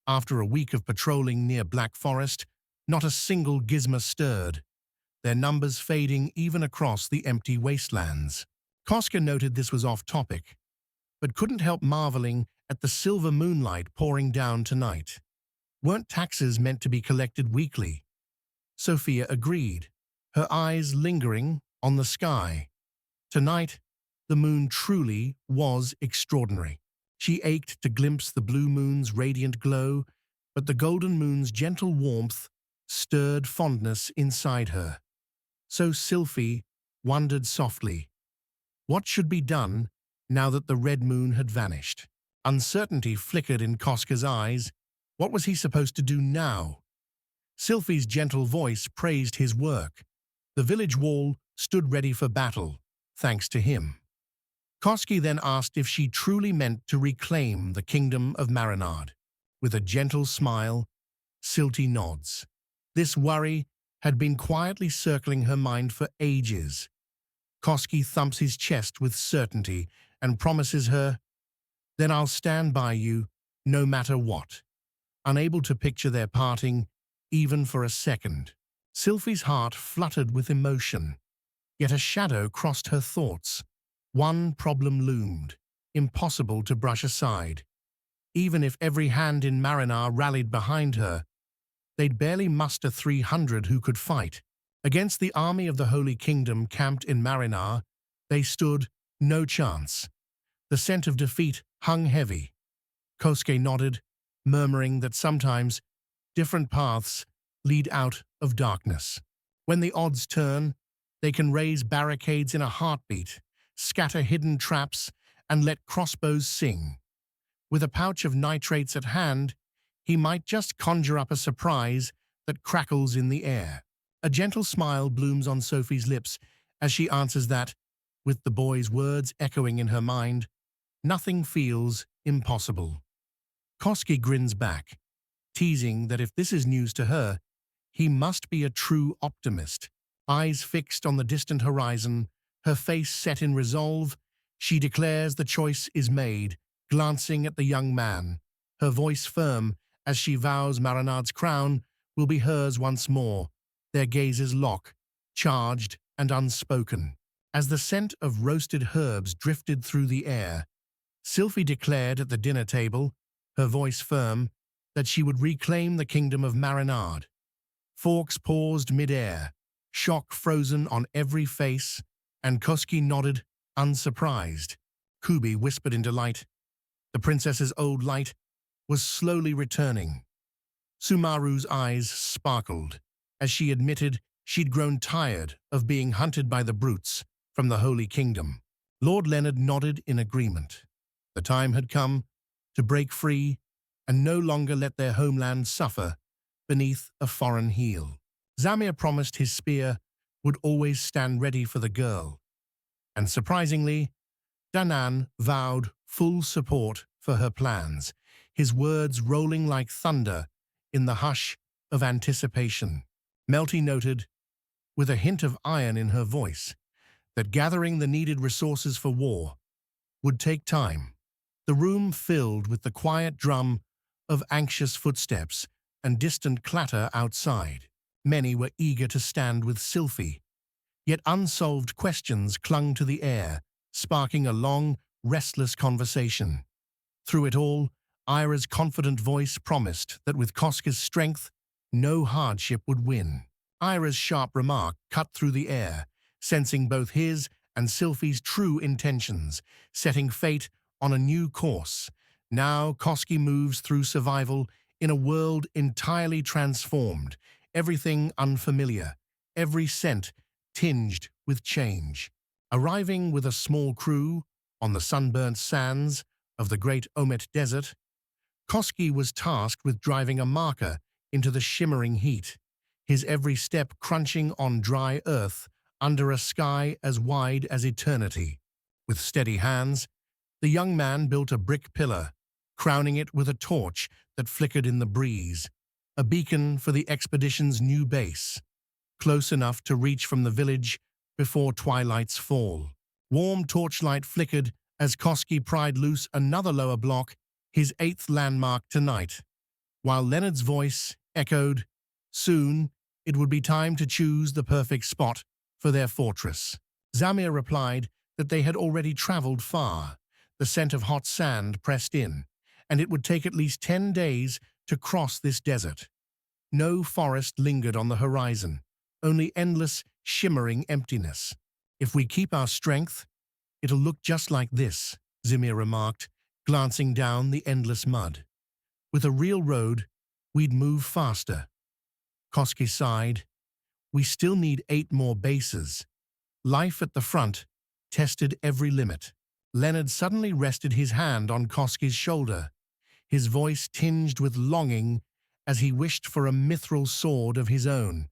After a week of patrolling near Black Forest, not a single gizmo stirred, their numbers fading even across the empty wastelands. Koska noted this was off-topic, but couldn't help marveling at the silver moonlight pouring down tonight. Weren't taxes meant to be collected weekly? Sophia agreed, her eyes lingering on the sky. Tonight, the moon truly was extraordinary. She ached to glimpse the blue moon's radiant glow, but the golden moon's gentle warmth stirred fondness inside her. So Sylphie wondered softly, what should be done now that the red moon had vanished? Uncertainty flickered in Koska's eyes. What was he supposed to do now? Sylphie's gentle voice praised his work. The village wall stood ready for battle, thanks to him. Koski then asked if she truly meant to reclaim the kingdom of Marinade. With a gentle smile, Sylphie nods. This worry had been quietly circling her mind for ages. Koski thumps his chest with certainty and promises her, "Then I'll stand by you, no matter what." Unable to picture their parting, even for a second, Sylphie's heart fluttered with emotion, yet a shadow crossed her thoughts. One problem loomed, impossible to brush aside. Even if every hand in Marinar rallied behind her, they'd barely muster 300 who could fight. Against the army of the Holy Kingdom camped in Marinar, they stood no chance. The scent of defeat hung heavy. Kosuke nodded, murmuring that sometimes different paths lead out of darkness. When the odds turn, they can raise barricades in a heartbeat, scatter hidden traps, and let crossbows sing. With a pouch of nitrates at hand, he might just conjure up a surprise that crackles in the air. A gentle smile blooms on Sophie's lips as she answers that, with the boy's words echoing in her mind, nothing feels impossible. Kosuke grins back, teasing that if this is news to her, he must be a true optimist. Eyes fixed on the distant horizon, her face set in resolve, she declares the choice is made, glancing at the young man, her voice firm as she vows Marinard's crown will be hers once more, their gazes lock, charged and unspoken. As the scent of roasted herbs drifted through the air, Sylphie declared at the dinner table, her voice firm, that she would reclaim the kingdom of Marinard. Forks paused mid-air, shock frozen on every face, and Kosuke nodded, unsurprised. Kubi whispered in delight. The princess's old light was slowly returning. Sumaru's eyes sparkled as she admitted she'd grown tired of being hunted by the brutes from the Holy Kingdom. Lord Leonard nodded in agreement. The time had come to break free and no longer let their homeland suffer beneath a foreign heel. Zamir promised his spear would always stand ready for the girl, and surprisingly, Danan vowed full support for her plans, his words rolling like thunder in the hush of anticipation. Melty noted, with a hint of iron in her voice, that gathering the needed resources for war would take time. The room filled with the quiet drum of anxious footsteps and distant clatter outside. Many were eager to stand with Sylphie, yet unsolved questions clung to the air, sparking a long, restless conversation. Through it all, Ira's confident voice promised that with Kosuke's strength, no hardship would win. Ira's sharp remark cut through the air, sensing both his and Sylphie's true intentions, setting fate on a new course. Now Kosuke moves through survival in a world entirely transformed, everything unfamiliar, every scent tinged with change. Arriving with a small crew on the sunburnt sands of the Great Omet Desert, Kosuke was tasked with driving a marker into the shimmering heat, his every step crunching on dry earth under a sky as wide as eternity. With steady hands, the young man built a brick pillar, crowning it with a torch that flickered in the breeze, a beacon for the expedition's new base, close enough to reach from the village before twilight's fall. Warm torchlight flickered as Kosuke pried loose another lower block, his 8th landmark tonight, while Leonard's voice echoed, soon it would be time to choose the perfect spot for their fortress. Zamir replied that they had already traveled far. The scent of hot sand pressed in, and it would take at least 10 days to cross this desert. No forest lingered on the horizon, only endless, shimmering emptiness. If we keep our strength, it'll look just like this, Zamir remarked, glancing down the endless mud. With a real road, we'd move faster. Kosuke sighed. We still need 8 more bases. Life at the front tested every limit. Leonard suddenly rested his hand on Kosuke's shoulder, his voice tinged with longing as he wished for a mithril sword of his own,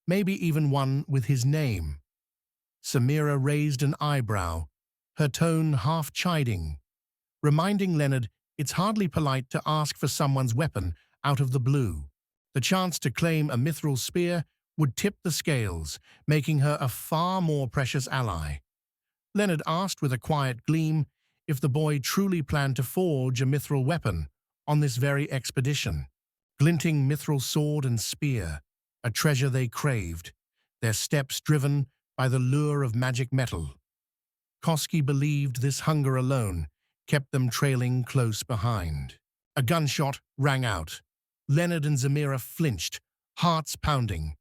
maybe even one with his name. Samira raised an eyebrow, her tone half chiding, reminding Leonard it's hardly polite to ask for someone's weapon out of the blue. The chance to claim a mithril spear would tip the scales, making her a far more precious ally. Leonard asked with a quiet gleam if the boy truly planned to forge a mithril weapon on this very expedition. Glinting mithril sword and spear, a treasure they craved, their steps driven by the lure of magic metal. Koski believed this hunger alone kept them trailing close behind. A gunshot rang out. Leonard and Zamira flinched, hearts pounding,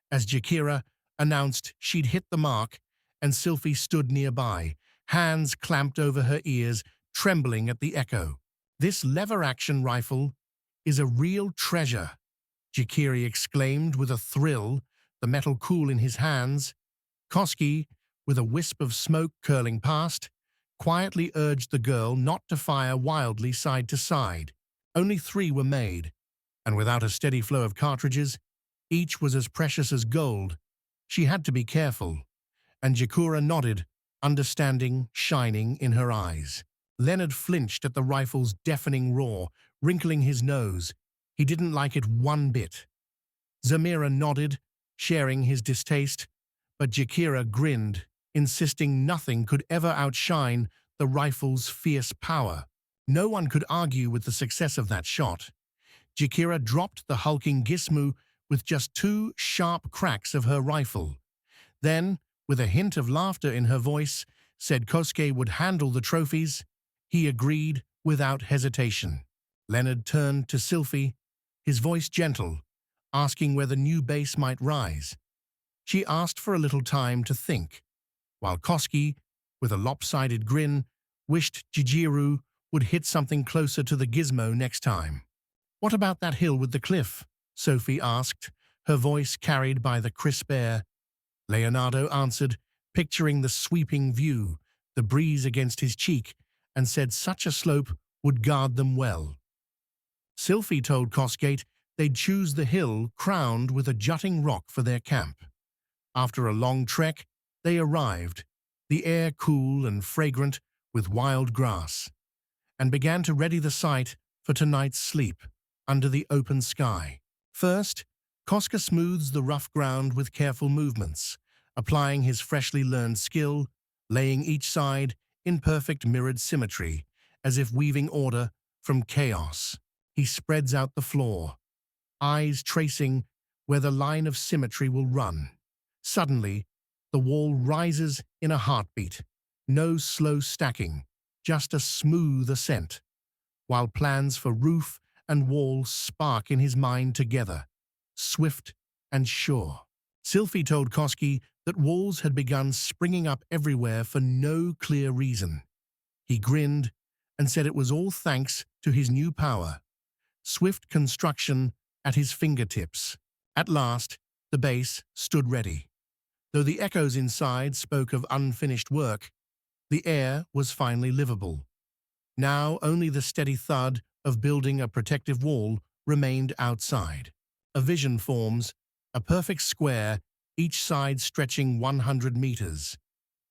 as Jakira announced she'd hit the mark, and Sylphie stood nearby, hands clamped over her ears, trembling at the echo. "This lever-action rifle is a real treasure," Jakiri exclaimed with a thrill, the metal cool in his hands. Koski, with a wisp of smoke curling past, quietly urged the girl not to fire wildly side to side. Only 3 were made, and without a steady flow of cartridges, each was as precious as gold. She had to be careful, and Jakura nodded, understanding shining in her eyes. Leonard flinched at the rifle's deafening roar, wrinkling his nose. He didn't like it one bit. Zamira nodded, sharing his distaste, but Jakira grinned, insisting nothing could ever outshine the rifle's fierce power. No one could argue with the success of that shot. Jakira dropped the hulking Gizmo with just 2 sharp cracks of her rifle. Then, with a hint of laughter in her voice, said Kosuke would handle the trophies. He agreed without hesitation. Leonard turned to Sylphie, his voice gentle, asking where the new base might rise. She asked for a little time to think, while Kosuke, with a lopsided grin, wished Jijiru would hit something closer to the gizmo next time. "What about that hill with the cliff?" Sophie asked, her voice carried by the crisp air. Leonardo answered, picturing the sweeping view, the breeze against his cheek, and said such a slope would guard them well. Sylphie told Kosuke they'd choose the hill crowned with a jutting rock for their camp. After a long trek, they arrived, the air cool and fragrant with wild grass, and began to ready the site for tonight's sleep under the open sky. First, Kosuke smooths the rough ground with careful movements, applying his freshly learned skill, laying each side in perfect mirrored symmetry, as if weaving order from chaos. He spreads out the floor, eyes tracing where the line of symmetry will run. Suddenly, the wall rises in a heartbeat, no slow stacking, just a smooth ascent, while plans for roof and wall spark in his mind together, swift and sure. Sylphie told Kosuke that walls had begun springing up everywhere for no clear reason. He grinned and said it was all thanks to his new power, swift construction at his fingertips. At last, the base stood ready. Though the echoes inside spoke of unfinished work, the air was finally livable. Now only the steady thud of building a protective wall remained outside. A vision forms, a perfect square, each side stretching 100 meters.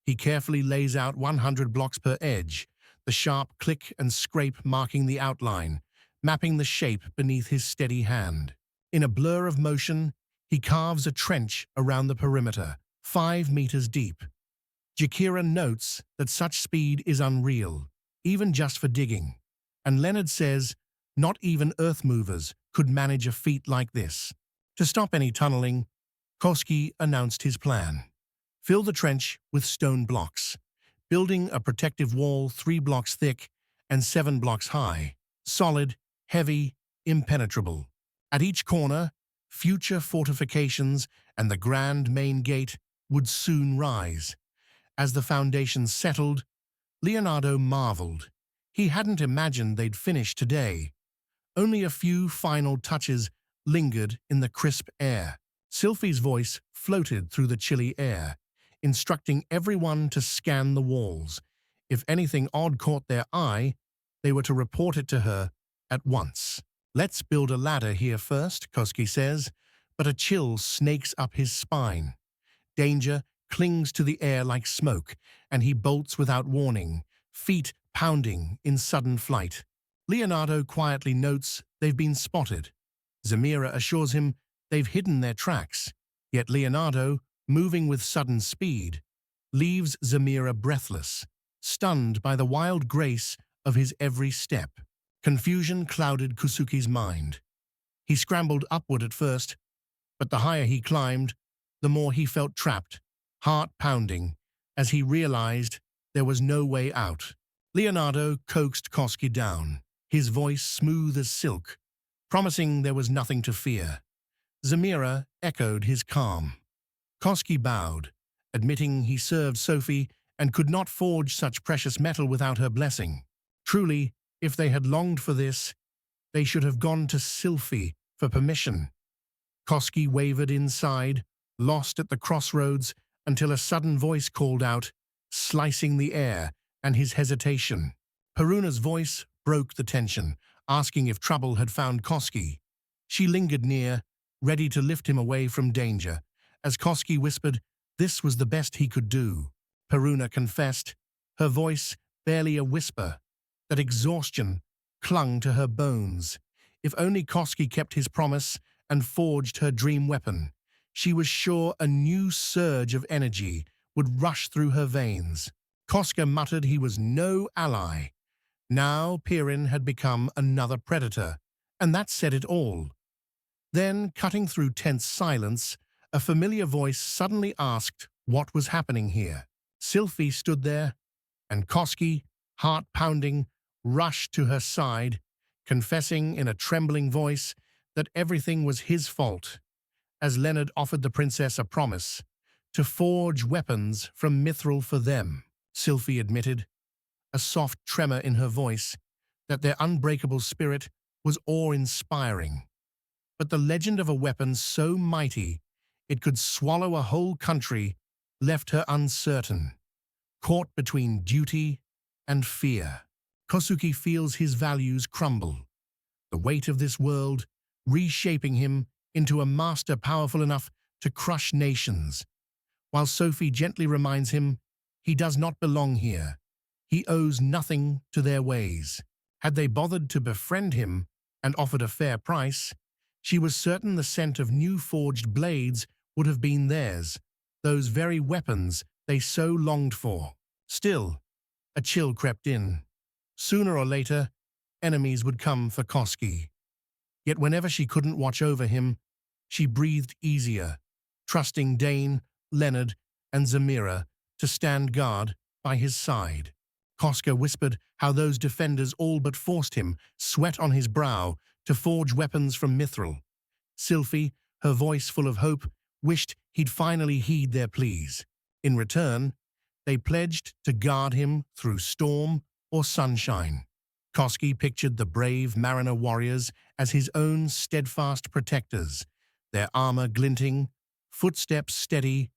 He carefully lays out 100 blocks per edge, the sharp click and scrape marking the outline, mapping the shape beneath his steady hand. In a blur of motion, he carves a trench around the perimeter, 5 meters deep. Jakira notes that such speed is unreal, even just for digging. And Leonard says not even earth movers could manage a feat like this. To stop any tunneling, Kosuke announced his plan. Fill the trench with stone blocks, building a protective wall 3 blocks thick and 7 blocks high, solid, heavy, impenetrable. At each corner, future fortifications and the grand main gate would soon rise. As the foundations settled, Leonardo marveled. He hadn't imagined they'd finish today. Only a few final touches lingered in the crisp air. Sylphie's voice floated through the chilly air, instructing everyone to scan the walls. If anything odd caught their eye, they were to report it to her at once. "Let's build a ladder here first," Kosuke says, but a chill snakes up his spine. Danger clings to the air like smoke, and he bolts without warning, feet pounding in sudden flight. Leonardo quietly notes they've been spotted. Zamira assures him they've hidden their tracks, yet Leonardo, moving with sudden speed, leaves Zamira breathless, stunned by the wild grace of his every step. Confusion clouded Kusuke's mind. He scrambled upward at first, but the higher he climbed, the more he felt trapped, heart pounding, as he realized There was no way out. Leonardo coaxed Koski down, his voice smooth as silk, promising there was nothing to fear. Zamira echoed his calm. Koski bowed, admitting he served Sophie and could not forge such precious metal without her blessing. Truly, if they had longed for this, they should have gone to Sylphie for permission. Koski wavered inside, lost at the crossroads, until a sudden voice called out, slicing the air and his hesitation. Peruna's voice broke the tension, asking if trouble had found Koski. She lingered near, ready to lift him away from danger. As Koski whispered, this was the best he could do. Peruna confessed, her voice barely a whisper, that exhaustion clung to her bones. If only Koski kept his promise and forged her dream weapon, she was sure a new surge of energy would rush through her veins. Koska muttered he was no ally. Now Pirin had become another predator, and that said it all. Then, cutting through tense silence, a familiar voice suddenly asked what was happening here. Sylphie stood there, and Koski, heart-pounding, rushed to her side, confessing in a trembling voice that everything was his fault, as Leonard offered the princess a promise to forge weapons from mithril for them. Sylphie admitted, a soft tremor in her voice, that their unbreakable spirit was awe-inspiring. But the legend of a weapon so mighty it could swallow a whole country left her uncertain, caught between duty and fear. Kosuke feels his values crumble, the weight of this world reshaping him into a master powerful enough to crush nations, while Sophie gently reminds him he does not belong here. He owes nothing to their ways. Had they bothered to befriend him and offered a fair price, she was certain the scent of new forged blades would have been theirs, those very weapons they so longed for. Still, a chill crept in. Sooner or later, enemies would come for Koski. Yet whenever she couldn't watch over him, she breathed easier, trusting Dane, Leonard, and Zamira to stand guard by his side. Koska whispered how those defenders all but forced him, sweat on his brow, to forge weapons from mithril. Sylphie, her voice full of hope, wished he'd finally heed their pleas. In return, they pledged to guard him through storm or sunshine. Koski pictured the brave mariner warriors as his own steadfast protectors, their armor glinting, footsteps steady,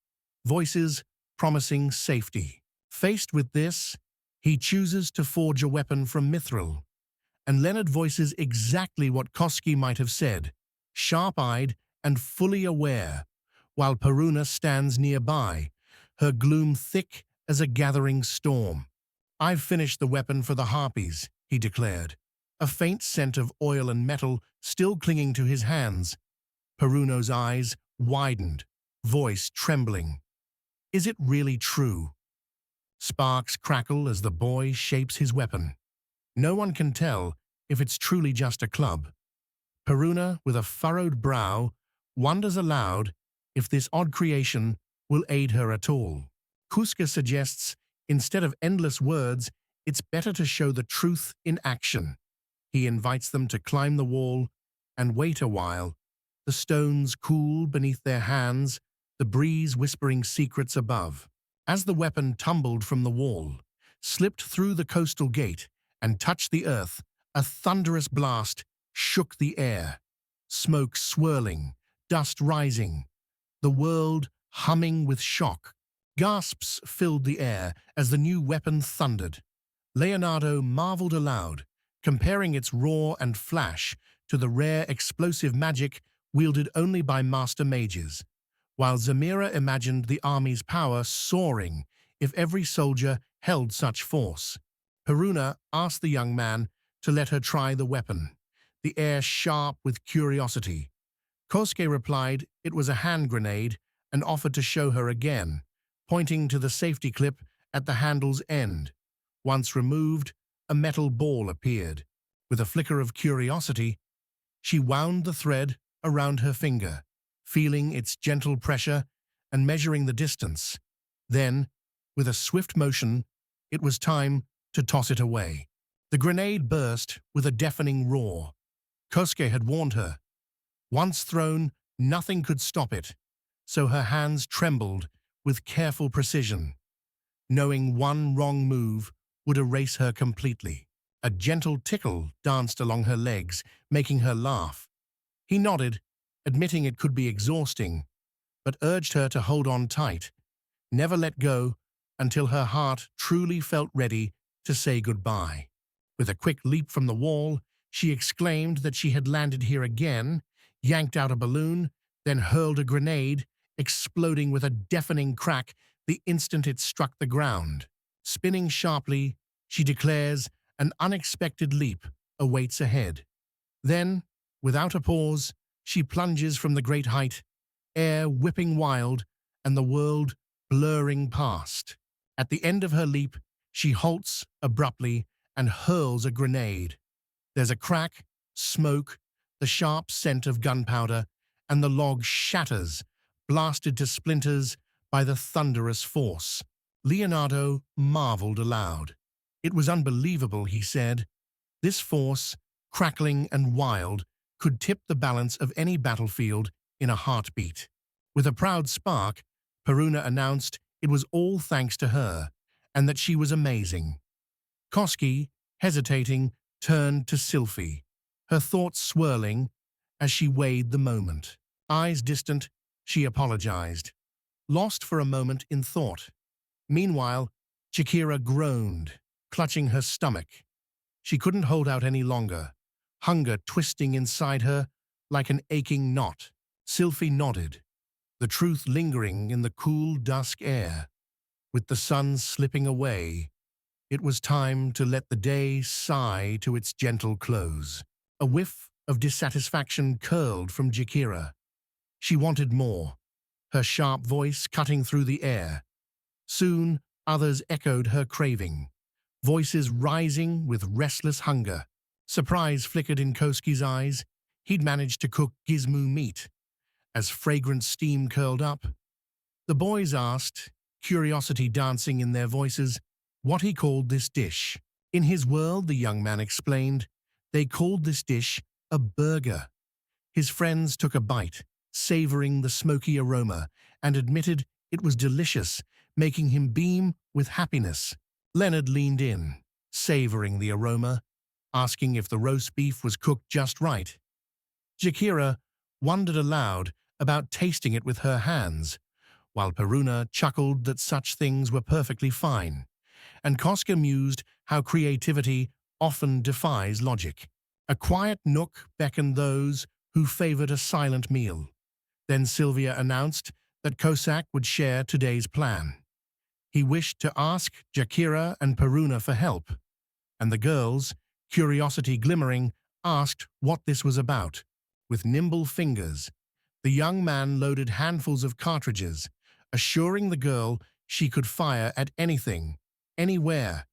voices promising safety. Faced with this, he chooses to forge a weapon from mithril, and Leonard voices exactly what Koski might have said, sharp-eyed and fully aware, while Peruna stands nearby, her gloom thick as a gathering storm. I've finished the weapon for the harpies, he declared, a faint scent of oil and metal still clinging to his hands. Peruno's eyes widened, voice trembling. Is it really true? Sparks crackle as the boy shapes his weapon. No one can tell if it's truly just a club. Peruna, with a furrowed brow, wonders aloud if this odd creation will aid her at all. Kuska suggests, instead of endless words, it's better to show the truth in action. He invites them to climb the wall and wait a while, the stones cool beneath their hands, the breeze whispering secrets above. As the weapon tumbled from the wall, slipped through the coastal gate, and touched the earth, a thunderous blast shook the air. Smoke swirling, dust rising, the world humming with shock. Gasps filled the air as the new weapon thundered. Leonardo marveled aloud, comparing its roar and flash to the rare explosive magic wielded only by master mages, while Zamira imagined the army's power soaring if every soldier held such force. Peruna asked the young man to let her try the weapon, the air sharp with curiosity. Kosuke replied it was a hand grenade and offered to show her again, pointing to the safety clip at the handle's end. Once removed, a metal ball appeared. With a flicker of curiosity, she wound the thread around her finger, feeling its gentle pressure and measuring the distance. Then, with a swift motion, It was time to toss it away. The grenade burst with a deafening roar. Kosuke had warned her. Once thrown, nothing could stop it, so her hands trembled with careful precision, knowing one wrong move would erase her completely. A gentle tickle danced along her legs, making her laugh. He nodded, admitting it could be exhausting, but urged her to hold on tight, never let go until her heart truly felt ready to say goodbye. With a quick leap from the wall, she exclaimed that she had landed here again, yanked out a balloon, then hurled a grenade, exploding with a deafening crack the instant it struck the ground. Spinning sharply, she declares an unexpected leap awaits ahead. Then, without a pause, she plunges from the great height, air whipping wild and the world blurring past. At the end of her leap, she halts abruptly and hurls a grenade. There's a crack, smoke, the sharp scent of gunpowder, and the log shatters, blasted to splinters by the thunderous force. Leonardo marveled aloud. It was unbelievable, he said. This force, crackling and wild, could tip the balance of any battlefield in a heartbeat. With a proud spark, Peruna announced it was all thanks to her, and that she was amazing. Kosuke, hesitating, turned to Sylphie, her thoughts swirling as she weighed the moment. Eyes distant, she apologized, lost for a moment in thought. Meanwhile, Chikira groaned, clutching her stomach. She couldn't hold out any longer, hunger twisting inside her like an aching knot. Sylphie nodded, the truth lingering in the cool dusk air. With the sun slipping away, it was time to let the day sigh to its gentle close. A whiff of dissatisfaction curled from Chikira. She wanted more, her sharp voice cutting through the air. Soon, others echoed her craving, voices rising with restless hunger. Surprise flickered in Kosuke's eyes. He'd managed to cook gizmo meat. As fragrant steam curled up, the boys asked, curiosity dancing in their voices, what he called this dish. In his world, the young man explained, they called this dish a burger. His friends took a bite, savoring the smoky aroma, and admitted it was delicious, making him beam with happiness. Leonard leaned in, savoring the aroma, asking if the roast beef was cooked just right. Chikira wondered aloud about tasting it with her hands, while Peruna chuckled that such things were perfectly fine, and Kosuke mused how creativity often defies logic. A quiet nook beckoned those who favored a silent meal. Then Sylvia announced that Kosak would share today's plan. He wished to ask Chikira and Peruna for help, and the girls, curiosity glimmering, asked what this was about. With nimble fingers, the young man loaded handfuls of cartridges, assuring the girl she could fire at anything, anywhere.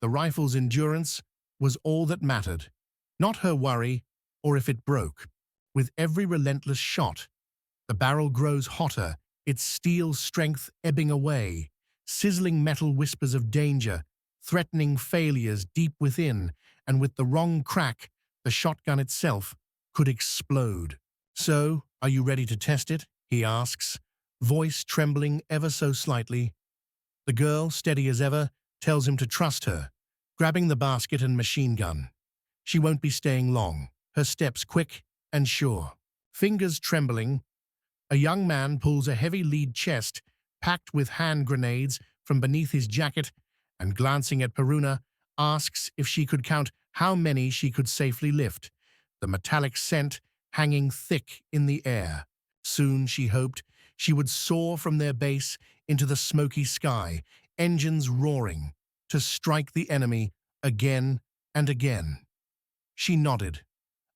The rifle's endurance was all that mattered, not her worry or if it broke. With every relentless shot, the barrel grows hotter, its steel strength ebbing away, sizzling metal whispers of danger, threatening failures deep within, and with the wrong crack, the shotgun itself could explode. So, are you ready to test it? He asks, voice trembling ever so slightly. The girl, steady as ever, tells him to trust her, grabbing the basket and machine gun. She won't be staying long, her steps quick and sure. Fingers trembling, a young man pulls a heavy lead chest packed with hand grenades from beneath his jacket and, glancing at Peruna, asks if she could count how many she could safely lift, the metallic scent hanging thick in the air. Soon, she hoped, she would soar from their base into the smoky sky, engines roaring, to strike the enemy again and again. She nodded,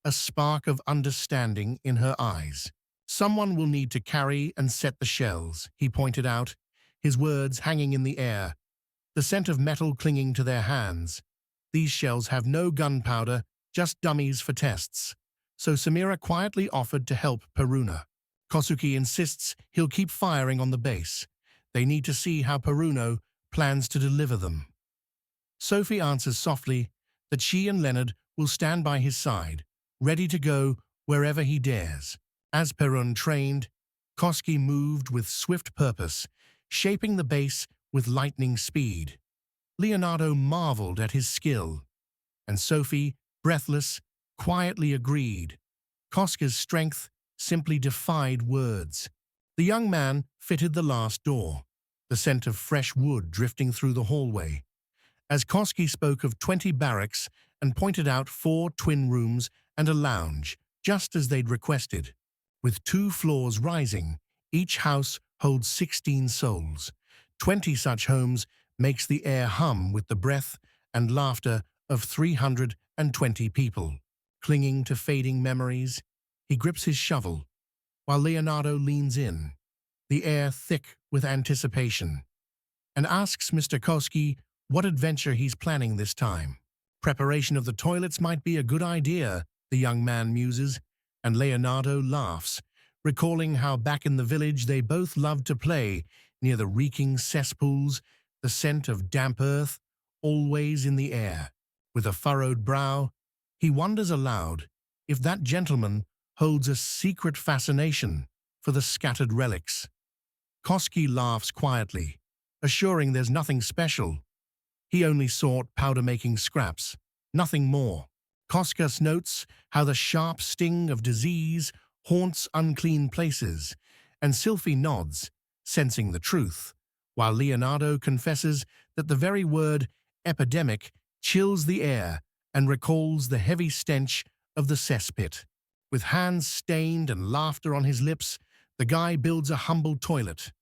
a spark of understanding in her eyes. Someone will need to carry and set the shells, he pointed out, his words hanging in the air, the scent of metal clinging to their hands. These shells have no gunpowder, just dummies for tests. So Samira quietly offered to help Peruna. Kosuke insists he'll keep firing on the base. They need to see how Peruna plans to deliver them. Sophie answers softly that she and Leonard will stand by his side, ready to go wherever he dares. As Perun trained, Koski moved with swift purpose, shaping the base with lightning speed. Leonardo marveled at his skill, and Sophie, breathless, quietly agreed. Koska's strength simply defied words. The young man fitted the last door, the scent of fresh wood drifting through the hallway. As Koski spoke of 20 barracks and pointed out 4 twin rooms and a lounge, just as they'd requested. With 2 floors rising, each house holds 16 souls. 20 such homes makes the air hum with the breath and laughter of 320 people. Clinging to fading memories, he grips his shovel, while Leonardo leans in, the air thick with anticipation, and asks Mr. Koski what adventure he's planning this time. Preparation of the toilets might be a good idea, the young man muses, and Leonardo laughs, recalling how back in the village they both loved to play near the reeking cesspools, the scent of damp earth always in the air. With a furrowed brow, he wonders aloud if that gentleman holds a secret fascination for the scattered relics. Koski laughs quietly, assuring there's nothing special. He only sought powder-making scraps, nothing more. Koskas notes how the sharp sting of disease haunts unclean places, and Sylphie nods, sensing the truth, while Leonardo confesses that the very word epidemic chills the air and recalls the heavy stench of the cesspit. With hands stained and laughter on his lips, the guy builds a humble toilet.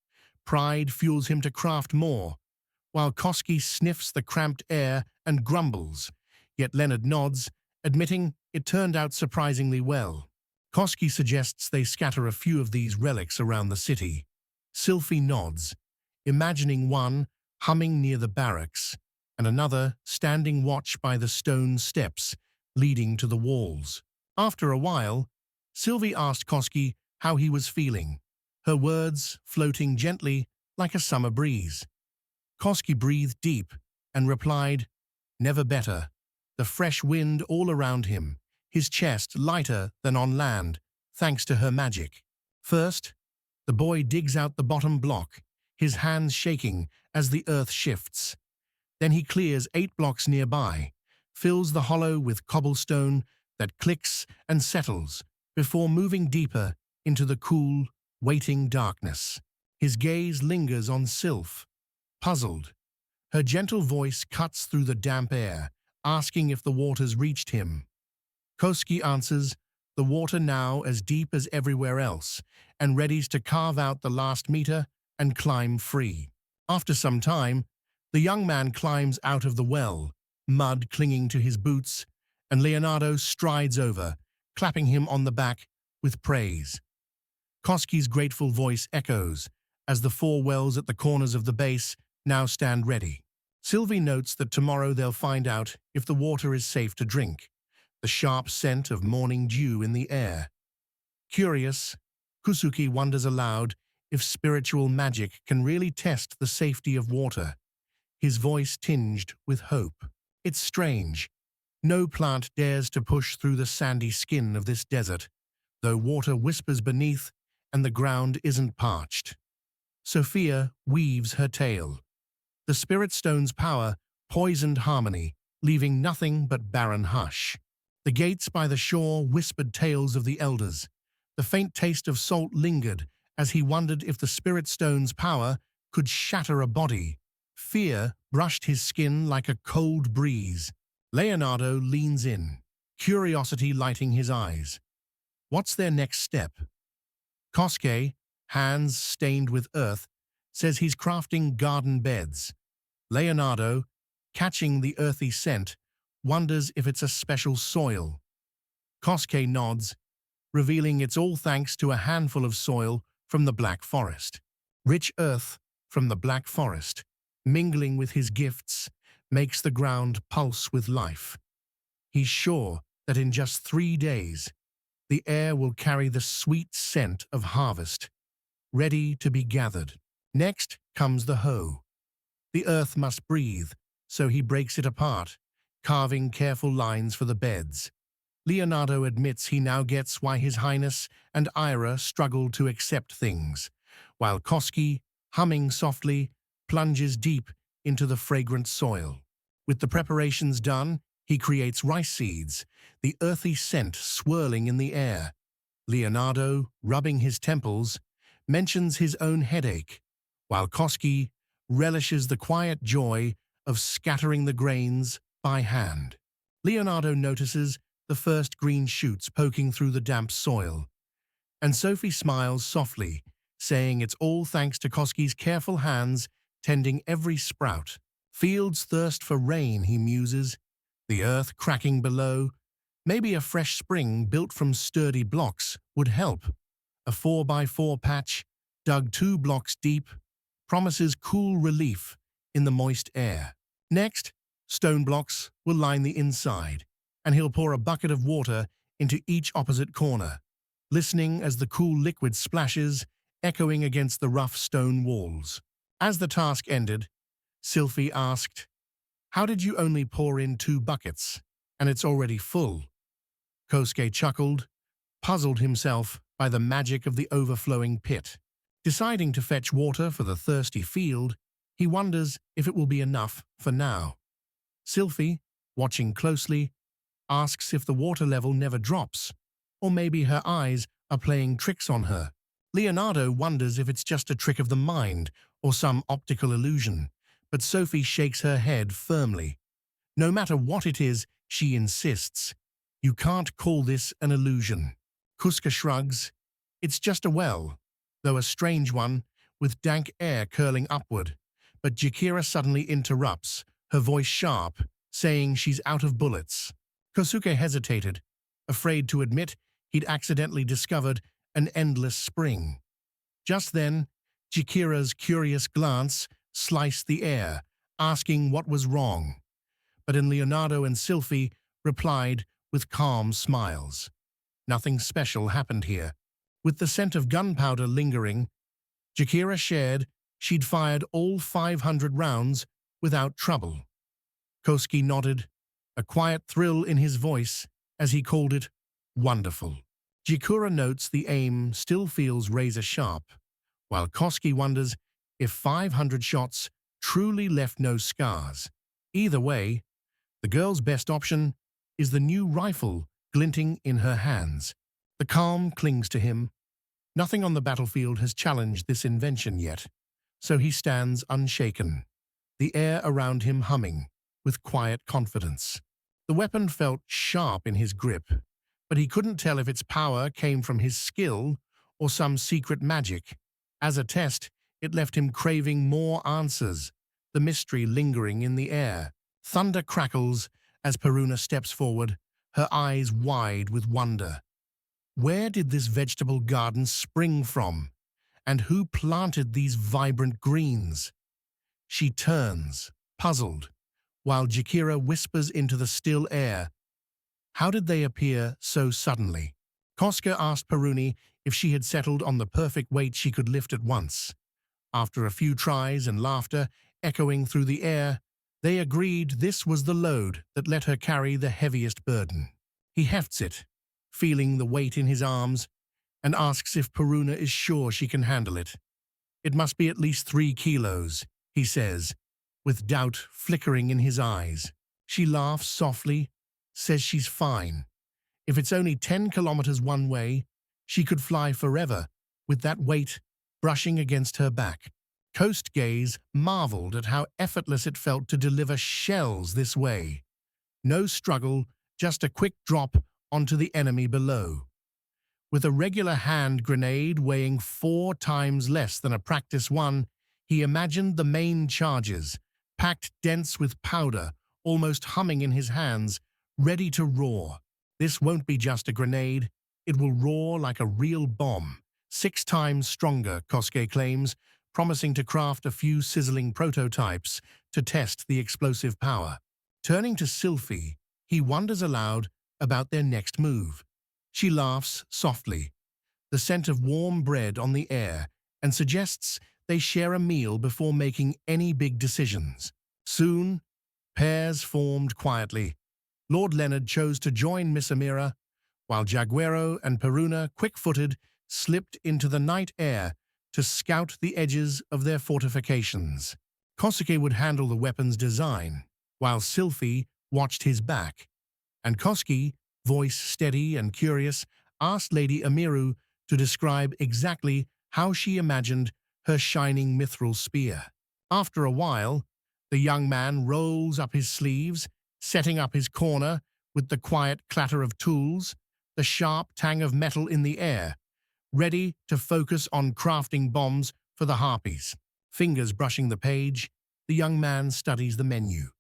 Pride fuels him to craft more, while Koski sniffs the cramped air and grumbles, yet Leonard nods, admitting it turned out surprisingly well. Koski suggests they scatter a few of these relics around the city. Sylphie nods, imagining one humming near the barracks and another standing watch by the stone steps leading to the walls. After a while, Sylvie asked Koski how he was feeling, her words floating gently like a summer breeze. Koski breathed deep and replied, "Never better," the fresh wind all around him, his chest lighter than on land, thanks to her magic. First, the boy digs out the bottom block, his hands shaking as the earth shifts. Then he clears 8 blocks nearby, fills the hollow with cobblestone that clicks and settles before moving deeper into the cool, waiting darkness. His gaze lingers on Sylph, puzzled. Her gentle voice cuts through the damp air, asking if the waters reached him. Koski answers, the water now as deep as everywhere else, and readies to carve out the last meter and climb free. After some time, the young man climbs out of the well, mud clinging to his boots, and Leonardo strides over, clapping him on the back with praise. Koski's grateful voice echoes as the 4 wells at the corners of the base now stand ready. Sylvie notes that tomorrow they'll find out if the water is safe to drink, the sharp scent of morning dew in the air. Curious, Kusuki wonders aloud if spiritual magic can really test the safety of water, his voice tinged with hope. It's strange. No plant dares to push through the sandy skin of this desert, though water whispers beneath and the ground isn't parched. Sophia weaves her tale. The spirit stone's power poisoned harmony, leaving nothing but barren hush. The gates by the shore whispered tales of the elders. The faint taste of salt lingered as he wondered if the spirit stone's power could shatter a body. Fear brushed his skin like a cold breeze. Leonardo leans in, curiosity lighting his eyes. What's their next step? Kosuke, hands stained with earth, says he's crafting garden beds. Leonardo, catching the earthy scent, wonders if it's a special soil. Kosuke nods, revealing it's all thanks to a handful of soil from the Black Forest. Rich earth from the Black Forest, mingling with his gifts, makes the ground pulse with life. He's sure that in just 3 days, the air will carry the sweet scent of harvest, ready to be gathered. Next comes the hoe. The earth must breathe, so he breaks it apart, carving careful lines for the beds. Leonardo admits he now gets why His Highness and Ira struggle to accept things, while Koski, humming softly, plunges deep into the fragrant soil. With the preparations done, he creates rice seeds, the earthy scent swirling in the air. Leonardo, rubbing his temples, mentions his own headache, while Koski relishes the quiet joy of scattering the grains by hand. Leonardo notices the first green shoots poking through the damp soil, and Sophie smiles softly, saying it's all thanks to Koski's careful hands tending every sprout. Fields thirst for rain, he muses, the earth cracking below. Maybe a fresh spring built from sturdy blocks would help. A 4x4 patch, dug 2 blocks deep, promises cool relief in the moist air. Next, stone blocks will line the inside, and he'll pour a bucket of water into each opposite corner, listening as the cool liquid splashes, echoing against the rough stone walls. As the task ended, Sylphie asked, "How did you only pour in 2 buckets, and it's already full?" Kosuke chuckled, puzzled himself by the magic of the overflowing pit. Deciding to fetch water for the thirsty field, he wonders if it will be enough for now. Sylphie, watching closely, asks if the water level never drops, or maybe her eyes are playing tricks on her. Leonardo wonders if it's just a trick of the mind or some optical illusion, but Sophie shakes her head firmly. No matter what it is, she insists, "You can't call this an illusion." Kuska shrugs. It's just a well, though a strange one, with dank air curling upward. But Jakira suddenly interrupts, her voice sharp, saying she's out of bullets. Kosuke hesitated, afraid to admit he'd accidentally discovered an endless spring. Just then, Jakira's curious glance sliced the air, asking what was wrong. But Leonardo and Sylphie replied with calm smiles. Nothing special happened here. With the scent of gunpowder lingering, Jakira shared she'd fired all 500 rounds without trouble. Kosuke nodded, a quiet thrill in his voice as he called it wonderful. Jakira notes the aim still feels razor-sharp, while Kosuke wonders if 500 shots truly left no scars. Either way, the girl's best option is the new rifle glinting in her hands. The calm clings to him. Nothing on the battlefield has challenged this invention yet, so he stands unshaken, the air around him humming with quiet confidence. The weapon felt sharp in his grip, but he couldn't tell if its power came from his skill or some secret magic. As a test, it left him craving more answers, the mystery lingering in the air. Thunder crackles as Peruna steps forward, her eyes wide with wonder. Where did this vegetable garden spring from? And who planted these vibrant greens? She turns, puzzled, while Jakira whispers into the still air, "How did they appear so suddenly?" Kosuke asked Peruni if she had settled on the perfect weight she could lift at once. After a few tries and laughter echoing through the air, they agreed this was the load that let her carry the heaviest burden. He hefts it, feeling the weight in his arms, and asks if Peruna is sure she can handle it. "It must be at least 3 kilos, he says, with doubt flickering in his eyes. She laughs softly, says she's fine. If it's only 10 kilometers one way, she could fly forever, with that weight brushing against her back. Coast Gaze marveled at how effortless it felt to deliver shells this way. No struggle, just a quick drop onto the enemy below. With a regular hand grenade weighing 4 times less than a practice one, he imagined the main charges, packed dense with powder, almost humming in his hands, ready to roar. This won't be just a grenade, it will roar like a real bomb. 6 times stronger, Kosuke claims, promising to craft a few sizzling prototypes to test the explosive power. Turning to Sylphie, he wonders aloud about their next move. She laughs softly, the scent of warm bread on the air, and suggests they share a meal before making any big decisions. Soon, Pairs formed quietly. Lord Leonard chose to join Miss Amira, while Jaguero and Peruna, quick-footed, slipped into the night air to scout the edges of their fortifications. Kosuke would handle the weapon's design, while Sylphie watched his back, and Kosuke, voice steady and curious, asked Lady Amiru to describe exactly how she imagined her shining mithril spear. After a while, the young man rolls up his sleeves, setting up his corner with the quiet clatter of tools, the sharp tang of metal in the air, ready to focus on crafting bombs for the harpies. Fingers brushing the page, the young man studies the menu,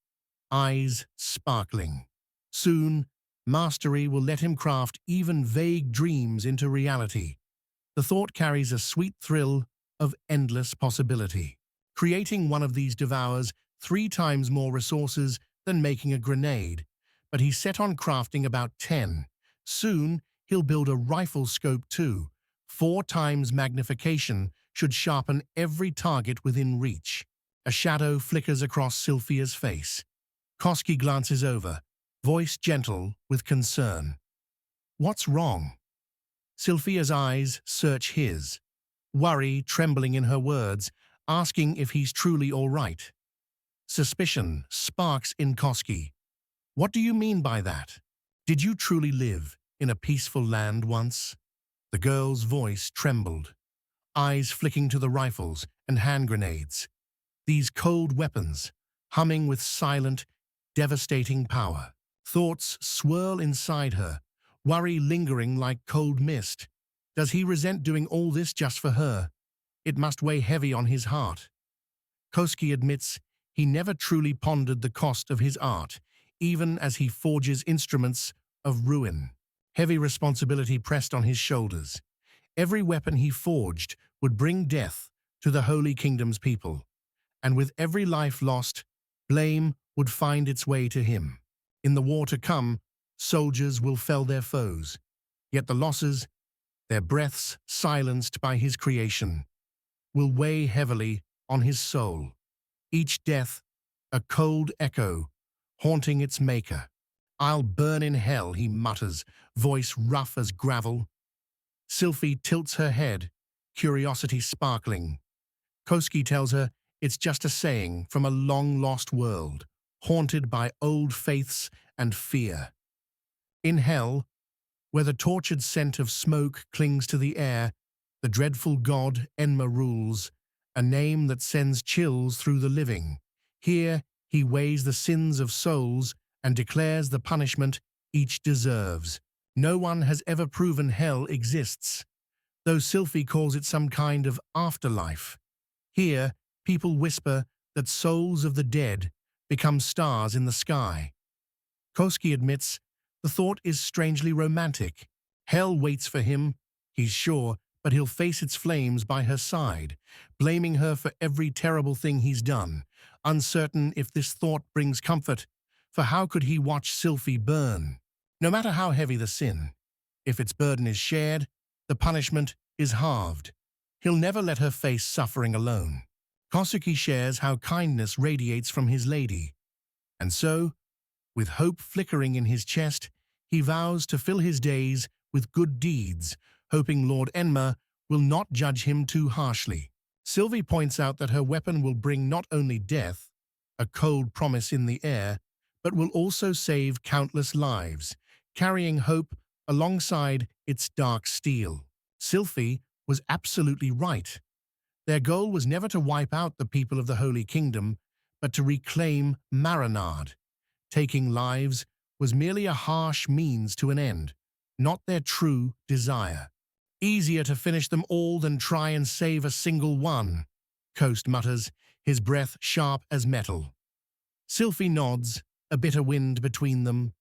eyes sparkling. Soon, mastery will let him craft even vague dreams into reality. The thought carries a sweet thrill of endless possibility. Creating one of these devours 3 times more resources than making a grenade, but he's set on crafting about 10. Soon, he'll build a rifle scope too. 4 times magnification should sharpen every target within reach. A shadow flickers across Sylphia's face. Kosuke glances over, voice gentle with concern. "What's wrong?" Sylphia's eyes search his, worry trembling in her words, asking if he's truly all right. Suspicion sparks in Kosuke. "What do you mean by that? Did you truly live in a peaceful land once?" The girl's voice trembled, eyes flicking to the rifles and hand grenades. These cold weapons, humming with silent, devastating power. Thoughts swirl inside her, worry lingering like cold mist. Does he resent doing all this just for her? It must weigh heavy on his heart. Kosuke admits he never truly pondered the cost of his art, even as he forges instruments of ruin. Heavy responsibility pressed on his shoulders. Every weapon he forged would bring death to the Holy Kingdom's people, and with every life lost, blame would find its way to him. In the war to come, soldiers will fell their foes, yet the losses, their breaths silenced by his creation, will weigh heavily on his soul. Each death, a cold echo, haunting its maker. "I'll burn in hell," he mutters, voice rough as gravel. Sylphie tilts her head, curiosity sparkling. Kosuke tells her it's just a saying from a long-lost world, haunted by old faiths and fear. In hell, where the tortured scent of smoke clings to the air, the dreadful god Enma rules, a name that sends chills through the living. Here, he weighs the sins of souls and declares the punishment each deserves. No one has ever proven hell exists, though Sylphie calls it some kind of afterlife. Here, people whisper that souls of the dead become stars in the sky. Kosuke admits the thought is strangely romantic. Hell waits for him, he's sure, but he'll face its flames by her side, blaming her for every terrible thing he's done, uncertain if this thought brings comfort, for how could he watch Sylphie burn? No matter how heavy the sin, if its burden is shared, the punishment is halved. He'll never let her face suffering alone. Kosuke shares how kindness radiates from his lady, and so, with hope flickering in his chest, he vows to fill his days with good deeds, hoping Lord Enma will not judge him too harshly. Sylvie points out that her weapon will bring not only death, a cold promise in the air, but will also save countless lives, carrying hope alongside its dark steel. Sylphie was absolutely right. Their goal was never to wipe out the people of the Holy Kingdom, but to reclaim Marinard. Taking lives was merely a harsh means to an end, not their true desire. "Easier to finish them all than try and save a single one," Coast mutters, his breath sharp as metal. Sylphie nods, a bitter wind between them,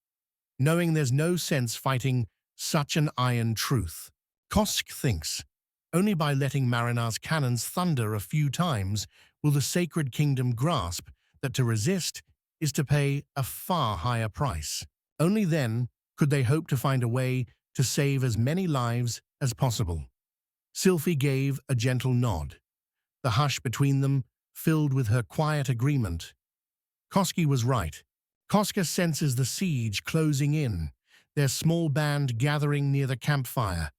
knowing there's no sense fighting such an iron truth. Kosk thinks, only by letting Marinar's cannons thunder a few times will the sacred kingdom grasp that to resist is to pay a far higher price. Only then could they hope to find a way to save as many lives as possible. Sylphie gave a gentle nod, the hush between them filled with her quiet agreement. Koski was right. Koska senses the siege closing in, their small band gathering near the campfire,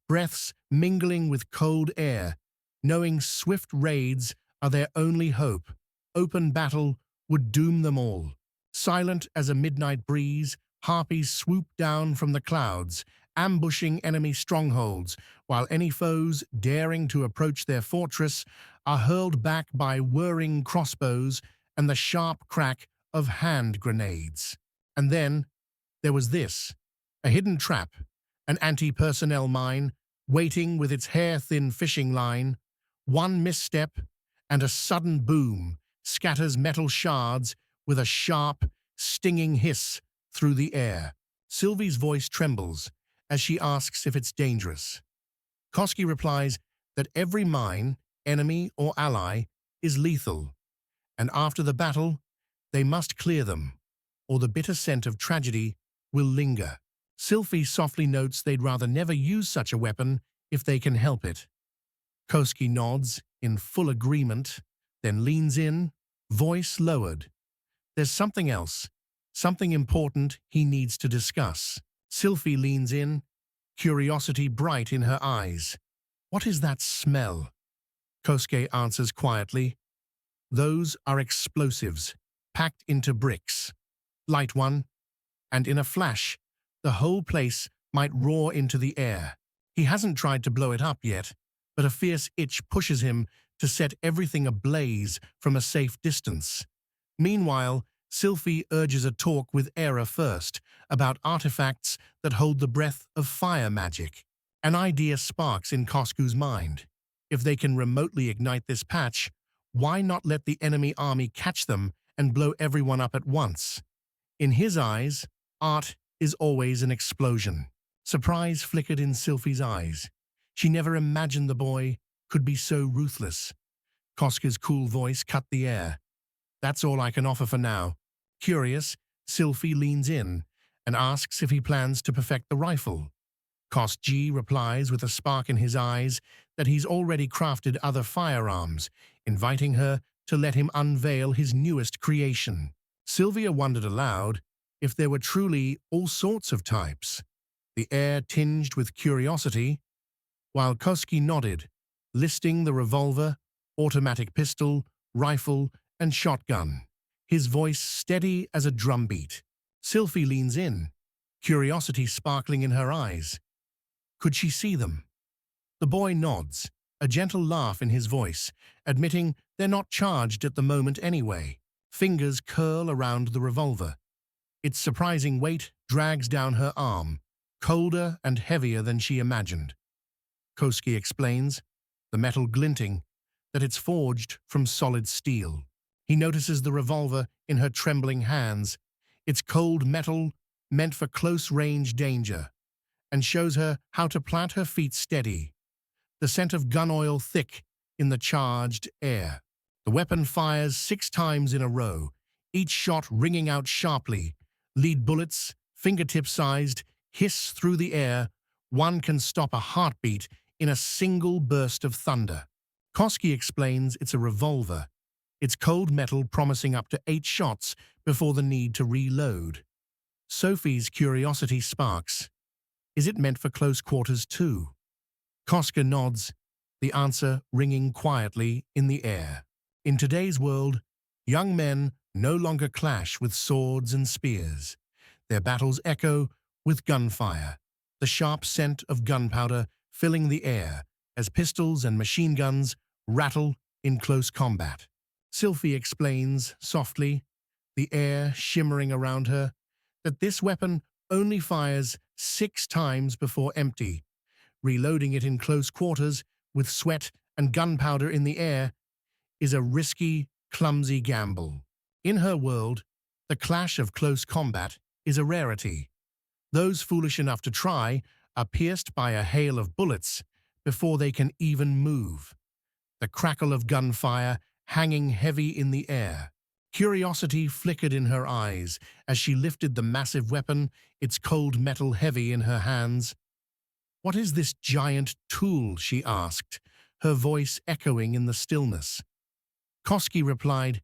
breaths mingling with cold air, knowing swift raids are their only hope. Open battle would doom them all. Silent as a midnight breeze, harpies swoop down from the clouds, ambushing enemy strongholds, while any foes daring to approach their fortress are hurled back by whirring crossbows and the sharp crack of hand grenades. And then there was this, a hidden trap, an anti-personnel mine, waiting with its hair-thin fishing line. One misstep, and a sudden boom scatters metal shards with a sharp, stinging hiss through the air. Sylvie's voice trembles as she asks if it's dangerous. Koski replies that every mine, enemy or ally, is lethal, and after the battle, they must clear them, or the bitter scent of tragedy will linger. Sylvie softly notes they'd rather never use such a weapon if they can help it. Koski nods in full agreement, then leans in, voice lowered. There's something else, something important he needs to discuss. Sylvie leans in, curiosity bright in her eyes. What is that smell? Kosuke answers quietly. Those are explosives, packed into bricks. Light one, and in a flash, the whole place might roar into the air. He hasn't tried to blow it up yet, but a fierce itch pushes him to set everything ablaze from a safe distance. Meanwhile, Sylvie urges a talk with Era first about artifacts that hold the breath of fire magic. An idea sparks in Kosku's mind. If they can remotely ignite this patch, why not let the enemy army catch them and blow everyone up at once? In his eyes, art is always an explosion. Surprise flickered in Sylvie's eyes. She never imagined the boy could be so ruthless. Kosku's cool voice cut the air. That's all I can offer for now. Curious, Sylvie leans in and asks if he plans to perfect the rifle. Koski replies with a spark in his eyes that he's already crafted other firearms, inviting her to let him unveil his newest creation. Sylvia wondered aloud if there were truly all sorts of types, the air tinged with curiosity, while Koski nodded, listing the revolver, automatic pistol, rifle, and shotgun, his voice steady as a drumbeat. Sylvie leans in, curiosity sparkling in her eyes. Could she see them? The boy nods, a gentle laugh in his voice, admitting they're not charged at the moment anyway. Fingers curl around the revolver. Its surprising weight drags down her arm, colder and heavier than she imagined. Koski explains, the metal glinting, that it's forged from solid steel. He notices the revolver in her trembling hands, its cold metal meant for close-range danger, and shows her how to plant her feet steady, the scent of gun oil thick in the charged air. The weapon fires 6 times in a row, each shot ringing out sharply. Lead bullets, fingertip-sized, hiss through the air. One can stop a heartbeat in a single burst of thunder. Koski explains it's a revolver, its cold metal promising up to 8 shots before the need to reload. Sophie's curiosity sparks. Is it meant for close quarters too? Koska nods, the answer ringing quietly in the air. In today's world, young men no longer clash with swords and spears. Their battles echo with gunfire, the sharp scent of gunpowder filling the air as pistols and machine guns rattle in close combat. Sylvie explains softly, the air shimmering around her, that this weapon only fires 6 times before empty. Reloading it in close quarters with sweat and gunpowder in the air is a risky, clumsy gamble. In her world, the clash of close combat is a rarity. Those foolish enough to try are pierced by a hail of bullets before they can even move. The crackle of gunfire hanging heavy in the air. Curiosity flickered in her eyes as she lifted the massive weapon, its cold metal heavy in her hands. "What is this giant tool?" she asked, her voice echoing in the stillness. Koski replied,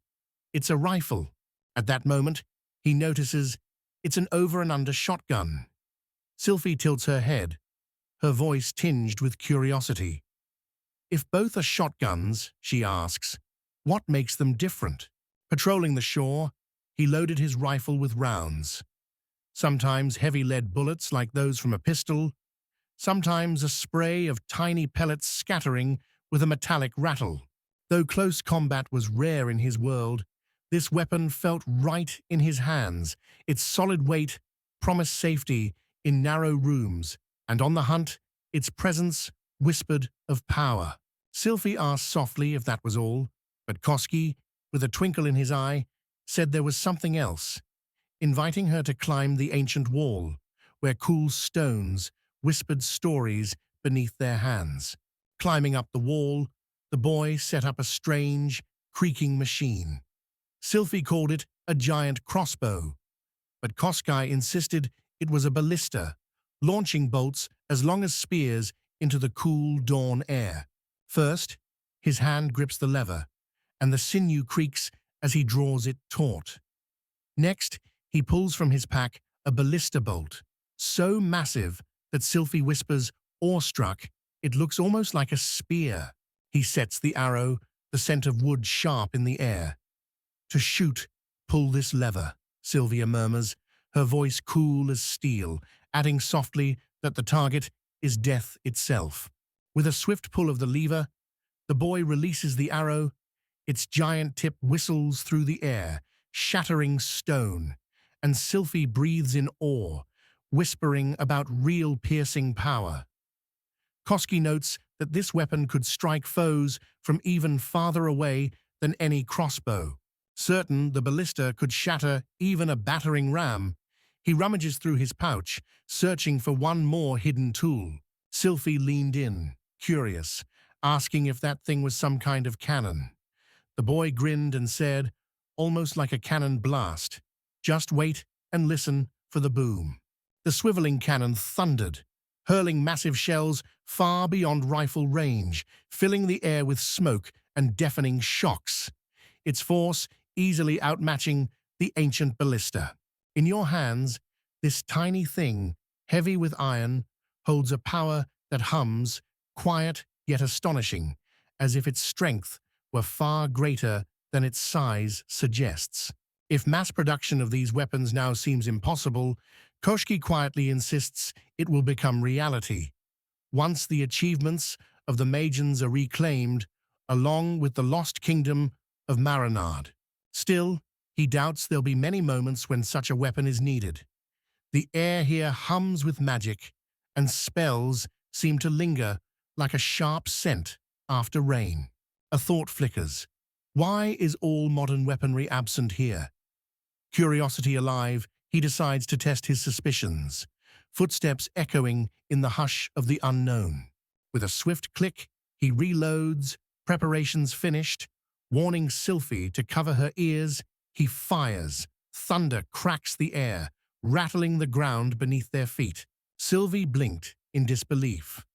"It's a rifle, At that moment, he notices it's an over and under shotgun. Sylvie tilts her head, her voice tinged with curiosity. If both are shotguns, she asks, what makes them different? Patrolling the shore, he loaded his rifle with rounds. Sometimes heavy lead bullets like those from a pistol, sometimes a spray of tiny pellets scattering with a metallic rattle. Though close combat was rare in his world, this weapon felt right in his hands. Its solid weight promised safety in narrow rooms, and on the hunt, its presence whispered of power. Sylvie asked softly if that was all, but Koski, with a twinkle in his eye, said there was something else, inviting her to climb the ancient wall, where cool stones whispered stories beneath their hands. Climbing up the wall, the boy set up a strange, creaking machine. Sylvie called it a giant crossbow, but Koski insisted it was a ballista, launching bolts as long as spears into the cool dawn air. First, his hand grips the lever, and the sinew creaks as he draws it taut. Next, he pulls from his pack a ballista bolt, so massive that Sylvie whispers, awestruck, it looks almost like a spear. He sets the arrow, the scent of wood sharp in the air. To shoot, pull this lever, Sylvia murmurs, her voice cool as steel, adding softly that the target is death itself. With a swift pull of the lever, the boy releases the arrow. Its giant tip whistles through the air, shattering stone, and Sylvie breathes in awe, whispering about real piercing power. Koski notes that this weapon could strike foes from even farther away than any crossbow. Certain the ballista could shatter even a battering ram, he rummages through his pouch, searching for one more hidden tool. Sylvie leaned in, curious, asking if that thing was some kind of cannon. The boy grinned and said, almost like a cannon blast, just wait and listen for the boom. The swiveling cannon thundered, hurling massive shells far beyond rifle range, filling the air with smoke and deafening shocks, its force easily outmatching the ancient ballista. In your hands, this tiny thing, heavy with iron, holds a power that hums, quiet yet astonishing, as if its strength were far greater than its size suggests. If mass production of these weapons now seems impossible, Koski quietly insists it will become reality. Once the achievements of the Magians are reclaimed, along with the lost kingdom of Marinard. Still, he doubts there'll be many moments when such a weapon is needed. The air here hums with magic, and spells seem to linger like a sharp scent after rain. A thought flickers. Why is all modern weaponry absent here? Curiosity alive, he decides to test his suspicions, footsteps echoing in the hush of the unknown. With a swift click, he reloads, preparations finished. Warning Sylvie to cover her ears, he fires. Thunder cracks the air, rattling the ground beneath their feet. Sylvie blinked in disbelief.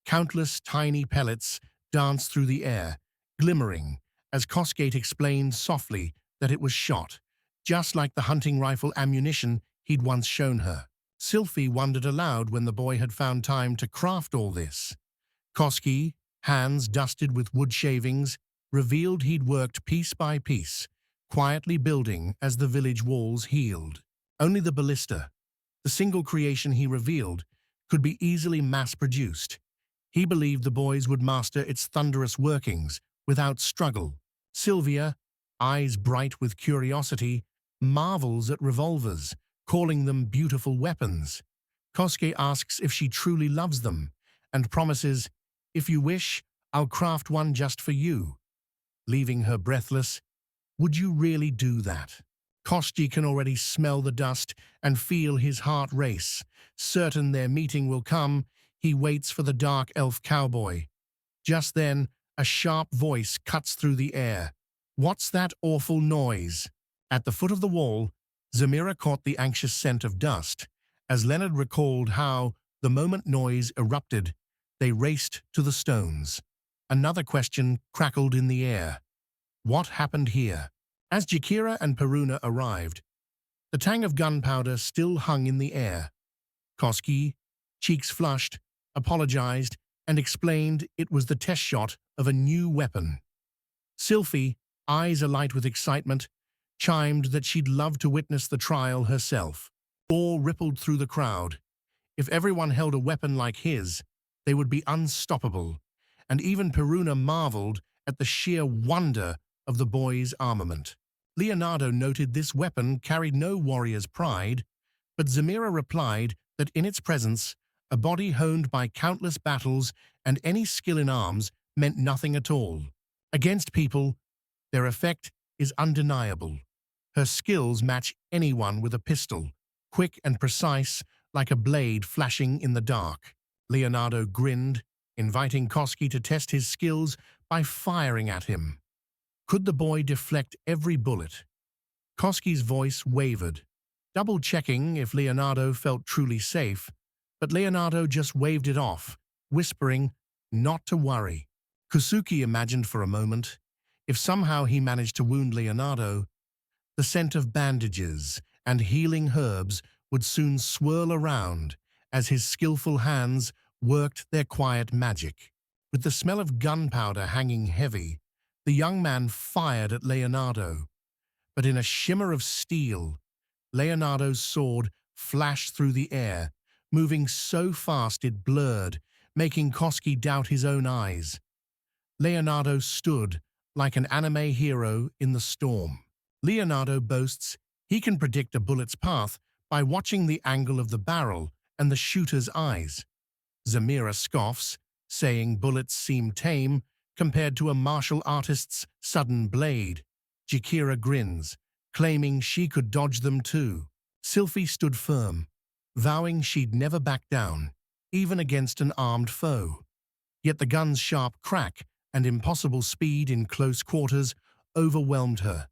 Countless tiny pellets danced through the air, glimmering, as Koskate explained softly that it was shot, just like the hunting rifle ammunition he'd once shown her. Sylvie wondered aloud when the boy had found time to craft all this. Koski, hands dusted with wood shavings, revealed he'd worked piece by piece, quietly building as the village walls healed. Only the ballista, the single creation he revealed, could be easily mass-produced. He believed the boys would master its thunderous workings without struggle. Sylvia, eyes bright with curiosity, marvels at revolvers, calling them beautiful weapons. Kosuke asks if she truly loves them, and promises, if you wish, I'll craft one just for you. Leaving her breathless, would you really do that? Kosuke can already smell the dust and feel his heart race. Certain their meeting will come, he waits for the dark elf cowboy. Just then, a sharp voice cuts through the air. What's that awful noise? At the foot of the wall, Zamira caught the anxious scent of dust. As Leonard recalled how, the moment noise erupted, they raced to the stones. Another question crackled in the air. What happened here? As Jakira and Peruna arrived, the tang of gunpowder still hung in the air. Koski, cheeks flushed, apologized, and explained it was the test shot of a new weapon. Sylphie, eyes alight with excitement, chimed that she'd love to witness the trial herself. All rippled through the crowd. If everyone held a weapon like his, they would be unstoppable, and even Peruna marveled at the sheer wonder of the boy's armament. Leonardo noted this weapon carried no warrior's pride, but Zamira replied that in its presence, a body honed by countless battles and any skill in arms meant nothing at all. Against people, their effect is undeniable. Her skills match anyone with a pistol, quick and precise, like a blade flashing in the dark. Leonardo grinned, inviting Koski to test his skills by firing at him. Could the boy deflect every bullet? Koski's voice wavered, double-checking if Leonardo felt truly safe, but Leonardo just waved it off, whispering, not to worry. Kusuke imagined for a moment, if somehow he managed to wound Leonardo, the scent of bandages and healing herbs would soon swirl around as his skillful hands worked their quiet magic. With the smell of gunpowder hanging heavy, the young man fired at Leonardo. But in a shimmer of steel, Leonardo's sword flashed through the air, moving so fast it blurred, making Koski doubt his own eyes. Leonardo stood like an anime hero in the storm. Leonardo boasts he can predict a bullet's path by watching the angle of the barrel and the shooter's eyes. Zamira scoffs, saying bullets seem tame compared to a martial artist's sudden blade. Jakira grins, claiming she could dodge them too. Sylphie stood firm, vowing she'd never back down, even against an armed foe. Yet the gun's sharp crack and impossible speed in close quarters overwhelmed her,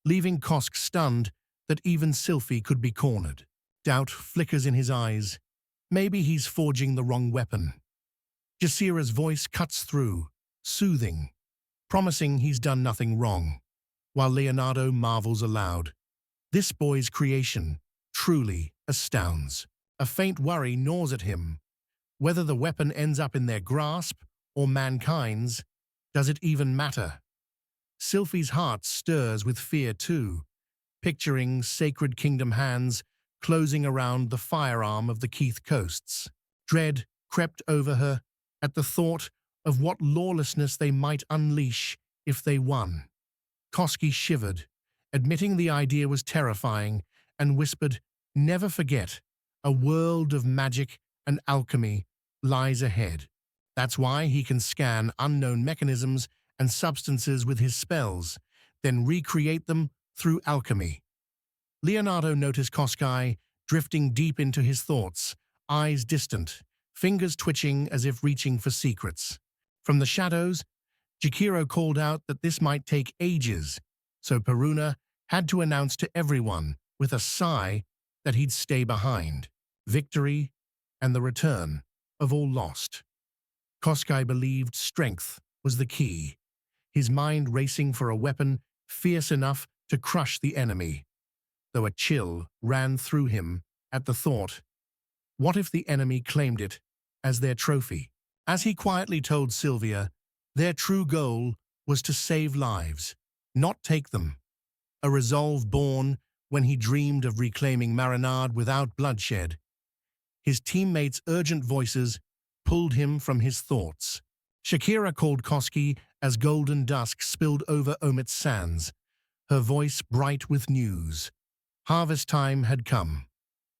leaving Kosk stunned that even Sylphie could be cornered. Doubt flickers in his eyes. Maybe he's forging the wrong weapon. Jasira's voice cuts through, soothing, promising he's done nothing wrong, while Leonardo marvels aloud. This boy's creation truly astounds. A faint worry gnaws at him. Whether the weapon ends up in their grasp or mankind's, does it even matter? Sylphie's heart stirs with fear too, picturing Sacred Kingdom hands closing around the firearm of the Keith Coasts. Dread crept over her at the thought of what lawlessness they might unleash if they won. Koski shivered, admitting the idea was terrifying, and whispered, "Never forget, a world of magic and alchemy lies ahead." That's why he can scan unknown mechanisms and substances with his spells, then recreate them through alchemy. Leonardo noticed Koski drifting deep into his thoughts, eyes distant, fingers twitching as if reaching for secrets. From the shadows, Jakiro called out that this might take ages, so Peruna had to announce to everyone, with a sigh, that he'd stay behind. Victory and the return of all lost. Koski believed strength was the key, his mind racing for a weapon fierce enough to crush the enemy, though a chill ran through him at the thought, what if the enemy claimed it as their trophy? As he quietly told Sylvia, their true goal was to save lives, not take them. A resolve born when he dreamed of reclaiming Marinade without bloodshed. His teammates' urgent voices pulled him from his thoughts. Shakira called Koski as golden dusk spilled over Omit's sands, her voice bright with news. Harvest time had come.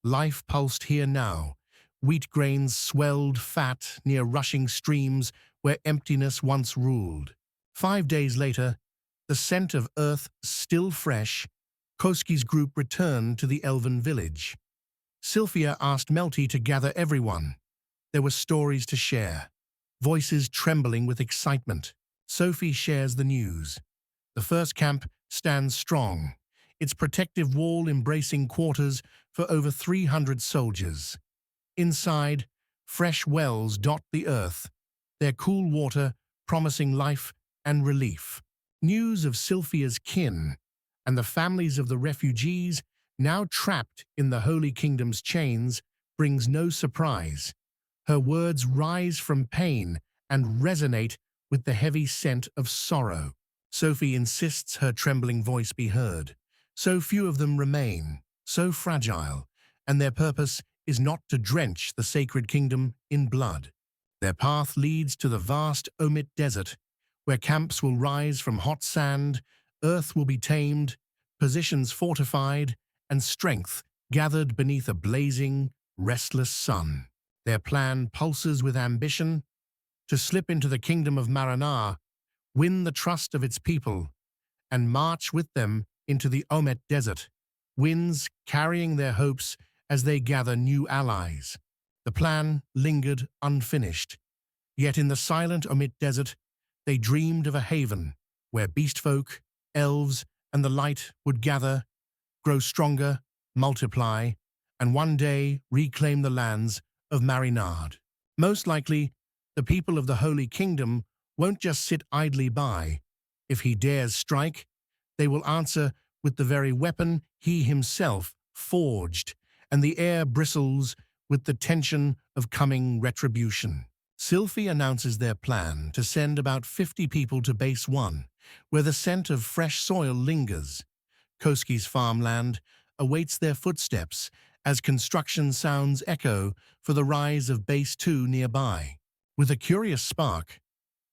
Life pulsed here now. Wheat grains swelled fat near rushing streams where emptiness once ruled. 5 days later, the scent of earth still fresh, Koski's group returned to the elven village. Sylphia asked Melty to gather everyone. There were stories to share, voices trembling with excitement. Sophie shares the news. The first camp stands strong, its protective wall embracing quarters for over 300 soldiers. Inside, fresh wells dot the earth, their cool water promising life and relief. News of Sylphia's kin, and the families of the refugees, now trapped in the Holy Kingdom's chains, brings no surprise. Her words rise from pain and resonate with the heavy scent of sorrow. Sophie insists her trembling voice be heard. So few of them remain, so fragile, and their purpose is not to drench the sacred kingdom in blood. Their path leads to the vast Omit Desert, where camps will rise from hot sand, earth will be tamed, positions fortified, and strength gathered beneath a blazing, restless sun. Their plan pulses with ambition to slip into the kingdom of Marinar, win the trust of its people, and march with them into the Omet Desert, winds carrying their hopes as they gather new allies. The plan lingered unfinished, yet in the silent Omit Desert, they dreamed of a haven where beastfolk, elves, and the light would gather, grow stronger, multiply, and one day reclaim the lands of Marinard. Most likely, the people of the Holy Kingdom won't just sit idly by. If he dares strike, they will answer with the very weapon he himself forged, and the air bristles with the tension of coming retribution. Sylphie announces their plan to send about 50 people to Base 1, where the scent of fresh soil lingers. Koski's farmland awaits their footsteps as construction sounds echo for the rise of Base 2 nearby. With a curious spark,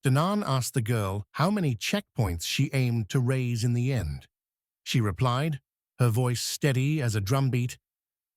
Danan asked the girl how many checkpoints she aimed to raise in the end. She replied, her voice steady as a drumbeat,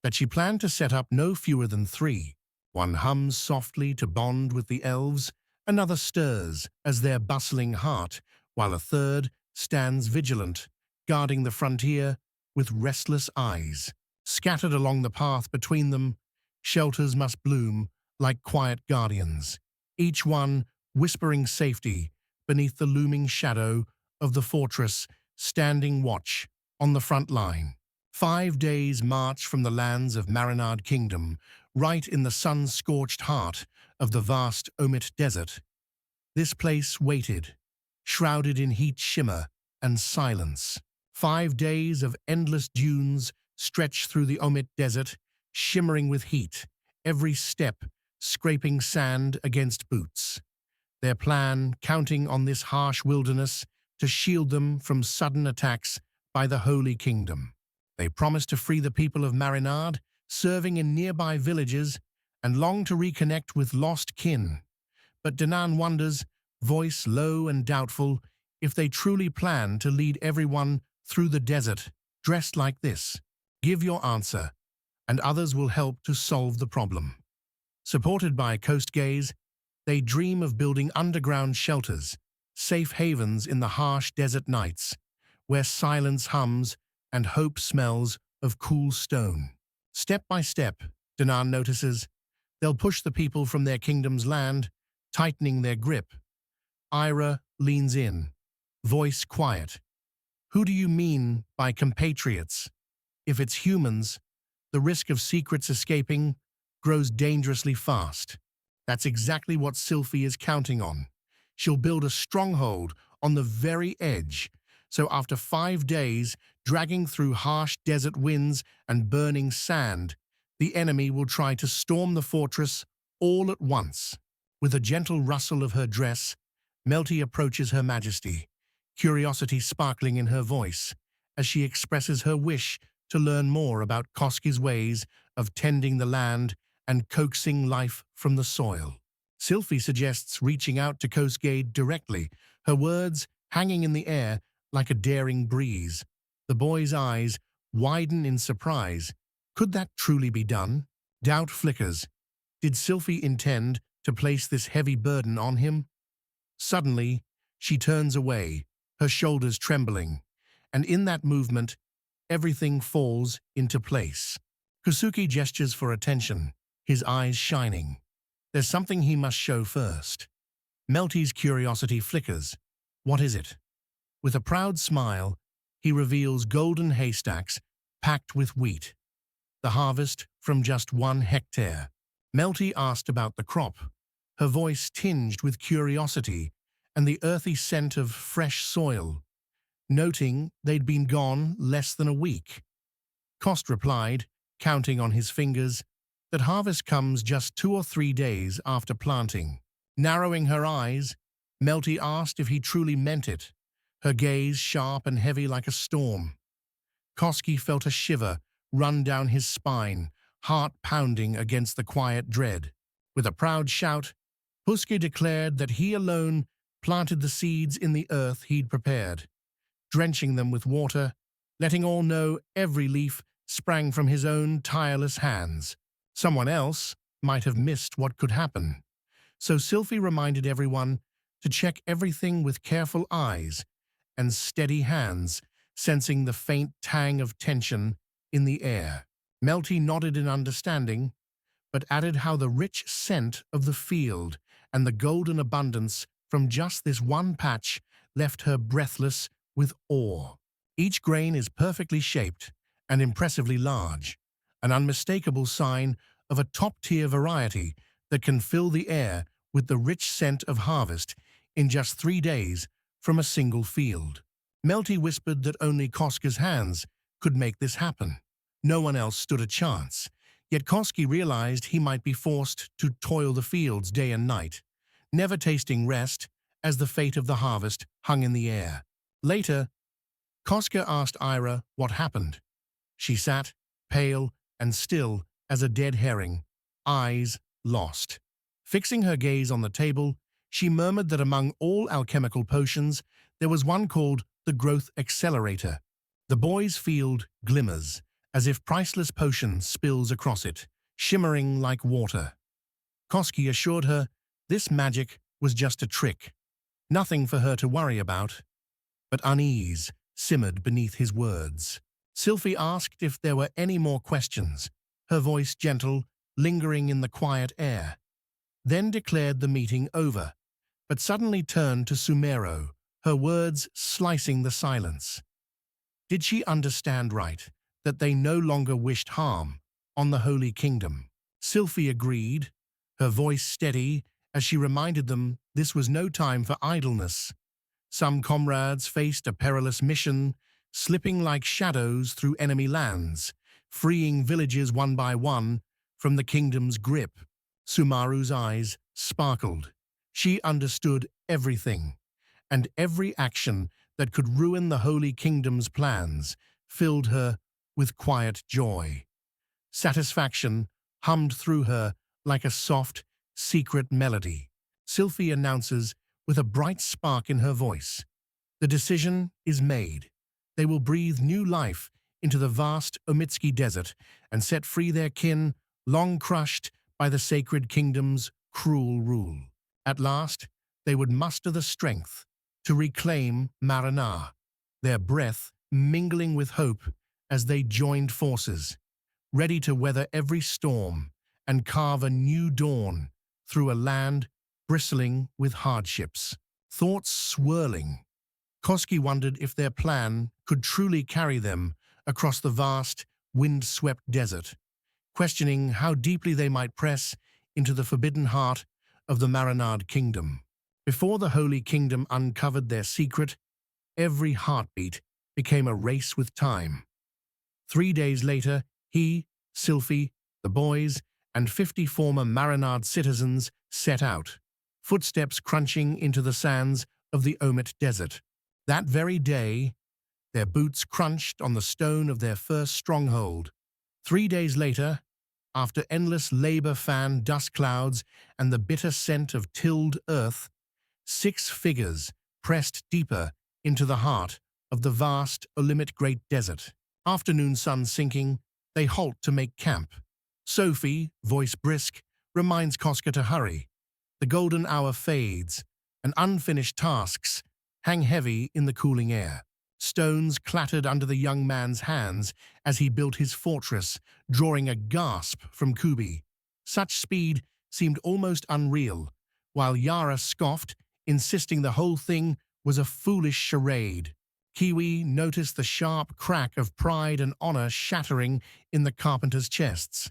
that she planned to set up no fewer than 3. One hums softly to bond with the elves, another stirs as their bustling heart, while a third stands vigilant, guarding the frontier with restless eyes. Scattered along the path between them, shelters must bloom like quiet guardians, each one whispering safety beneath the looming shadow of the fortress standing watch on the front line. 5 days' march from the lands of Marinard Kingdom, right in the sun-scorched heart of the vast Omit Desert. This place waited, shrouded in heat shimmer and silence. 5 days of endless dunes stretched through the Omit Desert, shimmering with heat, every step scraping sand against boots. Their plan counting on this harsh wilderness to shield them from sudden attacks by the Holy Kingdom. They promised to free the people of Marinard, serving in nearby villages, and long to reconnect with lost kin. But Danan wonders, voice low and doubtful, if they truly plan to lead everyone through the desert, dressed like this. Give your answer, and others will help to solve the problem. Supported by Coast Gaze, they dream of building underground shelters, safe havens in the harsh desert nights, where silence hums and hope smells of cool stone. Step by step, Danan notices, they'll push the people from their kingdom's land, tightening their grip. Ira leans in, voice quiet. Who do you mean by compatriots? If it's humans, the risk of secrets escaping grows dangerously fast. That's exactly what Sylphie is counting on. She'll build a stronghold on the very edge, so after 5 days, dragging through harsh desert winds and burning sand, the enemy will try to storm the fortress all at once. With a gentle rustle of her dress, Melty approaches Her Majesty, curiosity sparkling in her voice, as she expresses her wish to learn more about Koski's ways of tending the land and coaxing life from the soil. Sylphie suggests reaching out to Koskade directly, her words hanging in the air like a daring breeze. The boy's eyes widen in surprise. Could that truly be done? Doubt flickers. Did Sylphie intend to place this heavy burden on him? Suddenly, she turns away, her shoulders trembling, and in that movement, everything falls into place. Kusuke gestures for attention, his eyes shining. There's something he must show first. Melty's curiosity flickers. What is it? With a proud smile, he reveals golden haystacks packed with wheat, the harvest from just 1 hectare. Melty asked about the crop, her voice tinged with curiosity and the earthy scent of fresh soil. noting they'd been gone less than a week. Cost replied, counting on his fingers, that harvest comes just 2 or 3 days after planting. Narrowing her eyes, Melty asked if he truly meant it, her gaze sharp and heavy like a storm. Koski felt a shiver run down his spine, heart pounding against the quiet dread. With a proud shout, Huske declared that he alone planted the seeds in the earth he'd prepared, drenching them with water, letting all know every leaf sprang from his own tireless hands. Someone else might have missed what could happen. So Sylphie reminded everyone to check everything with careful eyes and steady hands, sensing the faint tang of tension in the air. Melty nodded in understanding, but added how the rich scent of the field and the golden abundance from just this one patch left her breathless with awe. Each grain is perfectly shaped and impressively large, an unmistakable sign of a top-tier variety that can fill the air with the rich scent of harvest in just 3 days from a single field. Melty whispered that only Koska's hands could make this happen. No one else stood a chance, yet Koski realized he might be forced to toil the fields day and night, never tasting rest as the fate of the harvest hung in the air. Later, Koska asked Ira what happened. She sat, pale and still as a dead herring, eyes lost. Fixing her gaze on the table, she murmured that among all alchemical potions, there was one called the Growth Accelerator. The boy's field glimmers, as if priceless potion spills across it, shimmering like water. Koski assured her this magic was just a trick, nothing for her to worry about. But unease simmered beneath his words. Sylphie asked if there were any more questions, her voice gentle, lingering in the quiet air. Then declared the meeting over, but suddenly turned to Sumero, her words slicing the silence. Did she understand right, that they no longer wished harm on the Holy Kingdom? Sylphie agreed, her voice steady as she reminded them this was no time for idleness. Some comrades faced a perilous mission, slipping like shadows through enemy lands, freeing villages one by one from the kingdom's grip. Sumaru's eyes sparkled. She understood everything, and every action that could ruin the Holy Kingdom's plans filled her with quiet joy. Satisfaction hummed through her like a soft, secret melody. Sylphie announces with a bright spark in her voice. The decision is made. They will breathe new life into the vast Omitski desert and set free their kin, long crushed by the sacred kingdom's cruel rule. At last, they would muster the strength to reclaim Marana, their breath mingling with hope as they joined forces, ready to weather every storm and carve a new dawn through a land bristling with hardships. Thoughts swirling, Koski wondered if their plan could truly carry them across the vast, wind-swept desert, questioning how deeply they might press into the forbidden heart of the Marinade Kingdom. Before the Holy Kingdom uncovered their secret, every heartbeat became a race with time. 3 days later, he, Sylphie, the boys, and 50 former Marinade citizens set out, footsteps crunching into the sands of the Omit Desert. That very day, their boots crunched on the stone of their first stronghold. 3 days later, after endless labor fanned dust clouds and the bitter scent of tilled earth, 6 figures pressed deeper into the heart of the vast Olimit Great Desert. Afternoon sun sinking, they halt to make camp. Sophie, voice brisk, reminds Koska to hurry. The golden hour fades, and unfinished tasks hang heavy in the cooling air. Stones clattered under the young man's hands as he built his fortress, drawing a gasp from Kubi. Such speed seemed almost unreal, while Yara scoffed, insisting the whole thing was a foolish charade. Kiwi noticed the sharp crack of pride and honor shattering in the carpenter's chests.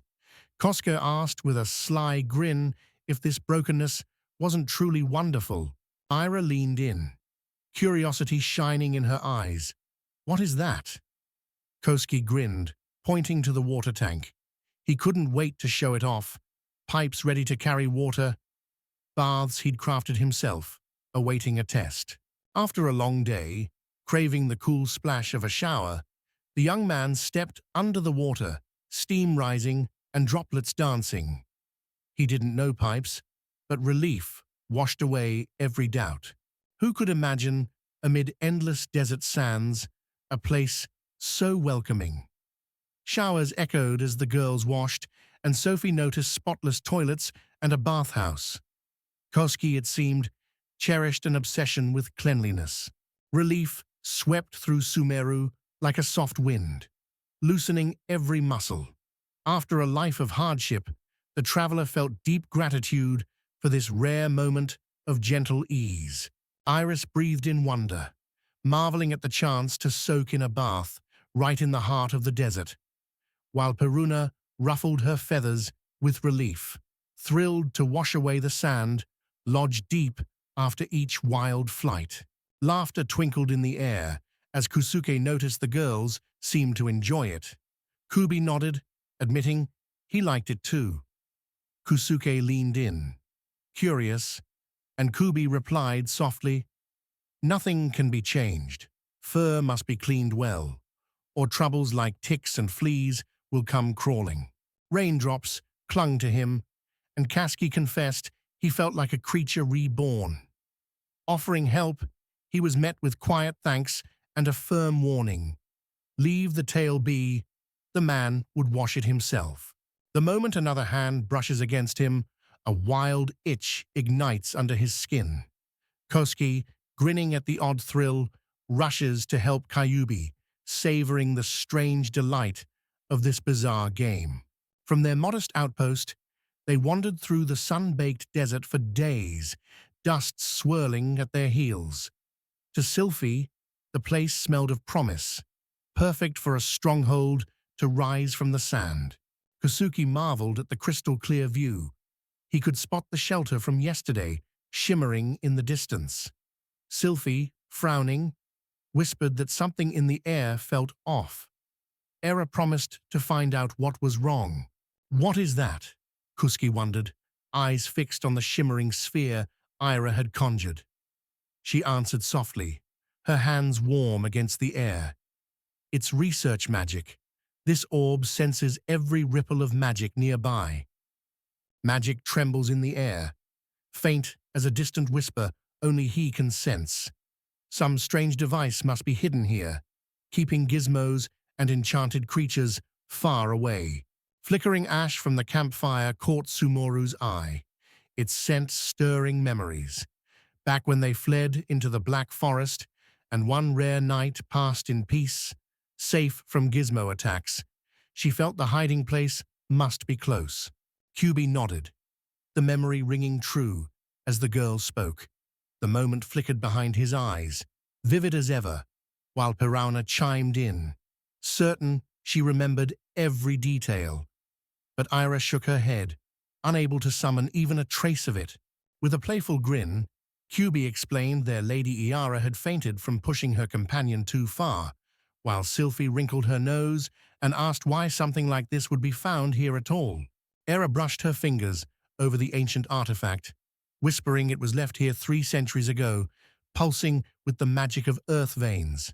Koska asked with a sly grin if this brokenness wasn't truly wonderful. Ira leaned in. curiosity shining in her eyes. "What is that?" Koski grinned, pointing to the water tank. He couldn't wait to show it off. Pipes ready to carry water, baths he'd crafted himself, awaiting a test. After a long day, craving the cool splash of a shower, the young man stepped under the water, steam rising and droplets dancing. He didn't know pipes, but relief washed away every doubt. Who could imagine, amid endless desert sands, a place so welcoming? Showers echoed as the girls washed, and Sophie noticed spotless toilets and a bathhouse. Koski, it seemed, cherished an obsession with cleanliness. Relief swept through Sumeru like a soft wind, loosening every muscle. After a life of hardship, the traveler felt deep gratitude for this rare moment of gentle ease. Iris breathed in wonder, marveling at the chance to soak in a bath right in the heart of the desert, while Peruna ruffled her feathers with relief, thrilled to wash away the sand lodged deep after each wild flight. Laughter twinkled in the air as Kusuke noticed the girls seemed to enjoy it. Kubi nodded, admitting he liked it too. Kusuke leaned in, curious, and Kubi replied softly, "Nothing can be changed. Fur must be cleaned well, or troubles like ticks and fleas will come crawling." Raindrops clung to him, and Kaski confessed he felt like a creature reborn. Offering help, he was met with quiet thanks and a firm warning. Leave the tail be, the man would wash it himself. The moment another hand brushes against him, a wild itch ignites under his skin. Koski, grinning at the odd thrill, rushes to help Kyubi, savoring the strange delight of this bizarre game. From their modest outpost, they wandered through the sun-baked desert for days, dust swirling at their heels. To Sylphie, the place smelled of promise, perfect for a stronghold to rise from the sand. Kusuke marveled at the crystal-clear view. He could spot the shelter from yesterday, shimmering in the distance. Sylphie, frowning, whispered that something in the air felt off. Era promised to find out what was wrong. "What is that?" Kusuke wondered, eyes fixed on the shimmering sphere Ira had conjured. She answered softly, her hands warm against the air. "It's research magic. This orb senses every ripple of magic nearby." Magic trembles in the air, faint as a distant whisper only he can sense. Some strange device must be hidden here, keeping gizmos and enchanted creatures far away. Flickering ash from the campfire caught Sumoru's eye, its scent stirring memories. Back when they fled into the Black Forest, and one rare night passed in peace, safe from gizmo attacks, she felt the hiding place must be close. Kyubi nodded, the memory ringing true as the girl spoke. The moment flickered behind his eyes, vivid as ever, while Peruna chimed in, certain she remembered every detail. But Ira shook her head, unable to summon even a trace of it. With a playful grin, Kyubi explained their Lady Iara had fainted from pushing her companion too far, while Sylphie wrinkled her nose and asked why something like this would be found here at all. Era brushed her fingers over the ancient artifact, whispering it was left here 3 centuries ago, pulsing with the magic of earth veins.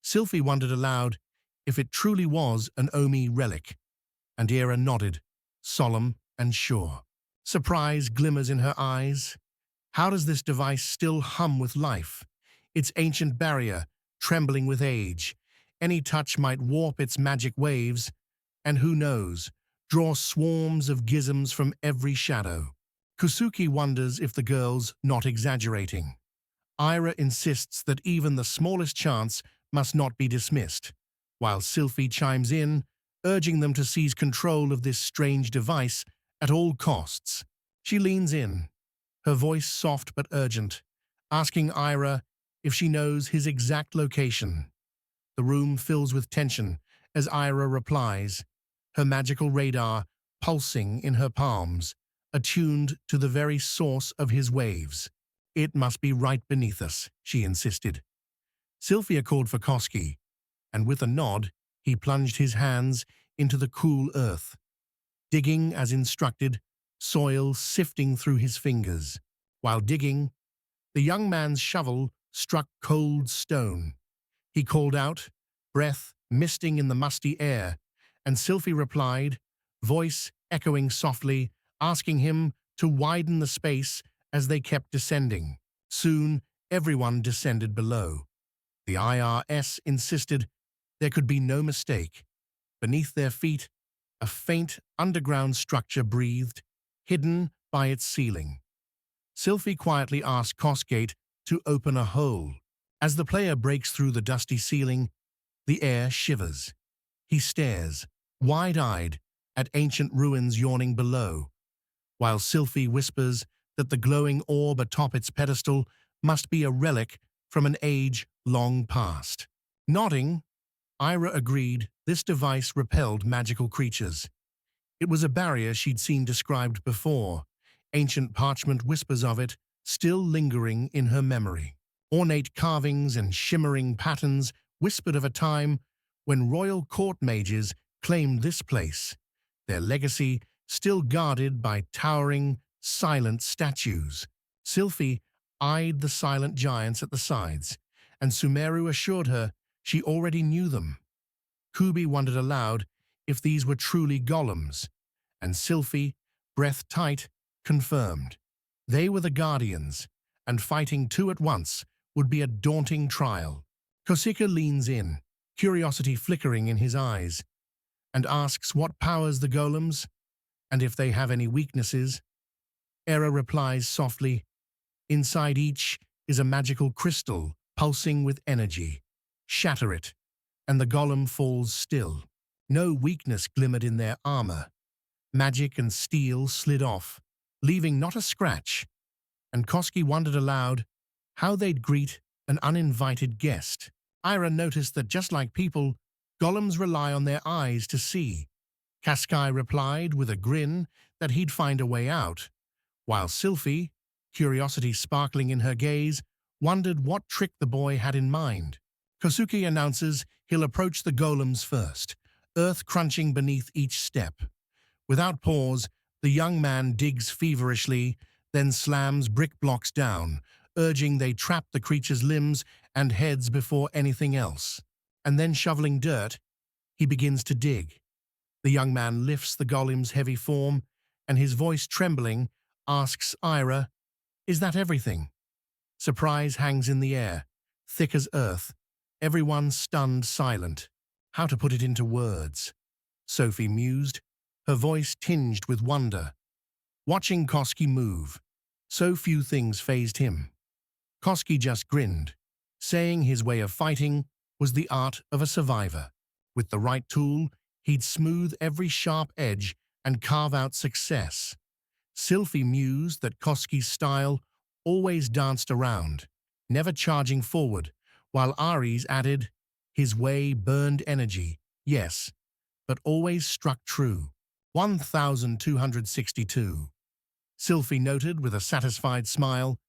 Sylphie wondered aloud if it truly was an Omi relic, and Era nodded, solemn and sure. Surprise glimmers in her eyes. How does this device still hum with life? Its ancient barrier, trembling with age. Any touch might warp its magic waves, and who knows, draw swarms of gizms from every shadow. Kusuke wonders if the girl's not exaggerating. Ira insists that even the smallest chance must not be dismissed, while Sylphie chimes in, urging them to seize control of this strange device at all costs. She leans in, her voice soft but urgent, asking Ira if she knows his exact location. The room fills with tension as Ira replies, her magical radar pulsing in her palms, attuned to the very source of his waves. It must be right beneath us, she insisted. Sylvia called for Koski, and with a nod, he plunged his hands into the cool earth, digging as instructed, soil sifting through his fingers. While digging, the young man's shovel struck cold stone. He called out, breath misting in the musty air, and Sylvie replied, voice echoing softly, asking him to widen the space as they kept descending. Soon, everyone descended below. The IRS insisted there could be no mistake. Beneath their feet, a faint underground structure breathed, hidden by its ceiling. Sylvie quietly asked Cosgate to open a hole. As the player breaks through the dusty ceiling, the air shivers. He stares, wide-eyed, at ancient ruins yawning below, while Sylvie whispers that the glowing orb atop its pedestal must be a relic from an age long past. Nodding, Ira agreed this device repelled magical creatures. It was a barrier she'd seen described before, ancient parchment whispers of it still lingering in her memory. Ornate carvings and shimmering patterns whispered of a time when royal court mages claimed this place, their legacy still guarded by towering, silent statues. Sylvie eyed the silent giants at the sides, and Sumeru assured her she already knew them. Kubi wondered aloud if these were truly golems, and Sylvie, breath tight, confirmed. They were the guardians, and fighting two at once would be a daunting trial. Kosika leans in, curiosity flickering in his eyes, and asks what powers the golems, and if they have any weaknesses. Era replies softly, inside each is a magical crystal pulsing with energy. Shatter it, and the golem falls still. No weakness glimmered in their armor. Magic and steel slid off, leaving not a scratch, and Koski wondered aloud how they'd greet an uninvited guest. Ira noticed that just like people, golems rely on their eyes to see. Kaskai replied with a grin that he'd find a way out, while Sylvie, curiosity sparkling in her gaze, wondered what trick the boy had in mind. Kosuke announces he'll approach the golems first, earth crunching beneath each step. Without pause, the young man digs feverishly, then slams brick blocks down, urging they trap the creature's limbs and heads before anything else. And then shoveling dirt, he begins to dig. The young man lifts the golem's heavy form, and his voice trembling, asks Ira, "Is that everything?" Surprise hangs in the air, thick as earth, everyone stunned silent. How to put it into words? Sophie mused, her voice tinged with wonder. Watching Koski move, so few things fazed him. Koski just grinned, saying his way of fighting was the art of a survivor. With the right tool, he'd smooth every sharp edge and carve out success. Sylvie mused that Koski's style always danced around, never charging forward, while Ari's added, his way burned energy, yes, but always struck true. 1262. Sylvie noted with a satisfied smile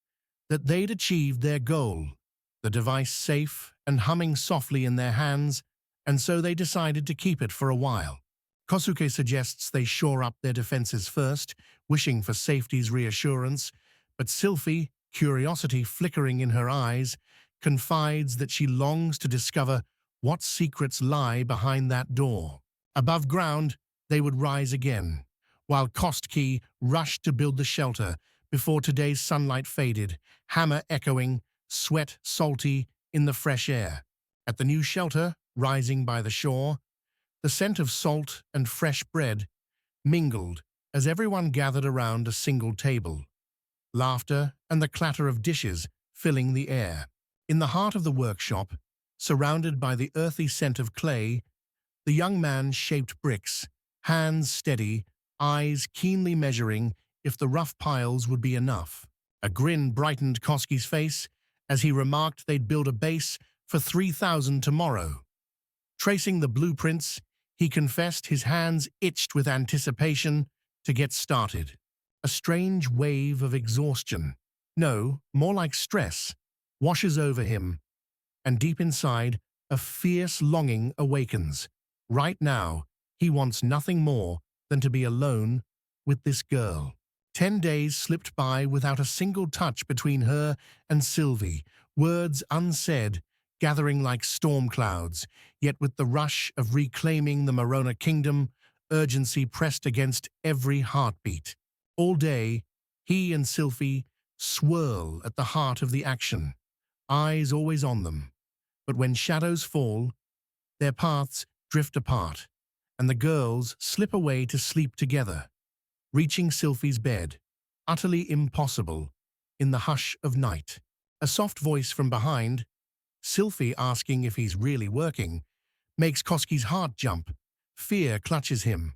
that they'd achieved their goal, the device safe and humming softly in their hands, and so they decided to keep it for a while. Kosuke suggests they shore up their defenses first, wishing for safety's reassurance, but Sylvie, curiosity flickering in her eyes, confides that she longs to discover what secrets lie behind that door. Above ground, they would rise again, while Kostki rushed to build the shelter before today's sunlight faded, hammer echoing, sweat salty in the fresh air. At the new shelter, rising by the shore, the scent of salt and fresh bread mingled as everyone gathered around a single table, laughter and the clatter of dishes filling the air. In the heart of the workshop, surrounded by the earthy scent of clay, the young man shaped bricks, hands steady, eyes keenly measuring if the rough piles would be enough. A grin brightened Koski's face as he remarked they'd build a base for 3,000 tomorrow. Tracing the blueprints, he confessed his hands itched with anticipation to get started. A strange wave of exhaustion, No, more like stress, washes over him, and deep inside, a fierce longing awakens. Right now, he wants nothing more than to be alone with this girl. 10 days slipped by without a single touch between her and Sylvie, words unsaid, gathering like storm clouds, yet with the rush of reclaiming the Morona kingdom, urgency pressed against every heartbeat. All day, he and Sylvie swirl at the heart of the action, eyes always on them. But when shadows fall, their paths drift apart, and the girls slip away to sleep together, reaching Sylvie's bed, utterly impossible, in the hush of night. A soft voice from behind, Sylvie asking if he's really working, makes Koski's heart jump. Fear clutches him,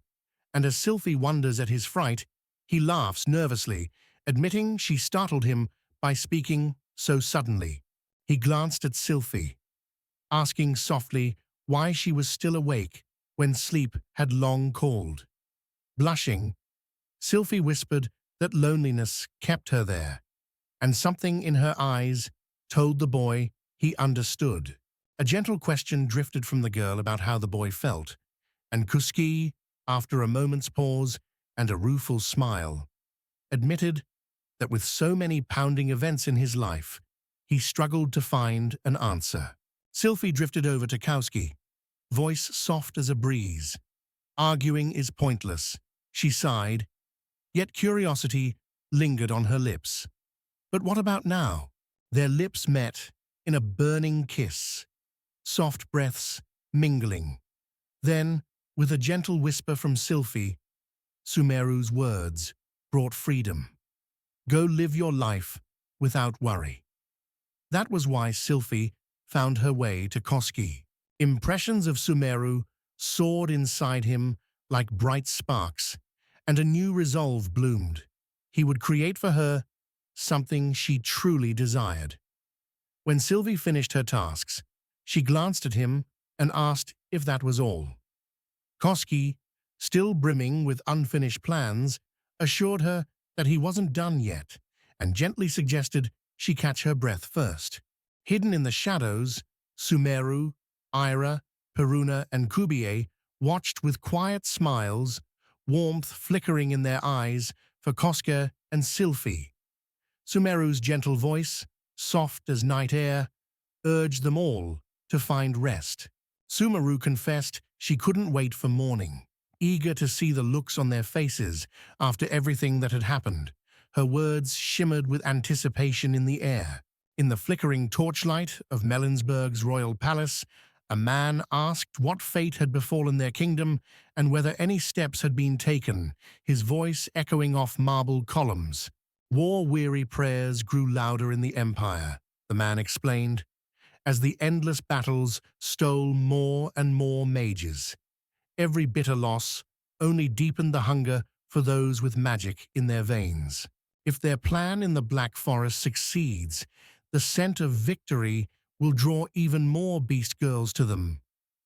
and as Sylvie wonders at his fright, he laughs nervously, admitting she startled him by speaking so suddenly. He glanced at Sylvie, asking softly why she was still awake when sleep had long called. Blushing, Sylvie whispered that loneliness kept her there, and something in her eyes told the boy he understood. A gentle question drifted from the girl about how the boy felt, and Kuski, after a moment's pause and a rueful smile, admitted that with so many pounding events in his life, he struggled to find an answer. Sylvie drifted over to Kowski, voice soft as a breeze. Arguing is pointless, she sighed, yet curiosity lingered on her lips. But what about now? Their lips met in a burning kiss, soft breaths mingling. Then, with a gentle whisper from Sylvie, Sumeru's words brought freedom. Go live your life without worry. That was why Sylvie found her way to Koski. Impressions of Sumeru soared inside him like bright sparks, and a new resolve bloomed. He would create for her something she truly desired. When Sylvie finished her tasks, she glanced at him and asked if that was all. Koski, still brimming with unfinished plans, assured her that he wasn't done yet, and gently suggested she catch her breath first. Hidden in the shadows, Sumeru, Ira, Peruna, and Kubie watched with quiet smiles, warmth flickering in their eyes for Koska and Sylvie. Sumeru's gentle voice, soft as night air, urged them all to find rest. Sumeru confessed she couldn't wait for morning, eager to see the looks on their faces after everything that had happened. Her words shimmered with anticipation in the air. In the flickering torchlight of Melensburg's royal palace, a man asked what fate had befallen their kingdom and whether any steps had been taken, his voice echoing off marble columns. War-weary prayers grew louder in the empire, the man explained, as the endless battles stole more and more mages. Every bitter loss only deepened the hunger for those with magic in their veins. If their plan in the Black Forest succeeds, the scent of victory will draw even more beast girls to them.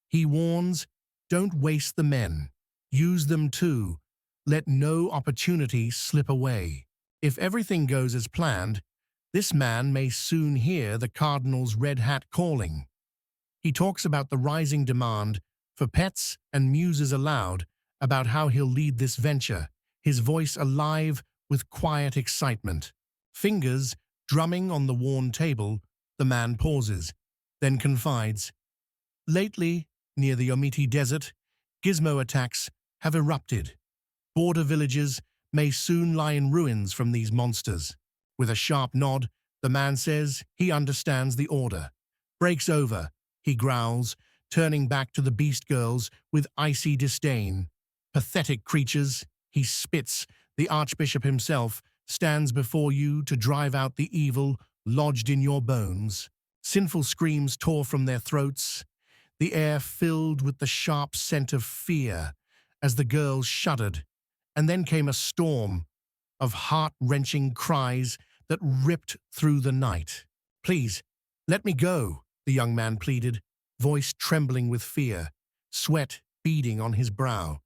He warns, don't waste the men. Use them too. Let no opportunity slip away. If everything goes as planned, this man may soon hear the Cardinal's red hat calling. He talks about the rising demand for pets and muses aloud about how he'll lead this venture, his voice alive with quiet excitement. Fingers drumming on the worn table, the man pauses, then confides. Lately, near the Omiti Desert, gizmo attacks have erupted. Border villages may soon lie in ruins from these monsters. With a sharp nod, the man says he understands the order. Breaks over, he growls, turning back to the beast girls with icy disdain. Pathetic creatures, he spits. The Archbishop himself stands before you to drive out the evil lodged in your bones. Sinful screams tore from their throats, the air filled with the sharp scent of fear as the girls shuddered, and then came a storm of heart-wrenching cries that ripped through the night. Please, let me go, the young man pleaded, voice trembling with fear, sweat beading on his brow.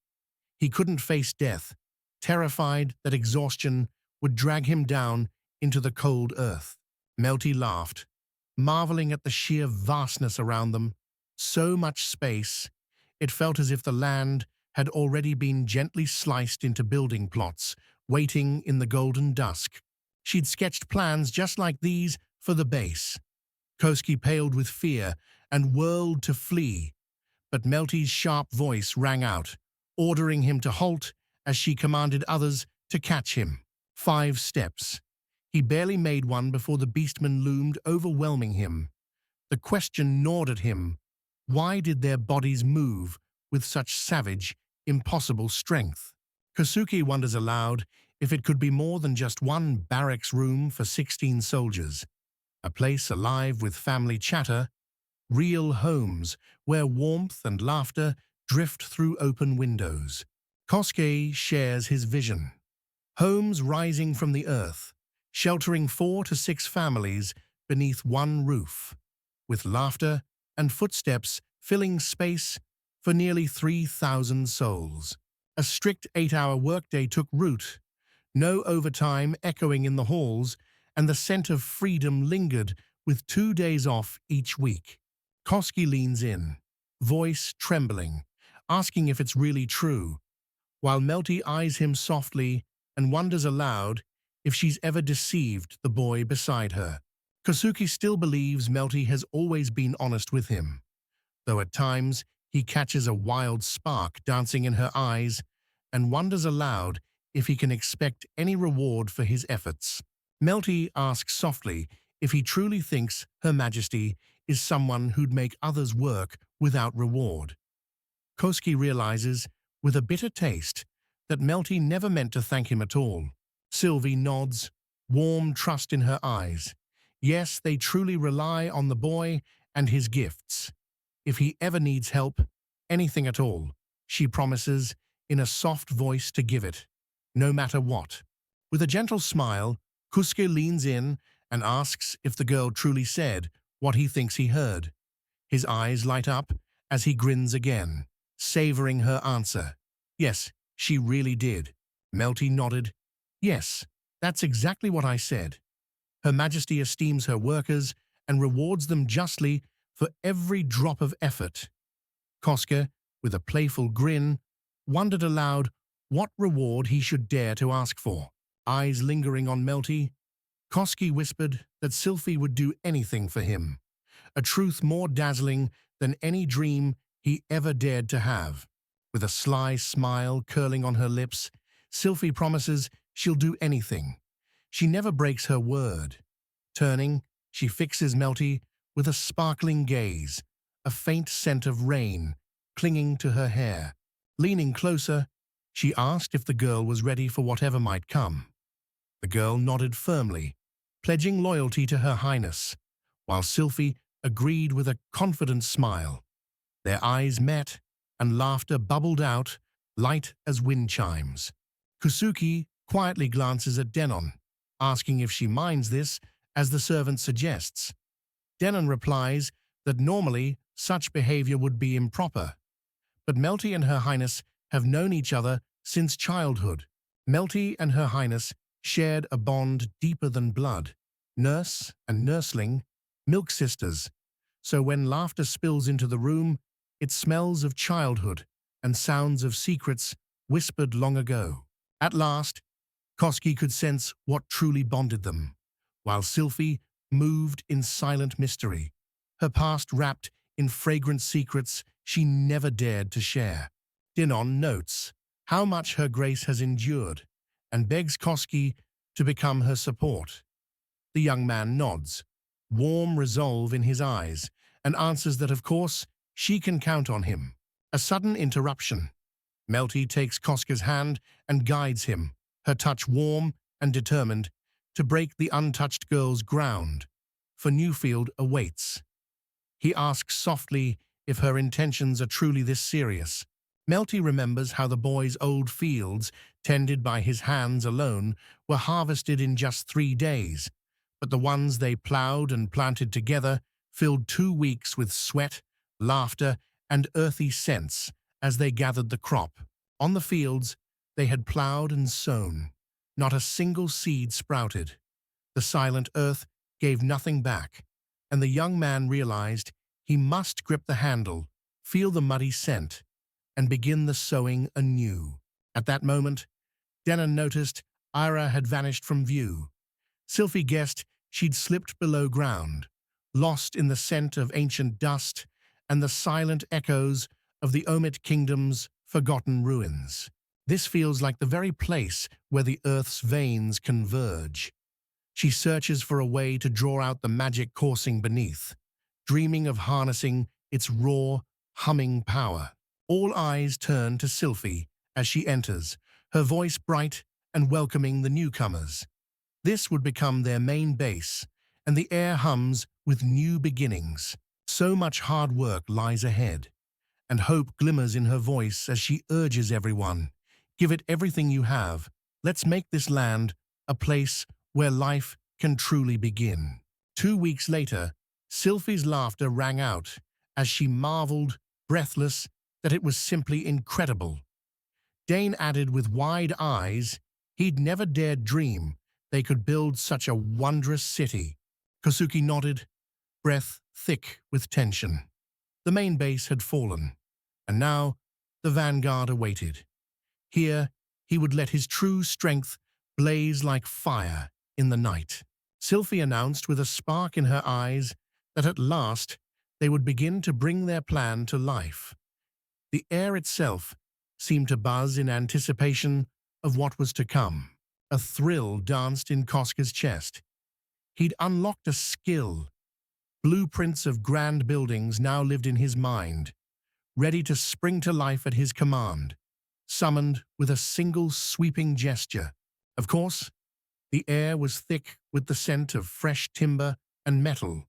He couldn't face death, terrified that exhaustion would drag him down into the cold earth. Melty laughed, marveling at the sheer vastness around them. So much space, it felt as if the land had already been gently sliced into building plots, waiting in the golden dusk. She'd sketched plans just like these for the base. Koski paled with fear and whirled to flee, but Melty's sharp voice rang out, ordering him to halt as she commanded others to catch him. 5 steps. He barely made one before the beastmen loomed, overwhelming him. The question gnawed at him. Why did their bodies move with such savage, impossible strength? Kosuke wonders aloud if it could be more than just one barracks room for 16 soldiers. A place alive with family chatter, real homes where warmth and laughter drift through open windows. Kosuke shares his vision. Homes rising from the earth, sheltering 4 to 6 families beneath one roof, with laughter and footsteps filling space for nearly 3,000 souls. A strict 8-hour workday took root, no overtime echoing in the halls, and the scent of freedom lingered with 2 days off each week. Kosuke leans in, voice trembling, asking if it's really true, while Melty eyes him softly and wonders aloud if she's ever deceived the boy beside her. Kosuke still believes Melty has always been honest with him, though at times he catches a wild spark dancing in her eyes and wonders aloud if he can expect any reward for his efforts. Melty asks softly if he truly thinks Her Majesty is someone who'd make others work without reward. Kosuke realizes, with a bitter taste, that Melty never meant to thank him at all. Sylvie nods, warm trust in her eyes. Yes, they truly rely on the boy and his gifts. If he ever needs help, anything at all, she promises in a soft voice to give it, no matter what. With a gentle smile, Kosuke leans in and asks if the girl truly said what he thinks he heard. His eyes light up as he grins again, savoring her answer. Yes, she really did. Melty nodded. Yes, that's exactly what I said. Her Majesty esteems her workers and rewards them justly for every drop of effort. Kosuke, with a playful grin, wondered aloud what reward he should dare to ask for. Eyes lingering on Melty, Kosuke whispered that Sylvie would do anything for him, a truth more dazzling than any dream he ever dared to have. With a sly smile curling on her lips, Sylvie promises she'll do anything. She never breaks her word. Turning, she fixes Melty with a sparkling gaze, a faint scent of rain clinging to her hair. Leaning closer, she asked if the girl was ready for whatever might come. The girl nodded firmly, pledging loyalty to Her Highness, while Sylvie agreed with a confident smile. Their eyes met, and laughter bubbled out, light as wind chimes. Kosuke quietly glances at Denon, asking if she minds this, as the servant suggests. Denon replies that normally such behavior would be improper, but Melty and Her Highness have known each other since childhood. Melty and Her Highness shared a bond deeper than blood, nurse and nursling, milk sisters, so when laughter spills into the room, it smells of childhood and sounds of secrets whispered long ago. At last, Kosuke could sense what truly bonded them, while Sylvie moved in silent mystery, her past wrapped in fragrant secrets she never dared to share. Denon notes how much Her Grace has endured and begs Kosuke to become her support. The young man nods, warm resolve in his eyes, and answers that of course she can count on him. A sudden interruption. Melty takes Kosuke's hand and guides him, her touch warm and determined to break the untouched girl's ground. For Newfield awaits. He asks softly if her intentions are truly this serious. Melty remembers how the boy's old fields, tended by his hands alone, were harvested in just 3 days, but the ones they plowed and planted together filled 2 weeks with sweat, laughter, and earthy scents as they gathered the crop. On the fields, they had plowed and sown. Not a single seed sprouted. The silent earth gave nothing back, and the young man realized he must grip the handle, feel the muddy scent, and begin the sowing anew. At that moment, Denon noticed Ira had vanished from view. Sylphie guessed she'd slipped below ground, lost in the scent of ancient dust and the silent echoes of the Omit Kingdom's forgotten ruins. This feels like the very place where the Earth's veins converge. She searches for a way to draw out the magic coursing beneath, dreaming of harnessing its raw, humming power. All eyes turn to Sylphie as she enters, her voice bright and welcoming the newcomers. This would become their main base, and the air hums with new beginnings. So much hard work lies ahead, and hope glimmers in her voice as she urges everyone, give it everything you have. Let's make this land a place where life can truly begin. 2 weeks later, Sylphie's laughter rang out as she marveled, breathless, that it was simply incredible. Dane added with wide eyes, he'd never dared dream they could build such a wondrous city. Kosuke nodded, breath thick with tension. The main base had fallen, and now the vanguard awaited. Here, he would let his true strength blaze like fire in the night. Sylphie announced with a spark in her eyes that at last they would begin to bring their plan to life. The air itself seemed to buzz in anticipation of what was to come. A thrill danced in Kosuke's chest. He'd unlocked a skill. Blueprints of grand buildings now lived in his mind, ready to spring to life at his command, summoned with a single sweeping gesture. Of course, the air was thick with the scent of fresh timber and metal,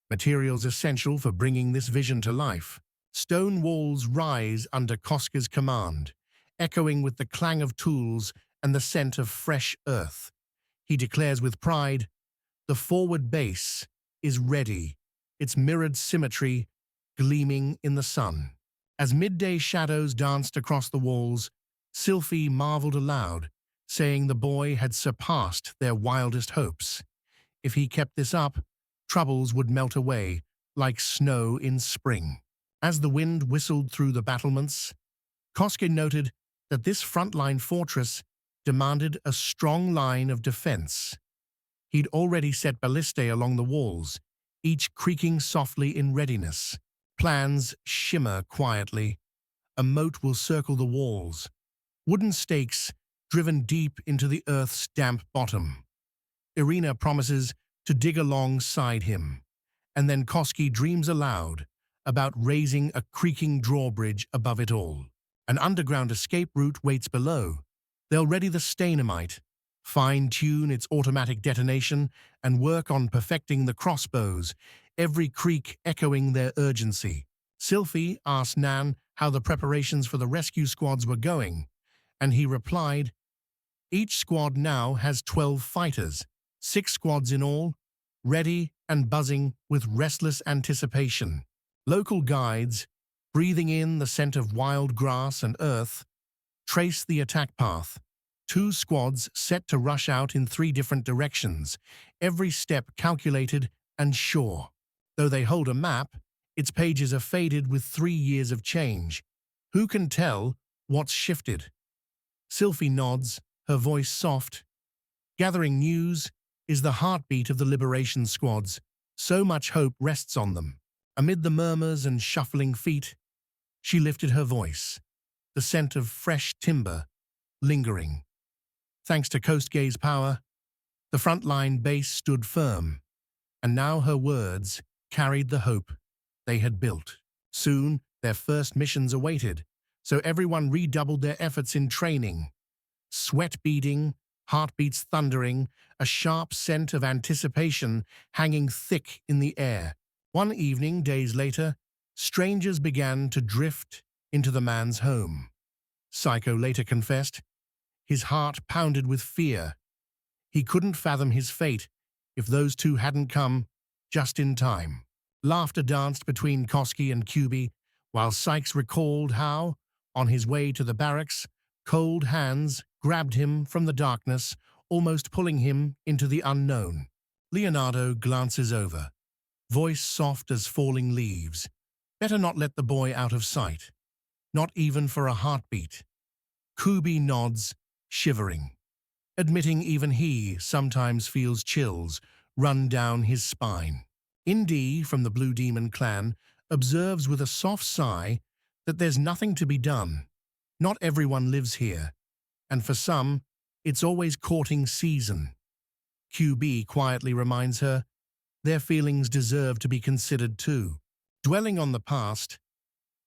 materials essential for bringing this vision to life. Stone walls rise under Kosuke's command, echoing with the clang of tools and the scent of fresh earth. He declares with pride, the forward base is ready, its mirrored symmetry gleaming in the sun. As midday shadows danced across the walls, Sylphie marveled aloud, saying the boy had surpassed their wildest hopes. If he kept this up, troubles would melt away like snow in spring. As the wind whistled through the battlements, Kosuke noted that this frontline fortress demanded a strong line of defense. He'd already set ballistae along the walls, each creaking softly in readiness. Plans shimmer quietly. A moat will circle the walls, wooden stakes driven deep into the earth's damp bottom. Irina promises to dig alongside him, and then Kosuke dreams aloud about raising a creaking drawbridge above it all. An underground escape route waits below. They'll ready the Stainomite, fine-tune its automatic detonation, and work on perfecting the crossbows, every creak echoing their urgency. Sylphie asked Nan how the preparations for the rescue squads were going, and he replied, each squad now has 12 fighters, 6 squads in all, ready and buzzing with restless anticipation. Local guides, breathing in the scent of wild grass and earth, trace the attack path. 2 squads set to rush out in 3 different directions, every step calculated and sure. Though they hold a map, its pages are faded with 3 years of change. Who can tell what's shifted? Sylphie nods, her voice soft. Gathering news is the heartbeat of the liberation squads. So much hope rests on them. Amid the murmurs and shuffling feet, she lifted her voice, the scent of fresh timber lingering. Thanks to Kosuke's power, the frontline base stood firm, and now her words carried the hope they had built. Soon, their first missions awaited, so everyone redoubled their efforts in training. Sweat beading, heartbeats thundering, a sharp scent of anticipation hanging thick in the air. One evening, days later, strangers began to drift into the man's home. Psycho later confessed, his heart pounded with fear. He couldn't fathom his fate if those 2 hadn't come just in time. Laughter danced between Kosuke and Kyubi, while Sykes recalled how, on his way to the barracks, cold hands grabbed him from the darkness, almost pulling him into the unknown. Leonardo glances over, voice soft as falling leaves. Better not let the boy out of sight, not even for a heartbeat. Kubi nods, shivering, admitting even he sometimes feels chills run down his spine. Indy, from the Blue Demon clan, observes with a soft sigh that there's nothing to be done. Not everyone lives here, and for some, it's always courting season. QB quietly reminds her their feelings deserve to be considered too. Dwelling on the past,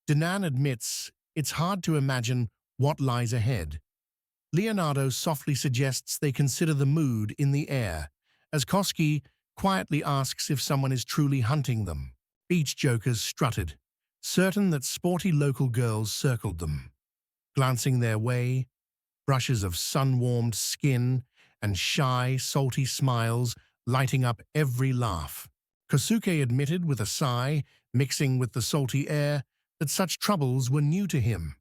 Danan admits it's hard to imagine what lies ahead. Leonardo softly suggests they consider the mood in the air, as Koski quietly asks if someone is truly hunting them. Beach jokers strutted, certain that sporty local girls circled them. Glancing their way, brushes of sun-warmed skin and shy, salty smiles lighting up every laugh. Kosuke admitted with a sigh, mixing with the salty air, that such troubles were new to him.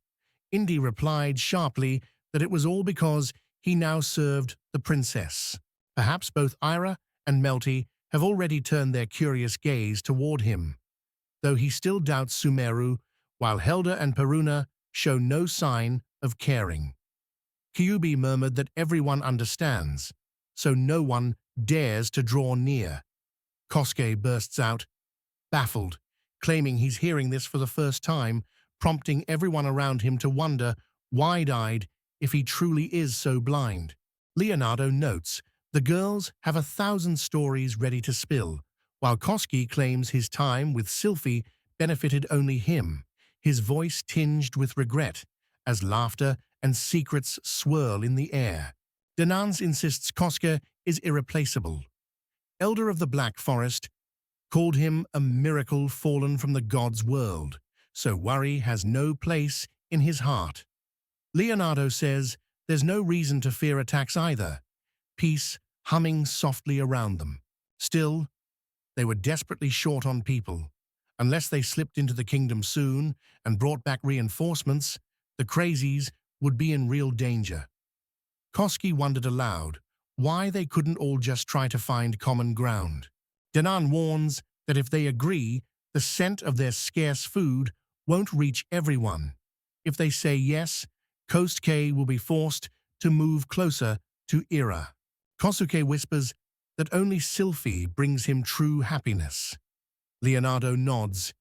Indy replied sharply that it was all because he now served the princess. Perhaps both Ira and Melty have already turned their curious gaze toward him, though he still doubts Sumeru, while Helda and Peruna show no sign of caring. Kyubi murmured that everyone understands, so no one dares to draw near. Kosuke bursts out, baffled, claiming he's hearing this for the first time, prompting everyone around him to wonder, wide-eyed, if he truly is so blind. Leonardo notes, the girls have 1,000 stories ready to spill, while Kosuke claims his time with Sylphie benefited only him, his voice tinged with regret, as laughter and secrets swirl in the air. Danans insists Kosuke is irreplaceable. Elder of the Black Forest called him a miracle fallen from the god's world, so worry has no place in his heart. Leonardo says there's no reason to fear attacks either, peace humming softly around them. Still, they were desperately short on people. Unless they slipped into the kingdom soon and brought back reinforcements, the crazies would be in real danger. Kosuke wondered aloud why they couldn't all just try to find common ground. Danan warns that if they agree, the scent of their scarce food won't reach everyone. If they say yes, Kosuke will be forced to move closer to Ira. Kosuke whispers that only Sylphie brings him true happiness. Leonardo nods,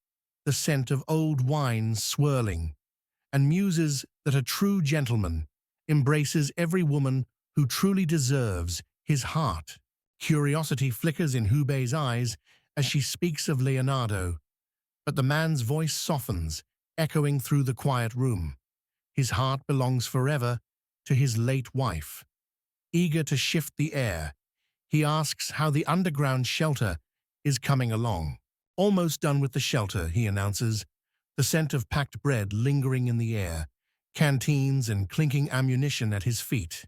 the scent of old wine swirling, and muses that a true gentleman embraces every woman who truly deserves his heart. Curiosity flickers in Hubei's eyes as she speaks of Leonardo, but the man's voice softens, echoing through the quiet room. His heart belongs forever to his late wife. Eager to shift the air, he asks how the underground shelter is coming along. Almost done with the shelter, he announces, the scent of packed bread lingering in the air, canteens and clinking ammunition at his feet.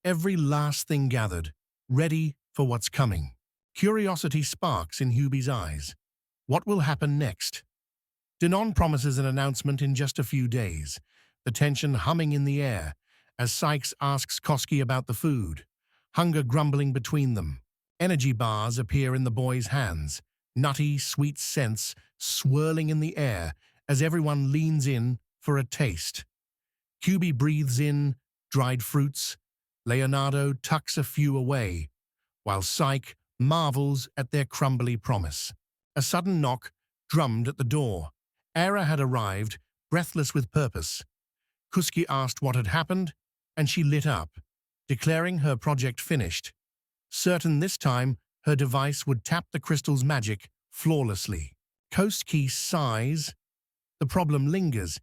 Every last thing gathered, ready for what's coming. Curiosity sparks in Hubie's eyes. What will happen next? Denon promises an announcement in just a few days, the tension humming in the air, as Sykes asks Kosuke about the food, hunger grumbling between them. Energy bars appear in the boy's hands, nutty, sweet scents swirling in the air as everyone leans in for a taste. Hubie breathes in dried fruits. Leonardo tucks a few away, while Syke marvels at their crumbly promise. A sudden knock drummed at the door. Era had arrived, breathless with purpose. Kosuke asked what had happened, and she lit up, declaring her project finished, certain this time her device would tap the crystal's magic flawlessly. Kosuke sighs. The problem lingers.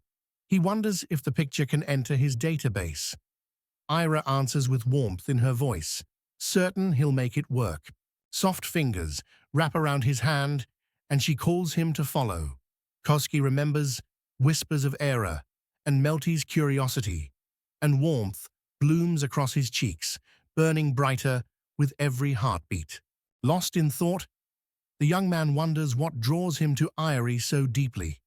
He wonders if the picture can enter his database. Ira answers with warmth in her voice, certain he'll make it work. Soft fingers wrap around his hand, and she calls him to follow. Kosuke remembers whispers of Era and Melty's curiosity, and warmth blooms across his cheeks, burning brighter with every heartbeat. Lost in thought, the young man wonders what draws him to Irie so deeply.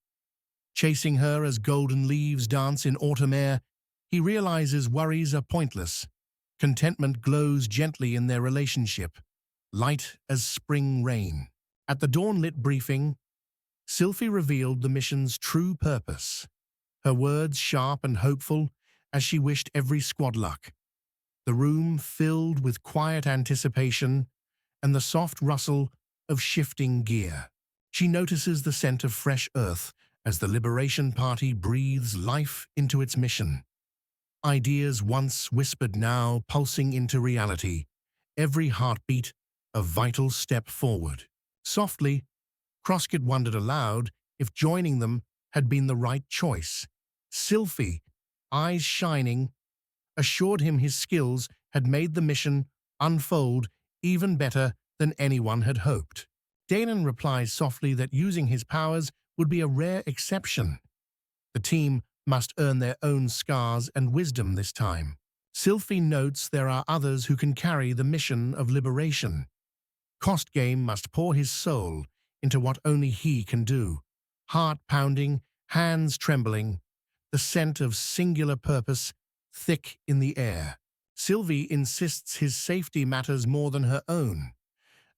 Chasing her as golden leaves dance in autumn air, he realizes worries are pointless. Contentment glows gently in their relationship, light as spring rain. At the dawn-lit briefing, Sylphie revealed the mission's true purpose, her words sharp and hopeful as she wished every squad luck. The room filled with quiet anticipation and the soft rustle of shifting gear. She notices the scent of fresh earth as the Liberation Party breathes life into its mission. Ideas once whispered now pulsing into reality, every heartbeat a vital step forward. Softly, Croskett wondered aloud if joining them had been the right choice. Sylphie, eyes shining, assured him his skills had made the mission unfold even better than anyone had hoped. Danon replies softly that using his powers would be a rare exception. The team must earn their own scars and wisdom this time. Sylphie notes there are others who can carry the mission of liberation. Kostgame must pour his soul into what only he can do. Heart pounding, hands trembling, the scent of singular purpose thick in the air. Sylvie insists his safety matters more than her own.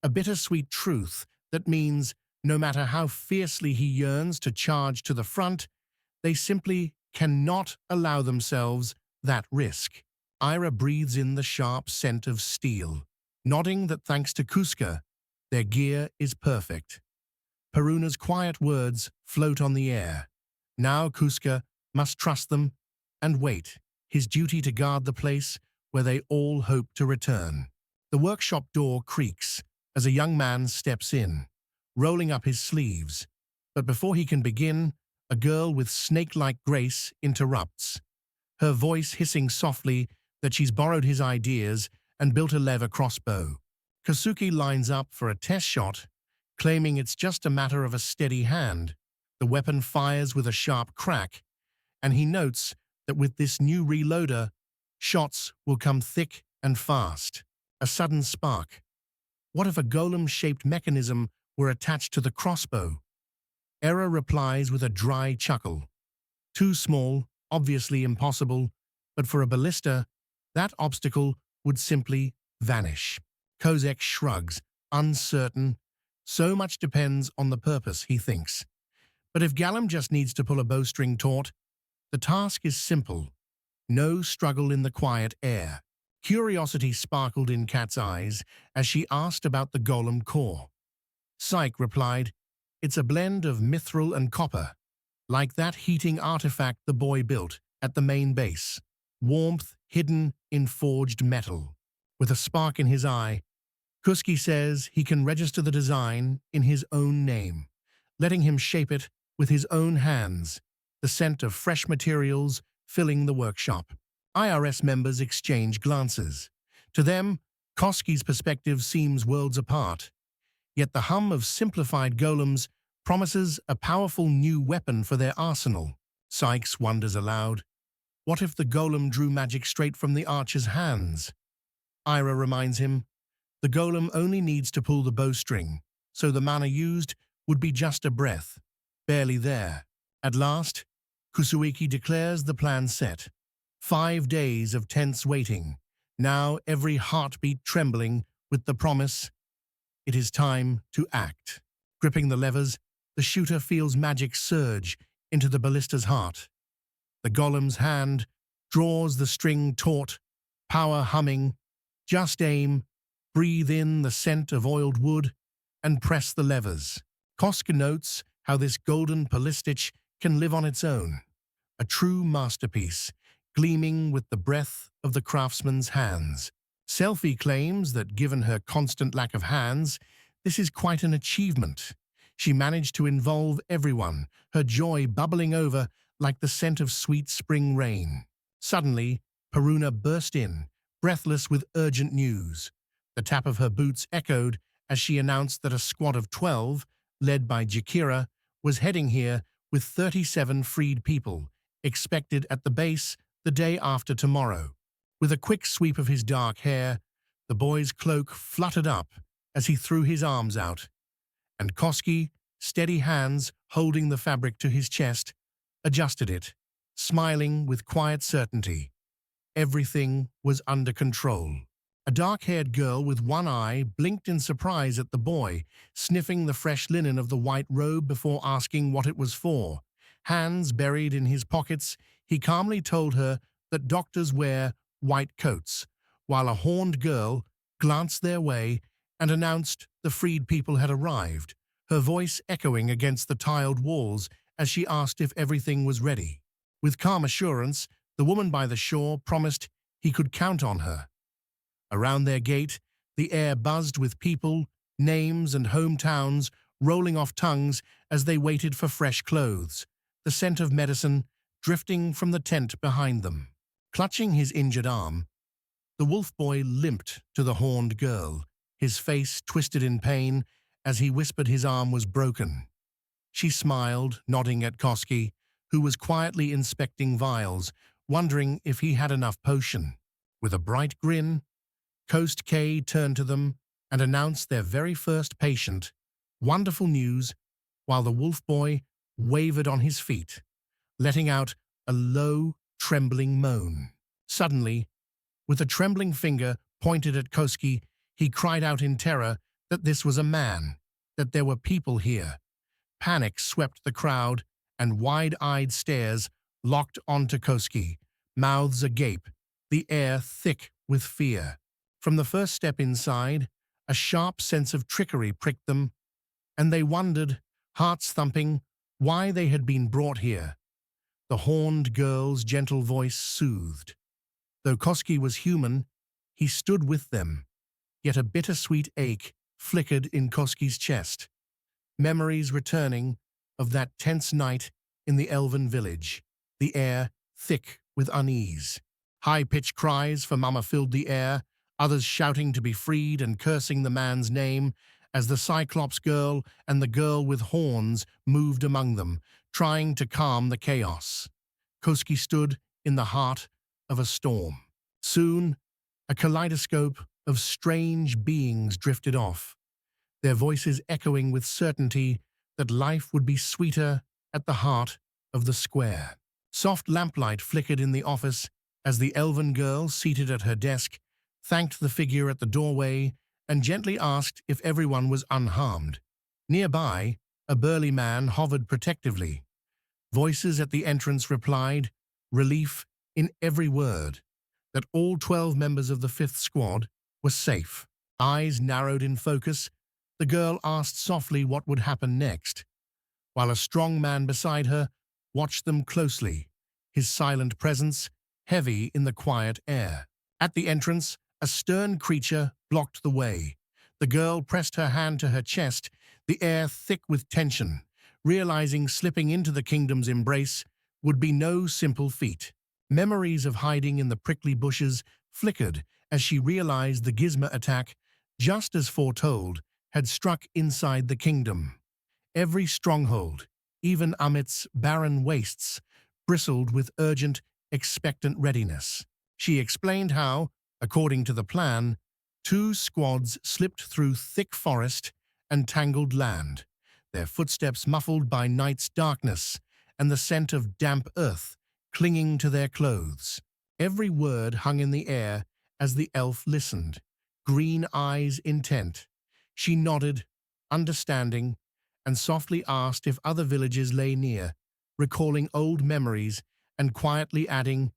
A bittersweet truth that means no matter how fiercely he yearns to charge to the front, they simply cannot allow themselves that risk. Ira breathes in the sharp scent of steel, nodding that thanks to Kuska, their gear is perfect. Peruna's quiet words float on the air. Now Kuska must trust them and wait, his duty to guard the place where they all hope to return. The workshop door creaks as a young man steps in, rolling up his sleeves. But before he can begin, a girl with snake-like grace interrupts, her voice hissing softly that she's borrowed his ideas and built a lever crossbow. Kasuki lines up for a test shot, claiming it's just a matter of a steady hand. The weapon fires with a sharp crack, and he notes that with this new reloader, shots will come thick and fast. A sudden spark. What if a golem-shaped mechanism were attached to the crossbow? Era replies with a dry chuckle. Too small, obviously impossible, but for a ballista, that obstacle would simply vanish. Kozek shrugs, uncertain. So much depends on the purpose, he thinks. But if Gallum just needs to pull a bowstring taut, the task is simple. No struggle in the quiet air. Curiosity sparkled in Kat's eyes as she asked about the golem core. Psyche replied, "It's a blend of mithril and copper, like that heating artifact the boy built at the main base. Warmth hidden in forged metal." With a spark in his eye, Kuski says he can register the design in his own name, letting him shape it with his own hands, the scent of fresh materials filling the workshop. IRS members exchange glances. To them, Koski's perspective seems worlds apart, yet the hum of simplified golems promises a powerful new weapon for their arsenal. Sykes wonders aloud, what if the golem drew magic straight from the archer's hands? Ira reminds him, the golem only needs to pull the bowstring, so the mana used would be just a breath, barely there. At last, Kusuiki declares the plan set. 5 days of tense waiting, now every heartbeat trembling with the promise, it is time to act. Gripping the levers, the shooter feels magic surge into the ballista's heart. The golem's hand draws the string taut, power humming. Just aim, breathe in the scent of oiled wood, and press the levers. Koska notes how this golden pallistich can live on its own, a true masterpiece, gleaming with the breath of the craftsman's hands. Selphie claims that given her constant lack of hands, this is quite an achievement. She managed to involve everyone, her joy bubbling over like the scent of sweet spring rain. Suddenly, Peruna burst in, breathless with urgent news. The tap of her boots echoed as she announced that a squad of 12, led by Jakira, was heading here with 37 freed people, expected at the base the day after tomorrow. With a quick sweep of his dark hair, the boy's cloak fluttered up as he threw his arms out, and Koski, steady hands holding the fabric to his chest, adjusted it, smiling with quiet certainty. Everything was under control. A dark-haired girl with one eye blinked in surprise at the boy, sniffing the fresh linen of the white robe before asking what it was for. Hands buried in his pockets, he calmly told her that doctors wear white coats, while a horned girl glanced their way and announced the freed people had arrived, her voice echoing against the tiled walls as she asked if everything was ready. With calm assurance, the woman by the shore promised he could count on her. Around their gate, the air buzzed with people, names, and hometowns rolling off tongues as they waited for fresh clothes, the scent of medicine drifting from the tent behind them. Clutching his injured arm, the wolf boy limped to the horned girl, his face twisted in pain as he whispered his arm was broken. She smiled, nodding at Koski, who was quietly inspecting vials, wondering if he had enough potion. With a bright grin, Coast K turned to them and announced their very first patient. Wonderful news, while the wolf boy wavered on his feet, letting out a low, trembling moan. Suddenly, with a trembling finger pointed at Koski, he cried out in terror that this was a man, that there were people here. Panic swept the crowd, and wide-eyed stares locked onto Koski, mouths agape, the air thick with fear. From the first step inside, a sharp sense of trickery pricked them, and they wondered, hearts thumping, why they had been brought here. The horned girl's gentle voice soothed. Though Koski was human, he stood with them, yet a bittersweet ache flickered in Koski's chest. Memories returning of that tense night in the elven village, the air thick with unease. High-pitched cries for Mama filled the air, others shouting to be freed and cursing the man's name as the Cyclops girl and the girl with horns moved among them, trying to calm the chaos. Koski stood in the heart of a storm. Soon, a kaleidoscope of strange beings drifted off, their voices echoing with certainty that life would be sweeter at the heart of the square. Soft lamplight flickered in the office as the elven girl, seated at her desk, thanked the figure at the doorway and gently asked if everyone was unharmed. Nearby, a burly man hovered protectively. Voices at the entrance replied, relief in every word, that all 12 members of the 5th squad were safe. Eyes narrowed in focus, the girl asked softly what would happen next, while a strong man beside her watched them closely, his silent presence heavy in the quiet air. At the entrance, a stern creature blocked the way. The girl pressed her hand to her chest, the air thick with tension, realizing slipping into the kingdom's embrace would be no simple feat. Memories of hiding in the prickly bushes flickered as she realized the Gizmo attack, just as foretold, had struck inside the kingdom. Every stronghold, even Amit's barren wastes, bristled with urgent, expectant readiness. She explained how, according to the plan, 2 squads slipped through thick forest and tangled land, their footsteps muffled by night's darkness and the scent of damp earth clinging to their clothes. Every word hung in the air as the elf listened, green eyes intent. She nodded, understanding, and softly asked if other villages lay near, recalling old memories and quietly adding,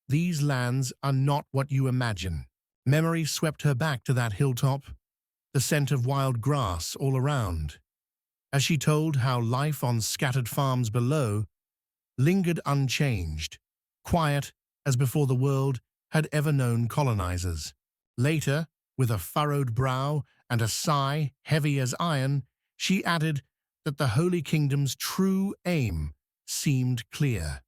"These lands are not what you imagine." Memory swept her back to that hilltop, the scent of wild grass all around, as she told how life on scattered farms below lingered unchanged, quiet as before the world had ever known colonizers. Later, with a furrowed brow and a sigh heavy as iron, she added that the Holy Kingdom's true aim seemed clear: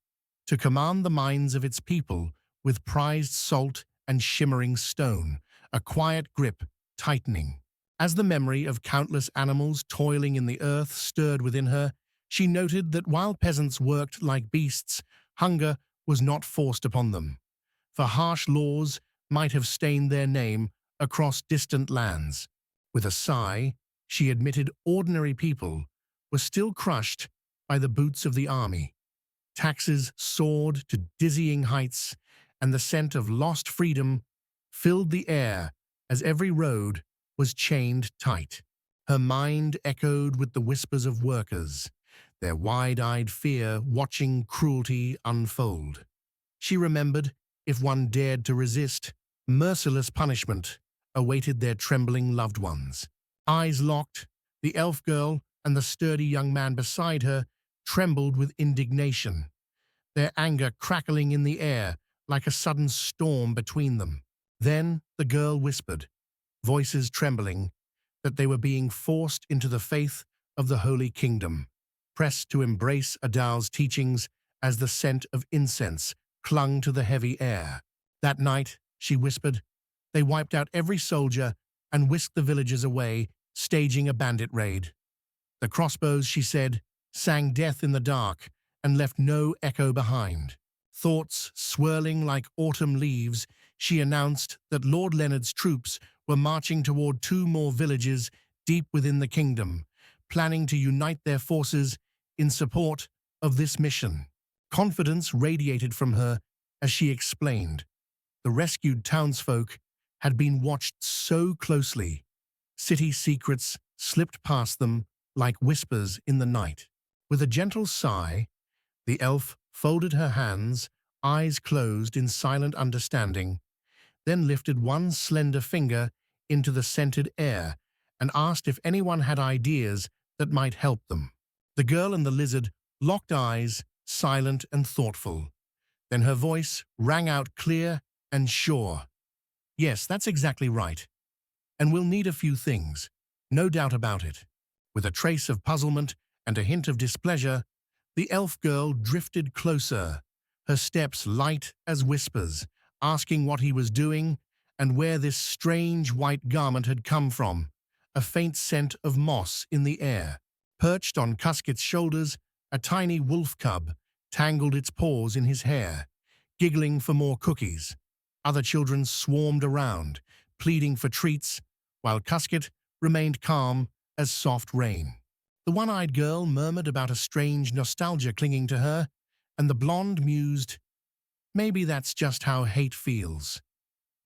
to command the minds of its people with prized salt and shimmering stone, a quiet grip tightening. As the memory of countless animals toiling in the earth stirred within her, she noted that while peasants worked like beasts, hunger was not forced upon them, for harsh laws might have stained their name across distant lands. With a sigh, she admitted ordinary people were still crushed by the boots of the army. Taxes soared to dizzying heights, and the scent of lost freedom filled the air as every road was chained tight. Her mind echoed with the whispers of workers, their wide-eyed fear watching cruelty unfold. She remembered, if one dared to resist, merciless punishment awaited their trembling loved ones. Eyes locked, the elf girl and the sturdy young man beside her trembled with indignation, their anger crackling in the air like a sudden storm between them. Then the girl whispered, voices trembling, that they were being forced into the faith of the Holy Kingdom, pressed to embrace Adal's teachings as the scent of incense clung to the heavy air. That night, she whispered, they wiped out every soldier and whisked the villagers away, staging a bandit raid. The crossbows, she said, sang death in the dark and left no echo behind. Thoughts swirling like autumn leaves, she announced that Lord Leonard's troops were marching toward 2 more villages deep within the kingdom, planning to unite their forces in support of this mission. Confidence radiated from her as she explained. The rescued townsfolk had been watched so closely. City secrets slipped past them like whispers in the night. With a gentle sigh, the elf folded her hands, eyes closed in silent understanding, then lifted one slender finger into the scented air and asked if anyone had ideas that might help them. The girl and the lizard locked eyes, silent and thoughtful. Then her voice rang out clear and sure. Yes, that's exactly right. And we'll need a few things, no doubt about it. With a trace of puzzlement and a hint of displeasure, the elf girl drifted closer, her steps light as whispers, asking what he was doing and where this strange white garment had come from, a faint scent of moss in the air. Perched on Cusket's shoulders, a tiny wolf cub tangled its paws in his hair, giggling for more cookies. Other children swarmed around, pleading for treats, while Cusket remained calm as soft rain. The one-eyed girl murmured about a strange nostalgia clinging to her, and the blonde mused, maybe that's just how hate feels.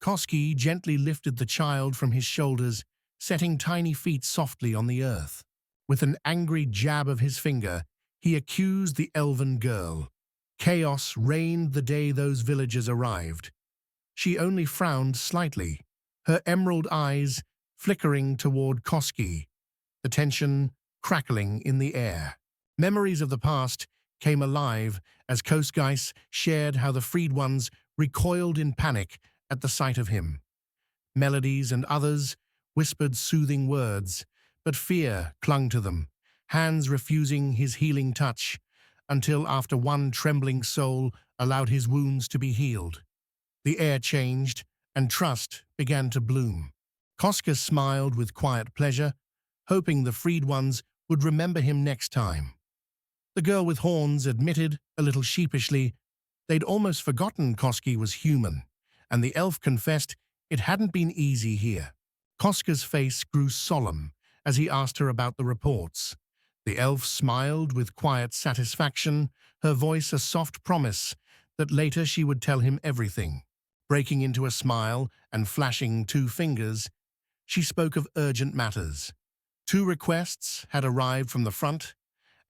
Koski gently lifted the child from his shoulders, setting tiny feet softly on the earth. With an angry jab of his finger, he accused the elven girl. Chaos reigned the day those villagers arrived. She only frowned slightly, her emerald eyes flickering toward Koski, the tension crackling in the air. Memories of the past came alive as Kosgeis shared how the freed ones recoiled in panic at the sight of him. Melodies and others whispered soothing words, but fear clung to them, hands refusing his healing touch, until after one trembling soul allowed his wounds to be healed. The air changed, and trust began to bloom. Koska smiled with quiet pleasure, hoping the freed ones would remember him next time. The girl with horns admitted, a little sheepishly, they'd almost forgotten Koski was human, and the elf confessed it hadn't been easy here. Koska's face grew solemn as he asked her about the reports. The elf smiled with quiet satisfaction, her voice a soft promise that later she would tell him everything. Breaking into a smile and flashing 2 fingers, she spoke of urgent matters. 2 requests had arrived from the front,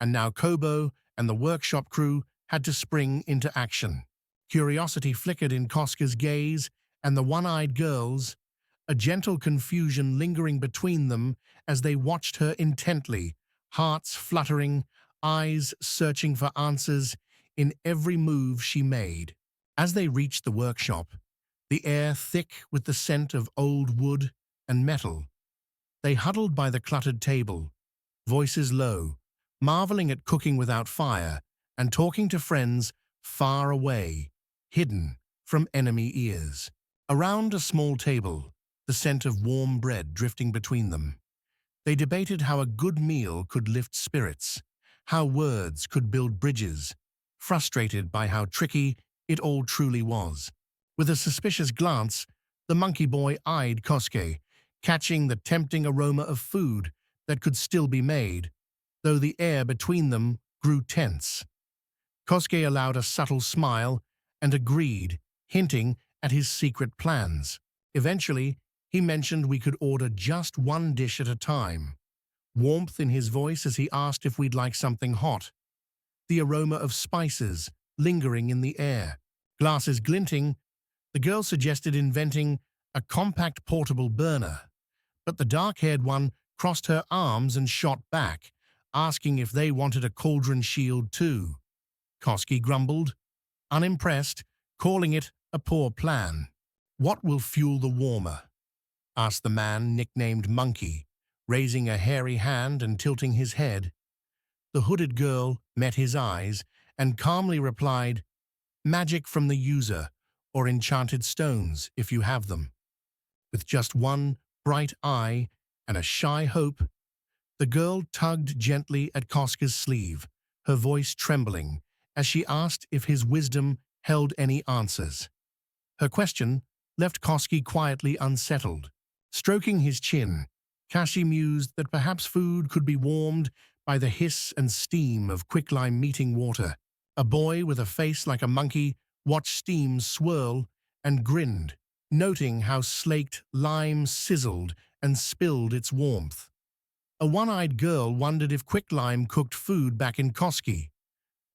and now Kobo and the workshop crew had to spring into action. Curiosity flickered in Koska's gaze, and the one-eyed girls, a gentle confusion lingering between them as they watched her intently, hearts fluttering, eyes searching for answers in every move she made. As they reached the workshop, the air thick with the scent of old wood and metal, they huddled by the cluttered table, voices low, marveling at cooking without fire and talking to friends far away, hidden from enemy ears. Around a small table, the scent of warm bread drifting between them, they debated how a good meal could lift spirits, how words could build bridges, frustrated by how tricky it all truly was. With a suspicious glance, the monkey boy eyed Koske, catching the tempting aroma of food that could still be made, though the air between them grew tense. Koske allowed a subtle smile and agreed, hinting at his secret plans. Eventually, he mentioned we could order just one dish at a time, warmth in his voice as he asked if we'd like something hot, the aroma of spices lingering in the air. Glasses glinting, the girl suggested inventing a compact portable burner, but the dark-haired one crossed her arms and shot back, asking if they wanted a cauldron shield too. Koski grumbled, unimpressed, calling it a poor plan. "What will fuel the warmer?" asked the man nicknamed Monkey, raising a hairy hand and tilting his head. The hooded girl met his eyes and calmly replied, "Magic from the user, or enchanted stones, if you have them." With just one bright eye and a shy hope, the girl tugged gently at Koska's sleeve, her voice trembling, as she asked if his wisdom held any answers. Her question left Koski quietly unsettled. Stroking his chin, Kashi mused that perhaps food could be warmed by the hiss and steam of quicklime meeting water. A boy with a face like a monkey watched steam swirl and grinned, noting how slaked lime sizzled and spilled its warmth. A one-eyed girl wondered if quicklime cooked food back in Koski,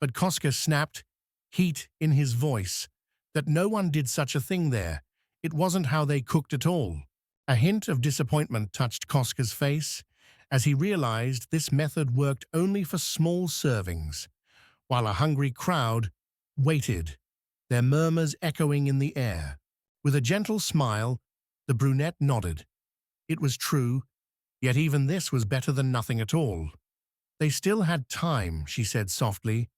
but Koska snapped, heat in his voice, that no one did such a thing there. It wasn't how they cooked at all. A hint of disappointment touched Koska's face as he realized this method worked only for small servings, while a hungry crowd waited, their murmurs echoing in the air. With a gentle smile, the brunette nodded. It was true, yet even this was better than nothing at all. They still had time, she said softly,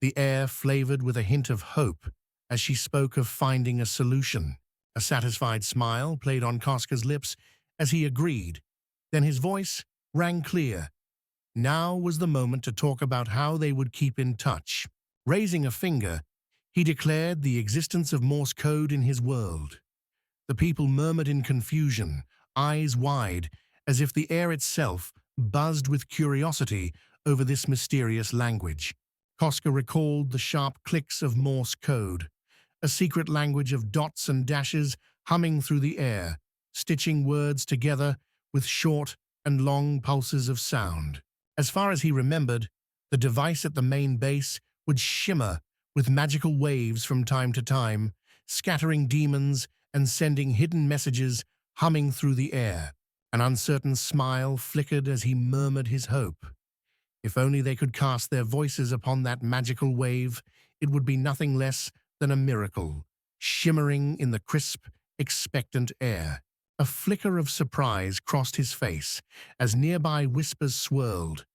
the air flavored with a hint of hope as she spoke of finding a solution. A satisfied smile played on Koska's lips as he agreed. Then his voice rang clear. Now was the moment to talk about how they would keep in touch. Raising a finger, he declared the existence of Morse code in his world. The people murmured in confusion, eyes wide, as if the air itself buzzed with curiosity over this mysterious language. Koska recalled the sharp clicks of Morse code, a secret language of dots and dashes humming through the air, stitching words together with short and long pulses of sound. As far as he remembered, the device at the main base would shimmer with magical waves from time to time, scattering demons and sending hidden messages humming through the air. An uncertain smile flickered as he murmured his hope. If only they could cast their voices upon that magical wave, it would be nothing less than a miracle, shimmering in the crisp, expectant air. A flicker of surprise crossed his face as nearby whispers swirled.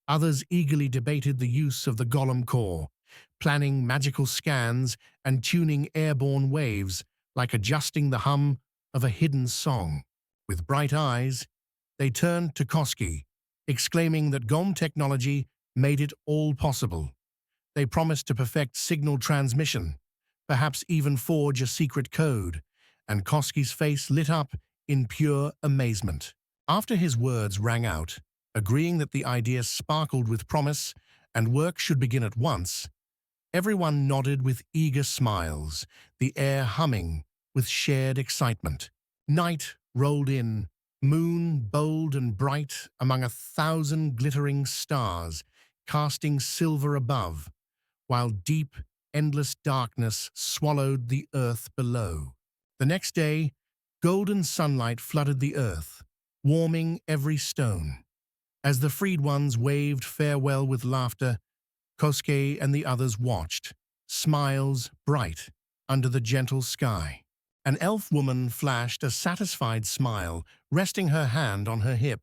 Others eagerly debated the use of the golem core, planning magical scans and tuning airborne waves like adjusting the hum of a hidden song. With bright eyes, they turned to Koski, exclaiming that GOM technology made it all possible. They promised to perfect signal transmission, perhaps even forge a secret code, and Koski's face lit up in pure amazement. After his words rang out, agreeing that the idea sparkled with promise and work should begin at once, everyone nodded with eager smiles, the air humming with shared excitement. Night rolled in, moon bold and bright among 1,000 glittering stars, casting silver above, while deep, endless darkness swallowed the earth below. The next day, golden sunlight flooded the earth, warming every stone. As the freed ones waved farewell with laughter, Kosuke and the others watched, smiles bright under the gentle sky. An elf woman flashed a satisfied smile, resting her hand on her hip,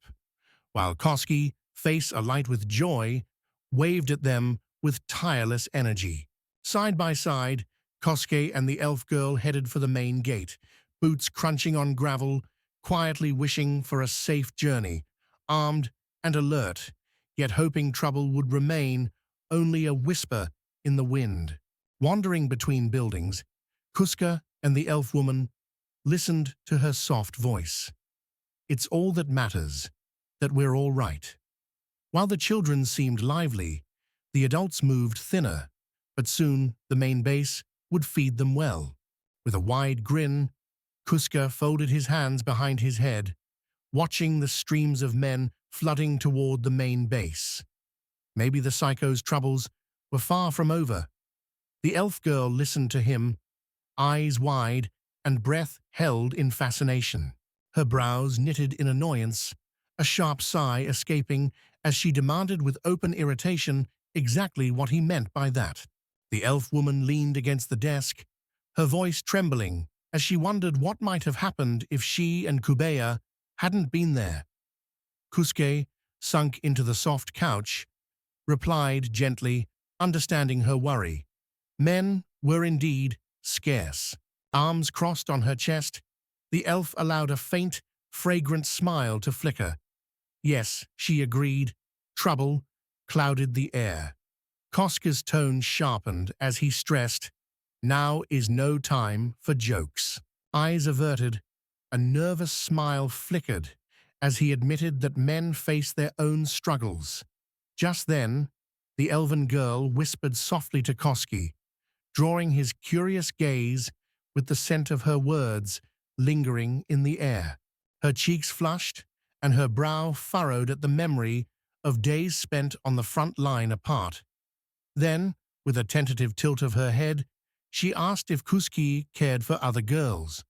while Kosuke, face alight with joy, waved at them with tireless energy. Side by side, Kosuke and the elf girl headed for the main gate, boots crunching on gravel, quietly wishing for a safe journey, armed and alert, yet hoping trouble would remain only a whisper in the wind. Wandering between buildings, Kuska and the elf woman listened to her soft voice. It's all that matters, that we're all right. While the children seemed lively, the adults moved thinner, but soon the main base would feed them well. With a wide grin, Kuska folded his hands behind his head, watching the streams of men flooding toward the main base. Maybe the psycho's troubles were far from over. The elf girl listened to him, eyes wide and breath held in fascination. Her brows knitted in annoyance, a sharp sigh escaping as she demanded with open irritation exactly what he meant by that. The elf woman leaned against the desk, her voice trembling as she wondered what might have happened if she and Kubeya hadn't been there. Kusuke, sunk into the soft couch, replied gently, understanding her worry. Men were indeed scarce. Arms crossed on her chest, the elf allowed a faint, fragrant smile to flicker. Yes, she agreed. Trouble clouded the air. Koska's tone sharpened as he stressed, now is no time for jokes. Eyes averted, a nervous smile flickered as he admitted that men face their own struggles. Just then, the elven girl whispered softly to Koski, drawing his curious gaze with the scent of her words lingering in the air. Her cheeks flushed and her brow furrowed at the memory of days spent on the front line apart. Then, with a tentative tilt of her head, she asked if Kuski cared for other girls.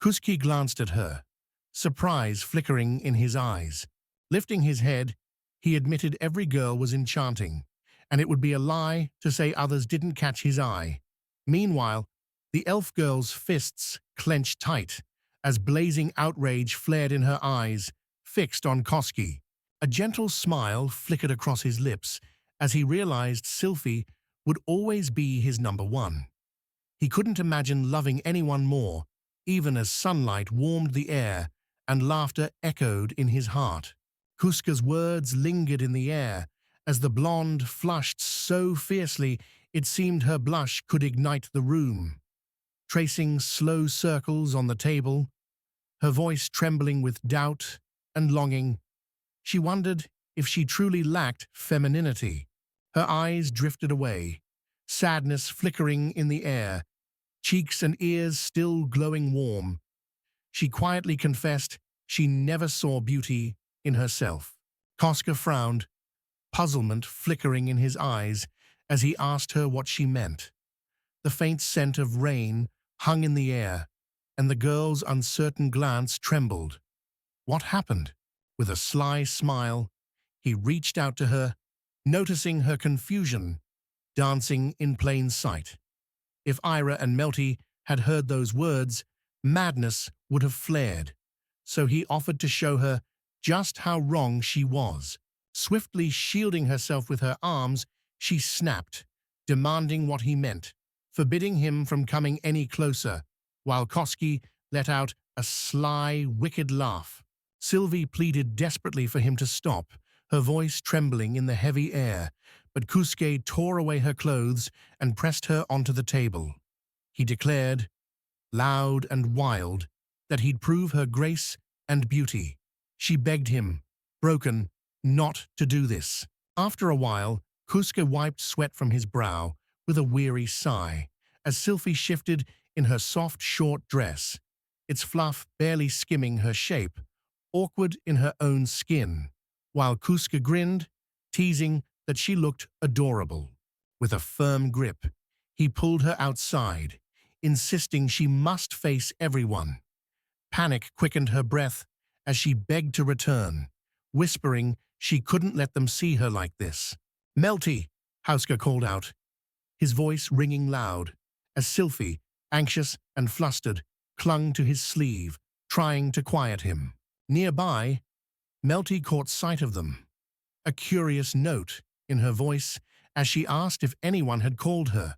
Kuski glanced at her, surprise flickering in his eyes. Lifting his head, he admitted every girl was enchanting, and it would be a lie to say others didn't catch his eye. Meanwhile, the elf girl's fists clenched tight as blazing outrage flared in her eyes, fixed on Koski. A gentle smile flickered across his lips as he realized Sylphie would always be his number one. He couldn't imagine loving anyone more, even as sunlight warmed the air and laughter echoed in his heart. Kuska's words lingered in the air as the blonde flushed so fiercely it seemed her blush could ignite the room. Tracing slow circles on the table, her voice trembling with doubt and longing, she wondered if she truly lacked femininity. Her eyes drifted away, sadness flickering in the air, cheeks and ears still glowing warm. She quietly confessed she never saw beauty in herself. Koska frowned, puzzlement flickering in his eyes as he asked her what she meant. The faint scent of rain hung in the air, and the girl's uncertain glance trembled. What happened? With a sly smile, he reached out to her, noticing her confusion, dancing in plain sight. If Ira and Melty had heard those words, madness would have flared. So he offered to show her just how wrong she was. Swiftly shielding herself with her arms, she snapped, demanding what he meant, forbidding him from coming any closer, while Koski let out a sly, wicked laugh. Sylvie pleaded desperately for him to stop, her voice trembling in the heavy air, but Kusuke tore away her clothes and pressed her onto the table. He declared, loud and wild, that he'd prove her grace and beauty. She begged him, broken, not to do this. After a while, Kusuke wiped sweat from his brow with a weary sigh, as Sylphie shifted in her soft, short dress, its fluff barely skimming her shape, awkward in her own skin, while Kusuke grinned, teasing that she looked adorable. With a firm grip, he pulled her outside, insisting she must face everyone. Panic quickened her breath as she begged to return, whispering she couldn't let them see her like this. Melty, Hauska called out, his voice ringing loud, as Sylphie, anxious and flustered, clung to his sleeve, trying to quiet him. Nearby, Melty caught sight of them, a curious note in her voice as she asked if anyone had called her.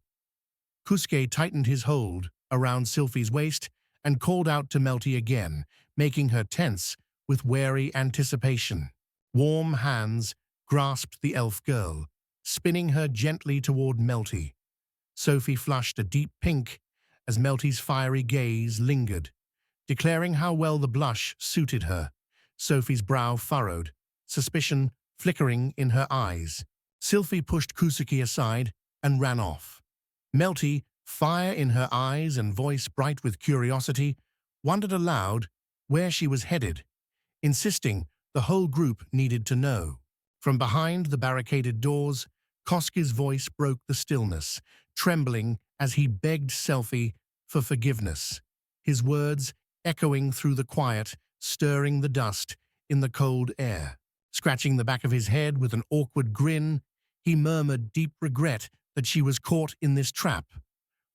Kusuke tightened his hold around Sylphie's waist and called out to Melty again, making her tense with wary anticipation. Warm hands grasped the elf girl, spinning her gently toward Melty. Sophie flushed a deep pink as Melty's fiery gaze lingered, declaring how well the blush suited her. Sophie's brow furrowed, suspicion flickering in her eyes. Sylphie pushed Kusuke aside and ran off. Melty fire in her eyes and voice bright with curiosity, wondered aloud where she was headed, insisting the whole group needed to know. From behind the barricaded doors, Koski's voice broke the stillness, trembling as he begged Selfie for forgiveness, his words echoing through the quiet, stirring the dust in the cold air. Scratching the back of his head with an awkward grin, he murmured deep regret that she was caught in this trap,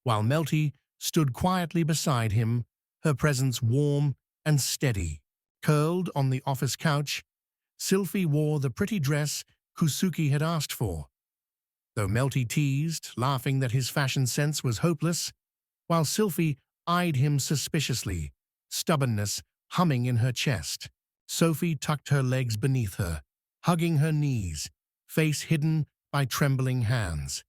while Melty stood quietly beside him, her presence warm and steady. Curled on the office couch, Sylphie wore the pretty dress Kusuke had asked for, though Melty teased, laughing that his fashion sense was hopeless, while Sylphie eyed him suspiciously, stubbornness humming in her chest. Sophie tucked her legs beneath her, hugging her knees, face hidden by trembling hands.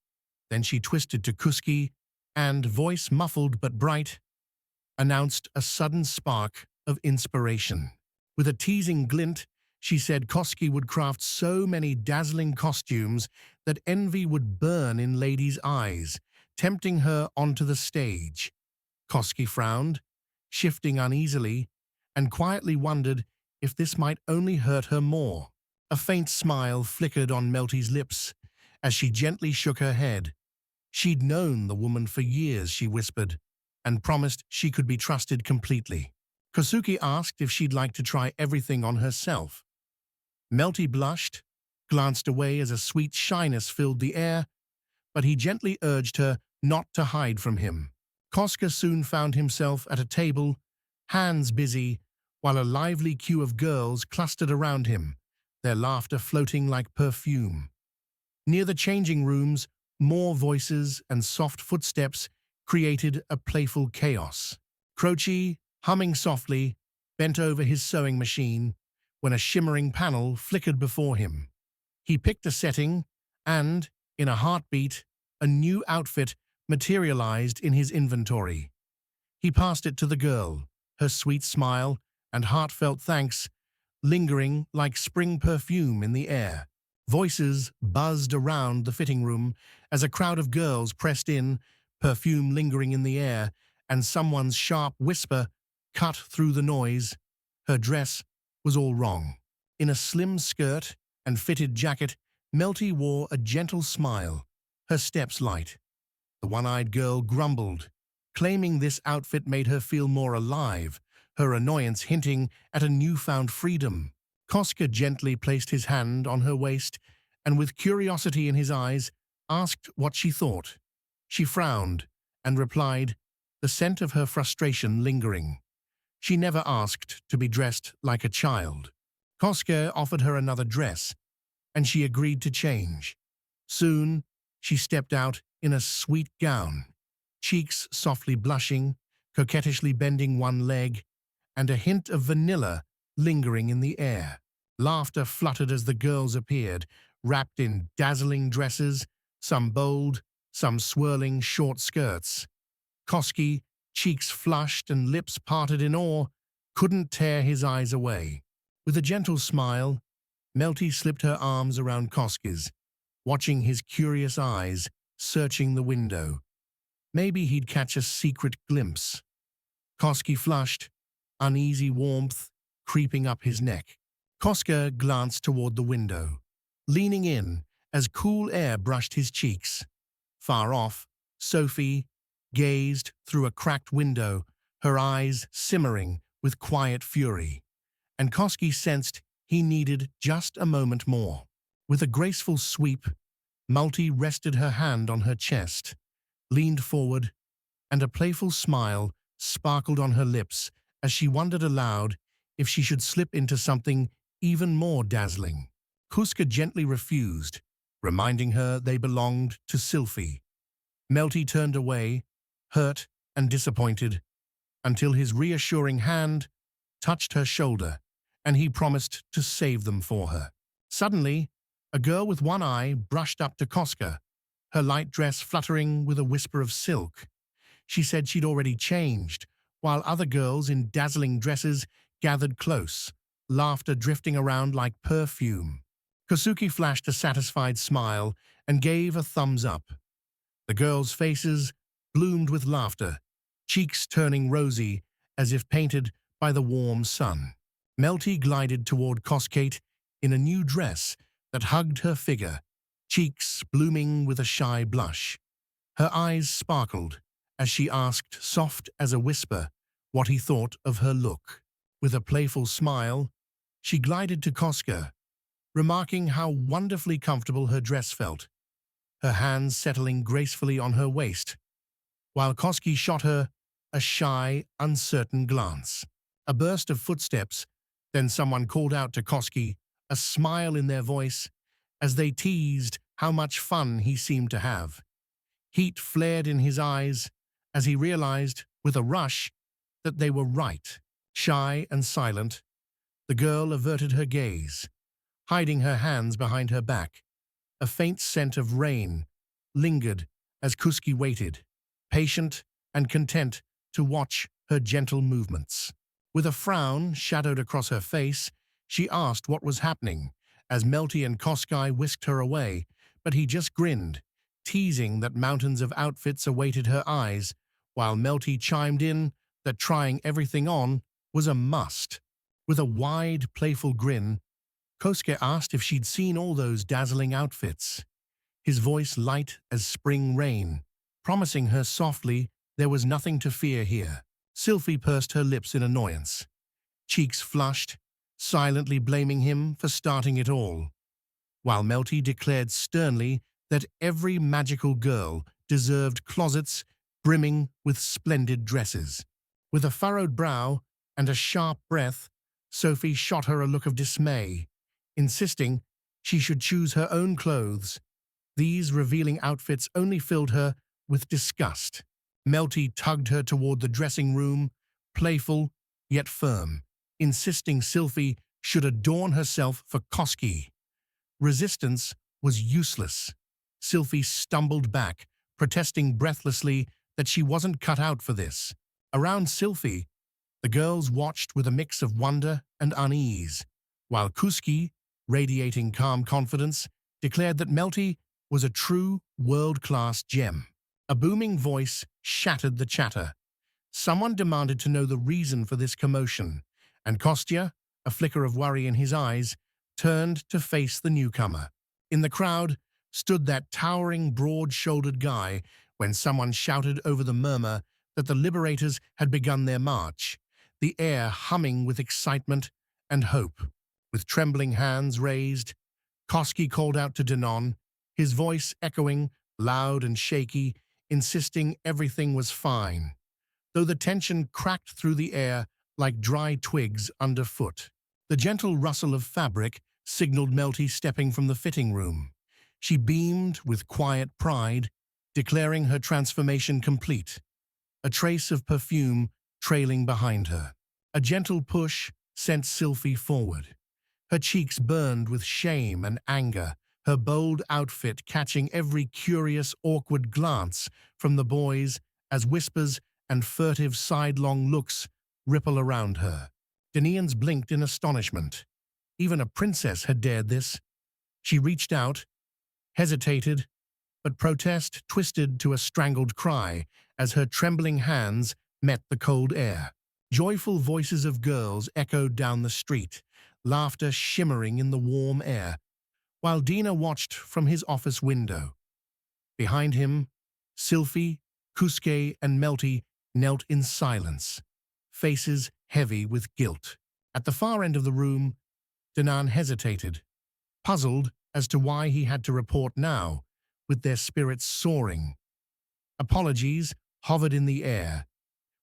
Then she twisted to Kusuke and, voice muffled but bright, announced a sudden spark of inspiration. With a teasing glint, she said Koski would craft so many dazzling costumes that envy would burn in Lady's eyes, tempting her onto the stage. Koski frowned, shifting uneasily, and quietly wondered if this might only hurt her more. A faint smile flickered on Melty's lips as she gently shook her head. She'd known the woman for years, she whispered, and promised she could be trusted completely. Kosuke asked if she'd like to try everything on herself. Melty blushed, glanced away as a sweet shyness filled the air, but he gently urged her not to hide from him. Koska soon found himself at a table, hands busy, while a lively queue of girls clustered around him, their laughter floating like perfume. Near the changing rooms, more voices and soft footsteps created a playful chaos. Croce, humming softly, bent over his sewing machine when a shimmering panel flickered before him. He picked a setting and, in a heartbeat, a new outfit materialized in his inventory. He passed it to the girl, her sweet smile and heartfelt thanks lingering like spring perfume in the air. Voices buzzed around the fitting room as a crowd of girls pressed in, perfume lingering in the air, and someone's sharp whisper cut through the noise. Her dress was all wrong. In a slim skirt and fitted jacket, Melty wore a gentle smile, her steps light. The one-eyed girl grumbled, claiming this outfit made her feel more alive, her annoyance hinting at a newfound freedom. Koska gently placed his hand on her waist and, with curiosity in his eyes, asked what she thought. She frowned and replied, the scent of her frustration lingering. She never asked to be dressed like a child. Koska offered her another dress, and she agreed to change. Soon, she stepped out in a sweet gown, cheeks softly blushing, coquettishly bending one leg, and a hint of vanilla lingering in the air. Laughter fluttered as the girls appeared, wrapped in dazzling dresses, some bold, some swirling short skirts. Koski, cheeks flushed and lips parted in awe, couldn't tear his eyes away. With a gentle smile, Melty slipped her arms around Koski's, watching his curious eyes searching the window. Maybe he'd catch a secret glimpse. Koski flushed, uneasy warmth creeping up his neck. Koska glanced toward the window, leaning in as cool air brushed his cheeks. Far off, Sophie gazed through a cracked window, her eyes simmering with quiet fury, and Koski sensed he needed just a moment more. With a graceful sweep, Melty rested her hand on her chest, leaned forward, and a playful smile sparkled on her lips as she wondered aloud if she should slip into something even more dazzling. Kuska gently refused, reminding her they belonged to Sylphie. Melty turned away, hurt and disappointed, until his reassuring hand touched her shoulder, and he promised to save them for her. Suddenly, a girl with one eye brushed up to Koska, her light dress fluttering with a whisper of silk. She said she'd already changed, while other girls in dazzling dresses gathered close, laughter drifting around like perfume. Kosuke flashed a satisfied smile and gave a thumbs up. The girls' faces bloomed with laughter, cheeks turning rosy as if painted by the warm sun. Melty glided toward Koskate in a new dress that hugged her figure, cheeks blooming with a shy blush. Her eyes sparkled as she asked, soft as a whisper, what he thought of her look. With a playful smile, she glided to Koska, remarking how wonderfully comfortable her dress felt, her hands settling gracefully on her waist, while Koski shot her a shy, uncertain glance. A burst of footsteps, then someone called out to Koski, a smile in their voice, as they teased how much fun he seemed to have. Heat flared in his eyes as he realized, with a rush, that they were right. Shy and silent, the girl averted her gaze, hiding her hands behind her back. A faint scent of rain lingered as Kuski waited, patient and content to watch her gentle movements. With a frown shadowed across her face, she asked what was happening as Melty and Koskai whisked her away, but he just grinned, teasing that mountains of outfits awaited her eyes, while Melty chimed in that trying everything on was a must. With a wide, playful grin, Kosuke asked if she'd seen all those dazzling outfits, his voice light as spring rain, promising her softly there was nothing to fear here. Sylphie pursed her lips in annoyance, cheeks flushed, silently blaming him for starting it all, while Melty declared sternly that every magical girl deserved closets brimming with splendid dresses. With a furrowed brow and a sharp breath, Sophie shot her a look of dismay, insisting she should choose her own clothes. These revealing outfits only filled her with disgust. Melty tugged her toward the dressing room, playful yet firm, insisting Sylphie should adorn herself for Koski. Resistance was useless. Sylphie stumbled back, protesting breathlessly that she wasn't cut out for this. Around Sylphie, the girls watched with a mix of wonder and unease, while Kuski, radiating calm confidence, declared that Melty was a true world-class gem. A booming voice shattered the chatter. Someone demanded to know the reason for this commotion, and Kostya, a flicker of worry in his eyes, turned to face the newcomer. In the crowd stood that towering, broad-shouldered guy when someone shouted over the murmur that the liberators had begun their march, the air humming with excitement and hope. With trembling hands raised, Koski called out to Danon, his voice echoing, loud and shaky, insisting everything was fine, though the tension cracked through the air like dry twigs underfoot. The gentle rustle of fabric signaled Melty stepping from the fitting room. She beamed with quiet pride, declaring her transformation complete, a trace of perfume trailing behind her. A gentle push sent Sylphie forward. Her cheeks burned with shame and anger, her bold outfit catching every curious, awkward glance from the boys as whispers and furtive sidelong looks ripple around her. Denians blinked in astonishment. Even a princess had dared this. She reached out, hesitated, but protest twisted to a strangled cry as her trembling hands met the cold air. Joyful voices of girls echoed down the street, laughter shimmering in the warm air, while Dina watched from his office window. Behind him, Sylphie, Kusuke, and Melty knelt in silence, faces heavy with guilt. At the far end of the room, Danan hesitated, puzzled as to why he had to report now, with their spirits soaring. Apologies hovered in the air,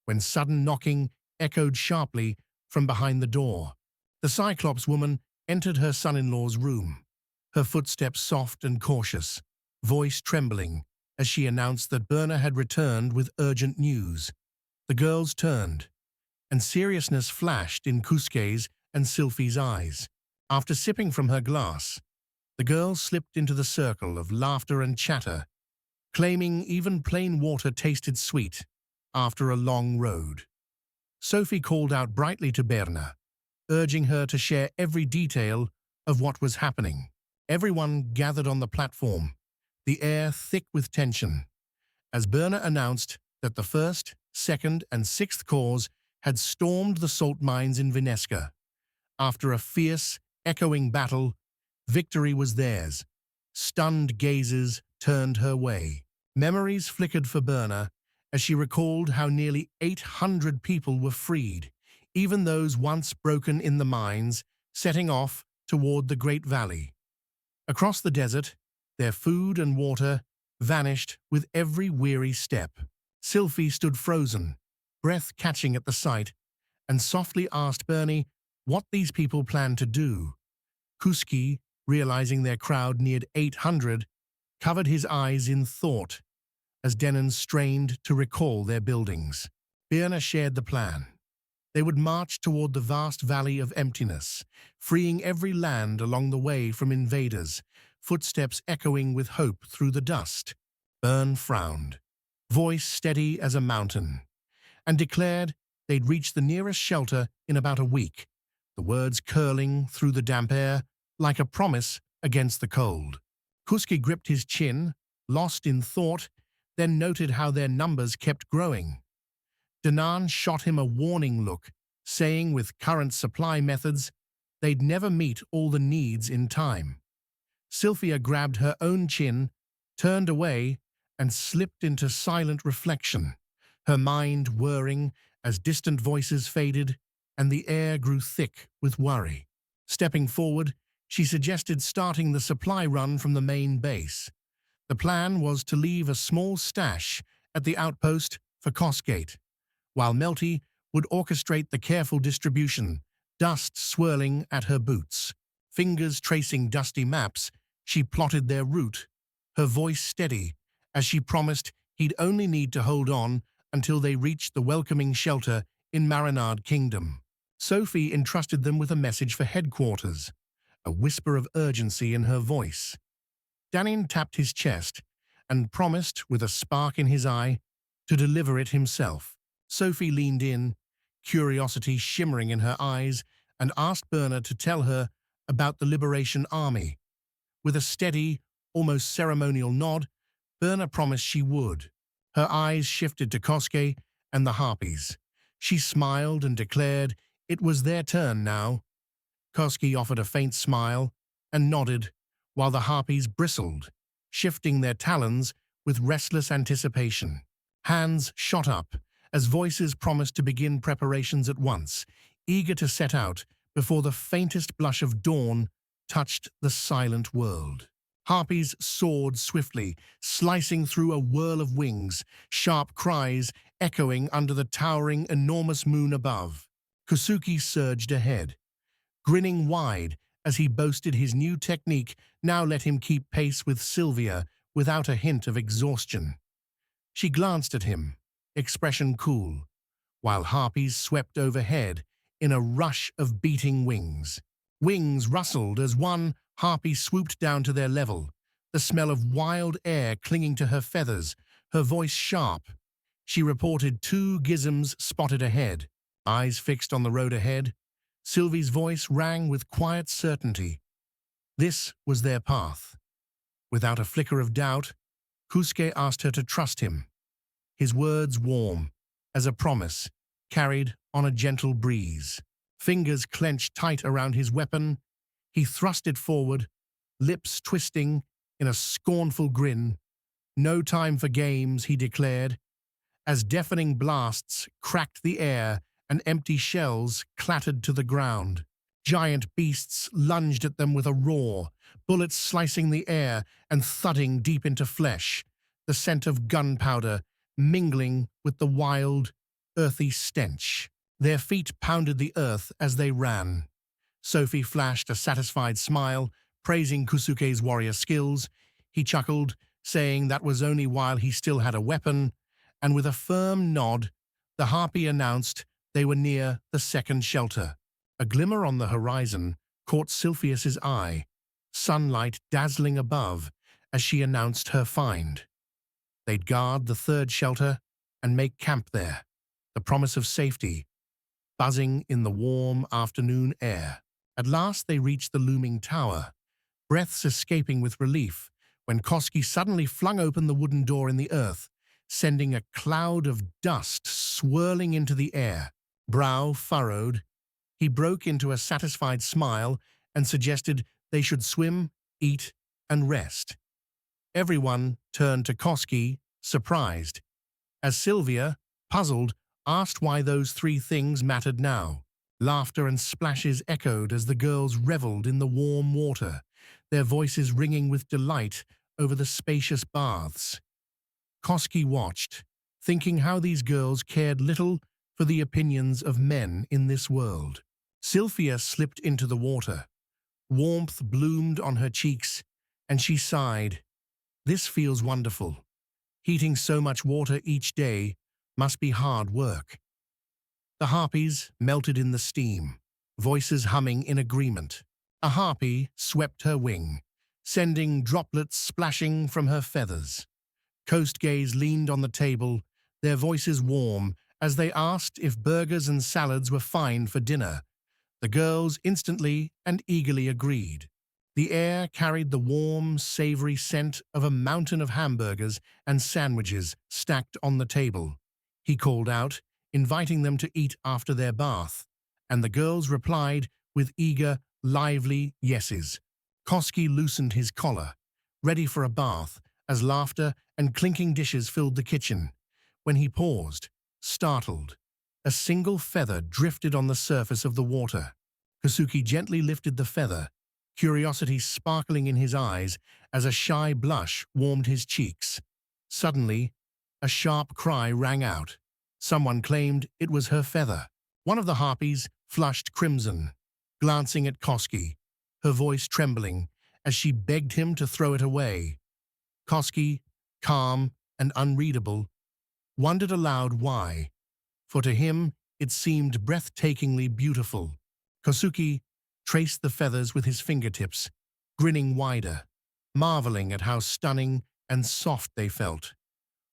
when sudden knocking echoed sharply from behind the door. The Cyclops woman entered her son-in-law's room, her footsteps soft and cautious, voice trembling as she announced that Berna had returned with urgent news. The girls turned, and seriousness flashed in Kusuke's and Sylphie's eyes. After sipping from her glass, the girl slipped into the circle of laughter and chatter, claiming even plain water tasted sweet after a long road. Sophie called out brightly to Berna, urging her to share every detail of what was happening. Everyone gathered on the platform, the air thick with tension, as Berna announced that the 1st, 2nd, and 6th Corps had stormed the salt mines in Vinesca. After a fierce, echoing battle, victory was theirs. Stunned gazes turned her way. Memories flickered for Berna as she recalled how nearly 800 people were freed, even those once broken in the mines, setting off toward the Great Valley. Across the desert, their food and water vanished with every weary step. Sylphie stood frozen, breath catching at the sight, and softly asked Bernie what these people planned to do. Kuski, realizing their crowd neared 800, covered his eyes in thought as Denon strained to recall their buildings. Birna shared the plan. They would march toward the vast valley of emptiness, freeing every land along the way from invaders, footsteps echoing with hope through the dust. Byrne frowned, voice steady as a mountain, and declared they'd reach the nearest shelter in about a week, the words curling through the damp air like a promise against the cold. Kuski gripped his chin, lost in thought, then noted how their numbers kept growing. Danan shot him a warning look, saying with current supply methods, they'd never meet all the needs in time. Sylphia grabbed her own chin, turned away, and slipped into silent reflection, her mind whirring as distant voices faded and the air grew thick with worry. Stepping forward, she suggested starting the supply run from the main base. The plan was to leave a small stash at the outpost for Cosgate, while Melty would orchestrate the careful distribution, dust swirling at her boots. Fingers tracing dusty maps, she plotted their route, her voice steady, as she promised he'd only need to hold on until they reached the welcoming shelter in Marinard Kingdom. Sophie entrusted them with a message for headquarters, a whisper of urgency in her voice. Danin tapped his chest and promised, with a spark in his eye, to deliver it himself. Sophie leaned in, curiosity shimmering in her eyes, and asked Berna to tell her about the Liberation Army. With a steady, almost ceremonial nod, Berna promised she would. Her eyes shifted to Koske and the Harpies. She smiled and declared it was their turn now. Koske offered a faint smile and nodded, while the Harpies bristled, shifting their talons with restless anticipation. Hands shot up as voices promised to begin preparations at once, eager to set out before the faintest blush of dawn touched the silent world. Harpies soared swiftly, slicing through a whirl of wings, sharp cries echoing under the towering, enormous moon above. Kusuki surged ahead, grinning wide as he boasted his new technique now let him keep pace with Sylvia without a hint of exhaustion. She glanced at him, expression cool, while Harpies swept overhead in a rush of beating wings. Wings rustled as one Harpy swooped down to their level, the smell of wild air clinging to her feathers, her voice sharp. She reported 2 gizms spotted ahead, eyes fixed on the road ahead. Sylvie's voice rang with quiet certainty. This was their path. Without a flicker of doubt, Kusuke asked her to trust him, his words warm as a promise, carried on a gentle breeze. Fingers clenched tight around his weapon, he thrust it forward, lips twisting in a scornful grin. No time for games, he declared, as deafening blasts cracked the air and empty shells clattered to the ground. Giant beasts lunged at them with a roar, bullets slicing the air and thudding deep into flesh, the scent of gunpowder mingling with the wild, earthy stench. Their feet pounded the earth as they ran. Sophie flashed a satisfied smile, praising Kusuke's warrior skills. He chuckled, saying that was only while he still had a weapon, and with a firm nod, the Harpy announced they were near the second shelter. A glimmer on the horizon caught Sylphius's eye, sunlight dazzling above as she announced her find. They'd guard the 3rd shelter and make camp there, the promise of safety buzzing in the warm afternoon air. At last they reached the looming tower, breaths escaping with relief, when Koski suddenly flung open the wooden door in the earth, sending a cloud of dust swirling into the air. Brow furrowed, he broke into a satisfied smile and suggested they should swim, eat, and rest. Everyone turned to Koski, surprised, as Sylvia, puzzled, asked why those three things mattered now. Laughter and splashes echoed as the girls reveled in the warm water, their voices ringing with delight over the spacious baths. Koski watched, thinking how these girls cared little for the opinions of men in this world. Sylvia slipped into the water. Warmth bloomed on her cheeks, and she sighed. This feels wonderful. Heating so much water each day must be hard work. The harpies melted in the steam, voices humming in agreement. A harpy swept her wing, sending droplets splashing from her feathers. Coast Gaze leaned on the table, their voices warm, as they asked if burgers and salads were fine for dinner. The girls instantly and eagerly agreed. The air carried the warm, savory scent of a mountain of hamburgers and sandwiches stacked on the table. He called out, inviting them to eat after their bath, and the girls replied with eager, lively yeses. Koski loosened his collar, ready for a bath, as laughter and clinking dishes filled the kitchen. When he paused, startled, a single feather drifted on the surface of the water. Kosuke gently lifted the feather, curiosity sparkling in his eyes as a shy blush warmed his cheeks. Suddenly, a sharp cry rang out. Someone claimed it was her feather. One of the harpies flushed crimson, glancing at Koski, her voice trembling as she begged him to throw it away. Koski, calm and unreadable, wondered aloud why, for to him it seemed breathtakingly beautiful. Kosuke traced the feathers with his fingertips, grinning wider, marveling at how stunning and soft they felt,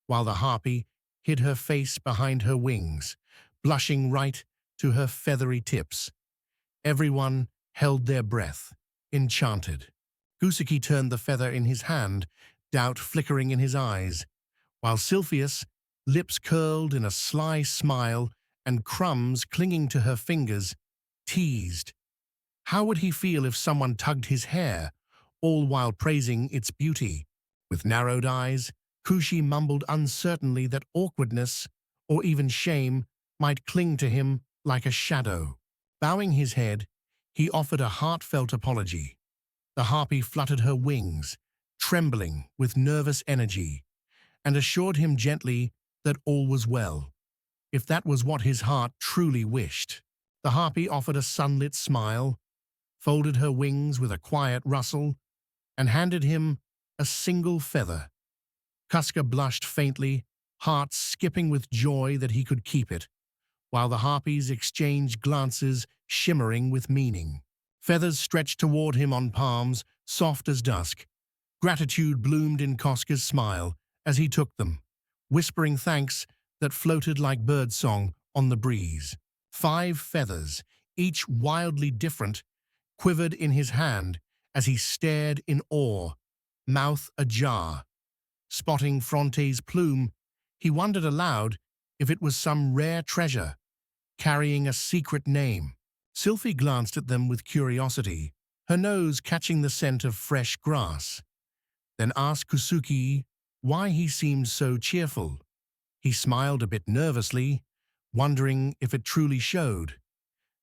while the harpy hid her face behind her wings, blushing right to her feathery tips. Everyone held their breath, enchanted. Kosuke turned the feather in his hand, doubt flickering in his eyes, while Sylphia's lips curled in a sly smile and crumbs clinging to her fingers, teased. How would he feel if someone tugged his hair, all while praising its beauty? With narrowed eyes, Kushi mumbled uncertainly that awkwardness, or even shame, might cling to him like a shadow. Bowing his head, he offered a heartfelt apology. The harpy fluttered her wings, trembling with nervous energy, and assured him gently that all was well, if that was what his heart truly wished. The harpy offered a sunlit smile, folded her wings with a quiet rustle, and handed him a single feather. Kuska blushed faintly, heart skipping with joy that he could keep it, while the harpies exchanged glances shimmering with meaning. Feathers stretched toward him on palms, soft as dusk. Gratitude bloomed in Koska's smile as he took them, whispering thanks that floated like birdsong on the breeze. 5 feathers, each wildly different, quivered in his hand as he stared in awe, mouth ajar. Spotting Fronte's plume, he wondered aloud if it was some rare treasure, carrying a secret name. Sylphie glanced at them with curiosity, her nose catching the scent of fresh grass, then asked Kosuke why he seemed so cheerful. He smiled a bit nervously, wondering if it truly showed,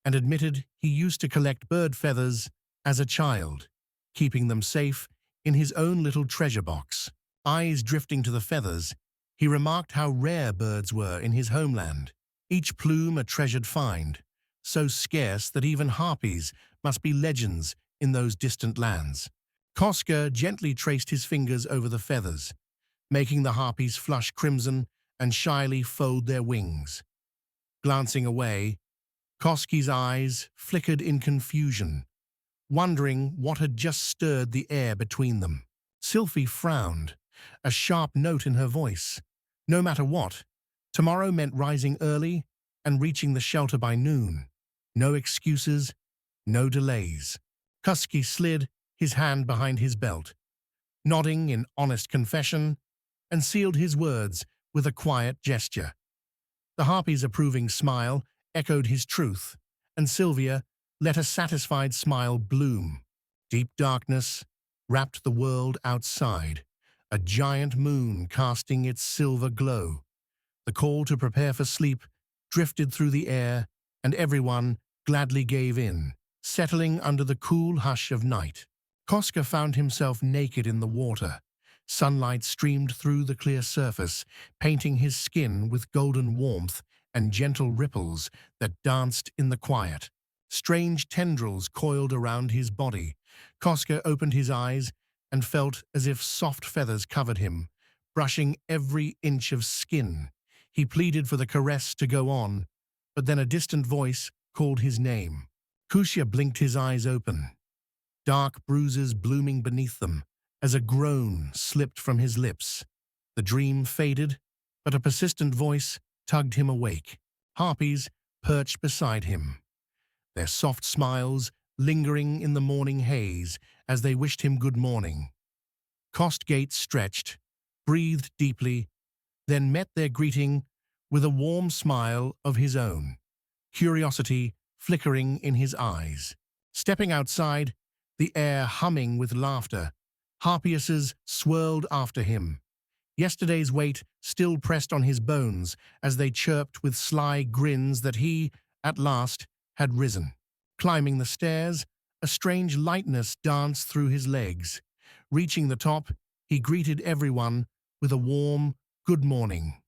and admitted he used to collect bird feathers as a child, keeping them safe in his own little treasure box. Eyes drifting to the feathers, he remarked how rare birds were in his homeland, each plume a treasured find, so scarce that even harpies must be legends in those distant lands. Koska gently traced his fingers over the feathers, making the harpies flush crimson and shyly fold their wings. Glancing away, Koski's eyes flickered in confusion, wondering what had just stirred the air between them. Sylphie frowned, a sharp note in her voice. No matter what, tomorrow meant rising early and reaching the shelter by noon. No excuses, no delays. Koski slid his hand behind his belt, nodding in honest confession, and sealed his words with a quiet gesture. The harpy's approving smile echoed his truth, and Sylvia let a satisfied smile bloom. Deep darkness wrapped the world outside, a giant moon casting its silver glow. The call to prepare for sleep drifted through the air, and everyone gladly gave in, settling under the cool hush of night. Koska found himself naked in the water. Sunlight streamed through the clear surface, painting his skin with golden warmth and gentle ripples that danced in the quiet. Strange tendrils coiled around his body. Koska opened his eyes and felt as if soft feathers covered him, brushing every inch of skin. He pleaded for the caress to go on, but then a distant voice called his name. Kushya blinked his eyes open, dark bruises blooming beneath them, as a groan slipped from his lips. The dream faded, but a persistent voice tugged him awake. Harpies perched beside him, their soft smiles lingering in the morning haze as they wished him good morning. Kostgate stretched, breathed deeply, then met their greeting with a warm smile of his own, curiosity flickering in his eyes. Stepping outside, the air humming with laughter, harpiesses swirled after him. Yesterday's weight still pressed on his bones as they chirped with sly grins that he, at last, had risen. Climbing the stairs, a strange lightness danced through his legs. Reaching the top, he greeted everyone with a warm good morning,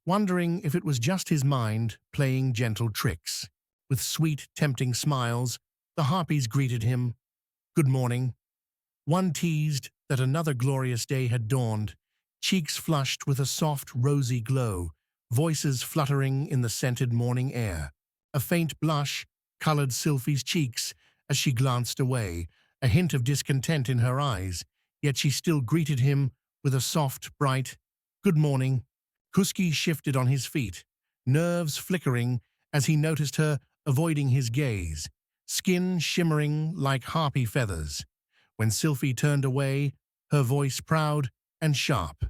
wondering if it was just his mind playing gentle tricks. With sweet, tempting smiles, the harpies greeted him. Good morning. One teased that another glorious day had dawned, cheeks flushed with a soft, rosy glow, voices fluttering in the scented morning air. A faint blush colored Sylphie's cheeks as she glanced away, a hint of discontent in her eyes, yet she still greeted him with a soft, bright, good morning. Kuski shifted on his feet, nerves flickering as he noticed her avoiding his gaze, skin shimmering like harpy feathers. When Sylphie turned away, her voice proud and sharp.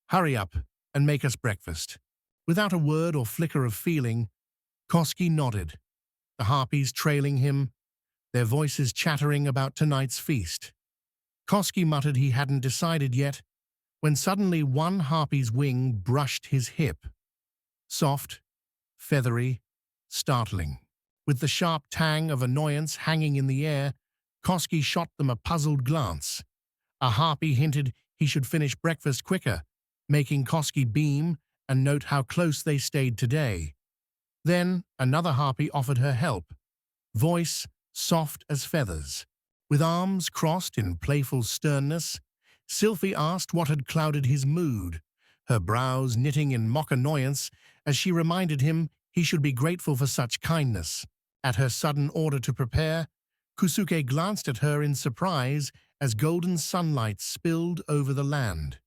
Hurry up and make us breakfast. Without a word or flicker of feeling, Koski nodded, the harpies trailing him, their voices chattering about tonight's feast. Koski muttered he hadn't decided yet, when suddenly one harpy's wing brushed his hip. Soft, feathery, startling. With the sharp tang of annoyance hanging in the air, Koski shot them a puzzled glance. A harpy hinted he should finish breakfast quicker, making Koski beam and note how close they stayed today. Then another harpy offered her help, voice soft as feathers. With arms crossed in playful sternness, Sylphie asked what had clouded his mood, her brows knitting in mock annoyance as she reminded him he should be grateful for such kindness. At her sudden order to prepare, Kusuke glanced at her in surprise as golden sunlight spilled over the land.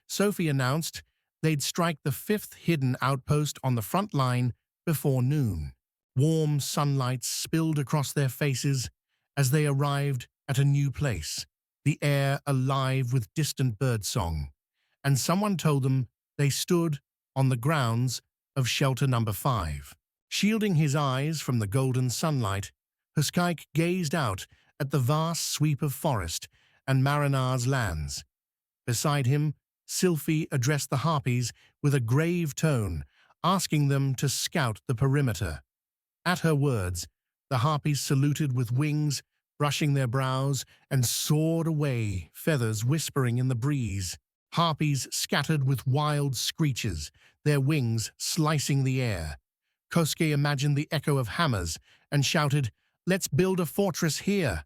Sophie announced they'd strike the 5th hidden outpost on the front line before noon. Warm sunlight spilled across their faces as they arrived at a new place, the air alive with distant birdsong, and someone told them they stood on the grounds of shelter number 5. Shielding his eyes from the golden sunlight, Huskaik gazed out at the vast sweep of forest and Marinar's lands. Beside him, Sylphie addressed the harpies with a grave tone, asking them to scout the perimeter. At her words, the harpies saluted with wings, brushing their brows, and soared away, feathers whispering in the breeze. Harpies scattered with wild screeches, their wings slicing the air. Kosuke imagined the echo of hammers and shouted, "Let's build a fortress here!"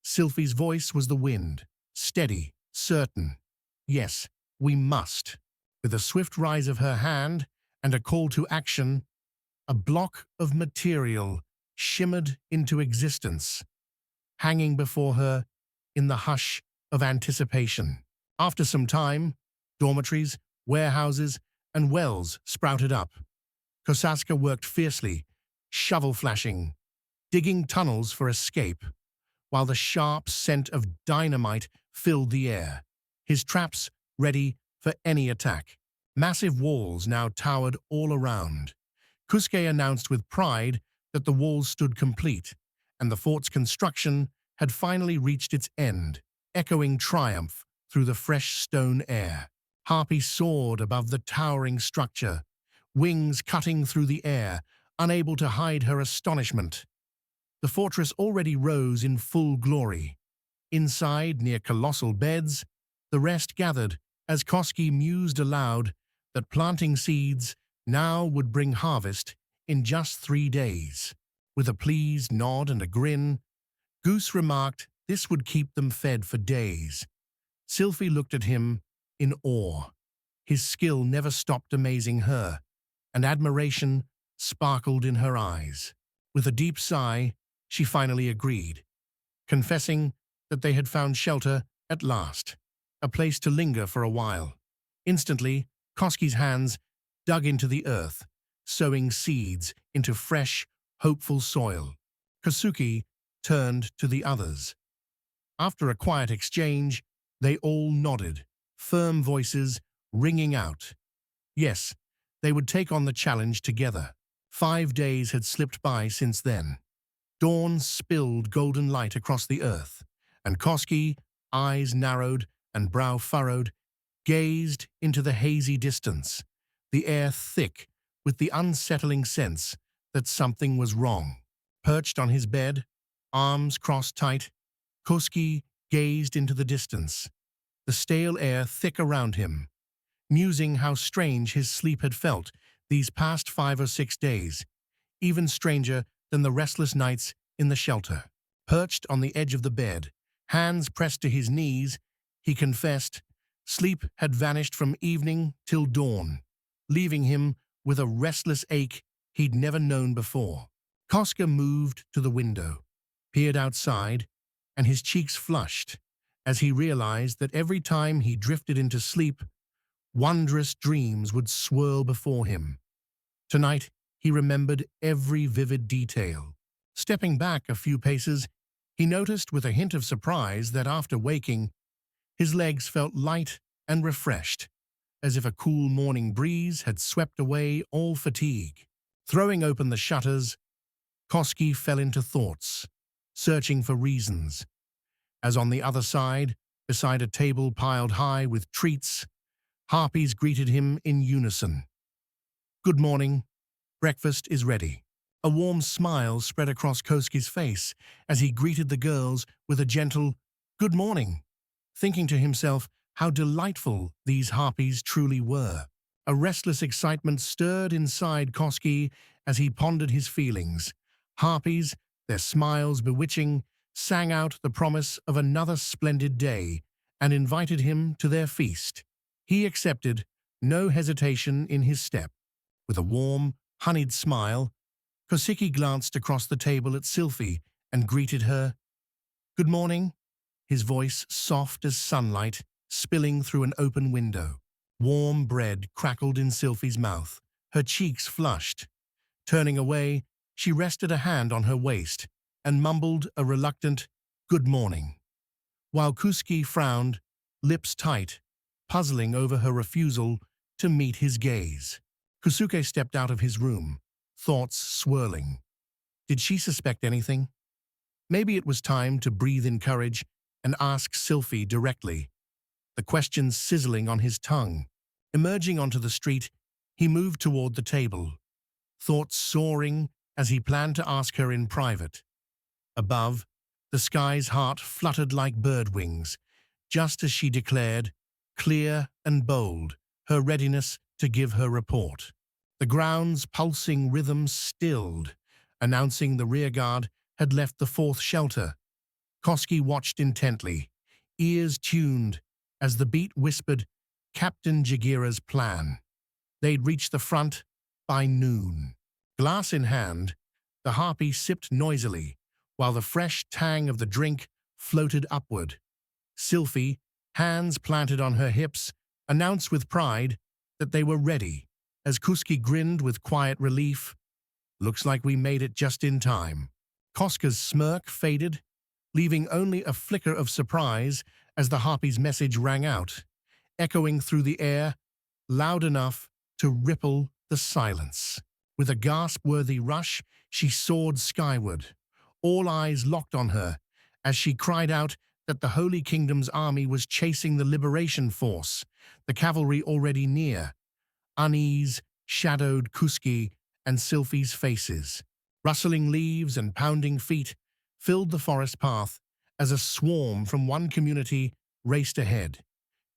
Sylphie's voice was the wind, steady, certain. "Yes, we must." With a swift rise of her hand and a call to action, a block of material shimmered into existence, hanging before her in the hush of anticipation. After some time, dormitories, warehouses, and wells sprouted up. Kosaska worked fiercely, shovel flashing, digging tunnels for escape, while the sharp scent of dynamite filled the air, his traps ready for any attack. Massive walls now towered all around. Kusuke announced with pride that the walls stood complete, and the fort's construction had finally reached its end, echoing triumph through the fresh stone air. Harpy soared above the towering structure, wings cutting through the air, unable to hide her astonishment. The fortress already rose in full glory. Inside, near colossal beds, the rest gathered as Koski mused aloud that planting seeds now would bring harvest in just 3 days. With a pleased nod and a grin, Goose remarked this would keep them fed for days. Sylphie looked at him in awe. His skill never stopped amazing her, and admiration sparkled in her eyes. With a deep sigh, she finally agreed, confessing that they had found shelter at last, a place to linger for a while. Instantly, Koski's hands dug into the earth, sowing seeds into fresh, hopeful soil. Kosuke turned to the others. After a quiet exchange, they all nodded, firm voices ringing out. Yes, they would take on the challenge together. 5 days had slipped by since then. Dawn spilled golden light across the earth, and Koski, eyes narrowed and brow furrowed, gazed into the hazy distance, the air thick with the unsettling sense that something was wrong. Perched on his bed, arms crossed tight, Koski gazed into the distance, the stale air thick around him, musing how strange his sleep had felt these past 5 or 6 days, even stranger than the restless nights in the shelter. Perched on the edge of the bed, hands pressed to his knees, he confessed sleep had vanished from evening till dawn, leaving him with a restless ache he'd never known before. Koska moved to the window, peered outside, and his cheeks flushed as he realized that every time he drifted into sleep, wondrous dreams would swirl before him. Tonight, he remembered every vivid detail. Stepping back a few paces, he noticed with a hint of surprise that after waking, his legs felt light and refreshed, as if a cool morning breeze had swept away all fatigue. Throwing open the shutters, Koski fell into thoughts, searching for reasons, as on the other side, beside a table piled high with treats, harpies greeted him in unison. "Good morning. Breakfast is ready." A warm smile spread across Koski's face as he greeted the girls with a gentle, "Good morning," thinking to himself how delightful these harpies truly were. A restless excitement stirred inside Koski as he pondered his feelings. Harpies, their smiles bewitching, sang out the promise of another splendid day and invited him to their feast. He accepted, no hesitation in his step. With a warm, honeyed smile, Kosuke glanced across the table at Sylphie and greeted her. "Good morning," his voice soft as sunlight spilling through an open window. Warm bread crackled in Sylphie's mouth, her cheeks flushed. Turning away, she rested a hand on her waist and mumbled a reluctant, "Good morning," while Kosuke frowned, lips tight, puzzling over her refusal to meet his gaze. Kosuke stepped out of his room, thoughts swirling. Did she suspect anything? Maybe it was time to breathe in courage and ask Sylphie directly, the questions sizzling on his tongue. Emerging onto the street, he moved toward the table, thoughts soaring as he planned to ask her in private. Above, the sky's heart fluttered like bird wings, just as she declared, clear and bold, her readiness to give her report. The ground's pulsing rhythm stilled, announcing the rearguard had left the fourth shelter. Koski watched intently, ears tuned, as the beat whispered Captain Jagira's plan. They'd reach the front by noon. Glass in hand, the harpy sipped noisily, while the fresh tang of the drink floated upward. Sylphie, hands planted on her hips, announced with pride that they were ready, as Kosuke grinned with quiet relief. "Looks like we made it just in time." Koska's smirk faded, leaving only a flicker of surprise as the harpy's message rang out, echoing through the air loud enough to ripple the silence. With a gasp-worthy rush, she soared skyward, all eyes locked on her, as she cried out that the Holy Kingdom's army was chasing the liberation force, the cavalry already near. Unease shadowed Kuski and Sylphie's faces. Rustling leaves and pounding feet filled the forest path as a swarm from one community raced ahead,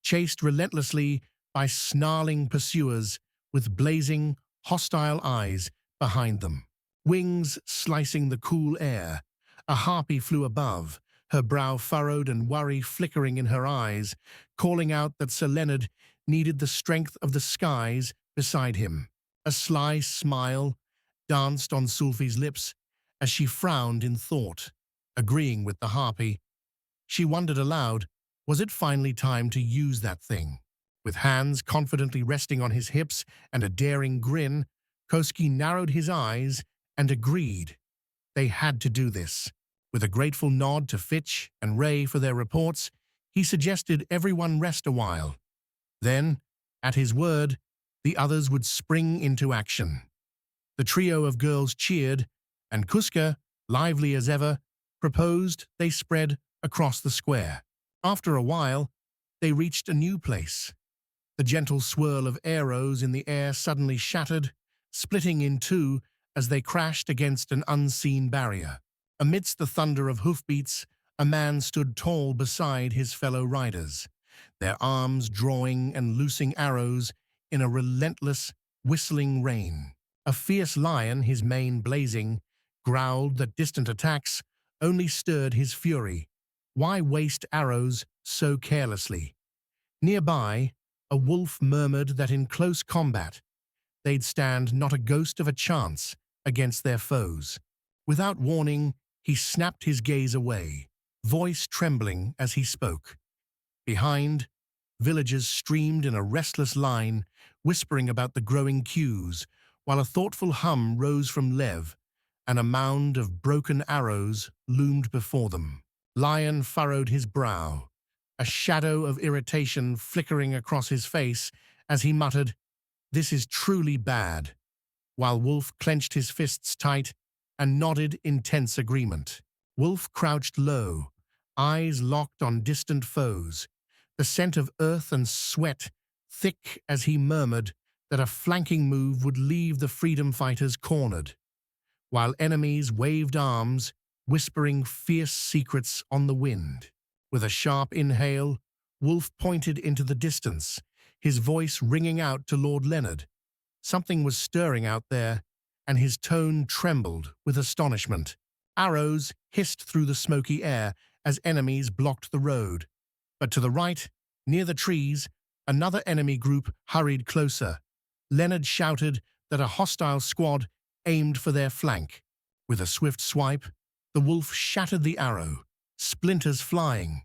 chased relentlessly by snarling pursuers with blazing, hostile eyes behind them. Wings slicing the cool air, a harpy flew above, her brow furrowed and worry flickering in her eyes, calling out that Sir Leonard needed the strength of the skies beside him. A sly smile danced on Sylphie's lips as she frowned in thought, agreeing with the harpy. She wondered aloud, was it finally time to use that thing? With hands confidently resting on his hips and a daring grin, Koski narrowed his eyes and agreed. They had to do this. With a grateful nod to Fitch and Ray for their reports, he suggested everyone rest a while. Then, at his word, the others would spring into action. The trio of girls cheered, and Kuska, lively as ever, proposed they spread across the square. After a while, they reached a new place. The gentle swirl of arrows in the air suddenly shattered, splitting in two as they crashed against an unseen barrier. Amidst the thunder of hoofbeats, a man stood tall beside his fellow riders, their arms drawing and loosing arrows in a relentless, whistling rain. A fierce lion, his mane blazing, growled that distant attacks only stirred his fury. Why waste arrows so carelessly? Nearby, a wolf murmured that in close combat, they'd stand not a ghost of a chance against their foes. Without warning, he snapped his gaze away, voice trembling as he spoke. Behind, villagers streamed in a restless line, whispering about the growing queues, while a thoughtful hum rose from Lev, and a mound of broken arrows loomed before them. Lion furrowed his brow, a shadow of irritation flickering across his face as he muttered, "This is truly bad," while Wolf clenched his fists tight and nodded in tense agreement. Wolf crouched low, eyes locked on distant foes, the scent of earth and sweat thick as he murmured that a flanking move would leave the freedom fighters cornered, while enemies waved arms, whispering fierce secrets on the wind. With a sharp inhale, Wolf pointed into the distance, his voice ringing out to Lord Leonard. Something was stirring out there, and his tone trembled with astonishment. Arrows hissed through the smoky air as enemies blocked the road. But to the right, near the trees, another enemy group hurried closer. Leonard shouted that a hostile squad aimed for their flank. With a swift swipe, the wolf shattered the arrow, splinters flying.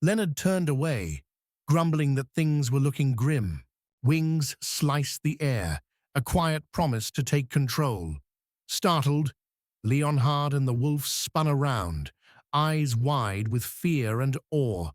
Leonard turned away, grumbling that things were looking grim. Wings sliced the air, a quiet promise to take control. Startled, Leonhard and the wolf spun around, eyes wide with fear and awe,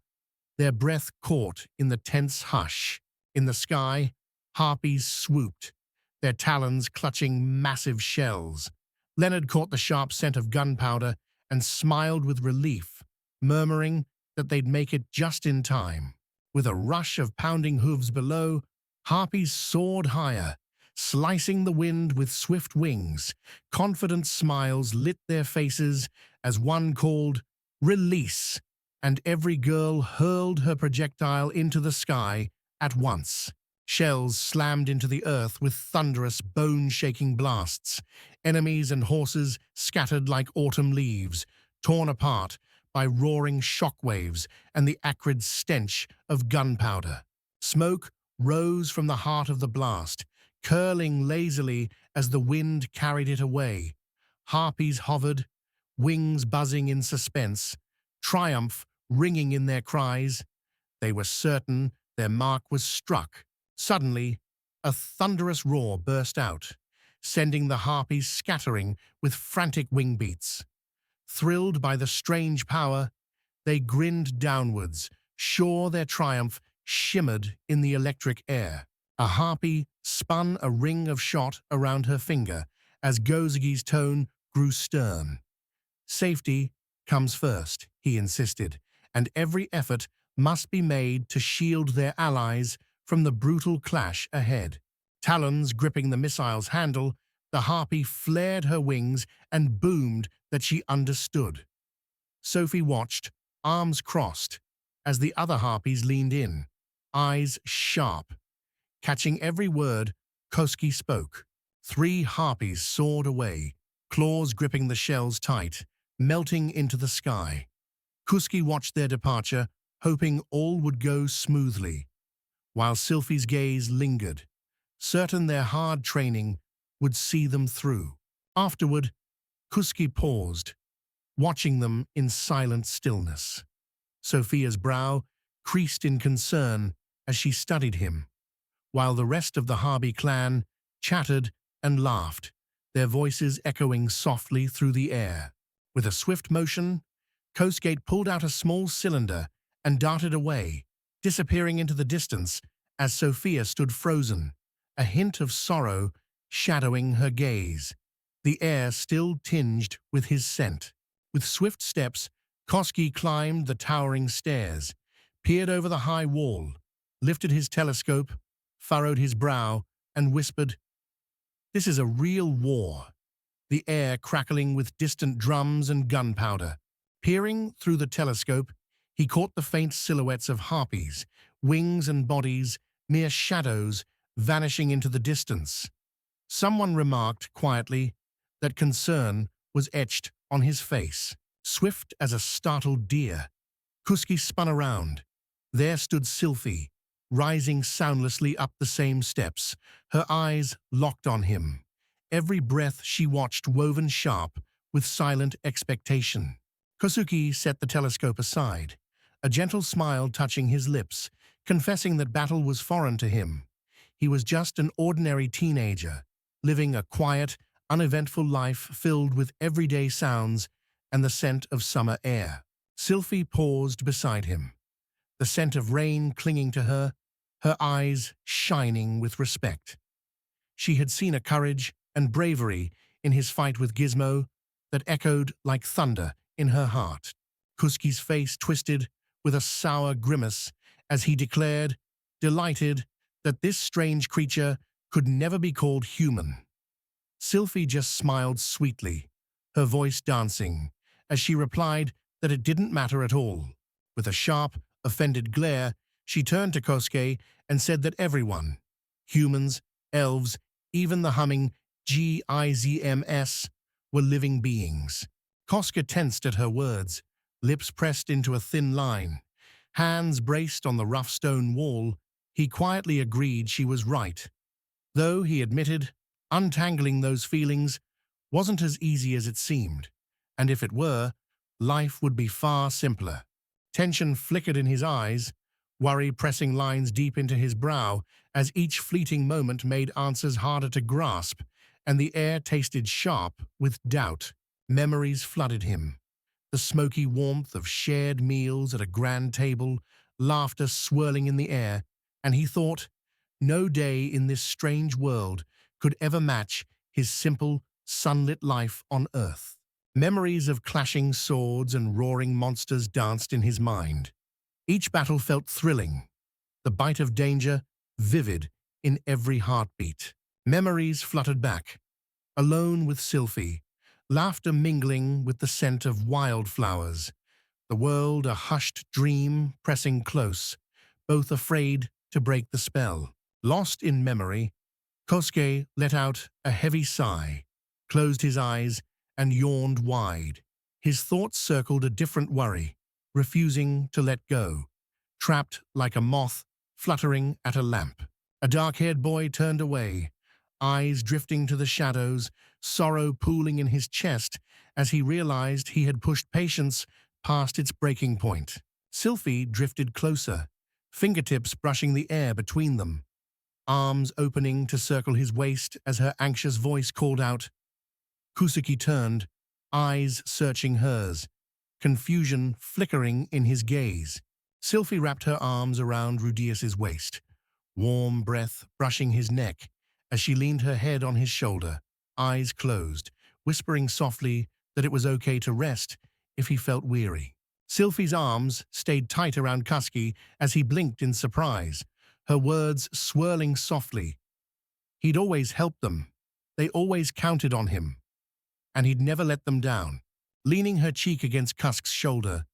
their breath caught in the tense hush. In the sky, harpies swooped, their talons clutching massive shells. Leonard caught the sharp scent of gunpowder and smiled with relief, murmuring that they'd make it just in time. With a rush of pounding hooves below, harpies soared higher, slicing the wind with swift wings. Confident smiles lit their faces as one called, "Release!" and every girl hurled her projectile into the sky at once. Shells slammed into the earth with thunderous, bone-shaking blasts. Enemies and horses scattered like autumn leaves, torn apart by roaring shockwaves and the acrid stench of gunpowder. Smoke rose from the heart of the blast, curling lazily as the wind carried it away. Harpies hovered, wings buzzing in suspense, triumph ringing in their cries. They were certain their mark was struck. Suddenly, a thunderous roar burst out, sending the harpies scattering with frantic wing beats. Thrilled by the strange power, they grinned downwards, sure their triumph shimmered in the electric air. A harpy spun a ring of shot around her finger as Gozugi's tone grew stern. Safety comes first, he insisted, and every effort must be made to shield their allies from the brutal clash ahead. Talons gripping the missile's handle, the harpy flared her wings and boomed that she understood. Sophie watched, arms crossed, as the other harpies leaned in, eyes sharp. Catching every word, Koski spoke. 3 harpies soared away, claws gripping the shells tight, melting into the sky. Kuski watched their departure, hoping all would go smoothly, while Sylphie's gaze lingered, certain their hard training would see them through. Afterward, Kuski paused, watching them in silent stillness. Sophia's brow creased in concern as she studied him, while the rest of the Harby clan chattered and laughed, their voices echoing softly through the air. With a swift motion, Coastgate pulled out a small cylinder and darted away, disappearing into the distance as Sophia stood frozen, a hint of sorrow shadowing her gaze, the air still tinged with his scent. With swift steps, Koski climbed the towering stairs, peered over the high wall, lifted his telescope, furrowed his brow, and whispered, "This is a real war," the air crackling with distant drums and gunpowder. Peering through the telescope, he caught the faint silhouettes of harpies, wings and bodies, mere shadows, vanishing into the distance. Someone remarked quietly that concern was etched on his face. Swift as a startled deer, Kuski spun around. There stood Sylphie, rising soundlessly up the same steps, her eyes locked on him. Every breath she watched woven sharp with silent expectation. Kosuke set the telescope aside, a gentle smile touching his lips, confessing that battle was foreign to him. He was just an ordinary teenager, living a quiet, uneventful life filled with everyday sounds and the scent of summer air. Sylphie paused beside him, the scent of rain clinging to her, her eyes shining with respect. She had seen a courage and bravery in his fight with Gizmo that echoed like thunder in her heart. Kuski's face twisted with a sour grimace as he declared, delighted that this strange creature could never be called human. Sylphie just smiled sweetly, her voice dancing, as she replied that it didn't matter at all. With a sharp, offended glare, she turned to Kosuke and said that everyone, humans, elves, even the humming Gizms, were living beings. Kosuke tensed at her words, lips pressed into a thin line. Hands braced on the rough stone wall, he quietly agreed she was right. Though, he admitted, untangling those feelings wasn't as easy as it seemed, and if it were, life would be far simpler. Tension flickered in his eyes, worry pressing lines deep into his brow as each fleeting moment made answers harder to grasp, and the air tasted sharp with doubt. Memories flooded him, the smoky warmth of shared meals at a grand table, laughter swirling in the air, and he thought, no day in this strange world could ever match his simple, sunlit life on Earth. Memories of clashing swords and roaring monsters danced in his mind. Each battle felt thrilling, the bite of danger vivid in every heartbeat. Memories fluttered back, alone with Sylphie, laughter mingling with the scent of wildflowers, the world a hushed dream pressing close, both afraid to break the spell. Lost in memory, Kosuke let out a heavy sigh, closed his eyes, and yawned wide. His thoughts circled a different worry, refusing to let go, trapped like a moth fluttering at a lamp. A dark-haired boy turned away, eyes drifting to the shadows, sorrow pooling in his chest as he realized he had pushed patience past its breaking point. Sylphie drifted closer, fingertips brushing the air between them, arms opening to circle his waist as her anxious voice called out. Kusuke turned, eyes searching hers, confusion flickering in his gaze. Sylphie wrapped her arms around Rudius's waist, warm breath brushing his neck as she leaned her head on his shoulder, eyes closed, whispering softly that it was okay to rest if he felt weary. Sylphie's arms stayed tight around Kusky as he blinked in surprise, her words swirling softly. He'd always helped them. They always counted on him, and he'd never let them down. Leaning her cheek against Kusk's shoulder,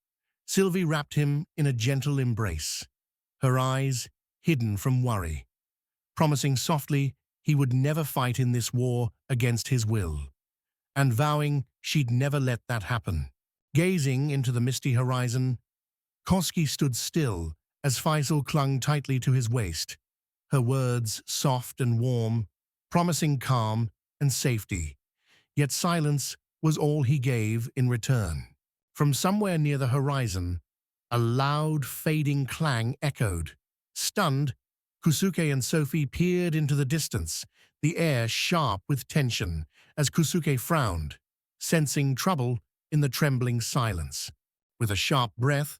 Sylvie wrapped him in a gentle embrace, her eyes hidden from worry, promising softly he would never fight in this war against his will, and vowing she'd never let that happen. Gazing into the misty horizon, Koski stood still as Faisal clung tightly to his waist, her words soft and warm, promising calm and safety. Yet silence was all he gave in return. From somewhere near the horizon, a loud, fading clang echoed. Stunned, Kusuke and Sophie peered into the distance, the air sharp with tension, as Kusuke frowned, sensing trouble in the trembling silence. With a sharp breath,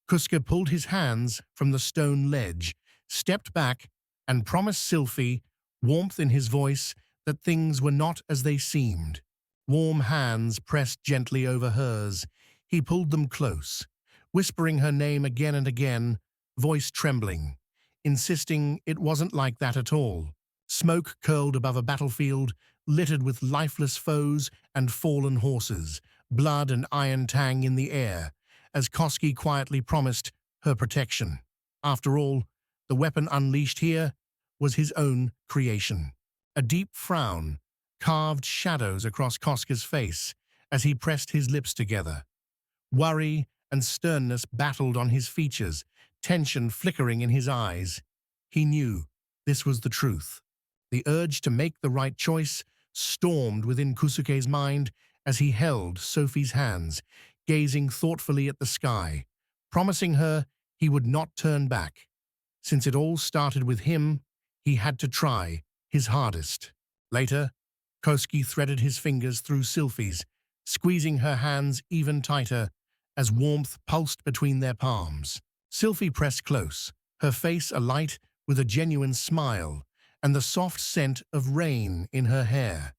Kusuke pulled his hands from the stone ledge, stepped back, and promised Sylphie, warmth in his voice, that things were not as they seemed. Warm hands pressed gently over hers. He pulled them close, whispering her name again and again, voice trembling, insisting it wasn't like that at all. Smoke curled above a battlefield, littered with lifeless foes and fallen horses, blood and iron tang in the air, as Koski quietly promised her protection. After all, the weapon unleashed here was his own creation. A deep frown carved shadows across Koski's face as he pressed his lips together. Worry and sternness battled on his features, tension flickering in his eyes. He knew this was the truth. The urge to make the right choice stormed within Kusuke's mind as he held Sophie's hands, gazing thoughtfully at the sky, promising her he would not turn back. Since it all started with him, he had to try his hardest. Later, Koski threaded his fingers through Sylphie's, squeezing her hands even tighter as warmth pulsed between their palms. Sylphie pressed close, her face alight with a genuine smile and the soft scent of rain in her hair.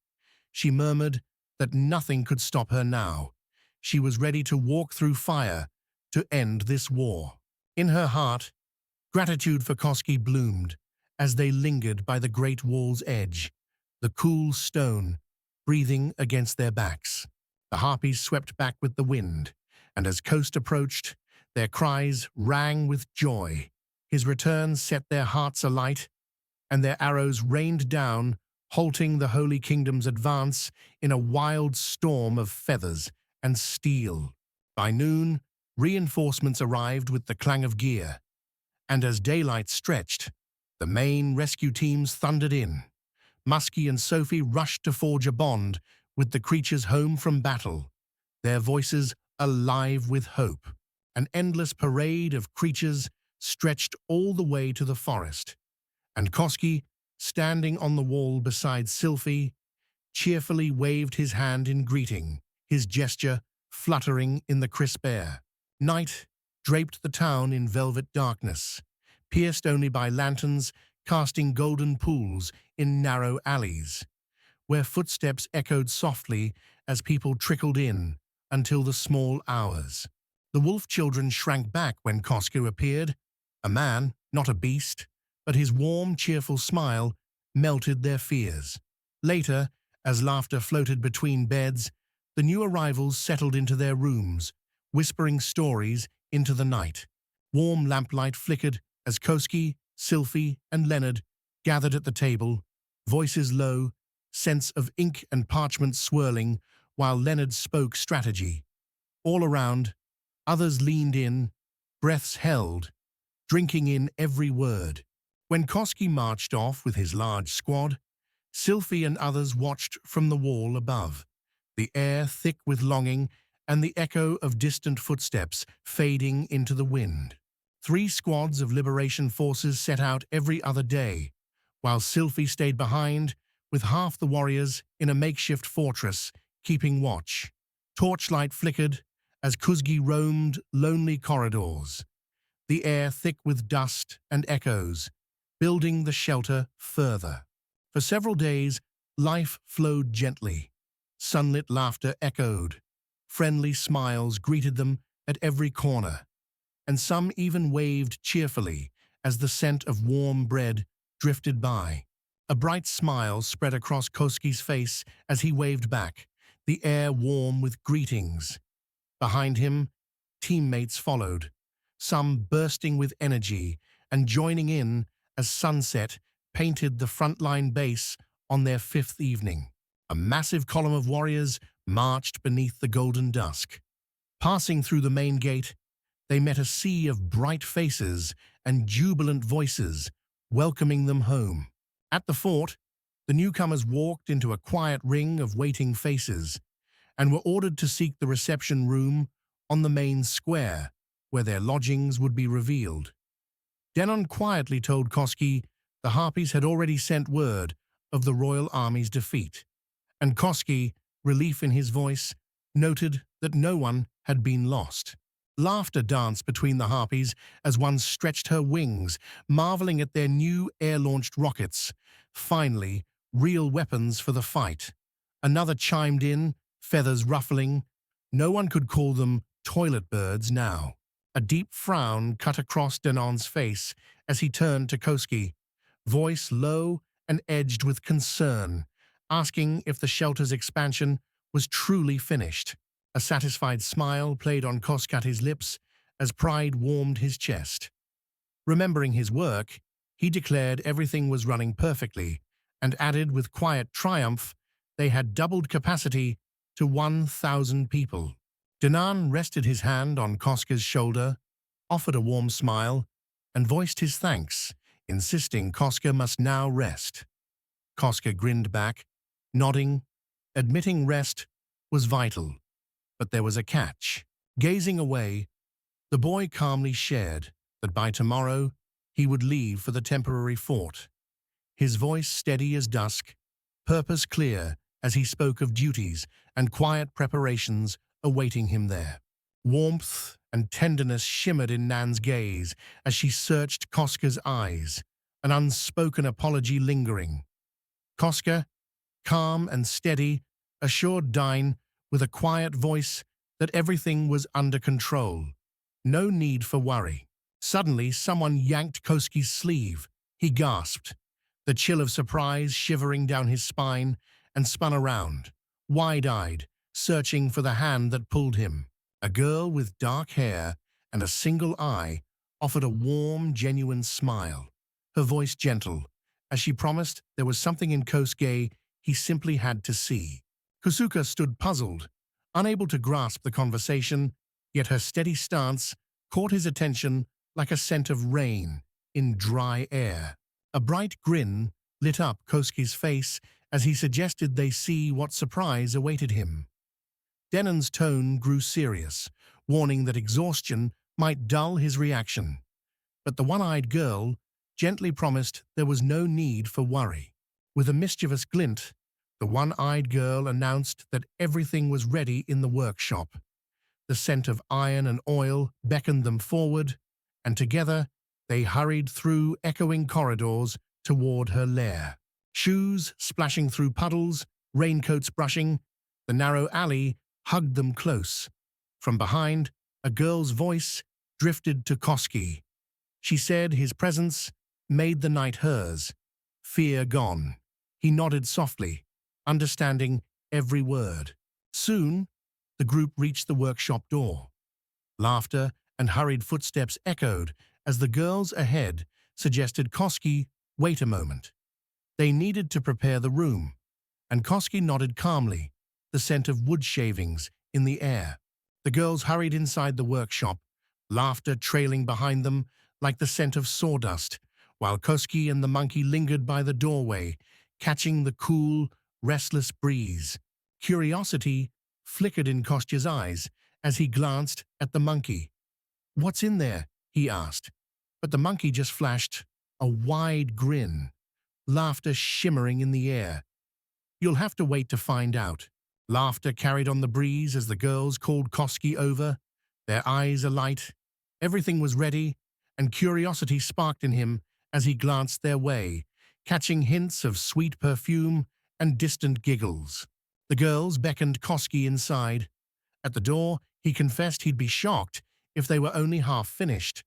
She murmured that nothing could stop her now. She was ready to walk through fire to end this war. In her heart, gratitude for Koski bloomed as they lingered by the great wall's edge, the cool stone breathing against their backs. The harpies swept back with the wind, and as Coast approached, their cries rang with joy. His return set their hearts alight, and their arrows rained down, halting the Holy Kingdom's advance in a wild storm of feathers and steel. By noon, reinforcements arrived with the clang of gear, and as daylight stretched, the main rescue teams thundered in. Muskie and Sophie rushed to forge a bond with the creatures home from battle, their voices alive with hope. An endless parade of creatures stretched all the way to the forest, and Koski, standing on the wall beside Sylphie, cheerfully waved his hand in greeting, his gesture fluttering in the crisp air. Night draped the town in velvet darkness, pierced only by lanterns casting golden pools in narrow alleys, where footsteps echoed softly as people trickled in until the small hours. The wolf children shrank back when Costco appeared, a man, not a beast, but his warm, cheerful smile melted their fears. Later, as laughter floated between beds, the new arrivals settled into their rooms, whispering stories into the night. Warm lamplight flickered as Koski, Sylphie, and Leonard gathered at the table, voices low, scents of ink and parchment swirling, while Leonard spoke strategy. All around, others leaned in, breaths held, drinking in every word. When Koski marched off with his large squad, Sylphie and others watched from the wall above, the air thick with longing and the echo of distant footsteps fading into the wind. 3 squads of liberation forces set out every other day, while Sylphie stayed behind with half the warriors in a makeshift fortress, keeping watch. Torchlight flickered as Kuzgi roamed lonely corridors, the air thick with dust and echoes, building the shelter further. For several days, life flowed gently. Sunlit laughter echoed. Friendly smiles greeted them at every corner, and some even waved cheerfully as the scent of warm bread drifted by. A bright smile spread across Koski's face as he waved back, the air warm with greetings. Behind him, teammates followed, some bursting with energy and joining in as sunset painted the frontline base on their fifth evening. A massive column of warriors marched beneath the golden dusk. Passing through the main gate, they met a sea of bright faces and jubilant voices, welcoming them home. At the fort, the newcomers walked into a quiet ring of waiting faces and were ordered to seek the reception room on the main square, where their lodgings would be revealed. Denon quietly told Koski the Harpies had already sent word of the royal army's defeat, and Koski, relief in his voice, noted that no one had been lost. Laughter danced between the Harpies as one stretched her wings, marveling at their new air-launched rockets. Finally, real weapons for the fight. Another chimed in, feathers ruffling. No one could call them toilet birds now. A deep frown cut across Denon's face as he turned to Koski, voice low and edged with concern, asking if the shelter's expansion was truly finished. A satisfied smile played on Koskati's lips as pride warmed his chest. Remembering his work, he declared everything was running perfectly and added with quiet triumph they had doubled capacity to 1,000 people. Denan rested his hand on Koska's shoulder, offered a warm smile, and voiced his thanks, insisting Koska must now rest. Koska grinned back, nodding, admitting rest was vital. But there was a catch. Gazing away, the boy calmly shared that by tomorrow he would leave for the temporary fort. His voice steady as dusk, purpose clear as he spoke of duties and quiet preparations awaiting him there. Warmth and tenderness shimmered in Nan's gaze as she searched Koska's eyes, an unspoken apology lingering. Koska, calm and steady, assured Dine with a quiet voice that everything was under control. No need for worry. Suddenly, someone yanked Koski's sleeve. He gasped, the chill of surprise shivering down his spine, and spun around, wide-eyed, searching for the hand that pulled him. A girl with dark hair and a single eye offered a warm, genuine smile, her voice gentle, as she promised there was something in Kosuke he simply had to see. Kosuke stood puzzled, unable to grasp the conversation, yet her steady stance caught his attention like a scent of rain in dry air. A bright grin lit up Kosuke's face as he suggested they see what surprise awaited him. Denon's tone grew serious, warning that exhaustion might dull his reaction. But the one-eyed girl gently promised there was no need for worry. With a mischievous glint, the one-eyed girl announced that everything was ready in the workshop. The scent of iron and oil beckoned them forward, and together they hurried through echoing corridors toward her lair. Shoes splashing through puddles, raincoats brushing, the narrow alley hugged them close. From behind, a girl's voice drifted to Koski. She said his presence made the night hers, fear gone. He nodded softly, understanding every word. Soon, the group reached the workshop door. Laughter and hurried footsteps echoed as the girls ahead suggested Koski wait a moment. They needed to prepare the room, and Koski nodded calmly, the scent of wood shavings in the air. The girls hurried inside the workshop, laughter trailing behind them like the scent of sawdust, while Koski and the monkey lingered by the doorway, catching the cool, restless breeze. Curiosity flickered in Kostya's eyes as he glanced at the monkey. "What's in there?" he asked. But the monkey just flashed a wide grin, laughter shimmering in the air. "You'll have to wait to find out." Laughter carried on the breeze as the girls called Koski over, their eyes alight. Everything was ready, and curiosity sparked in him as he glanced their way, catching hints of sweet perfume and distant giggles. The girls beckoned Koski inside. At the door, he confessed he'd be shocked if they were only half finished.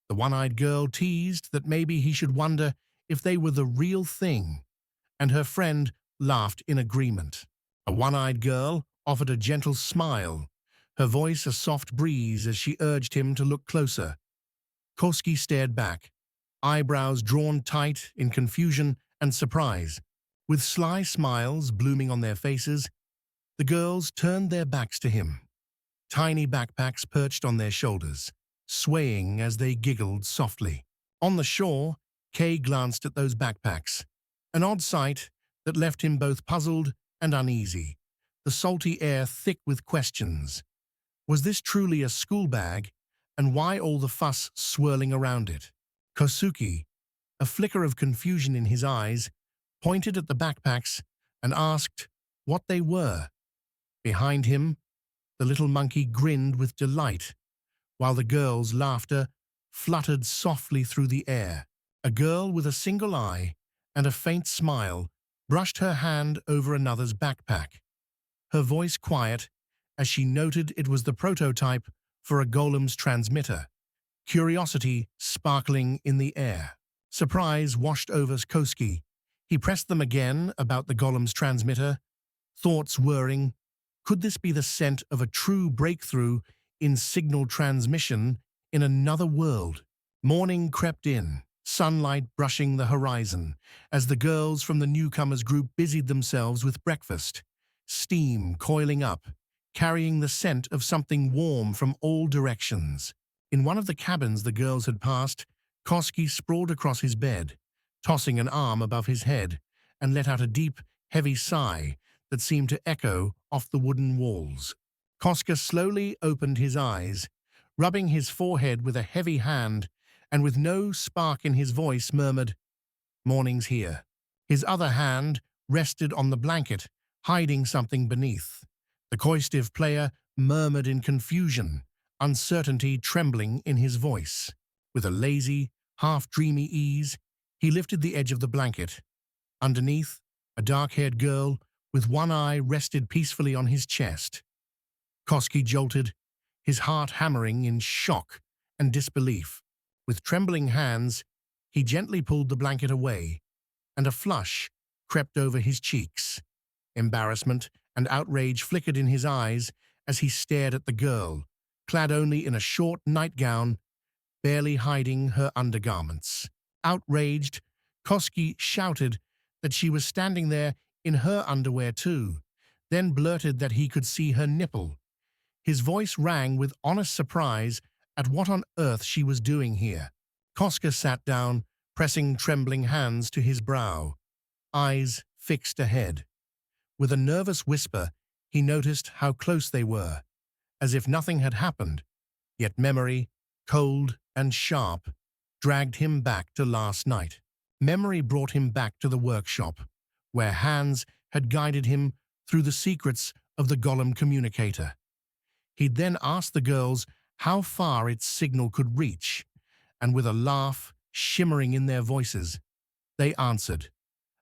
The one-eyed girl teased that maybe he should wonder if they were the real thing, and her friend laughed in agreement. A one-eyed girl offered a gentle smile, her voice a soft breeze as she urged him to look closer. Koski stared back, eyebrows drawn tight in confusion and surprise. With sly smiles blooming on their faces, the girls turned their backs to him. Tiny backpacks perched on their shoulders, swaying as they giggled softly. On the shore, Kay glanced at those backpacks, an odd sight that left him both puzzled and uneasy, the salty air thick with questions. Was this truly a school bag, and why all the fuss swirling around it? Kosuke, a flicker of confusion in his eyes, pointed at the backpacks and asked what they were. Behind him, the little monkey grinned with delight, while the girls' laughter fluttered softly through the air. A girl with a single eye and a faint smile brushed her hand over another's backpack, her voice quiet as she noted it was the prototype for a golem's transmitter, curiosity sparkling in the air. Surprise washed over Koski. He pressed them again about the golem's transmitter, thoughts whirring. Could this be the scent of a true breakthrough in signal transmission in another world? Morning crept in, sunlight brushing the horizon, as the girls from the newcomers group busied themselves with breakfast, steam coiling up, carrying the scent of something warm from all directions. In one of the cabins the girls had passed, Koski sprawled across his bed, tossing an arm above his head, and let out a deep, heavy sigh that seemed to echo off the wooden walls. Koska slowly opened his eyes, rubbing his forehead with a heavy hand, and with no spark in his voice murmured, "Morning's here." His other hand rested on the blanket, hiding something beneath. The coistive player murmured in confusion, uncertainty trembling in his voice. With a lazy, half-dreamy ease, he lifted the edge of the blanket. Underneath, a dark-haired girl with one eye rested peacefully on his chest. Koski jolted, his heart hammering in shock and disbelief. With trembling hands, he gently pulled the blanket away, and a flush crept over his cheeks. Embarrassment and outrage flickered in his eyes as he stared at the girl, clad only in a short nightgown, barely hiding her undergarments. Outraged, Koski shouted that she was standing there in her underwear too, then blurted that he could see her nipple. His voice rang with honest surprise at what on earth she was doing here. Koska sat down, pressing trembling hands to his brow, eyes fixed ahead. With a nervous whisper, he noticed how close they were, as if nothing had happened, yet memory, cold and sharp, dragged him back to last night. Memory brought him back to the workshop, where Hans had guided him through the secrets of the golem communicator. He'd then asked the girls how far its signal could reach, and with a laugh shimmering in their voices, they answered,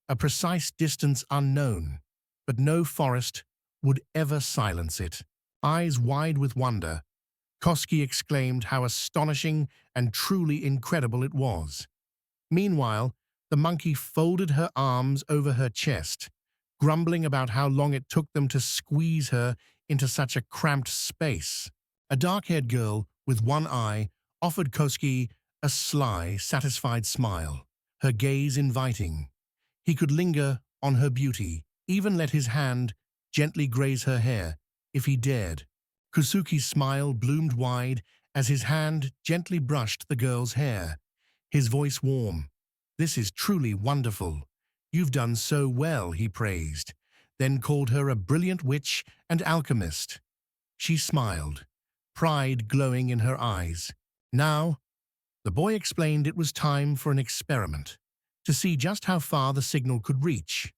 a precise distance unknown, but no forest would ever silence it. Eyes wide with wonder, Koski exclaimed how astonishing and truly incredible it was. Meanwhile, the monkey folded her arms over her chest, grumbling about how long it took them to squeeze her into such a cramped space. A dark-haired girl with one eye offered Koski a sly, satisfied smile, her gaze inviting. He could linger on her beauty, even let his hand gently graze her hair, if he dared. Kosuke's smile bloomed wide as his hand gently brushed the girl's hair, his voice warm. "This is truly wonderful. You've done so well," he praised, then called her a brilliant witch and alchemist. She smiled, pride glowing in her eyes. Now, the boy explained it was time for an experiment, to see just how far the signal could reach.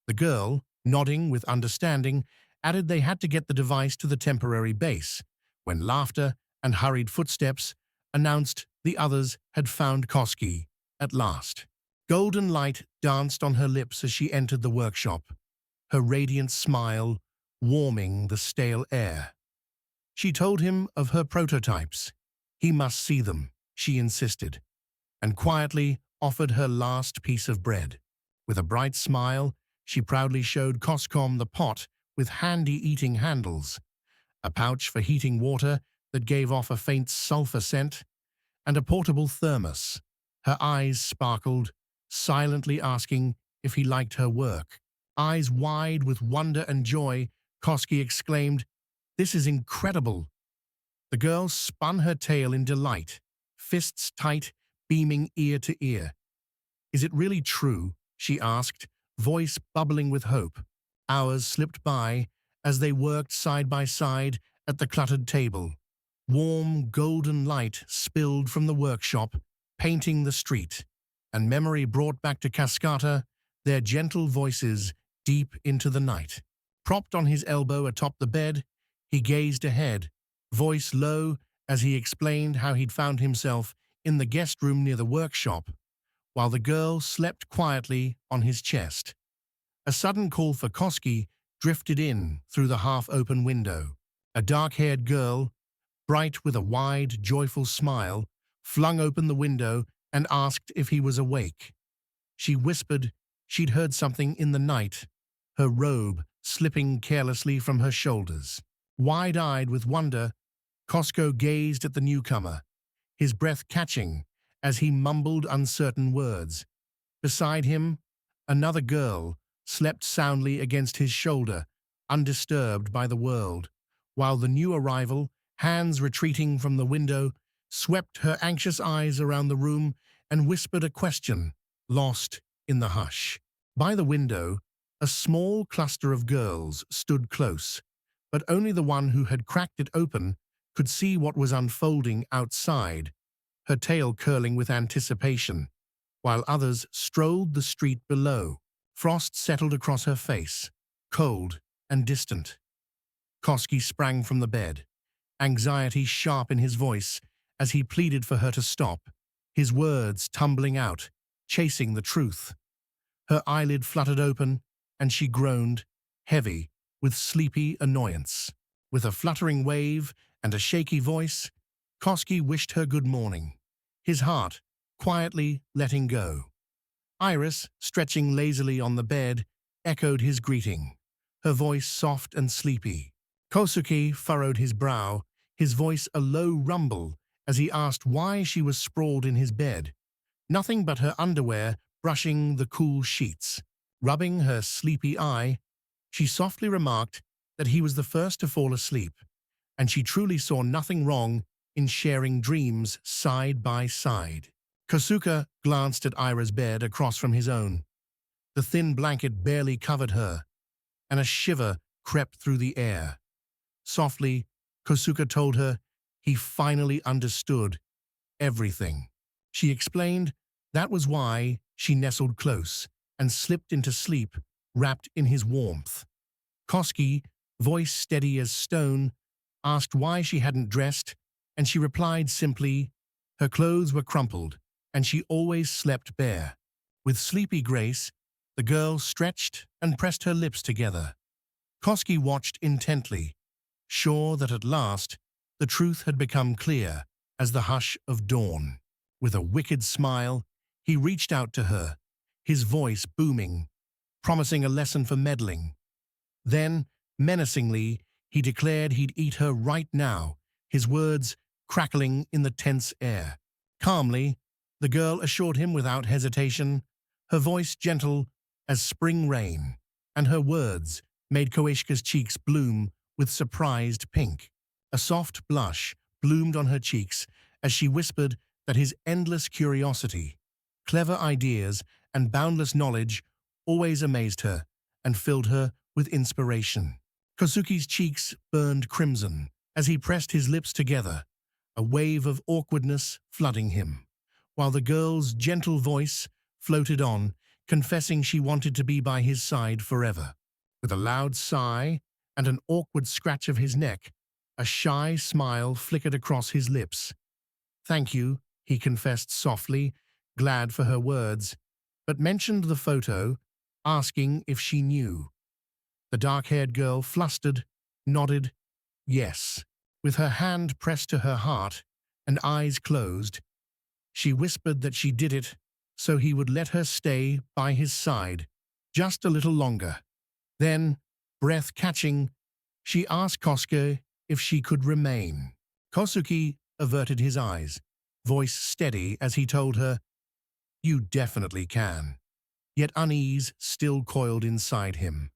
The girl, nodding with understanding, added they had to get the device to the temporary base, when laughter and hurried footsteps announced the others had found Koski at last. Golden light danced on her lips as she entered the workshop, her radiant smile warming the stale air. She told him of her prototypes. He must see them, she insisted, and quietly offered her last piece of bread. With a bright smile, she proudly showed Koskom the pot with handy eating handles, a pouch for heating water that gave off a faint sulfur scent, and a portable thermos. Her eyes sparkled, silently asking if he liked her work. Eyes wide with wonder and joy, Koski exclaimed, "This is incredible!" The girl spun her tail in delight, fists tight, beaming ear to ear. "Is it really true?" she asked, voice bubbling with hope. Hours slipped by as they worked side by side at the cluttered table. Warm, golden light spilled from the workshop, painting the street, and memory brought back to Cascata their gentle voices deep into the night. Propped on his elbow atop the bed, he gazed ahead, voice low as he explained how he'd found himself in the guest room near the workshop, while the girl slept quietly on his chest. A sudden call for Koski drifted in through the half-open window. A dark-haired girl, bright with a wide, joyful smile, flung open the window and asked if he was awake. She whispered she'd heard something in the night, her robe slipping carelessly from her shoulders. Wide-eyed with wonder, Costco gazed at the newcomer, his breath catching as he mumbled uncertain words. Beside him, another girl slept soundly against his shoulder, undisturbed by the world, while the new arrival, hands retreating from the window, swept her anxious eyes around the room and whispered a question, lost in the hush. By the window, a small cluster of girls stood close, but only the one who had cracked it open could see what was unfolding outside, her tail curling with anticipation, while others strolled the street below. Frost settled across her face, cold and distant. Koski sprang from the bed, anxiety sharp in his voice as he pleaded for her to stop, his words tumbling out, chasing the truth. Her eyelid fluttered open, and she groaned, heavy, with sleepy annoyance. With a fluttering wave and a shaky voice, Koski wished her good morning, his heart quietly letting go. Iris, stretching lazily on the bed, echoed his greeting, her voice soft and sleepy. Kosuke furrowed his brow, his voice a low rumble as he asked why she was sprawled in his bed, nothing but her underwear brushing the cool sheets. Rubbing her sleepy eye, she softly remarked that he was the first to fall asleep, and she truly saw nothing wrong in sharing dreams side by side. Kosuke glanced at Ira's bed across from his own. The thin blanket barely covered her, and a shiver crept through the air. Softly, Kosuke told her he finally understood everything. She explained that was why she nestled close and slipped into sleep, wrapped in his warmth. Koski, voice steady as stone, asked why she hadn't dressed, and she replied simply, her clothes were crumpled, and she always slept bare. With sleepy grace, the girl stretched and pressed her lips together. Koski watched intently, sure that at last the truth had become clear as the hush of dawn. With a wicked smile, he reached out to her, his voice booming, promising a lesson for meddling. Then, menacingly, he declared he'd eat her right now, his words crackling in the tense air. Calmly, the girl assured him without hesitation, her voice gentle as spring rain, and her words made Koishka's cheeks bloom with surprised pink. A soft blush bloomed on her cheeks as she whispered that his endless curiosity, clever ideas, and boundless knowledge always amazed her and filled her with inspiration. Kosuke's cheeks burned crimson as he pressed his lips together, a wave of awkwardness flooding him, while the girl's gentle voice floated on, confessing she wanted to be by his side forever. With a loud sigh and an awkward scratch of his neck, a shy smile flickered across his lips. "Thank you," he confessed softly, glad for her words, but mentioned the photo, asking if she knew. The dark-haired girl flustered, nodded, yes. With her hand pressed to her heart and eyes closed, she whispered that she did it so he would let her stay by his side just a little longer. Then, breath catching, she asked Kosuke if she could remain. Kosuke averted his eyes, voice steady as he told her, "You definitely can." Yet unease still coiled inside him.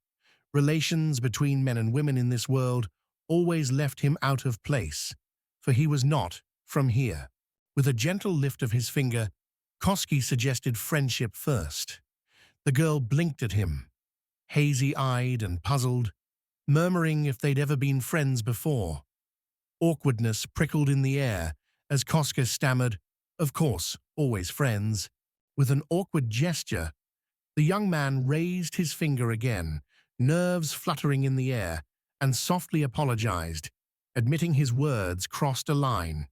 Relations between men and women in this world always left him out of place, for he was not from here. With a gentle lift of his finger, Kosuke suggested friendship first. The girl blinked at him, hazy-eyed and puzzled, murmuring if they'd ever been friends before. Awkwardness prickled in the air as Kosuke stammered, "Of course, always friends." With an awkward gesture, the young man raised his finger again, nerves fluttering in the air, and softly apologized, admitting his words crossed a line.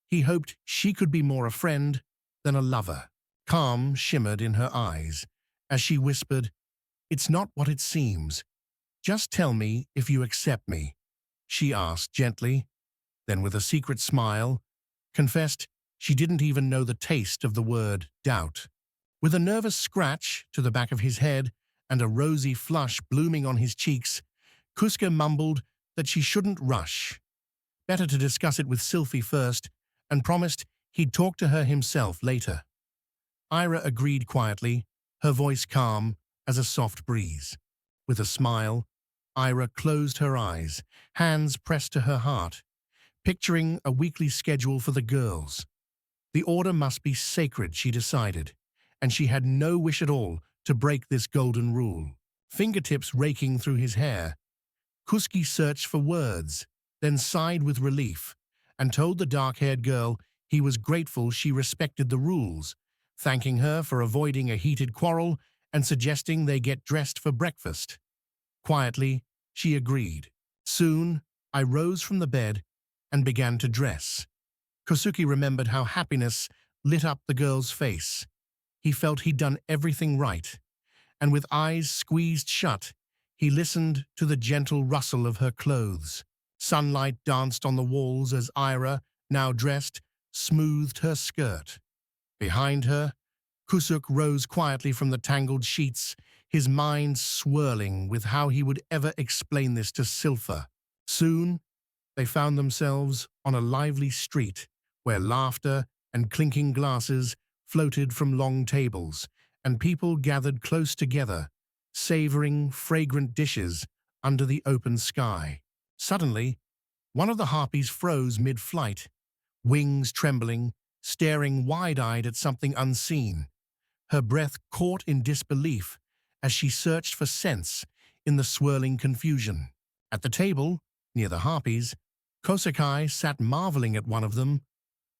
He hoped she could be more a friend than a lover. Calm shimmered in her eyes as she whispered, "It's not what it seems. Just tell me if you accept me," she asked gently, then with a secret smile, confessed she didn't even know the taste of the word doubt. With a nervous scratch to the back of his head and a rosy flush blooming on his cheeks, Kosuke mumbled that she shouldn't rush. Better to discuss it with Sylphie first, and promised he'd talk to her himself later. Ira agreed quietly, her voice calm as a soft breeze. With a smile, Ira closed her eyes, hands pressed to her heart, picturing a weekly schedule for the girls. The order must be sacred, she decided, and she had no wish at all to break this golden rule. Fingertips raking through his hair, Kosuke searched for words, then sighed with relief, and told the dark-haired girl he was grateful she respected the rules, thanking her for avoiding a heated quarrel and suggesting they get dressed for breakfast. Quietly, she agreed. Soon, I rose from the bed and began to dress. Kosuke remembered how happiness lit up the girl's face. He felt he'd done everything right, and with eyes squeezed shut, he listened to the gentle rustle of her clothes. Sunlight danced on the walls as Ira, now dressed, smoothed her skirt. Behind her, Kosuke rose quietly from the tangled sheets, his mind swirling with how he would ever explain this to Sylpha. Soon, they found themselves on a lively street where laughter and clinking glasses floated from long tables, and people gathered close together, savoring fragrant dishes under the open sky. Suddenly, one of the harpies froze mid-flight, wings trembling, staring wide-eyed at something unseen. Her breath caught in disbelief as she searched for sense in the swirling confusion. At the table, near the harpies, Kosuke sat marveling at one of them,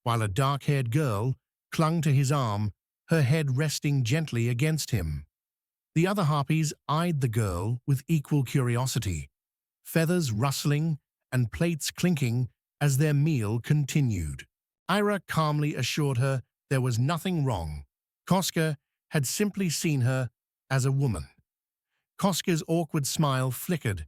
while a dark-haired girl clung to his arm, her head resting gently against him. The other harpies eyed the girl with equal curiosity, feathers rustling and plates clinking as their meal continued. Ira calmly assured her there was nothing wrong. Kosuke had simply seen her as a woman. Kosuke's awkward smile flickered,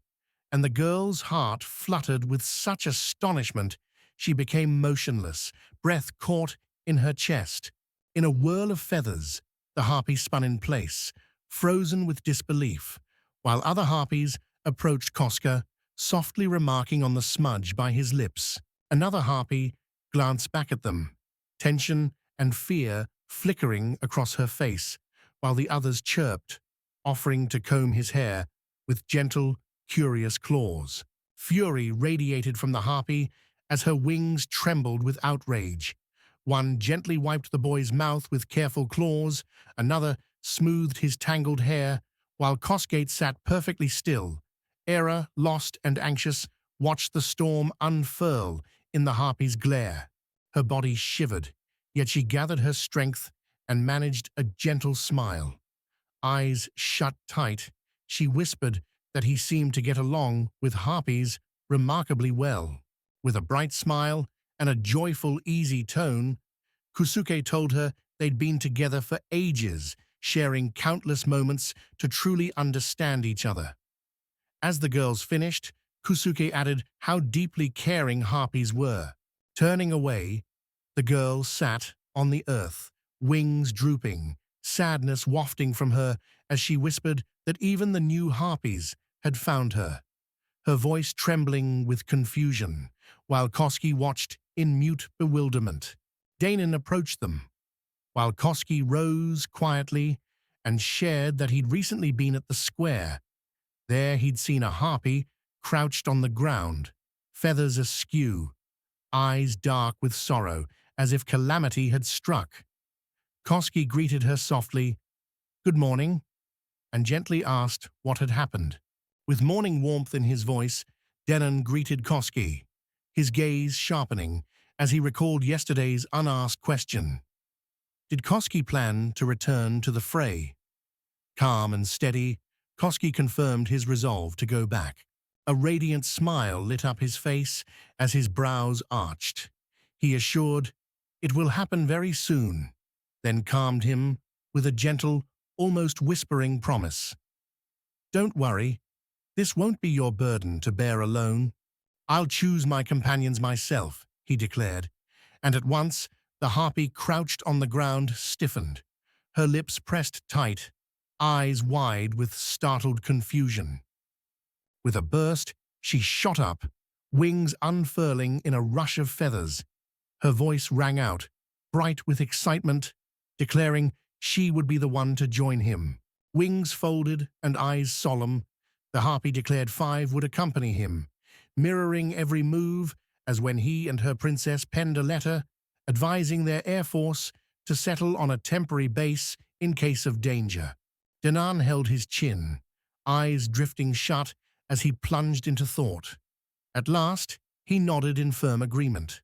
and the girl's heart fluttered with such astonishment she became motionless, breath caught in her chest. In a whirl of feathers, the harpy spun in place, frozen with disbelief, while other harpies approached Kosuke, softly remarking on the smudge by his lips. Another harpy glanced back at them, tension and fear flickering across her face, while the others chirped, offering to comb his hair with gentle, curious claws. Fury radiated from the harpy as her wings trembled with outrage. One gently wiped the boy's mouth with careful claws, another smoothed his tangled hair, while Kosuke sat perfectly still. Era, lost and anxious, watched the storm unfurl in the harpy's glare. Her body shivered, yet she gathered her strength and managed a gentle smile. Eyes shut tight, she whispered that he seemed to get along with harpies remarkably well. With a bright smile and a joyful, easy tone, Kosuke told her They'd been together for ages, sharing countless moments to truly understand each other. As the girls finished, Kusuke added how deeply caring harpies were. Turning away, the girl sat on the earth, wings drooping, sadness wafting from her as she whispered that even the new harpies had found her, her voice trembling with confusion, while Koski watched in mute bewilderment. Danon approached them, while Koski rose quietly and shared that he'd recently been at the square. There he'd seen a harpy crouched on the ground, feathers askew, eyes dark with sorrow, as if calamity had struck. Koski greeted her softly, "Good morning," and gently asked what had happened. With morning warmth in his voice, Denon greeted Koski, his gaze sharpening as he recalled yesterday's unasked question. Did Koski plan to return to the fray? Calm and steady, Koski confirmed his resolve to go back. A radiant smile lit up his face as his brows arched. He assured, "It will happen very soon," then calmed him with a gentle, almost whispering promise. "Don't worry, this won't be your burden to bear alone. I'll choose my companions myself," he declared, and at once the harpy crouched on the ground stiffened, her lips pressed tight, eyes wide with startled confusion. With a burst, she shot up, wings unfurling in a rush of feathers. Her voice rang out, bright with excitement, declaring she would be the one to join him. Wings folded and eyes solemn, the harpy declared 5 would accompany him, mirroring every move as when he and her princess penned a letter advising their air force to settle on a temporary base in case of danger. Danon held his chin, eyes drifting shut as he plunged into thought. At last, he nodded in firm agreement.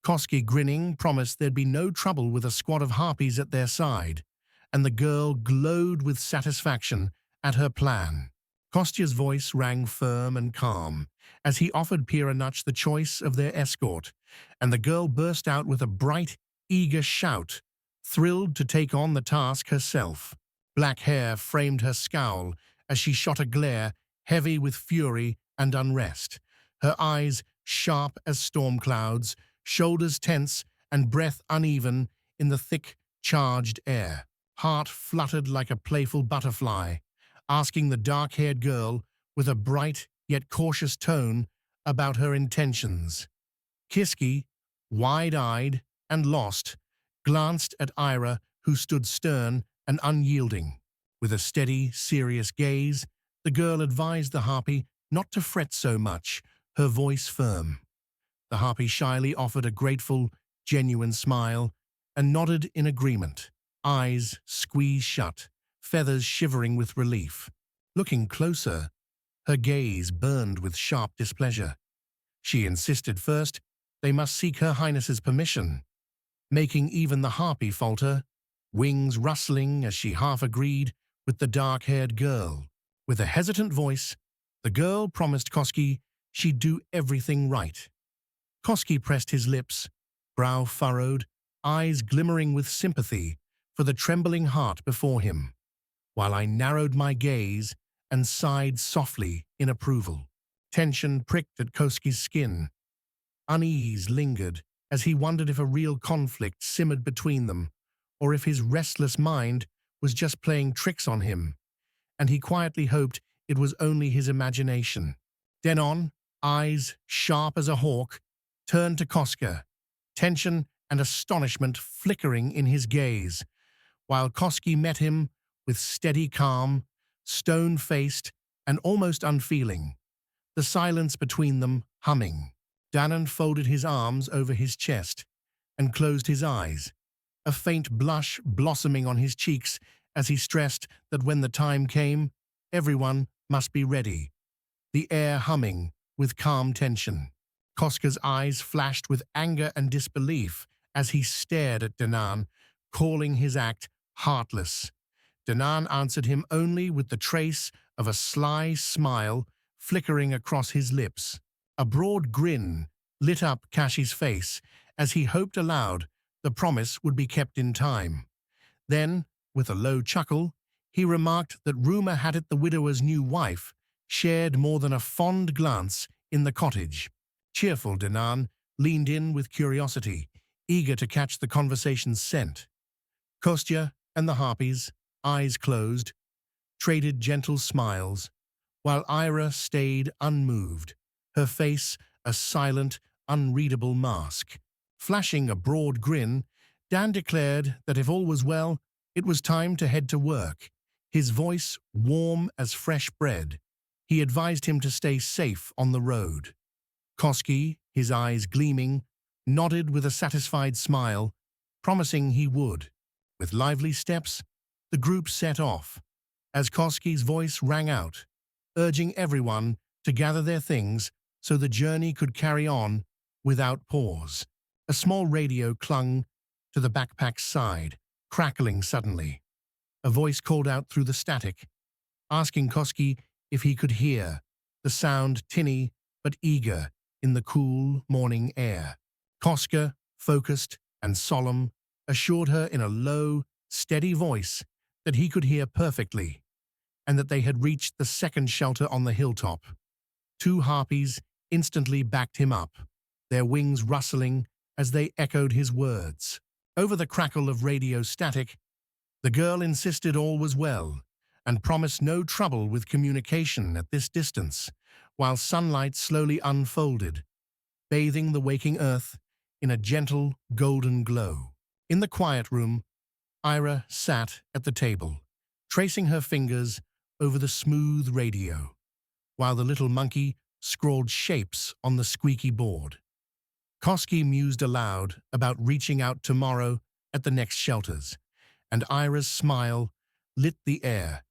Koski, grinning, promised there'd be no trouble with a squad of harpies at their side, and the girl glowed with satisfaction at her plan. Kostya's voice rang firm and calm as he offered Piranach the choice of their escort, and the girl burst out with a bright, eager shout, thrilled to take on the task herself. Black hair framed her scowl as she shot a glare heavy with fury and unrest, her eyes sharp as storm clouds, shoulders tense and breath uneven in the thick, charged air. Heart fluttered like a playful butterfly, asking the dark-haired girl with a bright yet cautious tone about her intentions. Kiski, wide-eyed and lost, glanced at Ira, who stood stern and unyielding. With a steady, serious gaze, the girl advised the harpy not to fret so much, her voice firm. The harpy shyly offered a grateful, genuine smile and nodded in agreement, eyes squeezed shut, feathers shivering with relief. Looking closer, her gaze burned with sharp displeasure. She insisted first they must seek Her Highness's permission, making even the harpy falter, wings rustling as she half agreed with the dark-haired girl. With a hesitant voice, the girl promised Koski she'd do everything right. Koski pressed his lips, brow furrowed, eyes glimmering with sympathy for the trembling heart before him, while I narrowed my gaze and sighed softly in approval. Tension pricked at Koski's skin. Unease lingered as he wondered if a real conflict simmered between them, or if his restless mind was just playing tricks on him, and he quietly hoped it was only his imagination. Denon, eyes sharp as a hawk, turned to Koska, tension and astonishment flickering in his gaze, while Koski met him with steady calm, stone-faced and almost unfeeling, the silence between them humming. Danon folded his arms over his chest and closed his eyes, a faint blush blossoming on his cheeks as he stressed that when the time came, everyone must be ready, the air humming with calm tension. Koska's eyes flashed with anger and disbelief as he stared at Danon, calling his act heartless. Danon answered him only with the trace of a sly smile flickering across his lips. A broad grin lit up Kashi's face as he hoped aloud the promise would be kept in time. Then, with a low chuckle, he remarked that rumor had it the widower's new wife shared more than a fond glance in the cottage. Cheerful Dinan leaned in with curiosity, eager to catch the conversation's scent. Kostya and the harpies, eyes closed, traded gentle smiles, while Ira stayed unmoved, her face a silent, unreadable mask. Flashing a broad grin, Dan declared that if all was well, it was time to head to work. His voice warm as fresh bread. He advised him to stay safe on the road. Koski, his eyes gleaming, nodded with a satisfied smile, promising he would. With lively steps, the group set off, as Koski's voice rang out, urging everyone to gather their things so the journey could carry on without pause. A small radio clung to the backpack's side, crackling suddenly. A voice called out through the static, asking Koski if he could hear, the sound tinny but eager in the cool morning air. Koska, focused and solemn, assured her in a low, steady voice that he could hear perfectly, and that they had reached the second shelter on the hilltop. Two harpies instantly backed him up, their wings rustling as they echoed his words. Over the crackle of radio static, the girl insisted all was well and promised no trouble with communication at this distance, while sunlight slowly unfolded, bathing the waking earth in a gentle golden glow. In the quiet room, Ira sat at the table, tracing her fingers over the smooth radio, while the little monkey scrawled shapes on the squeaky board. Koski mused aloud about reaching out tomorrow at the next shelters, and Ira's smile lit the air.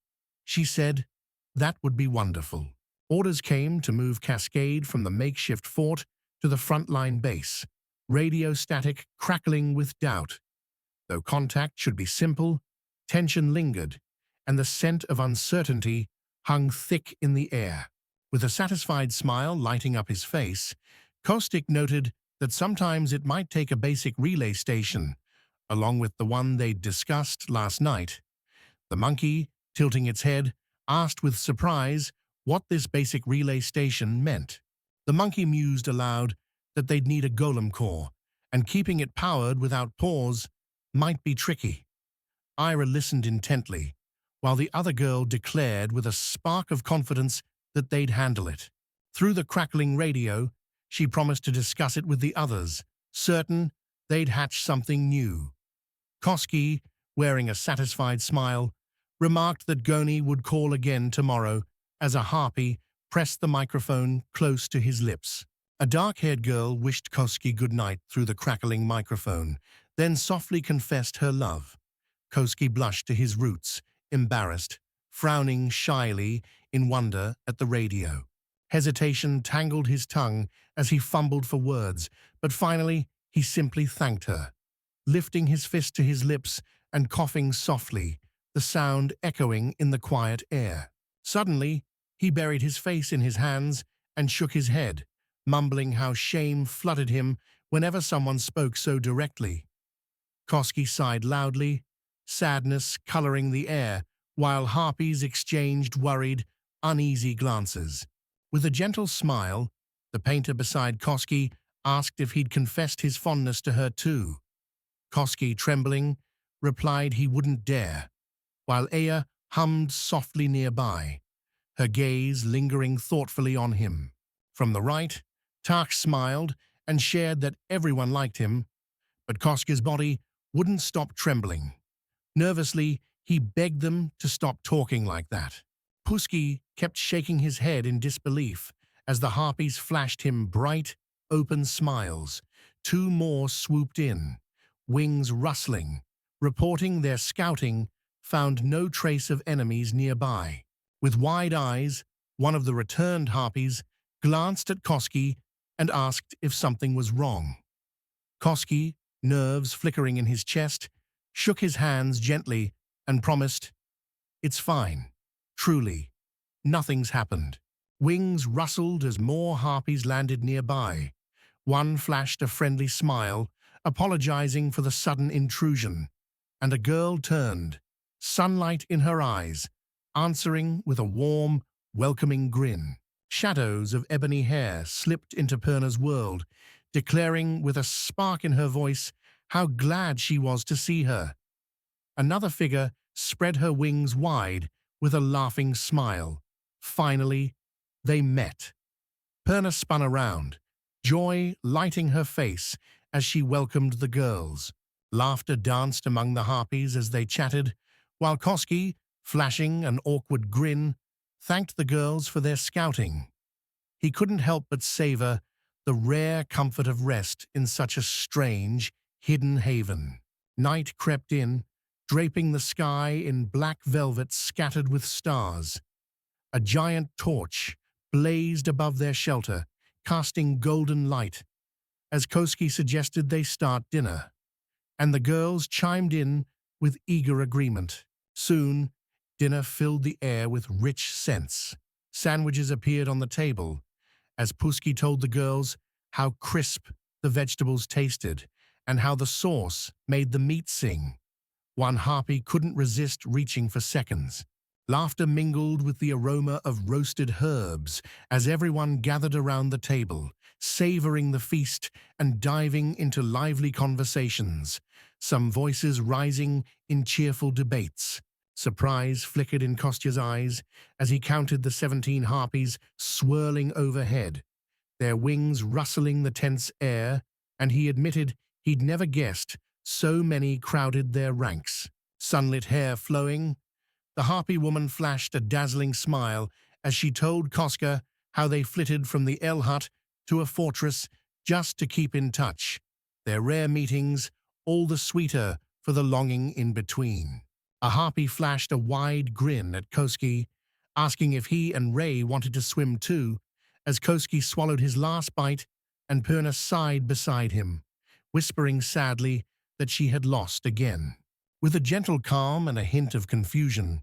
She said, "That would be wonderful." Orders came to move Cascade from the makeshift fort to the frontline base, radio static crackling with doubt. Though contact should be simple, tension lingered, and the scent of uncertainty hung thick in the air. With a satisfied smile lighting up his face, Kostik noted that sometimes it might take a basic relay station, along with the one they'd discussed last night. The monkey, tilting its head, asked with surprise what this basic relay station meant. The monkey mused aloud that they'd need a golem core, and keeping it powered without pause might be tricky. Ira listened intently, while the other girl declared with a spark of confidence that they'd handle it. Through the crackling radio, she promised to discuss it with the others, certain they'd hatch something new. Koski, wearing a satisfied smile, remarked that Goni would call again tomorrow as a harpy pressed the microphone close to his lips. A dark-haired girl wished Koski good night through the crackling microphone, then softly confessed her love. Koski blushed to his roots, embarrassed, frowning shyly in wonder at the radio. Hesitation tangled his tongue as he fumbled for words, but finally he simply thanked her. Lifting his fist to his lips and coughing softly, the sound echoing in the quiet air. Suddenly, he buried his face in his hands and shook his head, mumbling how shame flooded him whenever someone spoke so directly. Koski sighed loudly, sadness coloring the air, while harpies exchanged worried, uneasy glances. With a gentle smile, the painter beside Koski asked if he'd confessed his fondness to her too. Koski, trembling, replied he wouldn't dare, while Aya hummed softly nearby, her gaze lingering thoughtfully on him. From the right, Tak smiled and shared that everyone liked him, but Koski's body wouldn't stop trembling. Nervously, he begged them to stop talking like that. Puski kept shaking his head in disbelief as the harpies flashed him bright, open smiles. Two more swooped in, wings rustling, reporting their scouting found no trace of enemies nearby. With wide eyes, one of the returned harpies glanced at Koski and asked if something was wrong. Koski, nerves flickering in his chest, shook his hands gently and promised, "It's fine. Truly, nothing's happened." Wings rustled as more harpies landed nearby. One flashed a friendly smile, apologizing for the sudden intrusion, and a girl turned, sunlight in her eyes, answering with a warm, welcoming grin. Shadows of ebony hair slipped into Perna's world, declaring with a spark in her voice how glad she was to see her. Another figure spread her wings wide with a laughing smile. Finally, they met. Perna spun around, joy lighting her face as she welcomed the girls. Laughter danced among the harpies as they chatted, while Koski, flashing an awkward grin, thanked the girls for their scouting. He couldn't help but savor the rare comfort of rest in such a strange, hidden haven. Night crept in, draping the sky in black velvet scattered with stars. A giant torch blazed above their shelter, casting golden light, as Koski suggested they start dinner, and the girls chimed in with eager agreement. Soon, dinner filled the air with rich scents. Sandwiches appeared on the table, as Puski told the girls how crisp the vegetables tasted and how the sauce made the meat sing. One harpy couldn't resist reaching for seconds. Laughter mingled with the aroma of roasted herbs as everyone gathered around the table, savoring the feast and diving into lively conversations, some voices rising in cheerful debates. Surprise flickered in Kostya's eyes as he counted the 17 harpies swirling overhead, their wings rustling the tense air, and he admitted he'd never guessed so many crowded their ranks. Sunlit hair flowing, the harpy woman flashed a dazzling smile as she told Koska how they flitted from the L hut to a fortress just to keep in touch, their rare meetings all the sweeter for the longing in between. A harpy flashed a wide grin at Koski, asking if he and Ray wanted to swim too, as Koski swallowed his last bite and Perna sighed beside him, whispering sadly that she had lost again. With a gentle calm and a hint of confusion,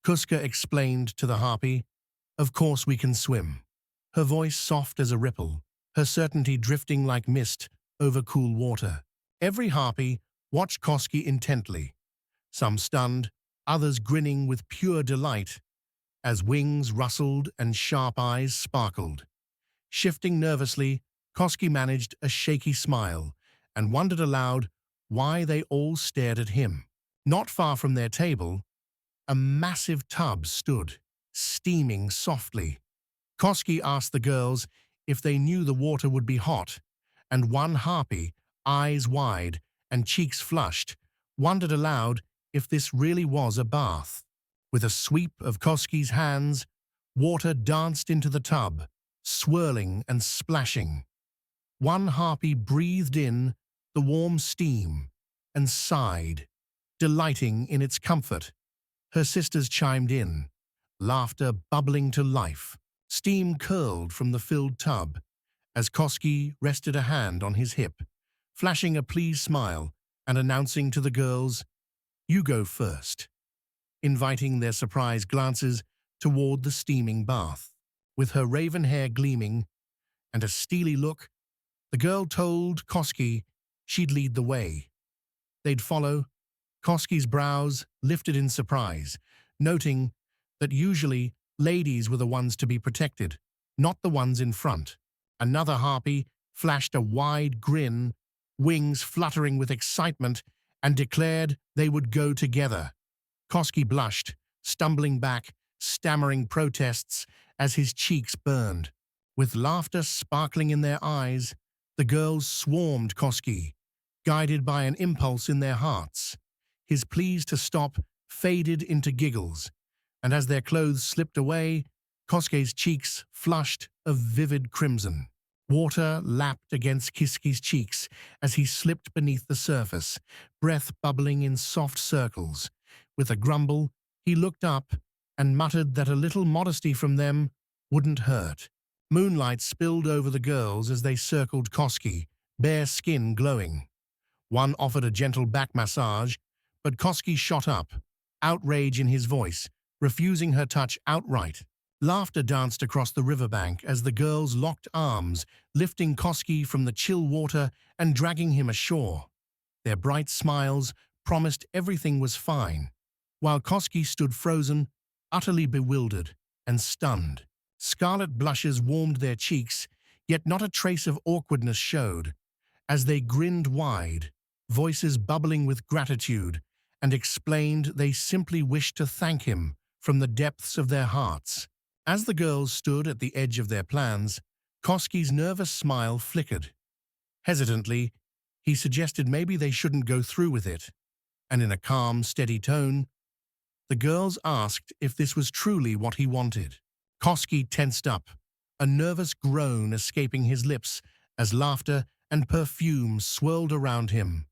Kuska explained to the harpy, "Of course we can swim." Her voice soft as a ripple, her certainty drifting like mist over cool water. Every harpy watched Koski intently, some stunned, others grinning with pure delight, as wings rustled and sharp eyes sparkled. Shifting nervously, Koski managed a shaky smile and wondered aloud why they all stared at him. Not far from their table, a massive tub stood, steaming softly. Koski asked the girls if they knew the water would be hot, and one harpy, eyes wide and cheeks flushed, wondered aloud if this really was a bath. With a sweep of Koski's hands, water danced into the tub, swirling and splashing. One harpy breathed in the warm steam and sighed, delighting in its comfort. Her sisters chimed in, laughter bubbling to life. Steam curled from the filled tub as Koski rested a hand on his hip, flashing a pleased smile and announcing to the girls, "You go first," inviting their surprised glances toward the steaming bath. With her raven hair gleaming and a steely look, the girl told Koski she'd lead the way. They'd follow. Koski's brows lifted in surprise, noting that usually ladies were the ones to be protected, not the ones in front. Another harpy flashed a wide grin, wings fluttering with excitement, and declared they would go together. Koski blushed, stumbling back, stammering protests as his cheeks burned. With laughter sparkling in their eyes, the girls swarmed Koski, guided by an impulse in their hearts. His pleas to stop faded into giggles, and as their clothes slipped away, Koski's cheeks flushed a vivid crimson. Water lapped against Kiski's cheeks as he slipped beneath the surface, breath bubbling in soft circles. With a grumble, he looked up and muttered that a little modesty from them wouldn't hurt. Moonlight spilled over the girls as they circled Koski, bare skin glowing. One offered a gentle back massage, but Koski shot up, outrage in his voice, refusing her touch outright. Laughter danced across the riverbank as the girls locked arms, lifting Koski from the chill water and dragging him ashore. Their bright smiles promised everything was fine, while Koski stood frozen, utterly bewildered and stunned. Scarlet blushes warmed their cheeks, yet not a trace of awkwardness showed, as they grinned wide, voices bubbling with gratitude, and explained they simply wished to thank him from the depths of their hearts. As the girls stood at the edge of their plans, Koski's nervous smile flickered. Hesitantly, he suggested maybe they shouldn't go through with it, and in a calm, steady tone, the girls asked if this was truly what he wanted. Koski tensed up, a nervous groan escaping his lips as laughter and perfume swirled around him.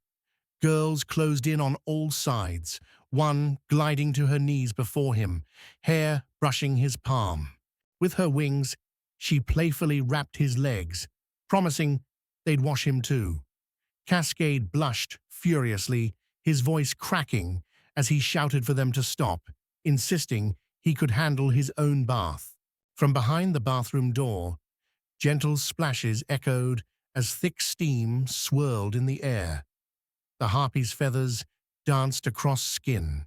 Girls closed in on all sides, one gliding to her knees before him, hair brushing his palm. With her wings, she playfully wrapped his legs, promising they'd wash him too. Cascade blushed furiously, his voice cracking as he shouted for them to stop, insisting he could handle his own bath. From behind the bathroom door, gentle splashes echoed as thick steam swirled in the air. The harpy's feathers danced across skin,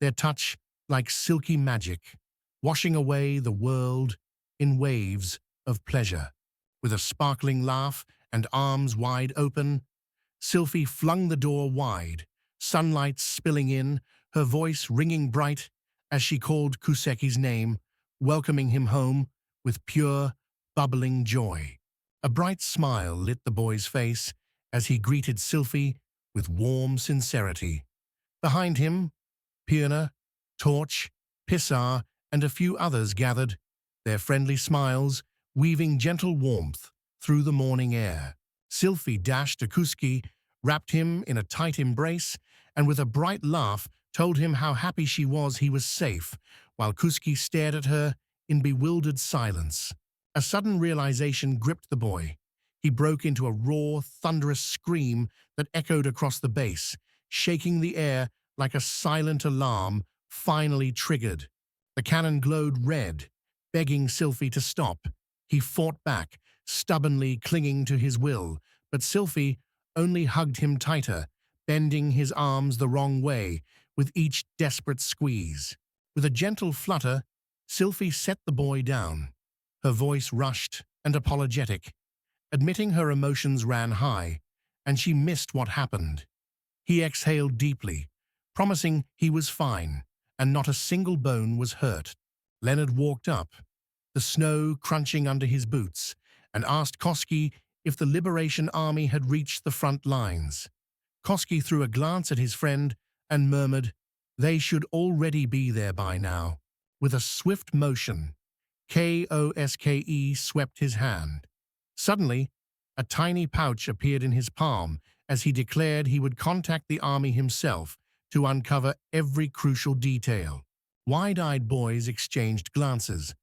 their touch like silky magic, washing away the world in waves of pleasure. With a sparkling laugh and arms wide open, Sylphie flung the door wide, sunlight spilling in, her voice ringing bright as she called Kuseki's name, welcoming him home with pure, bubbling joy. A bright smile lit the boy's face as he greeted Sylphie with warm sincerity. Behind him, Piana, Torch, Pissar, and a few others gathered, their friendly smiles weaving gentle warmth through the morning air. Sylphie dashed to Kuski, wrapped him in a tight embrace, and with a bright laugh told him how happy she was he was safe, while Kuski stared at her in bewildered silence. A sudden realization gripped the boy. He broke into a raw, thunderous scream that echoed across the base, shaking the air like a silent alarm finally triggered. The cannon glowed red, begging Sylphie to stop. He fought back, stubbornly clinging to his will, but Sylphie only hugged him tighter, bending his arms the wrong way with each desperate squeeze. With a gentle flutter, Sylphie set the boy down, her voice rushed and apologetic, admitting her emotions ran high, and she missed what happened. He exhaled deeply, promising he was fine, and not a single bone was hurt. Leonard walked up, the snow crunching under his boots, and asked Koski if the Liberation Army had reached the front lines. Koski threw a glance at his friend and murmured, "They should already be there by now." With a swift motion, Koske swept his hand. Suddenly, a tiny pouch appeared in his palm as he declared he would contact the army himself to uncover every crucial detail. Wide-eyed boys exchanged glances,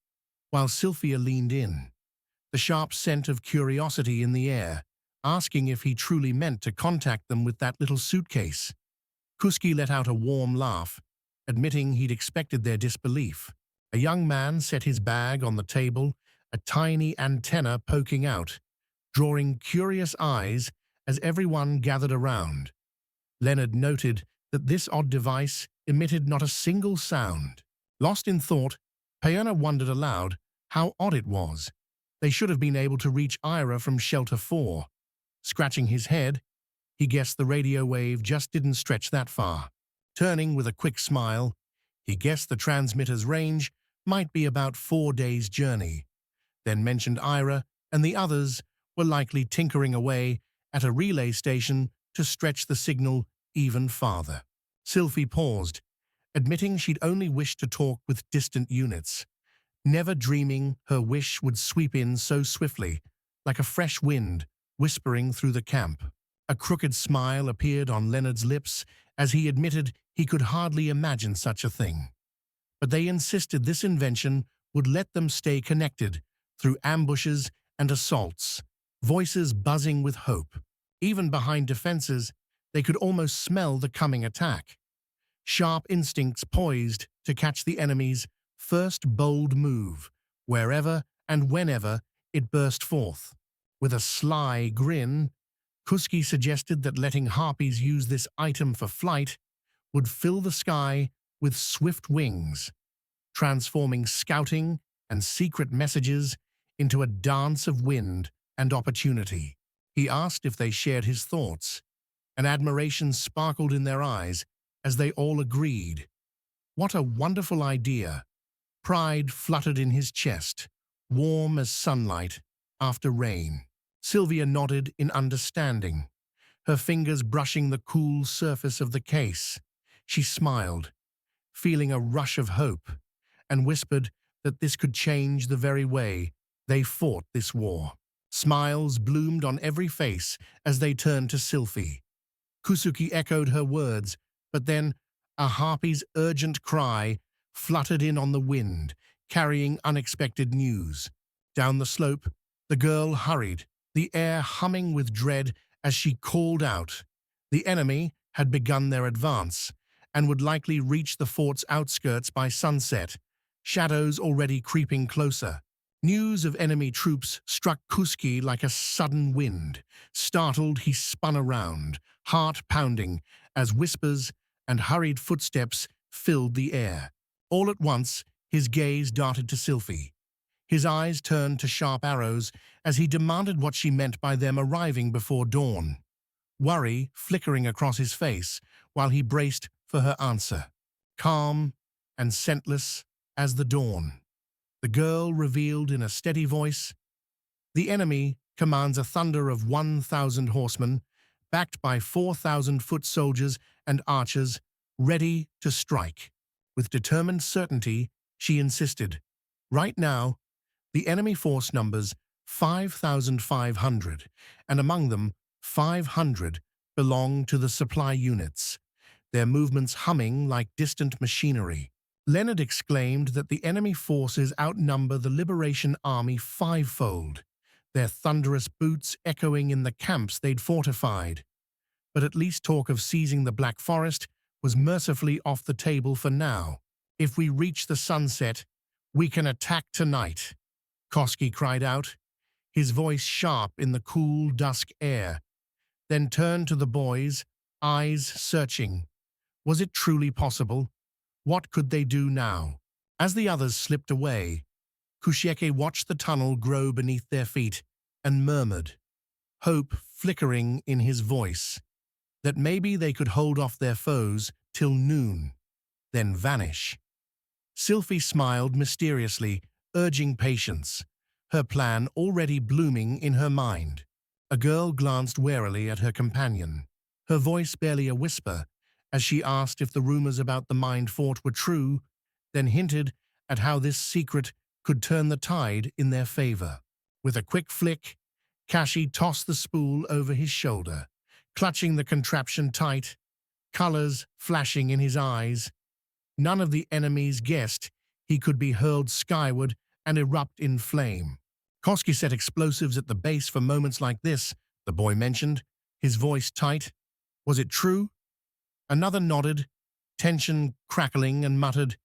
while Sylphia leaned in, the sharp scent of curiosity in the air, asking if he truly meant to contact them with that little suitcase. Kuski let out a warm laugh, admitting he'd expected their disbelief. A young man set his bag on the table, a tiny antenna poking out, drawing curious eyes as everyone gathered around. Leonard noted that this odd device emitted not a single sound. Lost in thought, Piana wondered aloud how odd it was. They should have been able to reach Ira from Shelter 4. Scratching his head, he guessed the radio wave just didn't stretch that far. Turning with a quick smile, he guessed the transmitter's range might be about 4 days' journey, then mentioned Ira and the others were likely tinkering away at a relay station to stretch the signal even farther. Sylphie paused, admitting she'd only wished to talk with distant units, never dreaming her wish would sweep in so swiftly, like a fresh wind whispering through the camp. A crooked smile appeared on Leonard's lips as he admitted he could hardly imagine such a thing. But they insisted this invention would let them stay connected through ambushes and assaults, voices buzzing with hope. Even behind defenses, they could almost smell the coming attack. Sharp instincts poised to catch the enemy's first bold move, wherever and whenever it burst forth. With a sly grin, Kuski suggested that letting harpies use this item for flight would fill the sky with swift wings, transforming scouting and secret messages into a dance of wind and opportunity. He asked if they shared his thoughts, and admiration sparkled in their eyes as they all agreed. What a wonderful idea! Pride fluttered in his chest, warm as sunlight after rain. Sylvia nodded in understanding, her fingers brushing the cool surface of the case. She smiled, feeling a rush of hope, and whispered that this could change the very way they fought this war. Smiles bloomed on every face as they turned to Sylphie. Kusuki echoed her words, but then a harpy's urgent cry fluttered in on the wind, carrying unexpected news. Down the slope, the girl hurried, the air humming with dread as she called out. The enemy had begun their advance and would likely reach the fort's outskirts by sunset, shadows already creeping closer. News of enemy troops struck Kuski like a sudden wind. Startled, he spun around, heart pounding, as whispers and hurried footsteps filled the air. All at once, his gaze darted to Sylphie. His eyes turned to sharp arrows as he demanded what she meant by them arriving before dawn, worry flickering across his face while he braced for her answer. Calm and scentless as the dawn, the girl revealed in a steady voice, "The enemy commands a thunder of 1,000 horsemen, backed by 4,000 foot soldiers and archers, ready to strike." With determined certainty, she insisted, "Right now, the enemy force numbers 5,500, and among them, 500 belong to the supply units, their movements humming like distant machinery." Leonard exclaimed that the enemy forces outnumber the Liberation Army fivefold, their thunderous boots echoing in the camps they'd fortified. But at least talk of seizing the Black Forest was mercifully off the table for now. "If we reach the sunset, we can attack tonight," Koski cried out, his voice sharp in the cool dusk air, then turned to the boys, eyes searching. Was it truly possible? What could they do now? As the others slipped away, Kushieke watched the tunnel grow beneath their feet and murmured, hope flickering in his voice, that maybe they could hold off their foes till noon, then vanish. Sylphie smiled mysteriously, urging patience, her plan already blooming in her mind. A girl glanced warily at her companion, her voice barely a whisper, as she asked if the rumors about the mined fort were true, then hinted at how this secret could turn the tide in their favor. With a quick flick, Kashi tossed the spool over his shoulder, clutching the contraption tight, colors flashing in his eyes. None of the enemies guessed he could be hurled skyward and erupt in flame. Koski set explosives at the base for moments like this, the boy mentioned, his voice tight. Was it true? Another nodded, tension crackling, and muttered,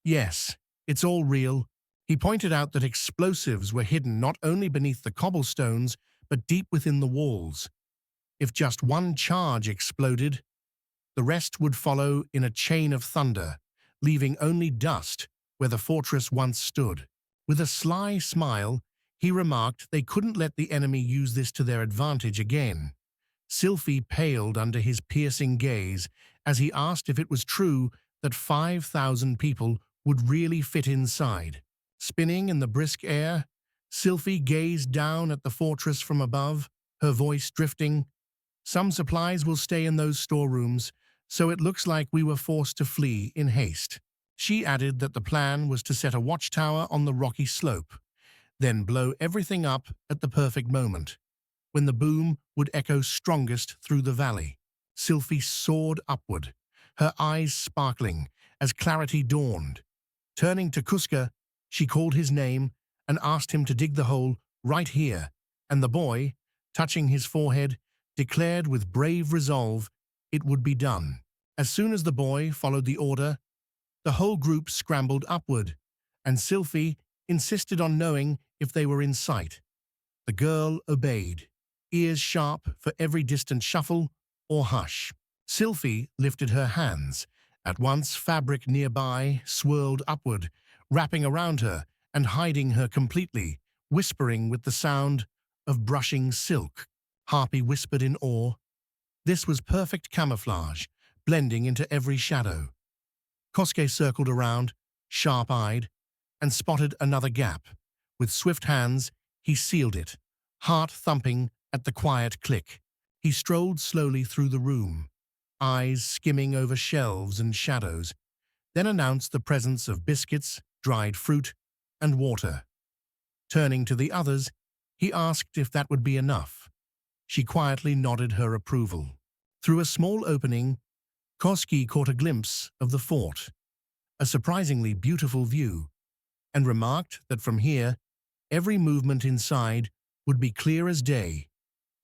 "Yes, it's all real." He pointed out that explosives were hidden not only beneath the cobblestones, but deep within the walls. If just one charge exploded, the rest would follow in a chain of thunder, leaving only dust where the fortress once stood. With a sly smile, he remarked they couldn't let the enemy use this to their advantage again. Sylphie paled under his piercing gaze as he asked if it was true that 5,000 people would really fit inside. Spinning in the brisk air, Sylphie gazed down at the fortress from above, her voice drifting. "Some supplies will stay in those storerooms, so it looks like we were forced to flee in haste." She added that the plan was to set a watchtower on the rocky slope, then blow everything up at the perfect moment, when the boom would echo strongest through the valley. Sylphie soared upward, her eyes sparkling as clarity dawned. Turning to Kuska, she called his name and asked him to dig the hole right here, and the boy, touching his forehead, declared with brave resolve it would be done. As soon as the boy followed the order, the whole group scrambled upward, and Sylphie insisted on knowing if they were in sight. The girl obeyed, ears sharp for every distant shuffle or hush. Sylphie lifted her hands. At once, fabric nearby swirled upward, wrapping around her and hiding her completely, whispering with the sound of brushing silk. Harpy whispered in awe. This was perfect camouflage, blending into every shadow. Kosuke circled around, sharp-eyed, and spotted another gap. With swift hands, he sealed it, heart thumping at the quiet click. He strolled slowly through the room, eyes skimming over shelves and shadows, then announced the presence of biscuits, dried fruit, and water. Turning to the others, he asked if that would be enough. She quietly nodded her approval. Through a small opening, Kosuke caught a glimpse of the fort, a surprisingly beautiful view, and remarked that from here, every movement inside would be clear as day,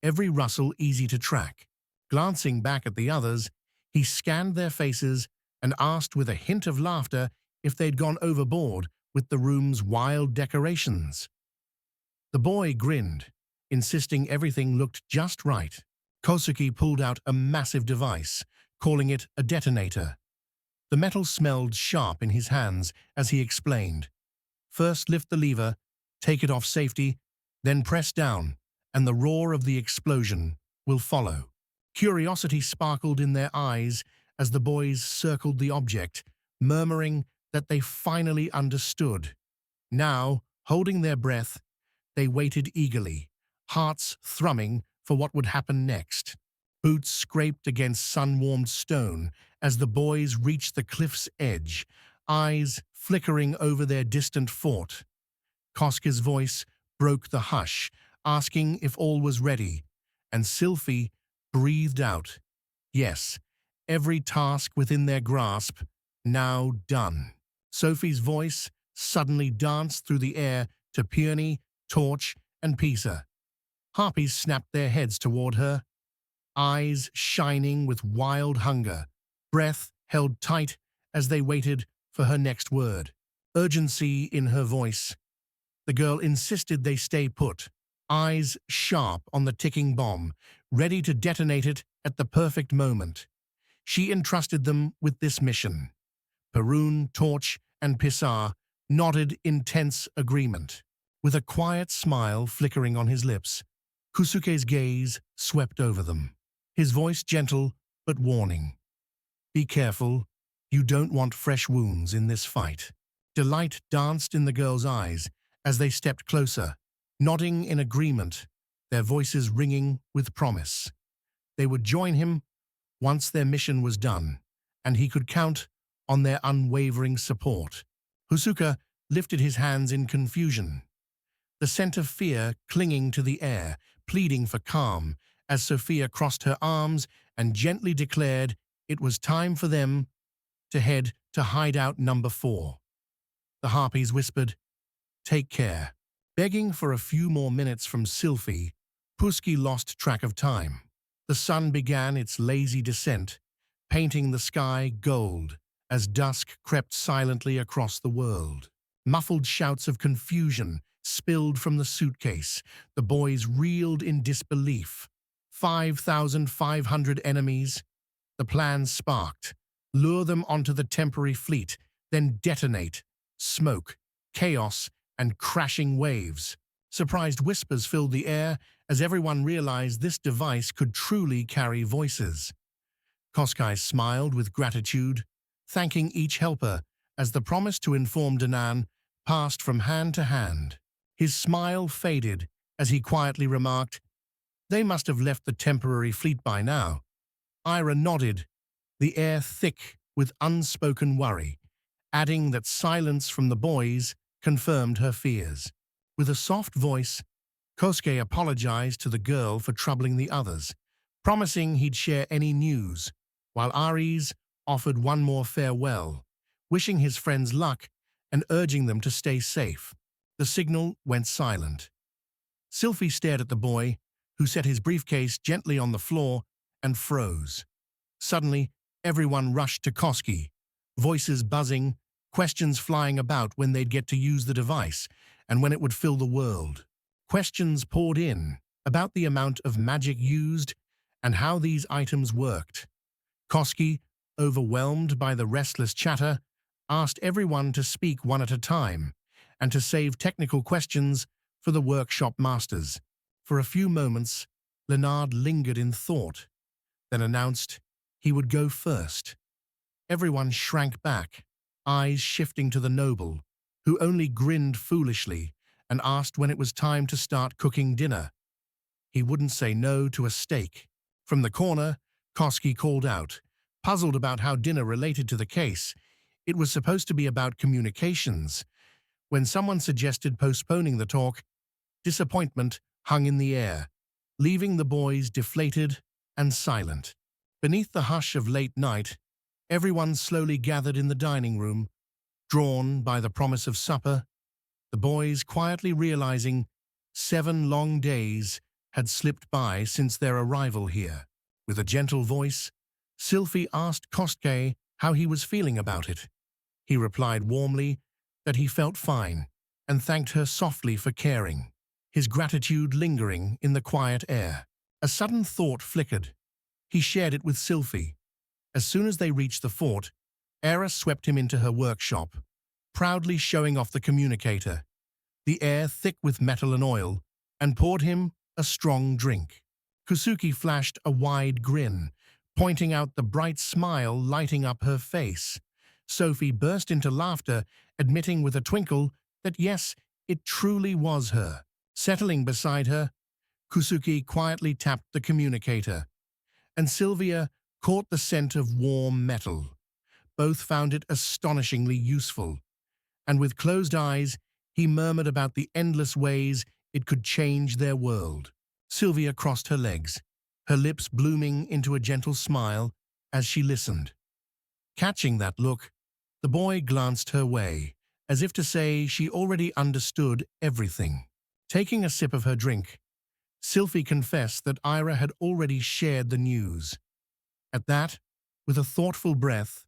every rustle easy to track. Glancing back at the others, he scanned their faces and asked with a hint of laughter if they'd gone overboard with the room's wild decorations. The boy grinned, insisting everything looked just right. Kosuke pulled out a massive device, calling it a detonator. The metal smelled sharp in his hands as he explained. First lift the lever, take it off safety, then press down, and the roar of the explosion will follow. Curiosity sparkled in their eyes as the boys circled the object, murmuring that they finally understood. Now, holding their breath, they waited eagerly, hearts thrumming for what would happen next. Boots scraped against sun-warmed stone as the boys reached the cliff's edge, eyes flickering over their distant fort. Kosuke's voice broke the hush, asking if all was ready, and Sylphie breathed out. Yes, every task within their grasp, now done. Sophie's voice suddenly danced through the air to Peony, Torch, and Pisa. Harpies snapped their heads toward her, eyes shining with wild hunger, breath held tight as they waited for her next word. Urgency in her voice. The girl insisted they stay put, eyes sharp on the ticking bomb, ready to detonate it at the perfect moment. She entrusted them with this mission. Perun, Torch, and Pissar nodded in tense agreement. With a quiet smile flickering on his lips, Kosuke's gaze swept over them, his voice gentle but warning. Be careful, you don't want fresh wounds in this fight. Delight danced in the girl's eyes as they stepped closer, nodding in agreement, their voices ringing with promise. They would join him once their mission was done, and he could count on their unwavering support. Kosuke lifted his hands in confusion, the scent of fear clinging to the air, pleading for calm, as Sophia crossed her arms and gently declared it was time for them to head to hideout number 4. The Harpies whispered, "Take care." Begging for a few more minutes from Sylphie, Puski lost track of time. The sun began its lazy descent, painting the sky gold as dusk crept silently across the world. Muffled shouts of confusion spilled from the suitcase. The boys reeled in disbelief. 5,500 enemies. The plan sparked. Lure them onto the temporary fleet, then detonate. Smoke, chaos, and crashing waves. Surprised whispers filled the air as everyone realized this device could truly carry voices. Kosuke smiled with gratitude, thanking each helper as the promise to inform Danan passed from hand to hand. His smile faded as he quietly remarked, "They must have left the temporary fleet by now." Ira nodded, the air thick with unspoken worry, adding that silence from the boys confirmed her fears. With a soft voice, Kosuke apologized to the girl for troubling the others, promising he'd share any news, while Ares offered one more farewell, wishing his friends luck and urging them to stay safe. The signal went silent. Sylphie stared at the boy, who set his briefcase gently on the floor and froze. Suddenly, everyone rushed to Kosuke, voices buzzing, questions flying about when they'd get to use the device and when it would fill the world. Questions poured in about the amount of magic used and how these items worked. Koski, overwhelmed by the restless chatter, asked everyone to speak one at a time and to save technical questions for the workshop masters. For a few moments, Leonard lingered in thought, then announced he would go first. Everyone shrank back, eyes shifting to the noble, who only grinned foolishly and asked when it was time to start cooking dinner. He wouldn't say no to a steak. From the corner, Koski called out, puzzled about how dinner related to the case. It was supposed to be about communications. When someone suggested postponing the talk, disappointment hung in the air, leaving the boys deflated and silent. Beneath the hush of late night, everyone slowly gathered in the dining room, drawn by the promise of supper, the boys quietly realizing 7 long days had slipped by since their arrival here. With a gentle voice, Sylphie asked Koske how he was feeling about it. He replied warmly that he felt fine and thanked her softly for caring, his gratitude lingering in the quiet air. A sudden thought flickered. He shared it with Sylphie. As soon as they reached the fort, Era swept him into her workshop, proudly showing off the communicator, the air thick with metal and oil, and poured him a strong drink. Kusuki flashed a wide grin, pointing out the bright smile lighting up her face. Sophie burst into laughter, admitting with a twinkle that yes, it truly was her. Settling beside her, Kusuki quietly tapped the communicator, and Sylvia caught the scent of warm metal. Both found it astonishingly useful, and with closed eyes, he murmured about the endless ways it could change their world. Sylvia crossed her legs, her lips blooming into a gentle smile as she listened. Catching that look, the boy glanced her way, as if to say she already understood everything. Taking a sip of her drink, Sylphie confessed that Ira had already shared the news. At that, with a thoughtful breath,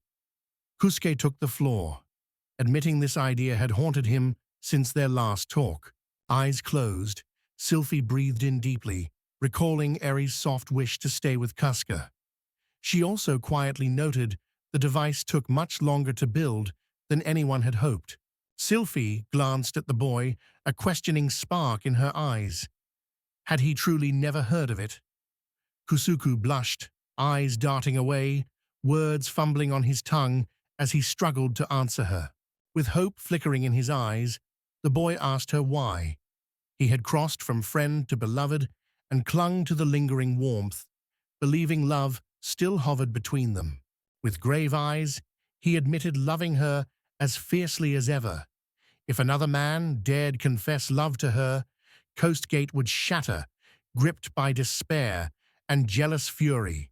Kusuke took the floor, admitting this idea had haunted him since their last talk. Eyes closed, Sylphie breathed in deeply, recalling Eri's soft wish to stay with Kuska. She also quietly noted the device took much longer to build than anyone had hoped. Sylphie glanced at the boy, a questioning spark in her eyes. Had he truly never heard of it? Kusuku blushed, eyes darting away, words fumbling on his tongue as he struggled to answer her. With hope flickering in his eyes, the boy asked her why. He had crossed from friend to beloved and clung to the lingering warmth, believing love still hovered between them. With grave eyes, he admitted loving her as fiercely as ever. If another man dared confess love to her, Coastgate would shatter, gripped by despair and jealous fury.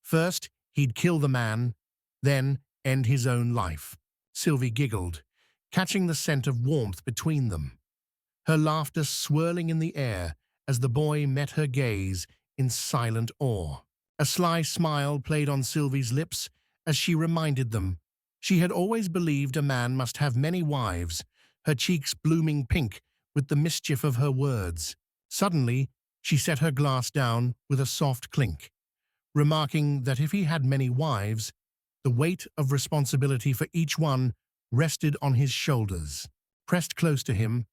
First, he'd kill the man, then end his own life. Sylvie giggled, catching the scent of warmth between them, her laughter swirling in the air as the boy met her gaze in silent awe. A sly smile played on Sylvie's lips as she reminded them she had always believed a man must have many wives, her cheeks blooming pink with the mischief of her words. Suddenly, she set her glass down with a soft clink, remarking that if he had many wives, the weight of responsibility for each one rested on his shoulders. Pressed close to him,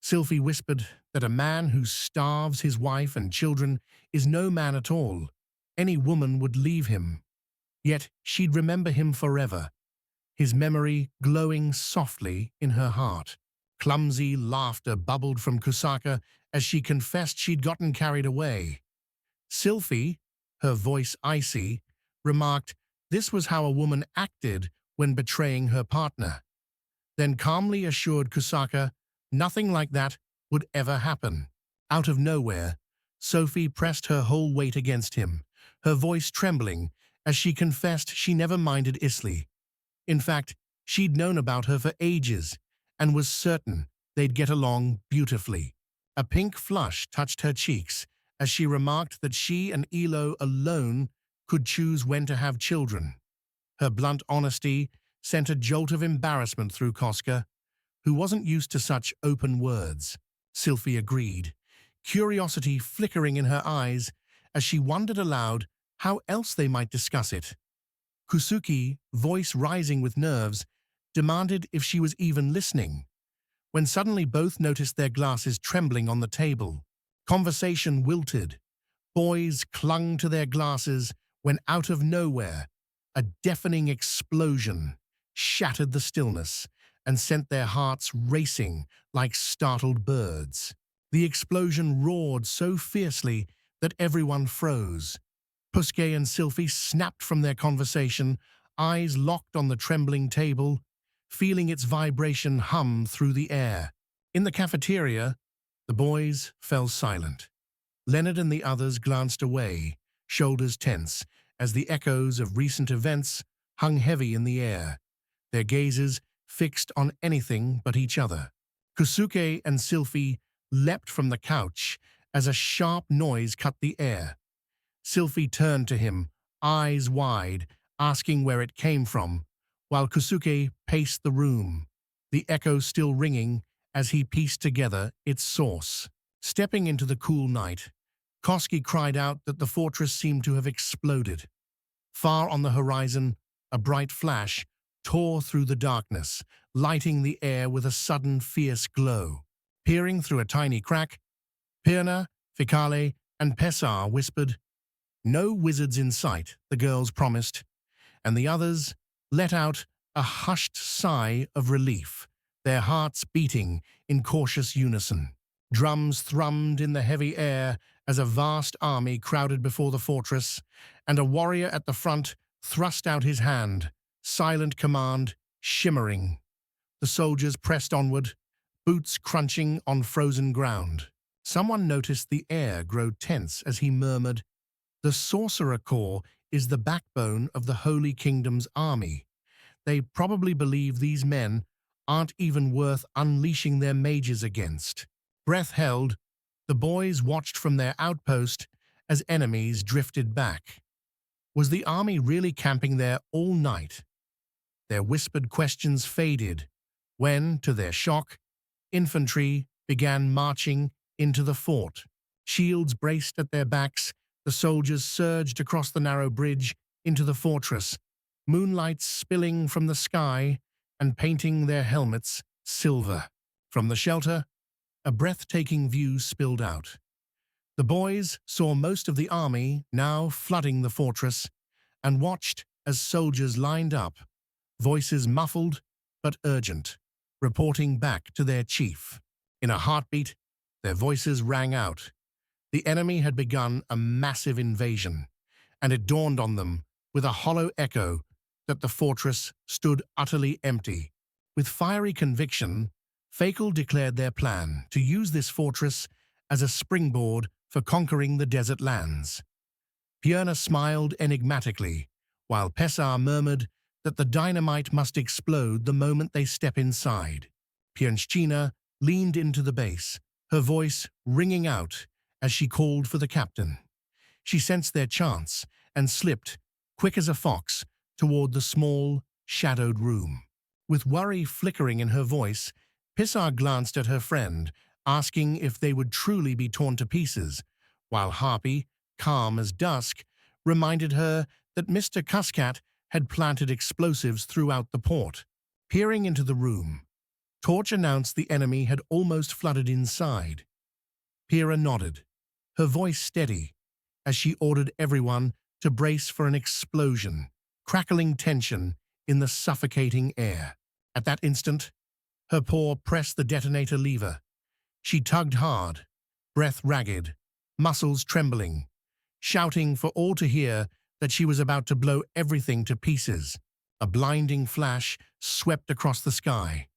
Sylphie whispered that a man who starves his wife and children is no man at all. Any woman would leave him. Yet she'd remember him forever, his memory glowing softly in her heart. Clumsy laughter bubbled from Kusaka as she confessed she'd gotten carried away. Sylphie, her voice icy, remarked this was how a woman acted when betraying her partner, then calmly assured Kusaka nothing like that would ever happen. Out of nowhere, Sophie pressed her whole weight against him, her voice trembling as she confessed she never minded Isley. In fact, she'd known about her for ages and was certain they'd get along beautifully. A pink flush touched her cheeks as she remarked that she and Elo alone could choose when to have children. Her blunt honesty sent a jolt of embarrassment through Koska, who wasn't used to such open words. Sylvie agreed, curiosity flickering in her eyes as she wondered aloud how else they might discuss it. Kusuke, voice rising with nerves, demanded if she was even listening, when suddenly both noticed their glasses trembling on the table. Conversation wilted. Boys clung to their glasses when out of nowhere, a deafening explosion shattered the stillness and sent their hearts racing like startled birds. The explosion roared so fiercely that everyone froze. Puske and Sylvie snapped from their conversation, eyes locked on the trembling table, feeling its vibration hum through the air. In the cafeteria, the boys fell silent. Leonard and the others glanced away, shoulders tense, as the echoes of recent events hung heavy in the air, their gazes fixed on anything but each other. Kusuke and Sylvie leapt from the couch as a sharp noise cut the air. Sylvie turned to him, eyes wide, asking where it came from, while Kusuke paced the room, the echo still ringing as he pieced together its source. Stepping into the cool night, Koski cried out that the fortress seemed to have exploded. Far on the horizon, a bright flash tore through the darkness, lighting the air with a sudden fierce glow. Peering through a tiny crack, Pirna, Fikale, and Pessar whispered, "No wizards in sight," the girls promised, and the others let out a hushed sigh of relief, their hearts beating in cautious unison. Drums thrummed in the heavy air as a vast army crowded before the fortress, and a warrior at the front thrust out his hand, silent command shimmering. The soldiers pressed onward, boots crunching on frozen ground. Someone noticed the air grow tense as he murmured, "The Sorcerer Corps is the backbone of the Holy Kingdom's army. They probably believe these men aren't even worth unleashing their mages against." Breath held, the boys watched from their outpost as enemies drifted back. Was the army really camping there all night? Their whispered questions faded when, to their shock, infantry began marching into the fort. Shields braced at their backs, the soldiers surged across the narrow bridge into the fortress, moonlight spilling from the sky and painting their helmets silver. From the shelter, a breathtaking view spilled out. The boys saw most of the army now flooding the fortress and watched as soldiers lined up, voices muffled but urgent, reporting back to their chief. In a heartbeat, their voices rang out. The enemy had begun a massive invasion, and it dawned on them with a hollow echo that the fortress stood utterly empty. With fiery conviction, Fakel declared their plan to use this fortress as a springboard for conquering the desert lands. Pierna smiled enigmatically, while Pessar murmured that the dynamite must explode the moment they step inside. Pianchina leaned into the base, her voice ringing out as she called for the captain. She sensed their chance and slipped, quick as a fox, toward the small, shadowed room. With worry flickering in her voice, Pissar glanced at her friend, asking if they would truly be torn to pieces, while Harpy, calm as dusk, reminded her that Mr. Cuscat had planted explosives throughout the port. Peering into the room, Torch announced the enemy had almost flooded inside. Pyrrha nodded, her voice steady, as she ordered everyone to brace for an explosion, crackling tension in the suffocating air. At that instant, her paw pressed the detonator lever. She tugged hard, breath ragged, muscles trembling, shouting for all to hear that she was about to blow everything to pieces. A blinding flash swept across the sky,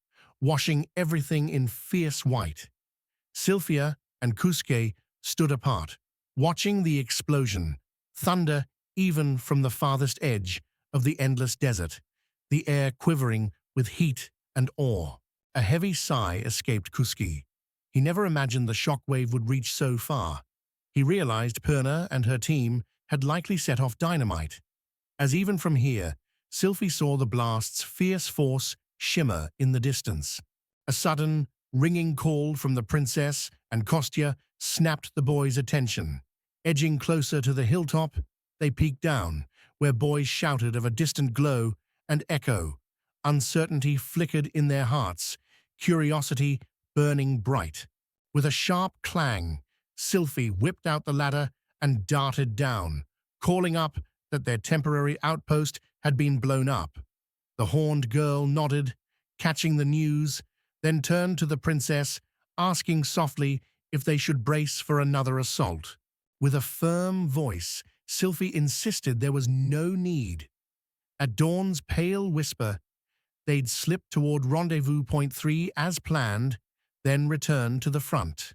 washing everything in fierce white. Sylphia and Kusuke stood apart, watching the explosion, thunder even from the farthest edge of the endless desert, the air quivering with heat and awe. A heavy sigh escaped Kusuke. He never imagined the shockwave would reach so far. He realized Perna and her team had likely set off dynamite, as even from here, Sylphie saw the blast's fierce force shimmer in the distance. A sudden, ringing call from the princess and Kostya snapped the boys' attention. Edging closer to the hilltop, they peeked down, where boys shouted of a distant glow and echo. Uncertainty flickered in their hearts, curiosity burning bright. With a sharp clang, Sylphie whipped out the ladder and darted down, calling up that their temporary outpost had been blown up. The horned girl nodded, catching the news, then turned to the princess, asking softly if they should brace for another assault. With a firm voice, Sylphie insisted there was no need. At Dawn's pale whisper, they'd slip toward Rendezvous Point 3 as planned, then return to the front.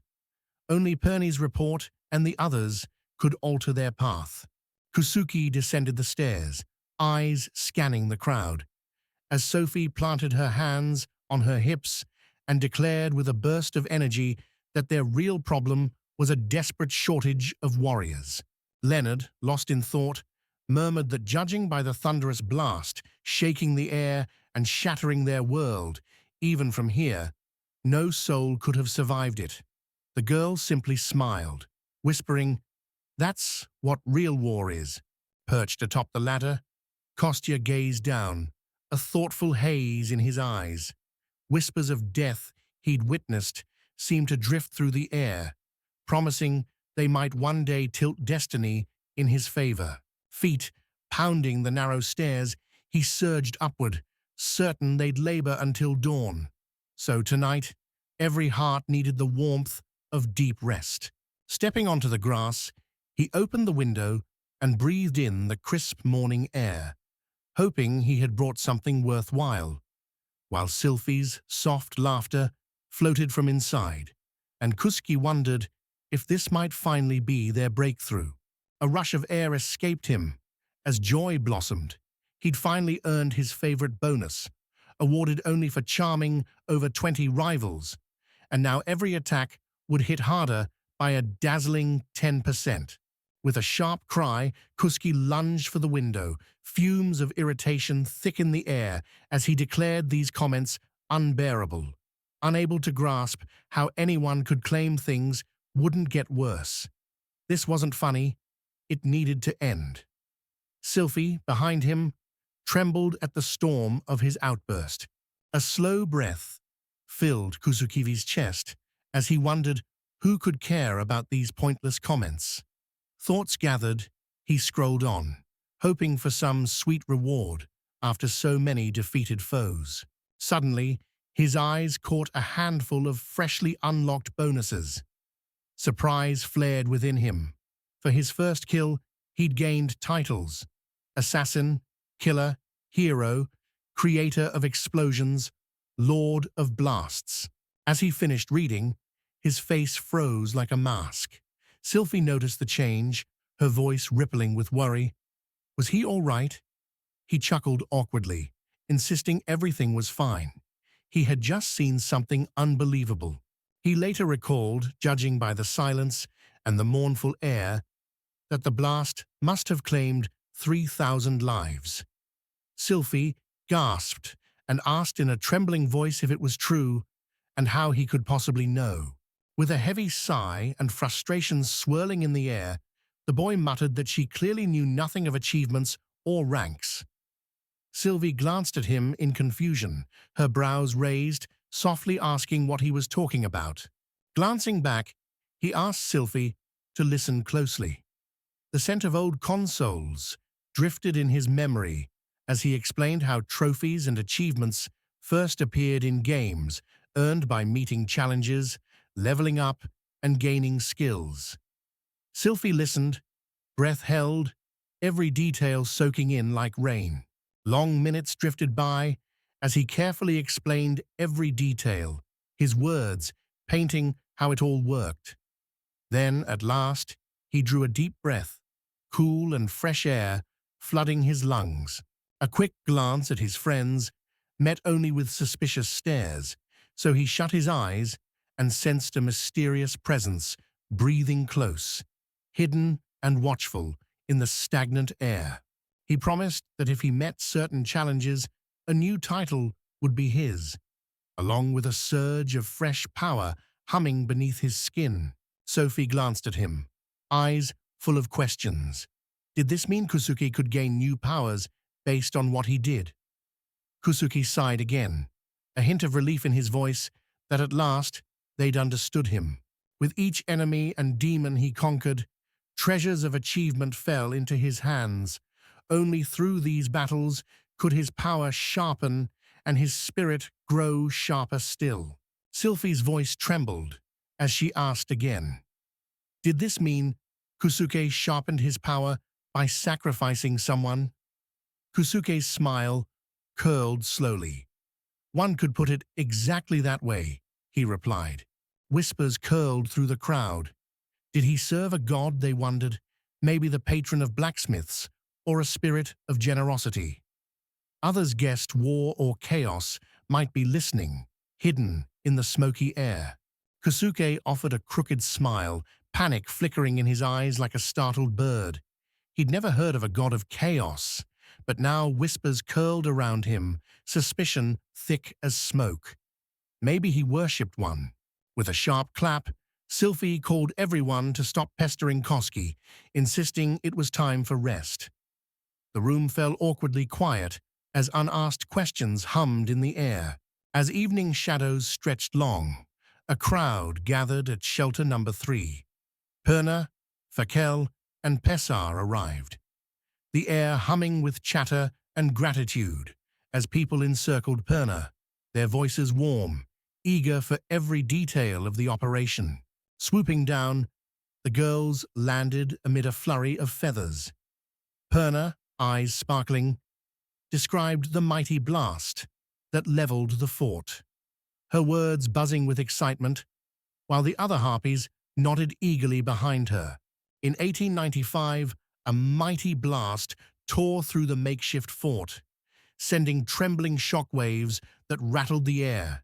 Only Perny's report and the others could alter their path. Kusuki descended the stairs, eyes scanning the crowd, as Sophie planted her hands on her hips and declared with a burst of energy that their real problem was a desperate shortage of warriors. Leonard, lost in thought, murmured that judging by the thunderous blast, shaking the air and shattering their world, even from here, no soul could have survived it. The girl simply smiled, whispering, "That's what real war is." Perched atop the ladder, Kostya gazed down, a thoughtful haze in his eyes. Whispers of death he'd witnessed seemed to drift through the air, promising they might one day tilt destiny in his favor. Feet pounding the narrow stairs, he surged upward, certain they'd labor until dawn. So tonight, every heart needed the warmth of deep rest. Stepping onto the grass, he opened the window and breathed in the crisp morning air, hoping he had brought something worthwhile, while Sylphie's soft laughter floated from inside, and Kuski wondered if this might finally be their breakthrough. A rush of air escaped him as joy blossomed. He'd finally earned his favorite bonus, awarded only for charming over 20 rivals, and now every attack would hit harder by a dazzling 10%. With a sharp cry, Kuski lunged for the window. Fumes of irritation thickened the air as he declared these comments unbearable, unable to grasp how anyone could claim things wouldn't get worse. This wasn't funny. It needed to end. Sylphie, behind him, trembled at the storm of his outburst. A slow breath filled Kusukivi's chest as he wondered who could care about these pointless comments. Thoughts gathered, he scrolled on, hoping for some sweet reward after so many defeated foes. Suddenly, his eyes caught a handful of freshly unlocked bonuses. Surprise flared within him. For his first kill, he'd gained titles: Assassin, Killer, Hero, Creator of Explosions, Lord of Blasts. As he finished reading, his face froze like a mask. Sylphie noticed the change, her voice rippling with worry. Was he all right? He chuckled awkwardly, insisting everything was fine. He had just seen something unbelievable. He later recalled, judging by the silence and the mournful air, that the blast must have claimed 3,000 lives. Sylphie gasped and asked in a trembling voice if it was true and how he could possibly know. With a heavy sigh and frustration swirling in the air, the boy muttered that she clearly knew nothing of achievements or ranks. Sylvie glanced at him in confusion, her brows raised, softly asking what he was talking about. Glancing back, he asked Sylphie to listen closely. The scent of old consoles drifted in his memory as he explained how trophies and achievements first appeared in games earned by meeting challenges, leveling up, and gaining skills. Sylphie listened, breath held, every detail soaking in like rain. Long minutes drifted by as he carefully explained every detail, his words painting how it all worked. Then, at last, he drew a deep breath, cool and fresh air flooding his lungs. A quick glance at his friends met only with suspicious stares, so he shut his eyes and sensed a mysterious presence breathing close, hidden and watchful in the stagnant air. He promised that if he met certain challenges, a new title would be his, along with a surge of fresh power humming beneath his skin. Sophie glanced at him, eyes full of questions. Did this mean Kusuke could gain new powers based on what he did? Kusuke sighed again, a hint of relief in his voice that at last they'd understood him. With each enemy and demon he conquered, treasures of achievement fell into his hands. Only through these battles could his power sharpen and his spirit grow sharper still. Sylphie's voice trembled as she asked again, did this mean Kusuke sharpened his power by sacrificing someone? Kusuke's smile curled slowly. One could put it exactly that way, he replied. Whispers curled through the crowd. Did he serve a god, they wondered, maybe the patron of blacksmiths, or a spirit of generosity? Others guessed war or chaos might be listening, hidden in the smoky air. Kusuke offered a crooked smile, panic flickering in his eyes like a startled bird. He'd never heard of a god of chaos, but now whispers curled around him, suspicion thick as smoke. Maybe he worshipped one. With a sharp clap, Sylphie called everyone to stop pestering Koski, insisting it was time for rest. The room fell awkwardly quiet as unasked questions hummed in the air. As evening shadows stretched long, a crowd gathered at shelter number 3. Perna, Fakel, and Pessar arrived, the air humming with chatter and gratitude as people encircled Perna, their voices warm, eager for every detail of the operation. Swooping down, the girls landed amid a flurry of feathers. Perna, eyes sparkling, described the mighty blast that leveled the fort, her words buzzing with excitement, while the other harpies nodded eagerly behind her. In 1895, a mighty blast tore through the makeshift fort, sending trembling shockwaves that rattled the air.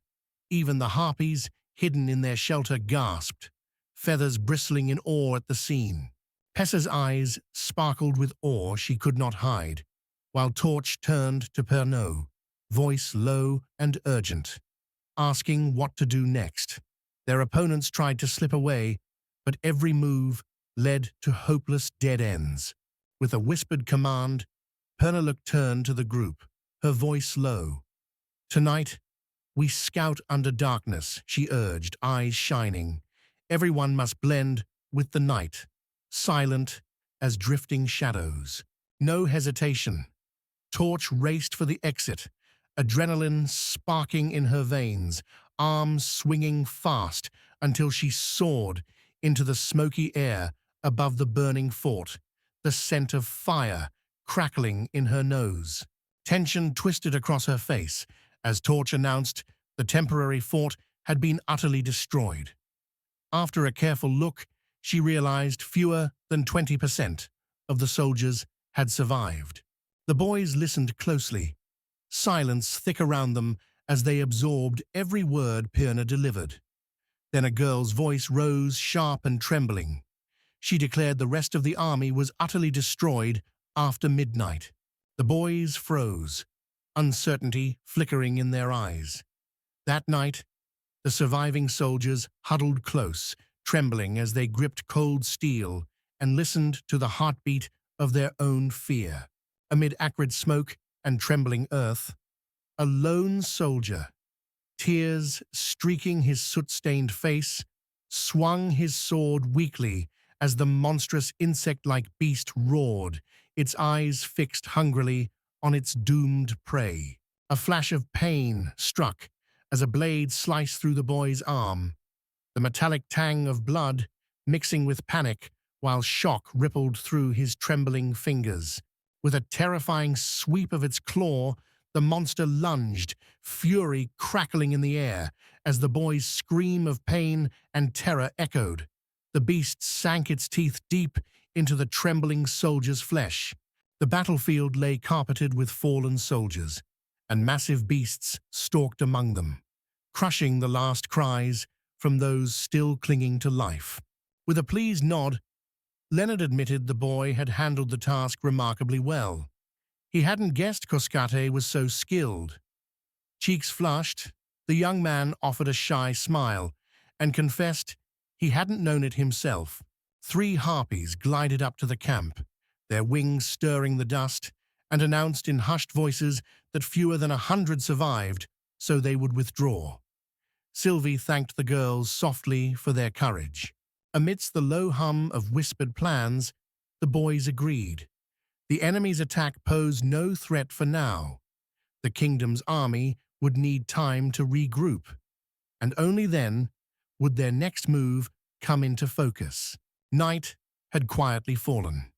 Even the harpies, hidden in their shelter, gasped, feathers bristling in awe at the scene. Pessa's eyes sparkled with awe she could not hide, while Torch turned to Pernod, voice low and urgent, asking what to do next. Their opponents tried to slip away, but every move led to hopeless dead ends. With a whispered command, Pernaluk turned to the group, her voice low. Tonight, we scout under darkness, she urged, eyes shining. Everyone must blend with the night, silent as drifting shadows. No hesitation. Torch raced for the exit, adrenaline sparking in her veins, arms swinging fast until she soared into the smoky air above the burning fort, the scent of fire crackling in her nose. Tension twisted across her face as Torch announced the temporary fort had been utterly destroyed. After a careful look, she realized fewer than 20% of the soldiers had survived. The boys listened closely, silence thick around them as they absorbed every word Pirna delivered. Then a girl's voice rose sharp and trembling. She declared the rest of the army was utterly destroyed after midnight. The boys froze, uncertainty flickering in their eyes. That night, the surviving soldiers huddled close, trembling as they gripped cold steel and listened to the heartbeat of their own fear. Amid acrid smoke and trembling earth, a lone soldier, tears streaking his soot-stained face, swung his sword weakly as the monstrous insect-like beast roared, its eyes fixed hungrily on its doomed prey. A flash of pain struck as a blade sliced through the boy's arm, the metallic tang of blood mixing with panic while shock rippled through his trembling fingers. With a terrifying sweep of its claw, the monster lunged, fury crackling in the air as the boy's scream of pain and terror echoed. The beast sank its teeth deep into the trembling soldier's flesh. The battlefield lay carpeted with fallen soldiers, and massive beasts stalked among them, crushing the last cries from those still clinging to life. With a pleased nod, Leonard admitted the boy had handled the task remarkably well. He hadn't guessed Koskate was so skilled. Cheeks flushed, the young man offered a shy smile and confessed he hadn't known it himself. 3 harpies glided up to the camp, their wings stirring the dust, and announced in hushed voices that fewer than 100 survived, so they would withdraw. Sylvie thanked the girls softly for their courage. Amidst the low hum of whispered plans, the boys agreed. The enemy's attack posed no threat for now. The kingdom's army would need time to regroup, and only then would their next move come into focus. Night had quietly fallen,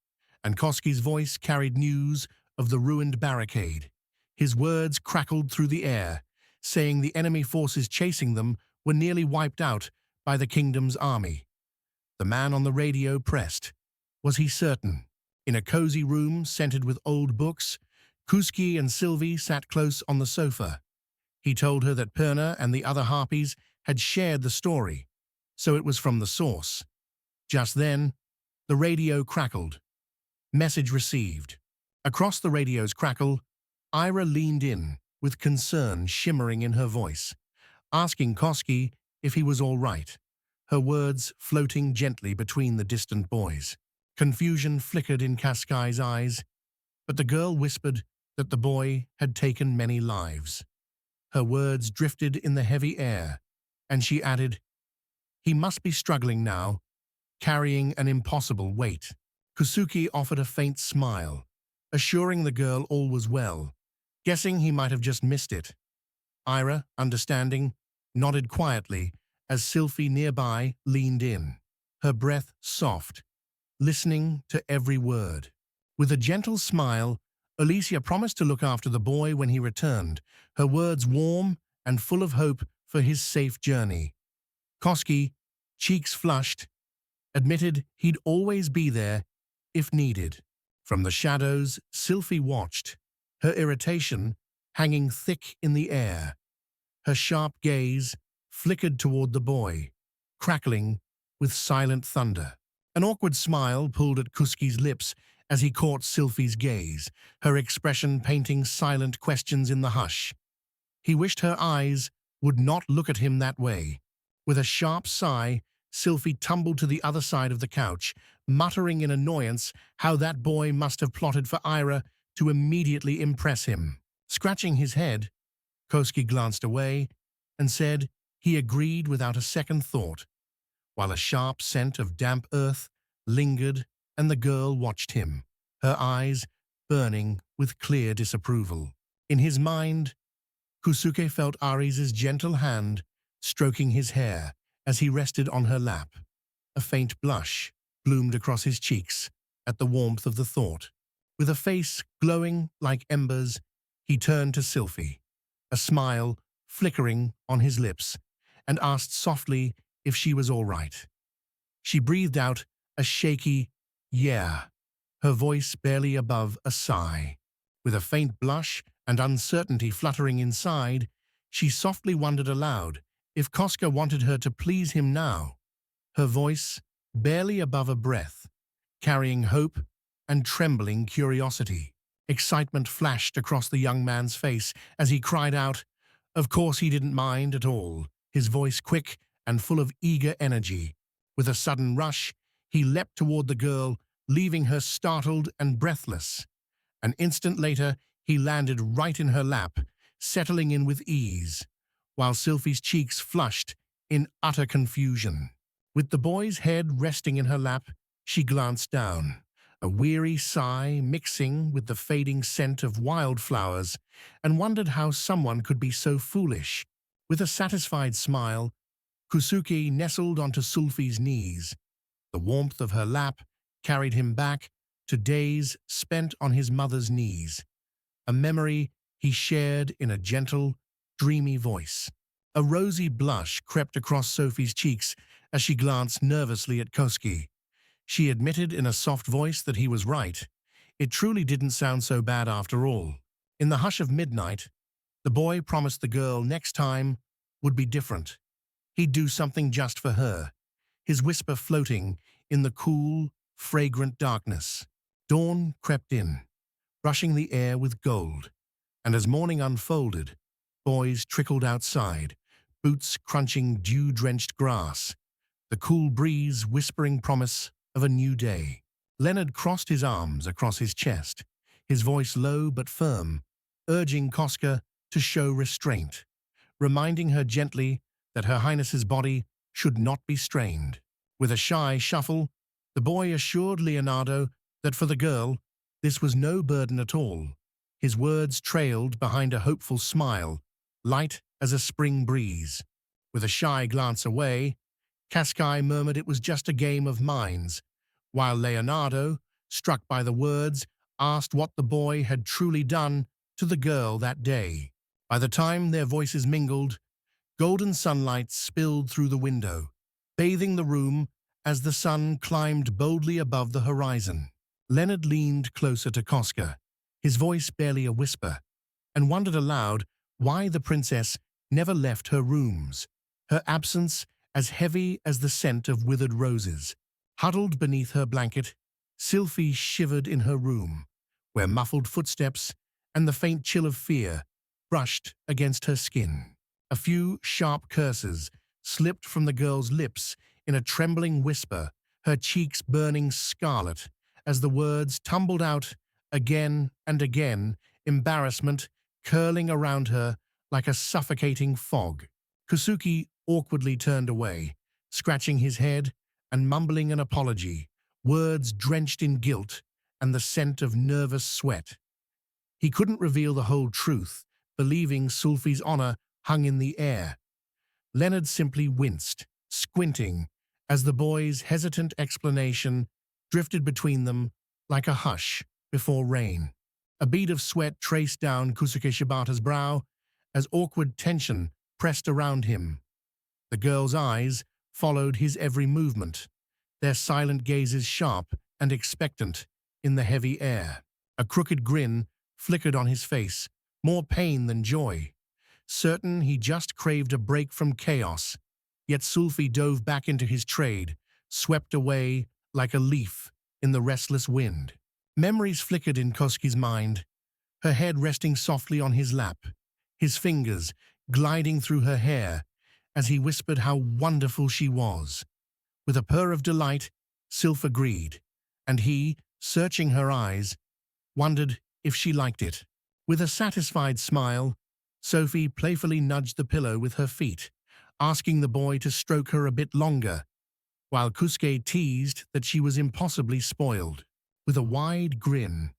and Koski's voice carried news of the ruined barricade. His words crackled through the air, saying the enemy forces chasing them were nearly wiped out by the kingdom's army. The man on the radio pressed. Was he certain? In a cozy room scented with old books, Kuski and Sylvie sat close on the sofa. He told her that Perna and the other harpies had shared the story, so it was from the source. Just then, the radio crackled. Message received. Across the radio's crackle, Ira leaned in, with concern shimmering in her voice, asking Koski if he was all right, her words floating gently between the distant boys. Confusion flickered in Kaskai's eyes, but the girl whispered that the boy had taken many lives. Her words drifted in the heavy air, and she added, "He must be struggling now, carrying an impossible weight." Kusuki offered a faint smile, assuring the girl all was well, guessing he might have just missed it. Ira, understanding, nodded quietly as Sylvie nearby leaned in, her breath soft, listening to every word. With a gentle smile, Alicia promised to look after the boy when he returned, her words warm and full of hope for his safe journey. Koski, cheeks flushed, admitted he'd always be there if needed. From the shadows, Sylvie watched, her irritation hanging thick in the air. Her sharp gaze flickered toward the boy, crackling with silent thunder. An awkward smile pulled at Kuski's lips as he caught Sylvie's gaze, her expression painting silent questions in the hush. He wished her eyes would not look at him that way. With a sharp sigh, Sylvie tumbled to the other side of the couch, muttering in annoyance how that boy must have plotted for Ira to immediately impress him. Scratching his head, Koski glanced away and said he agreed without a second thought, while a sharp scent of damp earth lingered and the girl watched him, her eyes burning with clear disapproval. In his mind, Kusuke felt Ari's gentle hand stroking his hair as he rested on her lap. A faint blush bloomed across his cheeks at the warmth of the thought. With a face glowing like embers, he turned to Sylvie, a smile flickering on his lips, and asked softly if she was all right. She breathed out a shaky, "Yeah," her voice barely above a sigh. With a faint blush and uncertainty fluttering inside, she softly wondered aloud if Koska wanted her to please him now, her voice barely above a breath, carrying hope and trembling curiosity. Excitement flashed across the young man's face as he cried out. Of course he didn't mind at all, his voice quick and full of eager energy. With a sudden rush, he leapt toward the girl, leaving her startled and breathless. An instant later, he landed right in her lap, settling in with ease, while Sylvie's cheeks flushed in utter confusion. With the boy's head resting in her lap, she glanced down, a weary sigh mixing with the fading scent of wildflowers, and wondered how someone could be so foolish. With a satisfied smile, Kusuke nestled onto Sylvie's knees. The warmth of her lap carried him back to days spent on his mother's knees, a memory he shared in a gentle, dreamy voice. A rosy blush crept across Sophie's cheeks as she glanced nervously at Koski. She admitted in a soft voice that he was right. It truly didn't sound so bad after all. In the hush of midnight, the boy promised the girl next time would be different. He'd do something just for her, his whisper floating in the cool, fragrant darkness. Dawn crept in, brushing the air with gold. And as morning unfolded, boys trickled outside, boots crunching dew-drenched grass, the cool breeze whispering promise of a new day. Leonard crossed his arms across his chest, his voice low but firm, urging Koska to show restraint, reminding her gently that Her Highness's body should not be strained. With a shy shuffle, the boy assured Leonardo that for the girl, this was no burden at all. His words trailed behind a hopeful smile, light as a spring breeze. With a shy glance away, Cascai murmured it was just a game of minds, while Leonardo, struck by the words, asked what the boy had truly done to the girl that day. By the time their voices mingled, golden sunlight spilled through the window, bathing the room as the sun climbed boldly above the horizon. Leonard leaned closer to Koska, his voice barely a whisper, and wondered aloud why the princess never left her rooms, her absence as heavy as the scent of withered roses. Huddled beneath her blanket, Sylphie shivered in her room, where muffled footsteps and the faint chill of fear brushed against her skin. A few sharp curses slipped from the girl's lips in a trembling whisper, her cheeks burning scarlet as the words tumbled out again and again, embarrassment curling around her like a suffocating fog. Kusuke awkwardly turned away, scratching his head and mumbling an apology, words drenched in guilt and the scent of nervous sweat. He couldn't reveal the whole truth, believing Sulfi's honor hung in the air. Leonard simply winced, squinting, as the boy's hesitant explanation drifted between them like a hush before rain. A bead of sweat traced down Kusuke Shibata's brow as awkward tension pressed around him. The girl's eyes followed his every movement, their silent gazes sharp and expectant in the heavy air. A crooked grin flickered on his face, more pain than joy. Certain he just craved a break from chaos, yet Sulfi dove back into his trade, swept away like a leaf in the restless wind. Memories flickered in Koski's mind, her head resting softly on his lap, his fingers gliding through her hair as he whispered how wonderful she was. With a purr of delight, Sylph agreed, and he, searching her eyes, wondered if she liked it. With a satisfied smile, Sophie playfully nudged the pillow with her feet, asking the boy to stroke her a bit longer, while Kusuke teased that she was impossibly spoiled. With a wide grin,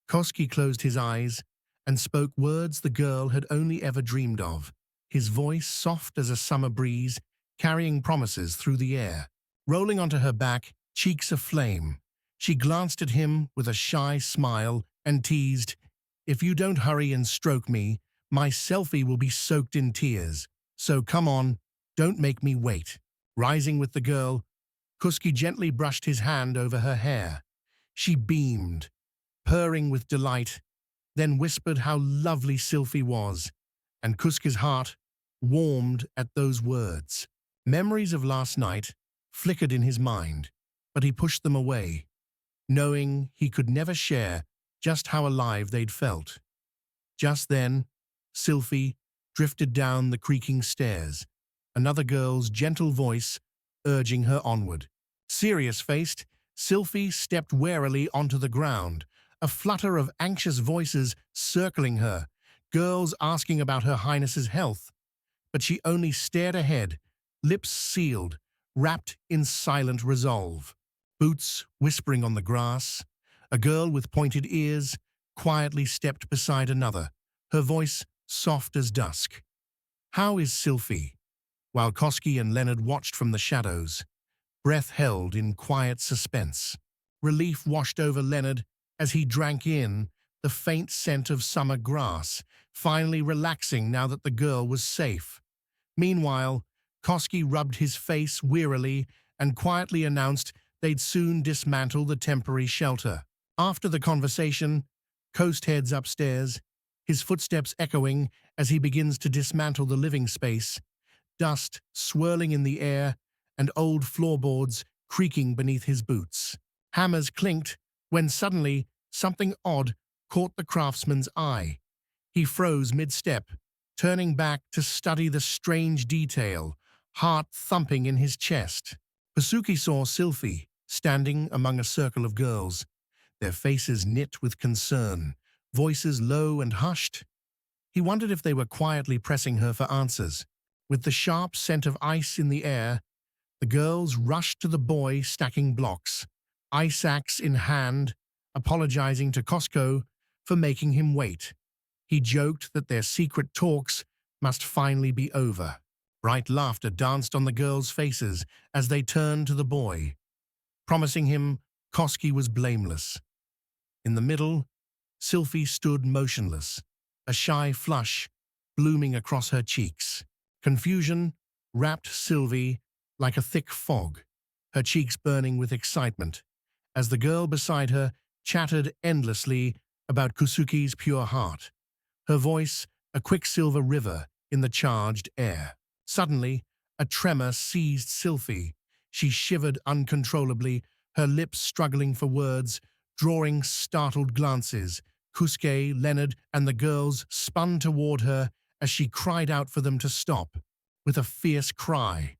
Koski closed his eyes and spoke words the girl had only ever dreamed of, his voice soft as a summer breeze, carrying promises through the air. Rolling onto her back, cheeks aflame, she glanced at him with a shy smile and teased, "If you don't hurry and stroke me, my selfie will be soaked in tears. So come on, don't make me wait." Rising with the girl, Kuski gently brushed his hand over her hair. She beamed, purring with delight, then whispered how lovely Sylphie was, and Kuski's heart warmed at those words. Memories of last night flickered in his mind, but he pushed them away, knowing he could never share just how alive they'd felt. Just then, Sylphie drifted down the creaking stairs, another girl's gentle voice urging her onward. Serious-faced, Sylphie stepped warily onto the ground, a flutter of anxious voices circling her, girls asking about Her Highness's health. But she only stared ahead, lips sealed, wrapped in silent resolve. Boots whispering on the grass, a girl with pointed ears quietly stepped beside another, her voice soft as dusk. "How is Sylphie?" While Koski and Leonard watched from the shadows, breath held in quiet suspense. Relief washed over Leonard as he drank in the faint scent of summer grass, finally relaxing now that the girl was safe. Meanwhile, Koski rubbed his face wearily and quietly announced they'd soon dismantle the temporary shelter. After the conversation, Coast heads upstairs, his footsteps echoing as he begins to dismantle the living space, dust swirling in the air and old floorboards creaking beneath his boots. Hammers clinked when suddenly something odd caught the craftsman's eye. He froze mid-step, turning back to study the strange detail, heart thumping in his chest. Pasuki saw Sylphie standing among a circle of girls, their faces knit with concern, voices low and hushed. He wondered if they were quietly pressing her for answers. With the sharp scent of ice in the air, the girls rushed to the boy stacking blocks, ice axe in hand, apologizing to Costco for making him wait. He joked that their secret talks must finally be over. Bright laughter danced on the girls' faces as they turned to the boy, promising him Koski was blameless. In the middle, Sylphie stood motionless, a shy flush blooming across her cheeks. Confusion wrapped Sylvie like a thick fog, her cheeks burning with excitement, as the girl beside her chattered endlessly about Kusuki's pure heart, her voice a quicksilver river in the charged air. Suddenly, a tremor seized Sylphie. She shivered uncontrollably, her lips struggling for words, drawing startled glances. Kusuke, Leonard, and the girls spun toward her as she cried out for them to stop. With a fierce cry,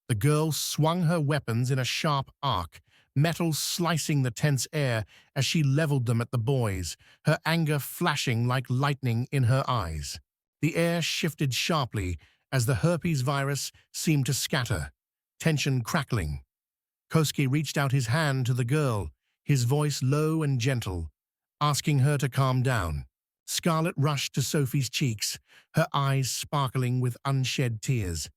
the girl swung her weapons in a sharp arc, metal slicing the tense air as she leveled them at the boys, her anger flashing like lightning in her eyes. The air shifted sharply as the herpes virus seemed to scatter, tension crackling. Koski reached out his hand to the girl, his voice low and gentle, asking her to calm down. Scarlet rushed to Sophie's cheeks, her eyes sparkling with unshed tears.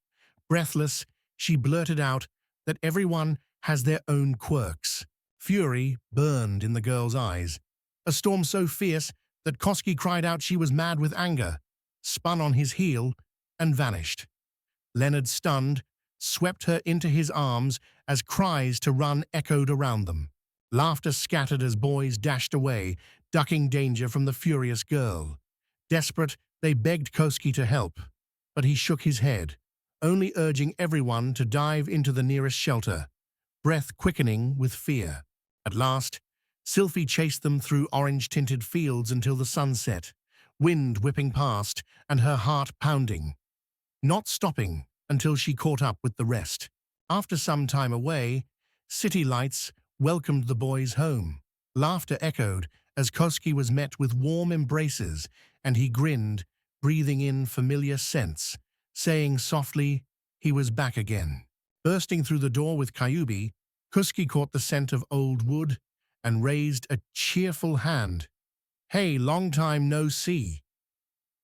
Breathless, she blurted out that everyone has their own quirks. Fury burned in the girl's eyes, a storm so fierce that Koski cried out she was mad with anger, spun on his heel, and vanished. Leonard, stunned, swept her into his arms as cries to run echoed around them. Laughter scattered as boys dashed away, ducking danger from the furious girl. Desperate, they begged Koski to help, but he shook his head, only urging everyone to dive into the nearest shelter, breath quickening with fear. At last, Sylphie chased them through orange-tinted fields until the sun set, wind whipping past and her heart pounding, not stopping until she caught up with the rest. After some time away, city lights welcomed the boys home. Laughter echoed as Koski was met with warm embraces, and he grinned, breathing in familiar scents, saying softly he was back again. Bursting through the door with Kyubi, Koski caught the scent of old wood and raised a cheerful hand. "Hey, long time no see."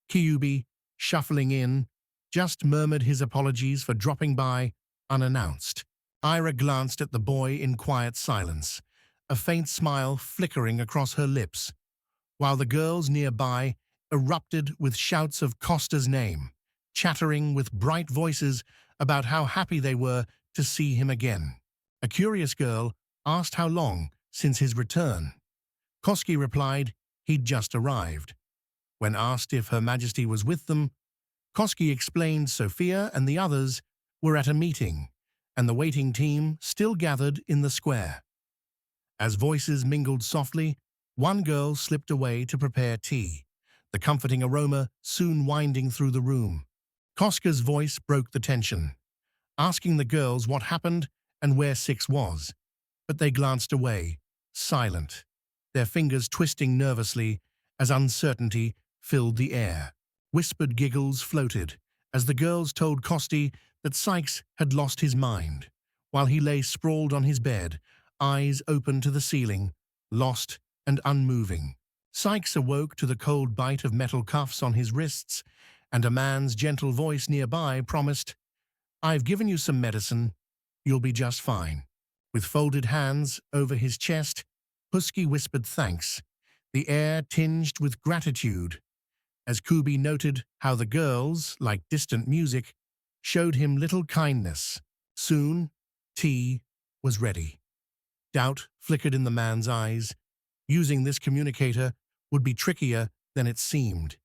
Kyubi, shuffling in, just murmured his apologies for dropping by unannounced. Ira glanced at the boy in quiet silence, a faint smile flickering across her lips, while the girls nearby erupted with shouts of Costa's name, chattering with bright voices about how happy they were to see him again. A curious girl asked how long since his return. Koski replied he'd just arrived. When asked if Her Majesty was with them, Koski explained Sophia and the others were at a meeting, and the waiting team still gathered in the square. As voices mingled softly, one girl slipped away to prepare tea, the comforting aroma soon winding through the room. Koska's voice broke the tension, asking the girls what happened and where Six was, but they glanced away, silent, their fingers twisting nervously as uncertainty filled the air. Whispered giggles floated as the girls told Kosti that Sykes had lost his mind, while he lay sprawled on his bed, eyes open to the ceiling, lost and unmoving. Sykes awoke to the cold bite of metal cuffs on his wrists, and a man's gentle voice nearby promised, "I've given you some medicine. You'll be just fine." With folded hands over his chest, Husky whispered thanks, the air tinged with gratitude, as Kubi noted how the girls, like distant music, showed him little kindness. Soon, tea was ready. Doubt flickered in the man's eyes. Using this communicator would be trickier than it seemed.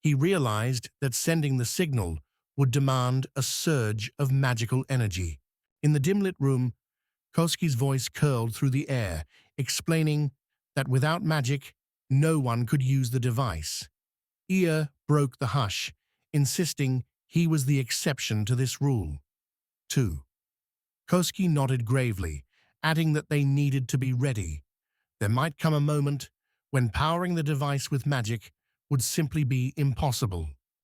He realized that sending the signal would demand a surge of magical energy. In the dim-lit room, Koski's voice curled through the air, explaining that without magic, No one could use the device. Ia broke the hush, insisting he was the exception to this rule. 2. Koski nodded gravely, adding that they needed to be ready. There might come a moment when powering the device with magic would simply be impossible.